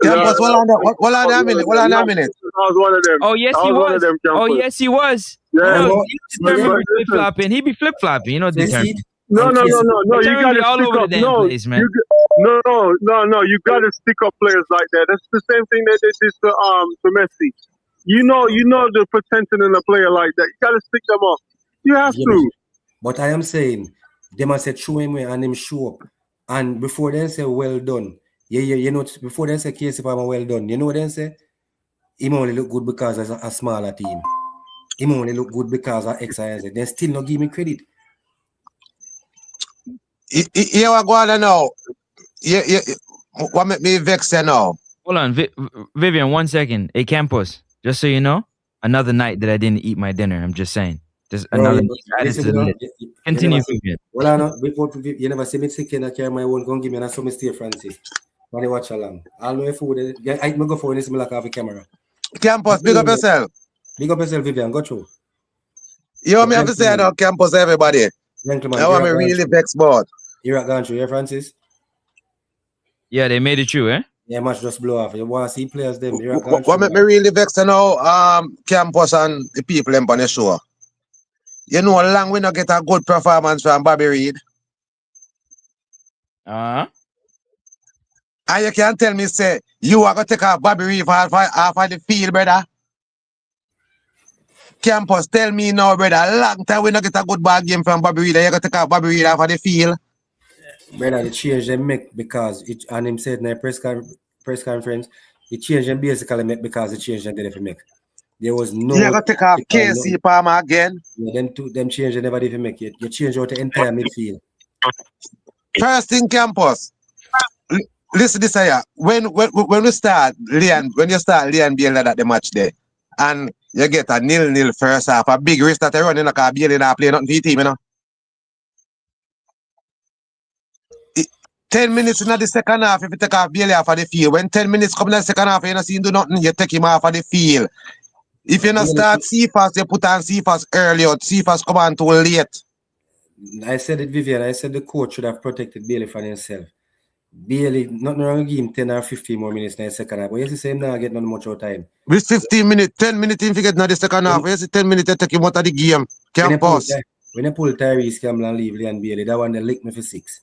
Campus, hold on a minute.
I was one of them.
Oh, yes, he was. Oh, yes, he was.
Yeah.
He be flip-flopping. You know, this
No. You gotta
all
stick
over
up.
the damn place, man.
No. You gotta stick up players like that. That's the same thing that they did to Messi. You know the potential in a player like that. You gotta stick them up. You have to.
But I am saying, they must say show him and him show up. And before they say well done, you know, before they say Casey Palmer well done, you know what they say? He only look good because it's a smaller team. He only look good because of X, Y, and Z. They still not give me credit.
You are going to know. What make me vex you now?
Hold on, Vivian, 1 second. Hey, Campos, just so you know, another night that I didn't eat my dinner. I'm just saying. Just another night added to the list. Continue, Vivian.
Well, before you never see me sick and I carry my own, go give me and I saw me stay, Francis. When I watch along. I'll know if food. I go for this, like have a camera.
Campos, big up yourself.
Big up yourself, Vivian. Go through.
You want me have to say now, Campos, everybody.
Gentlemen,
I want me really vex board.
You're going through, yeah, Francis?
Yeah, they made it true, eh?
Yeah, match just blow off. You want to see players them.
What make me really vex now, Campos and the people on the show? You know, long we not get a good performance from Bobby Reid. And you can't tell me, say, you are going to take off Bobby Reid off of the field, brother. Campos, tell me now, brother, long time we not get a good ball game from Bobby Reid. You're going to take off Bobby Reid off of the field.
Brother, the change they make because it, and him said in a press conference, the change them basically make because the change they didn't make. There was no.
You're going to take off KC Palmer again.
Yeah, them change they never did make it. You change out the entire midfield.
First thing, Campos. Listen this here. When we start when you start Leon Bailey at the match there, and you get a 0-0 first half, a big risk that you run in a car, Bailey not play nothing for your team, you know. 10 minutes in the second half, if you take off Bailey off of the field. When 10 minutes come in the second half, you don't see him do nothing, you take him off of the field. If you not start Cephas, you put on Cephas early out. Cephas come on too late.
I said it, Vivian. I said the coach should have protected Bailey from himself. Bailey, nothing wrong with him 10 or 15 more minutes in the second half. But you see him now get not much more time.
With 15 minutes, 10 minutes if you get in the second half. You see 10 minutes you take him out of the game. Campos.
When I pull Tyrese Campbell and leave Leon Bailey, that one they lick me for 6.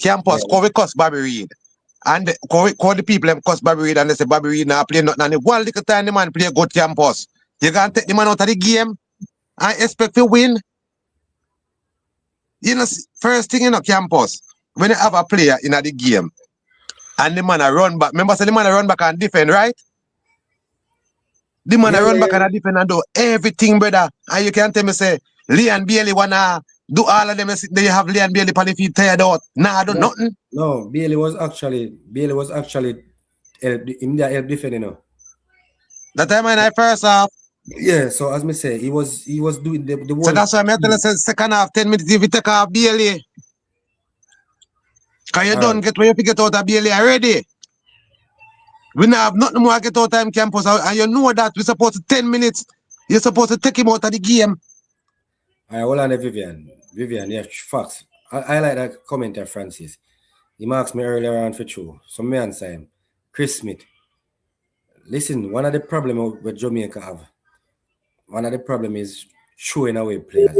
Campos, go we cuss Bobby Reid. And call the people them cuss Bobby Reid and they say Bobby Reid now play nothing. And one little time the man play good Campos. You can take the man out of the game and expect to win. You know, first thing in a Campos, when you have a player in the game and the man a run back, remember say the man a run back and defend, right? The man a run back and defend and do everything, brother. And you can tell me say Leon Bailey wanna do all of them. They have Leon Bailey on the feet tired out. Nah, do nothing.
No, Bailey was actually in the help defending, you know.
That time when I first half.
Yeah, so as me say, he was doing the work.
So that's why I'm telling you, second half, 10 minutes, if you take off Bailey. Because you don't get where you get out of Bailey already. We now have nothing more to get out of time Campus. And you know that we're supposed to 10 minutes. You're supposed to take him out of the game.
All right, hold on, Vivian. Vivian, yeah, facts. I like that comment there, Francis. He asked me earlier on for true. So me answer him. Chris Smith. Listen, one of the problems with Jamaica have, one of the problems is throwing away players.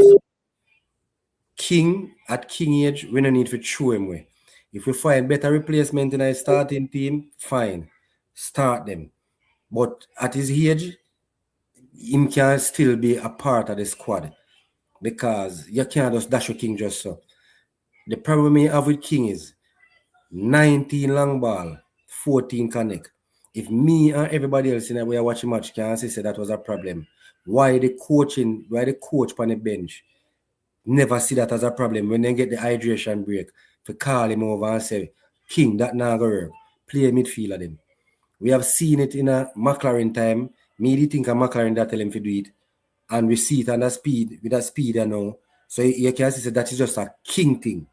At King age, we don't need to throw him away. If we find better replacement in our starting team, fine. Start them. But at his age, him can still be a part of the squad. Because you can't just dash your King just so. The problem you have with King is 19 long ball, 14 connect. If me and everybody else in the way watching match can say that was a problem, why the coach on the bench never see that as a problem when they get the hydration break to call him over and say, King, that now go work. Play midfield of them. We have seen it in a McLaren time. Me think a McLaren that tell him to do it. And we see it on that speed, with that speed, you know. So you can see that is just a King thing.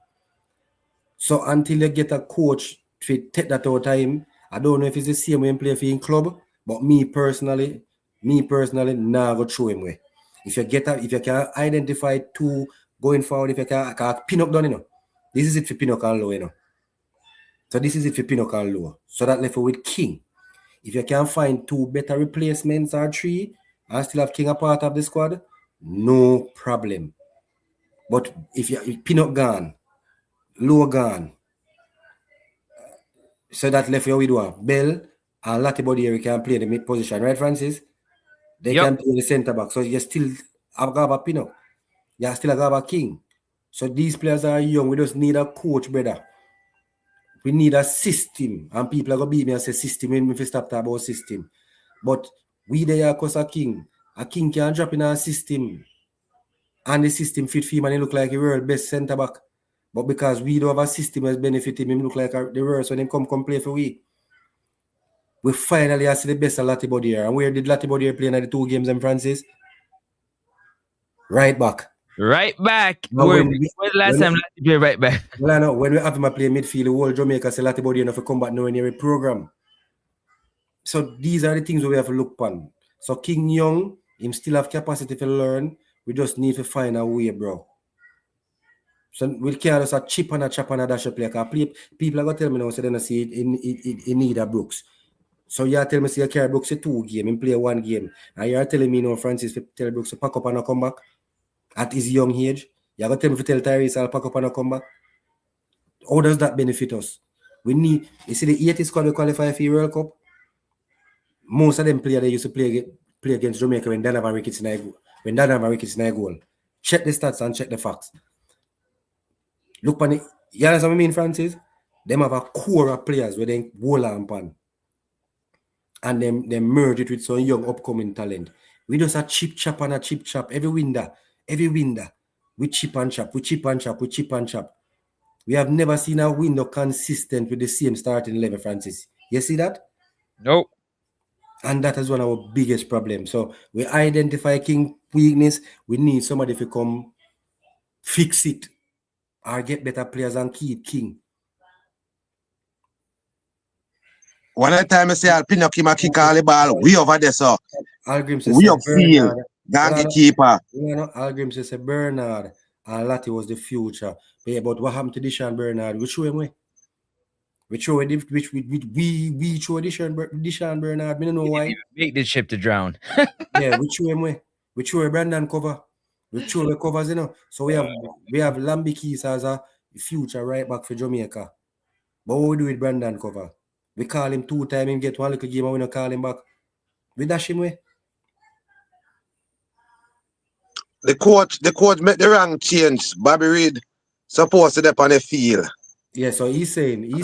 So until you get a coach to take that out of him, I don't know if it's the same way he play for in club, but me personally, nah go throw him away. If you can identify two going forward, if you can Pinnock done, you know. This is it for Pinnock and Low, you know. So this is it for Pinnock and Low. So that left with King. If you can find 2 better replacements or 3, and still have King a part of the squad, no problem. But if Pinnock gone, Low gone, so that left you with what? Bell and Lati Bodieri can play the mid position, right, Francis? They can play the centre back. So you still have a Pinnock. You still have a King. So these players are young. We just need a coach, brother. We need a system. And people are going to beat me and say system when we stop talking about system. But we there because a King. A King can drop in a system. And the system fit for him and he look like the world best centre back. But because we don't have a system that's benefiting him look like the worst when him come play for we. We finally see the best of Lati Bodier. And where did Lati Bodier play in the 2 games in Francis? Right back.
Right back. When last time Lati played right back?
Well, I know when we have him play midfield, the whole Jamaica say Lati Bodier enough to come back now in every program. So these are the things we have to look upon. So King Young, him still have capacity to learn. We just need to find a way, bro. So we can't just a chip and a chop and a dash play. People are going to tell me now, so they don't see it in need of Brooks. So you tell me, say you carry Brooks a 2 game, and play 1 game. And you're telling me, no, Francis, to tell Brooks to pack up and not come back at his young age. You're going to tell me to tell Tyrese I'll pack up and not come back. How does that benefit us? We need, you see the 80 squad we qualify for the World Cup. Most of them players they used to play against Jamaica when Donovan Ricketts in a goal. Check the stats and check the facts. Look on it. You understand what I mean, Francis? Them have a core of players where they roll on pan. And they merge it with some young upcoming talent. We just a chip chop and a chip chop. Every window. We chip and chop. We have never seen a window consistent with the same starting level, Francis. You see that?
Nope.
And that is one of our biggest problems. So we identify King weakness. We need somebody to come fix it or get better players and keep King.
One time I say I'll pin up him a kick all the ball. We over there, so we upfield. Gangi keeper.
Algrim says Bernard and Lati was the future. But what happened to Deshaun Bernard? We throw him away. We throw Deshaun Bernard. I don't know why.
Make the ship to drown.
Yeah, we throw him away. We throw a Brandon cover. We throw the covers, you know. So we have Lambi Keys as a future right back for Jamaica. But what we do with Brandon cover? We call him 2 times, him get 1 little game, and we don't call him back. We dash him away.
The coach made the wrong change. Bobby Reid supposed to be on the field.
Yeah, so he's saying, Bobby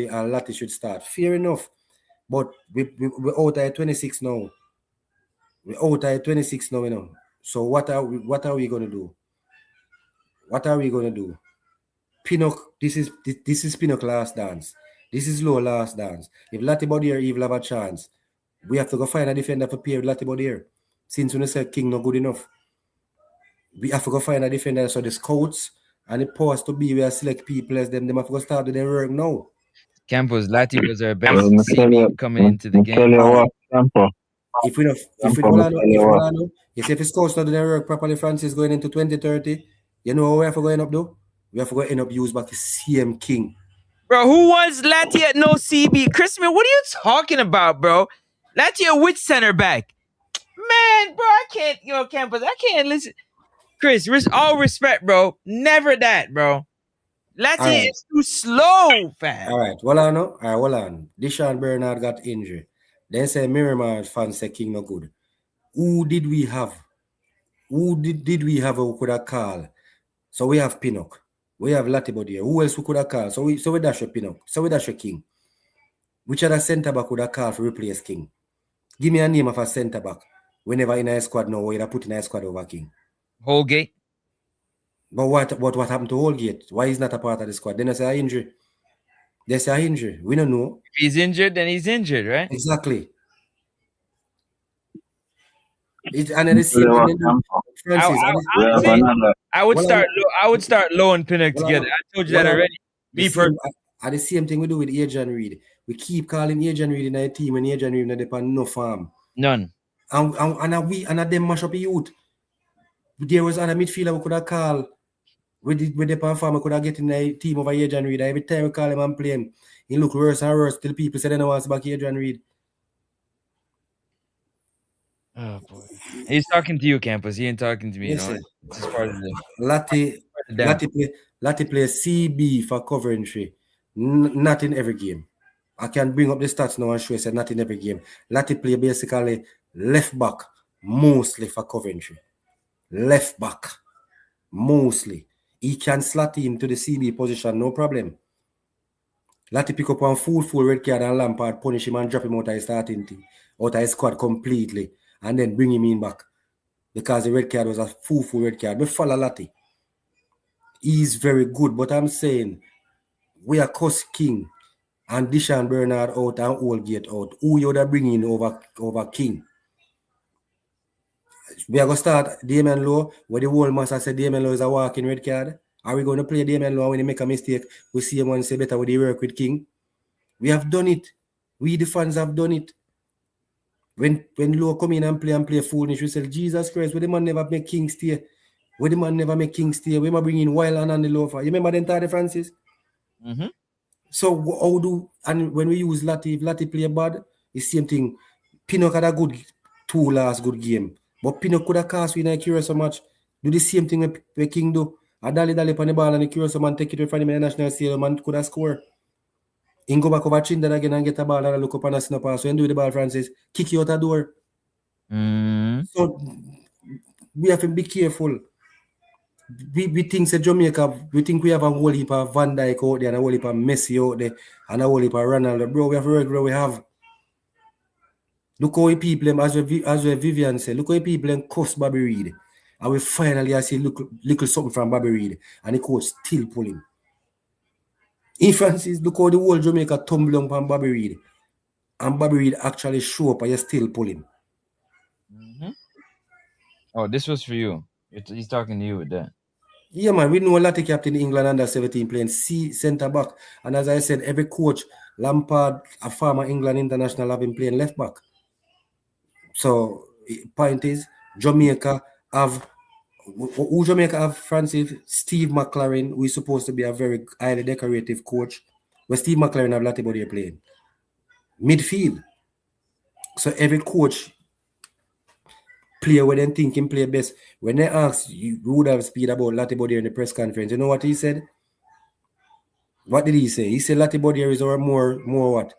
and Lati should start. Fair enough. But we're out at 26 now. We're out at 26 now, you know. So what are we gonna do? Pinnock, this is Pinnock last dance. This is Low last dance. If Lati Bodier will have a chance, we have to go find a defender for pair with Lati Bodier. Since we said King not good enough, we have to go find a defender. So the scouts and the powers to be where select people as them have to go start their work now.
Campos, Lati was our best CB coming into the game.
If the scouts not do their work properly, Francis, going into 2030, you know how we have to go end up though? We have to go end up use back the CM King.
Bro, who wants Lati at no CB? Chris, man, what are you talking about, bro? Lati at which center back? Man, bro, I can't, Campos, I can't listen. Chris, all respect, bro. Never that, bro. Lati is too slow, fam.
All right, hold on. Deshaun Bernard got injured. Then say Miramar fans say King no good. Who did we have? Who did we have who could have called? So we have Pinnock. We have Lati Bodier. Who else we could have called? So we dash your Pinnock. So we dash your King. Which other centre back would have called for replace King? Give me a name of a centre back. Whenever in a squad now, we put in a squad over King.
Holgate.
But what happened to Holgate? Why is not a part of the squad? Then I say injury. They say injury. We don't know.
If he's injured, then he's injured, right?
Exactly. And then the same thing.
I would start Low and Pinnock together. I told you that already.
The same thing we do with Adrian Reid. We keep calling Adrian Reid in our team and Adrian Reid not depend no farm.
None.
And them mash up the youth. There was another midfielder we could have called with the farm, we could have get in the team over Adrian Reid. Every time we call him and play him, he look worse and worse till people say they don't want to back Adrian Reid.
Oh boy. He's talking to you, Campus. He ain't talking to me, you know.
Listen,
This is part of the
Lati play CB for Coventry. Not in every game. I can bring up the stats now and show you say not in every game. Lati play basically left back mostly for Coventry. Left back mostly. He can slot into the CB position, no problem. Lati pick up one full red card and Lampard punish him and drop him out of his starting team, out of his squad completely, and then bring him in back. Because the red card was a full red card. We follow Lati. He's very good, but I'm saying we are Cos King and Dishan Bernard out and Oldgate out. Who you would bring in over King? We are going to start Damien Lowe, where the whole master said Damien Lowe is a walking red card. Are we going to play Damien Lowe when he make a mistake? We see him and say better with the work with King. We have done it. We the fans have done it. When Lowe come in and play foolish, we say, Jesus Christ, where the man never make King stay. Where the man never make King stay. We might bring in Wild and the Loafer. You remember them Tade Francis?
Mm-hmm.
So how do, and when we use Lati, if Lati play bad, it's the same thing. Pinnock had a good good game. But Pinnock could have cast with a curious so much. Do the same thing with King do. A dally on the ball and the curious man take it in front of him in the national stadium and could have scored. In go back over Trinidad again and get a ball and look up and a snap pass. So when do the ball, Francis, kick you out the door. So we have to be careful. We think say Jamaica, we think we have a whole heap of Van Dijk out there and a whole heap of Messi out there and a whole heap of Ronaldo. Bro, we have to work where we have. Look how people, as Vivian said, look how people cuss Bobby Reid. And we finally see little something from Bobby Reid and the coach still pulling. In Francis, look how the whole Jamaica tumble on Bobby Reid. And Bobby Reid actually show up and you still pulling.
Mm-hmm. Oh, this was for you. He's talking to you with that.
Yeah, man, we know a lot of captain in England under 17 playing centre back. And as I said, every coach, Lampard, a former England international, have been playing left back. So, point is, Jamaica have, who Jamaica have, Francis? Steve McLaren, who is supposed to be a very highly decorative coach. But Steve McLaren have Lati Body playing. Midfield. So every coach play where they think him play best. When they asked you would have speed about Lati Body in the press conference, you know what he said? What did he say? He said Lati Body is our more what?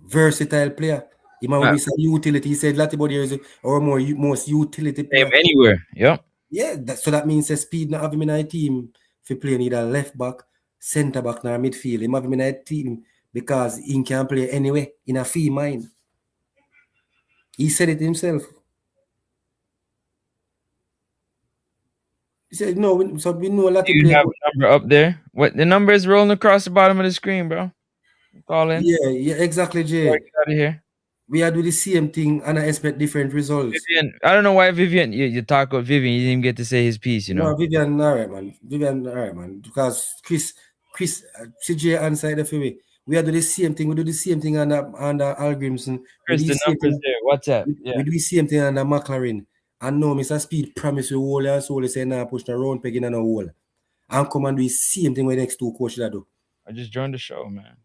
Versatile player. He might be some utility. He said Lati Body is our most utility player.
Anywhere, yeah.
Yeah, so that means the speed not have him in a team for playing either left back, centre back, or midfield. He have him in a team because he can play anywhere in a free mind. He said it himself. He said, no, so we know a lot of
You have a number up there? What the number is rolling across the bottom of the screen, bro? Call in.
Yeah, exactly, Jay.
Get out of here.
We are doing the same thing and I expect different results.
Vivian, I don't know why Vivian, you talk about Vivian, you didn't even get to say his piece, you know.
No, Vivian, all right, man. Vivian, all right, man. Because Chris, CJ answered the way. We are doing the same thing. We do the same thing under Algrimson.
Chris, the numbers there. WhatsApp. Yeah.
We do the same thing under McLaren. And no, Mr. Speed promise you whole and soul. They say, nah, push the round peg in and a hole. And come and do the same thing with the next two coaches do.
I just joined the show, man.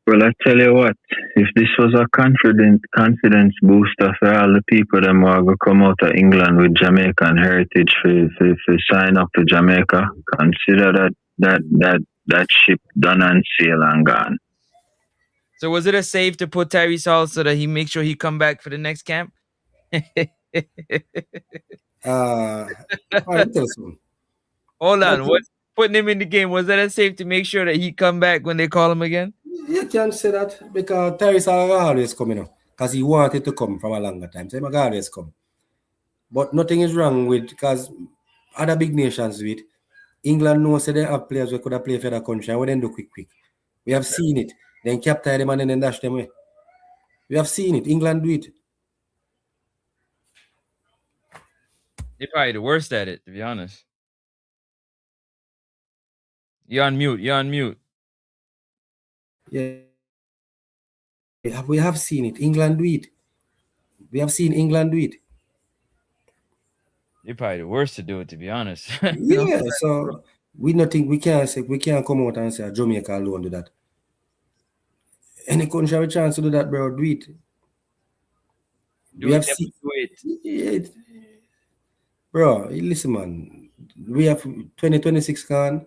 Well, I tell you what, if this was a confidence booster for all the people that are going to come out of England with Jamaican heritage for sign up to Jamaica, consider that ship done and sail and gone.
So was it a save to put Tyrese Hall so that he makes sure he come back for the next camp? Hold on, what's putting him in the game? Was that a save to make sure that he come back when they call him again?
You can't say that because Tyrese always coming up because he wanted to come from a longer time. So he always come. But nothing is wrong with because other big nations with England knows that they have players who could have played for the country and we then do quick. We have seen it. Then capture them and then dash them away. We have seen it. England do it.
They're probably the worst at it, to be honest. You're on mute.
Yeah. We have seen it. England do it. We have seen England do it.
You're probably the worst to do it, to be honest.
Yeah, so we can't come out and say Jamaica alone do that. Any country have a chance to do that, bro, do it.
Do it, do it.
Bro, listen, man. We have 2026 gone.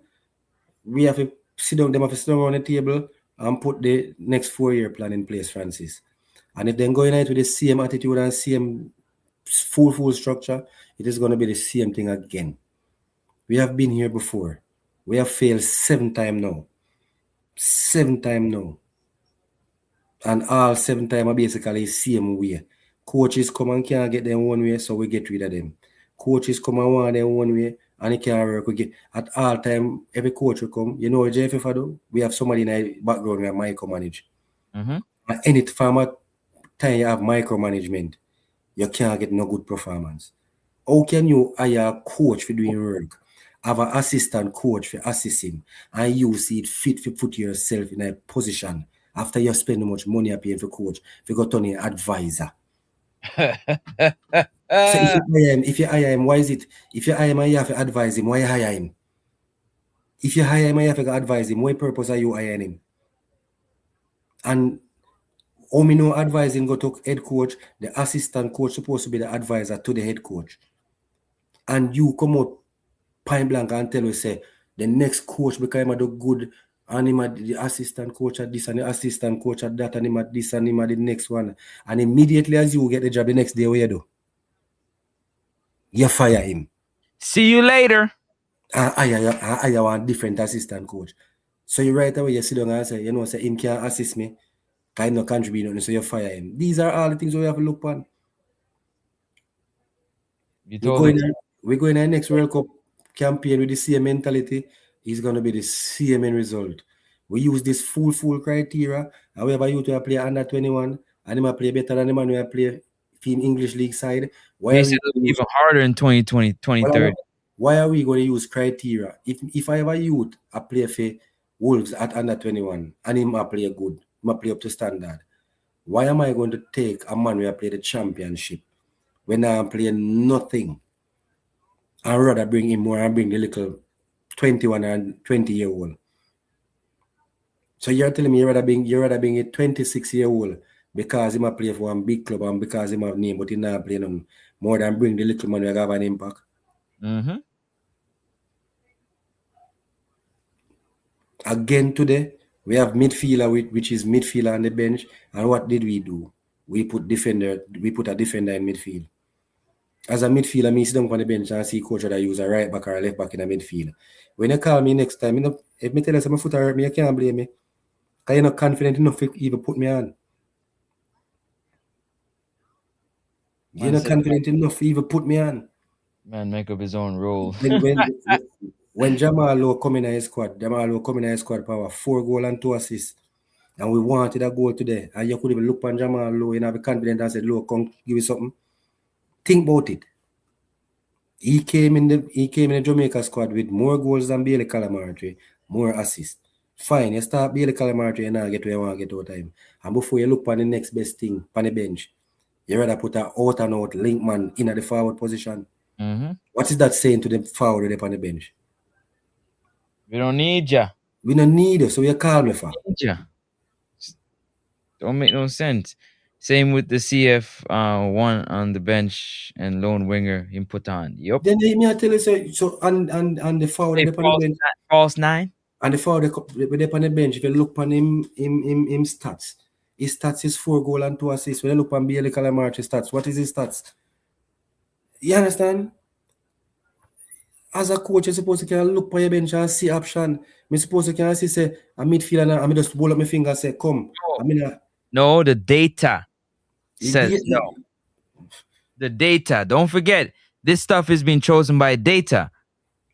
We have to sit down. Them have to sit down on the table and put the next 4-year plan in place, Francis. And if they're going out with the same attitude and same full structure, it is going to be the same thing again. We have been here before. We have failed 7 times now. 7 times now. And all 7 times are basically the same way. Coaches come and can't get them one way, so we get rid of them. Coaches come and want them one way, and it can't work. We get, at all time, every coach will come. You know what JFF do? We have somebody in the background who micromanage.
Mm-hmm.
And any time you have micromanagement, you can't get no good performance. How can you hire a coach for doing work, have an assistant coach for assisting, and you see it fit to put yourself in a position after you spend much money paying for coach, if you go turn an advisor? So if you hire him, why is it? If you hire him and you have to advise him, why you hire him? If you hire him and you have to advise him, what purpose are you hiring him? And how me know advising go to head coach, the assistant coach supposed to be the advisor to the head coach. And you come out point blank and tell us, say, the next coach become a good, and him the assistant coach at this, and the assistant coach at that, and him at this, and him at the next one. And immediately as you get the job the next day, what you do? You fire him.
See you later.
I want different assistant coach. So you right away, you sit down and say, you know, say, him can't assist me, kind of contribute nothing, so you fire him. These are all the things we have to look on. We go in the next World Cup campaign with the same mentality. It's going to be the same end result. We use this full criteria. However, you to play under 21, and him play better than the man who play in English league side.
Makes it even harder in 2020, 2030.
Why are we going to use criteria? If I have a youth, I play for Wolves at under 21, and him play good, him play up to standard. Why am I going to take a man who play the championship when I'm playing nothing? I'd rather bring him more and bring the little 21 and 20-year-old. So you're telling me you're rather bring a 26-year-old because he might play for one big club and because he have name, but he not playing on more than bring the little man who have an impact.
Mm-hmm.
Again today, we have midfielder, which is midfielder on the bench. And what did we do? We put a defender in midfield. As a midfielder, me sit down on the bench and see coach that use a right back or a left back in a midfield. When you call me next time, if me tell you my foot hurt me, you can't blame me. Because you're not confident enough to even put me on. You're not confident enough to even put me on.
Man, make up his own role.
When Jamal Lowe come in his squad, power 4 goals and 2 assists. And we wanted a goal today. And you could even look on Jamal Lowe and have confidence and say, Lowe, come give me something. Think about it. He came in the Jamaica squad with more goals than Bailey Calamarty, more assists. Fine, you start Bailey Calamarty and now get where you want to get out time. And before you look on the next best thing on the bench, you rather put an out and out link man in at the forward position.
Mm-hmm.
What is that saying to the forward on the bench?
We don't need ya.
We don't need you, so you call me for.
Don't make no sense. Same with the CF one on the bench and lone winger him put on. Yep.
Then me tell you so and the forward on the bench.
False 9.
And the forward on the bench, if you look on him stats, his stats is 4 goals and 2 assists. When you look on Bailey Calamarty stats, what is his stats? You understand? As a coach, you're supposed to can look on your bench and see option. I'm supposed to can see say a midfielder and I just roll up my finger and say, come.
No, the data says no. The data. Don't forget, this stuff is being chosen by data.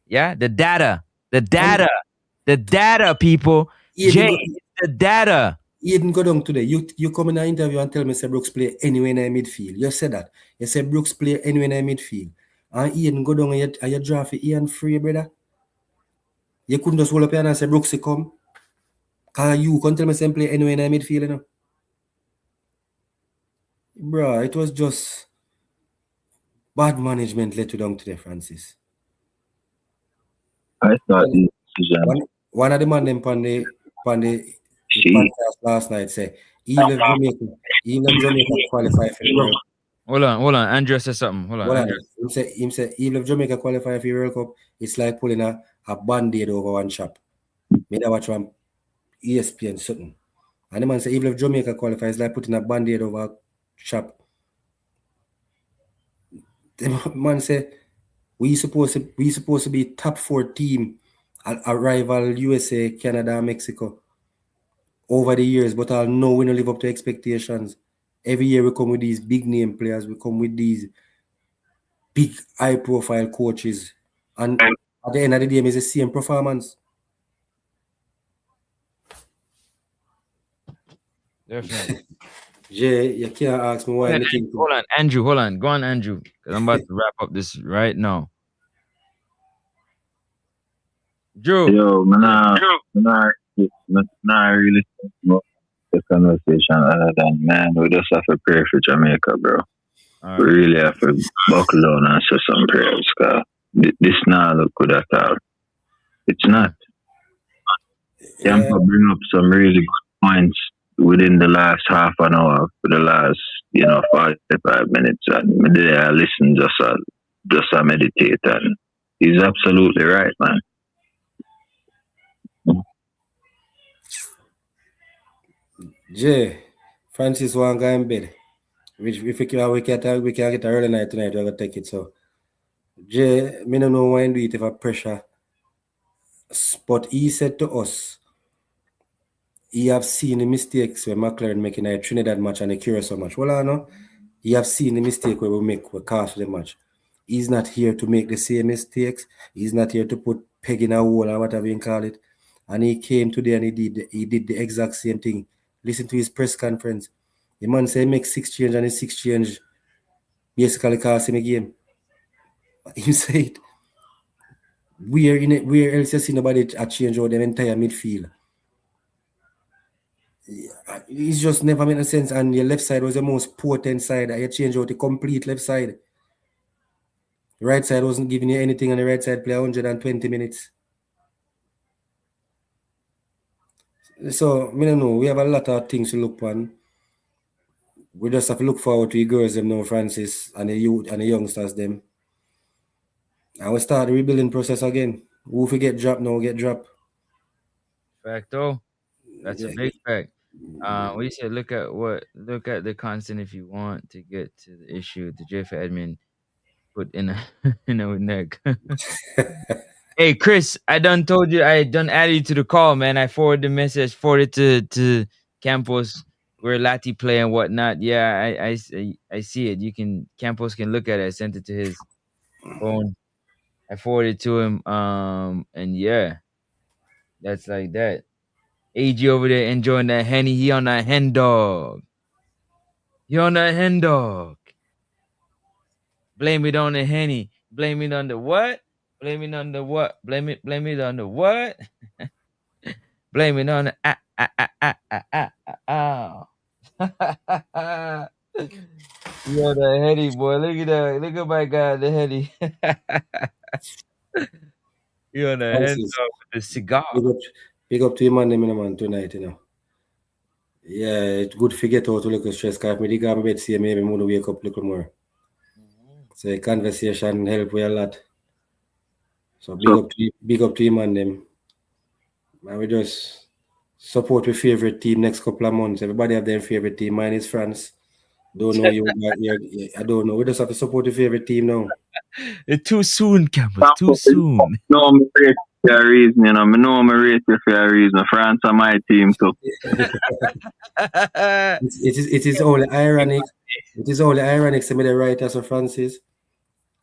Yeah, the data, people. The data.
You didn't go down today. You come in an interview and tell me say Brooks play anywhere in the midfield. You said that. You said Brooks play anywhere in the midfield. And Ian go down and you draft for Ian free, brother. You couldn't just roll up here and say Brooks come. Because you can't tell me say play anywhere in the midfield, you know. Bro, it was just bad management let you down today, Francis.
I thought the decision.
One of the man them on the podcast last night say even Jamaica qualify for the World.
Hold on. Andrew said something. Hold on.
Well,
Andrew.
him say even if Jamaica qualify for the World Cup, it's like pulling a band-aid over one shop. Me that watch one ESPN something. And the man say even if Jamaica qualify, it's like putting a band-aid over a shop. The man say we supposed to be top 4 team a rival USA, Canada, Mexico over the years, but I know we don't live up to expectations. Every year we come with these big name players, we come with these big high profile coaches, and at the end of the day, it's the same performance.
Definitely.
Jay, you can't ask me why.
Hold on, Andrew. Hold on. Go on, Andrew. Because I'm about to wrap up this right now. Drew.
Yo, man, not really think about the conversation other than, man, we just have to pray for Jamaica, bro.
Right.
We really have to buckle down and say some prayers, because this not look good at all. It's not. Tampa bring up some really good points within the last half an hour, for the last, 45 minutes, and I listen just to meditate, and he's absolutely right, man.
Jay, Francis want to go in bed. Which if we can get an early night tonight, we're gonna take it. So Jay, me don't know why do it if a pressure. But he said to us, he have seen the mistakes where McLaren making a Trinidad match and a Curacao match. Well, I know he have seen the mistake where we cost the match. He's not here to make the same mistakes. He's not here to put peg in a hole or whatever you call it. And he came today and he did the exact same thing. Listen to his press conference. The man said he makes 6 change, and his 6 change basically cost him a game. He said, where else you see nobody change out the entire midfield? It's just never made sense. And your left side was the most potent side. You change out the complete left side. The right side wasn't giving you anything, and the right side play 120 minutes. So, I don't know. We have a lot of things to look on. We just have to look forward to the girls them now, Francis, and the youth and the youngsters them. And we start the rebuilding process again. Who if we get dropped now, get dropped.
Facto. That's a big fact. We said look at the constant if you want to get to the issue. The J for admin put in a neck. Hey Chris, I done told you I done added you to the call, man. I forwarded the message, forwarded to Campos where Lati play and whatnot. Yeah, I see it. Campos can look at it. I sent it to his phone. I forwarded it to him. And yeah, that's like that. AG over there enjoying that Henny. He on that hen dog. Blame it on the Henny. Blame it on the what? Blame it on the what? Blame it on the what? Blame it on the You're the Henny boy. Look at that. Look at my guy, the Henny. You're on the hen dog with the cigar.
Big up to him and man tonight, Yeah, it's good to get out to look stress because me dig bed see maybe I'm gonna wake up a little more. So the conversation help with a lot. So big up to him and them. And we just support your favorite team next couple of months. Everybody have their favorite team. Mine is France. Don't know you. I don't know. We just have to support your favorite team now.
It's too soon, Campbell. Too soon.
No, I'm rate for a reason, I know I'm rate for a reason. France are my team too.
It is only ironic. It is only ironic to me the right as a Francis.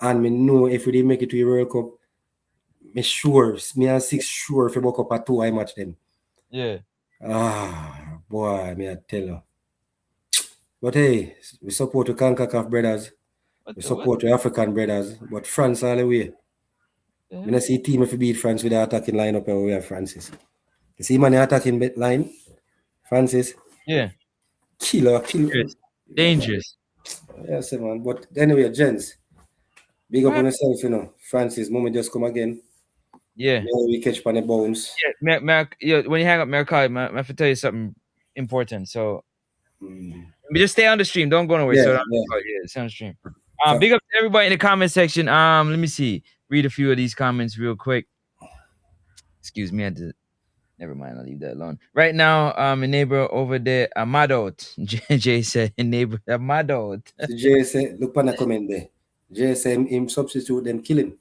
And me know if we didn't make it to the World Cup, me and 6 sure if we woke up at 2 I match them.
Yeah.
Boy, me I tell you. But hey, we support the CONCACAF brothers. We support the African brothers. But France all the way. When I see a team if we beat France with the attacking lineup where we have Francis. You see man the attacking line? Francis?
Yeah.
Killer.
Dangerous.
Yes, man. But anyway, gents. Big up on yourself, Francis, moment just come again.
Yeah.
We catch on the bones.
Yeah, when you hang up, I have to tell you something important. So, Just stay on the stream. Don't go nowhere.
Yeah,
So
yeah.
stay on the stream. Big up to everybody in the comment section. Let me see. Read a few of these comments real quick. Excuse me, I did. Never mind, I'll leave that alone. Right now, a neighbor over there, Amadot. Jay said, neighbor Amadot.
Jay said, look on the comment there. Jay said him substitute them, kill him.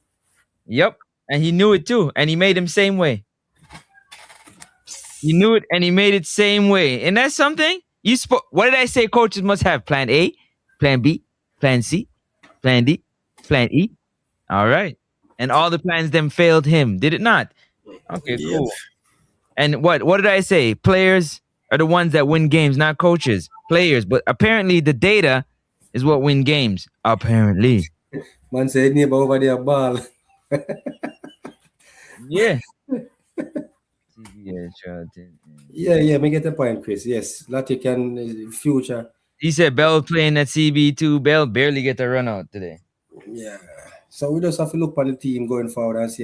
Yep, and he knew it too, and he made him same way. He knew it, and he made it same way. And that's something what did I say? Coaches must have plan A, plan B, plan C, plan D, plan E. All right, and all the plans them failed him. Did it not? Okay, cool. And what did I say? Players are the ones that win games, not coaches. Players, but apparently the data is what win games. Apparently.
Man said neighbor over there ball.
Yeah.
Yeah, me get the point, Chris. Yes, Lati can future.
He said Bell playing at CB2. Bell barely get the run out today.
Yeah. So we just have to look on the team going forward and see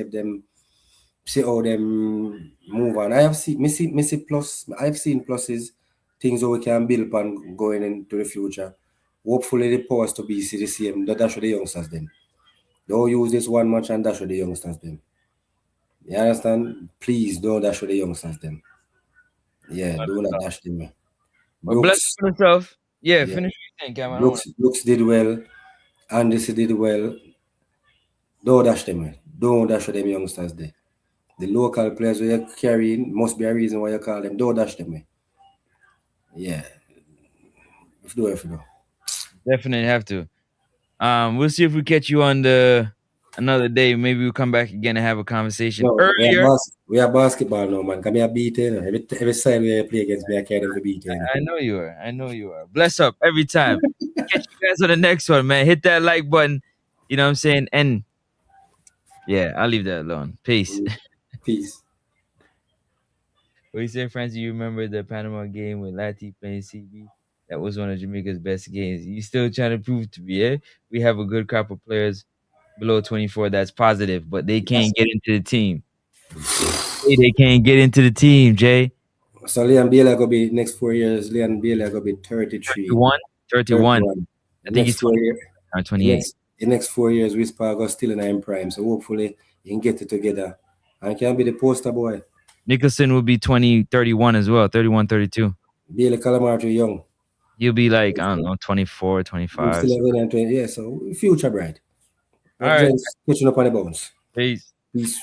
how them move on. I have seen pluses, things that we can build upon going into the future. Hopefully the powers to be the same. That should the youngsters then. Don't use this one match and dash with the youngsters then. You understand? Please don't dash with the youngsters then. Yeah, do not dash them.
Bless himself. Yeah, finish what you think,
Brooks did well. Anderson did well. Don't dash them. Don't dash with them youngsters there. The local players who you're carrying must be a reason why you call them. Don't dash them. Yeah. If you do.
Definitely have to. We'll see if we catch you on another day. Maybe we'll come back again and have a conversation earlier.
We are basketball now, man. Come here, beat it. Every time we play against me, I can't ever beat it.
I know you are. Bless up every time. Catch you guys on the next one, man. Hit that like button. You know what I'm saying? And yeah, I'll leave that alone. Peace.
Peace.
What you say, Francis? You remember the Panama game with Lati playing CB? That was one of Jamaica's best games. You still trying to prove to me, eh? We have a good crop of players below 24 that's positive, but they can't get into the team. They can't get into the team, Jay.
So Leon Bailey going to be next 4 years. Leon Bailey going to be 33.
31. I think he's 28.
In next 4 years, Whisper go still in our prime. So hopefully he can get it together. And can be the poster boy.
Nicholson will be 31 as well. 31, 32.
Bailey Calamar too young.
He'll be like, I don't know, 24, 25.
Still 20, yeah, so future bright.
All right.
Catching up on the bones.
Peace.
Peace.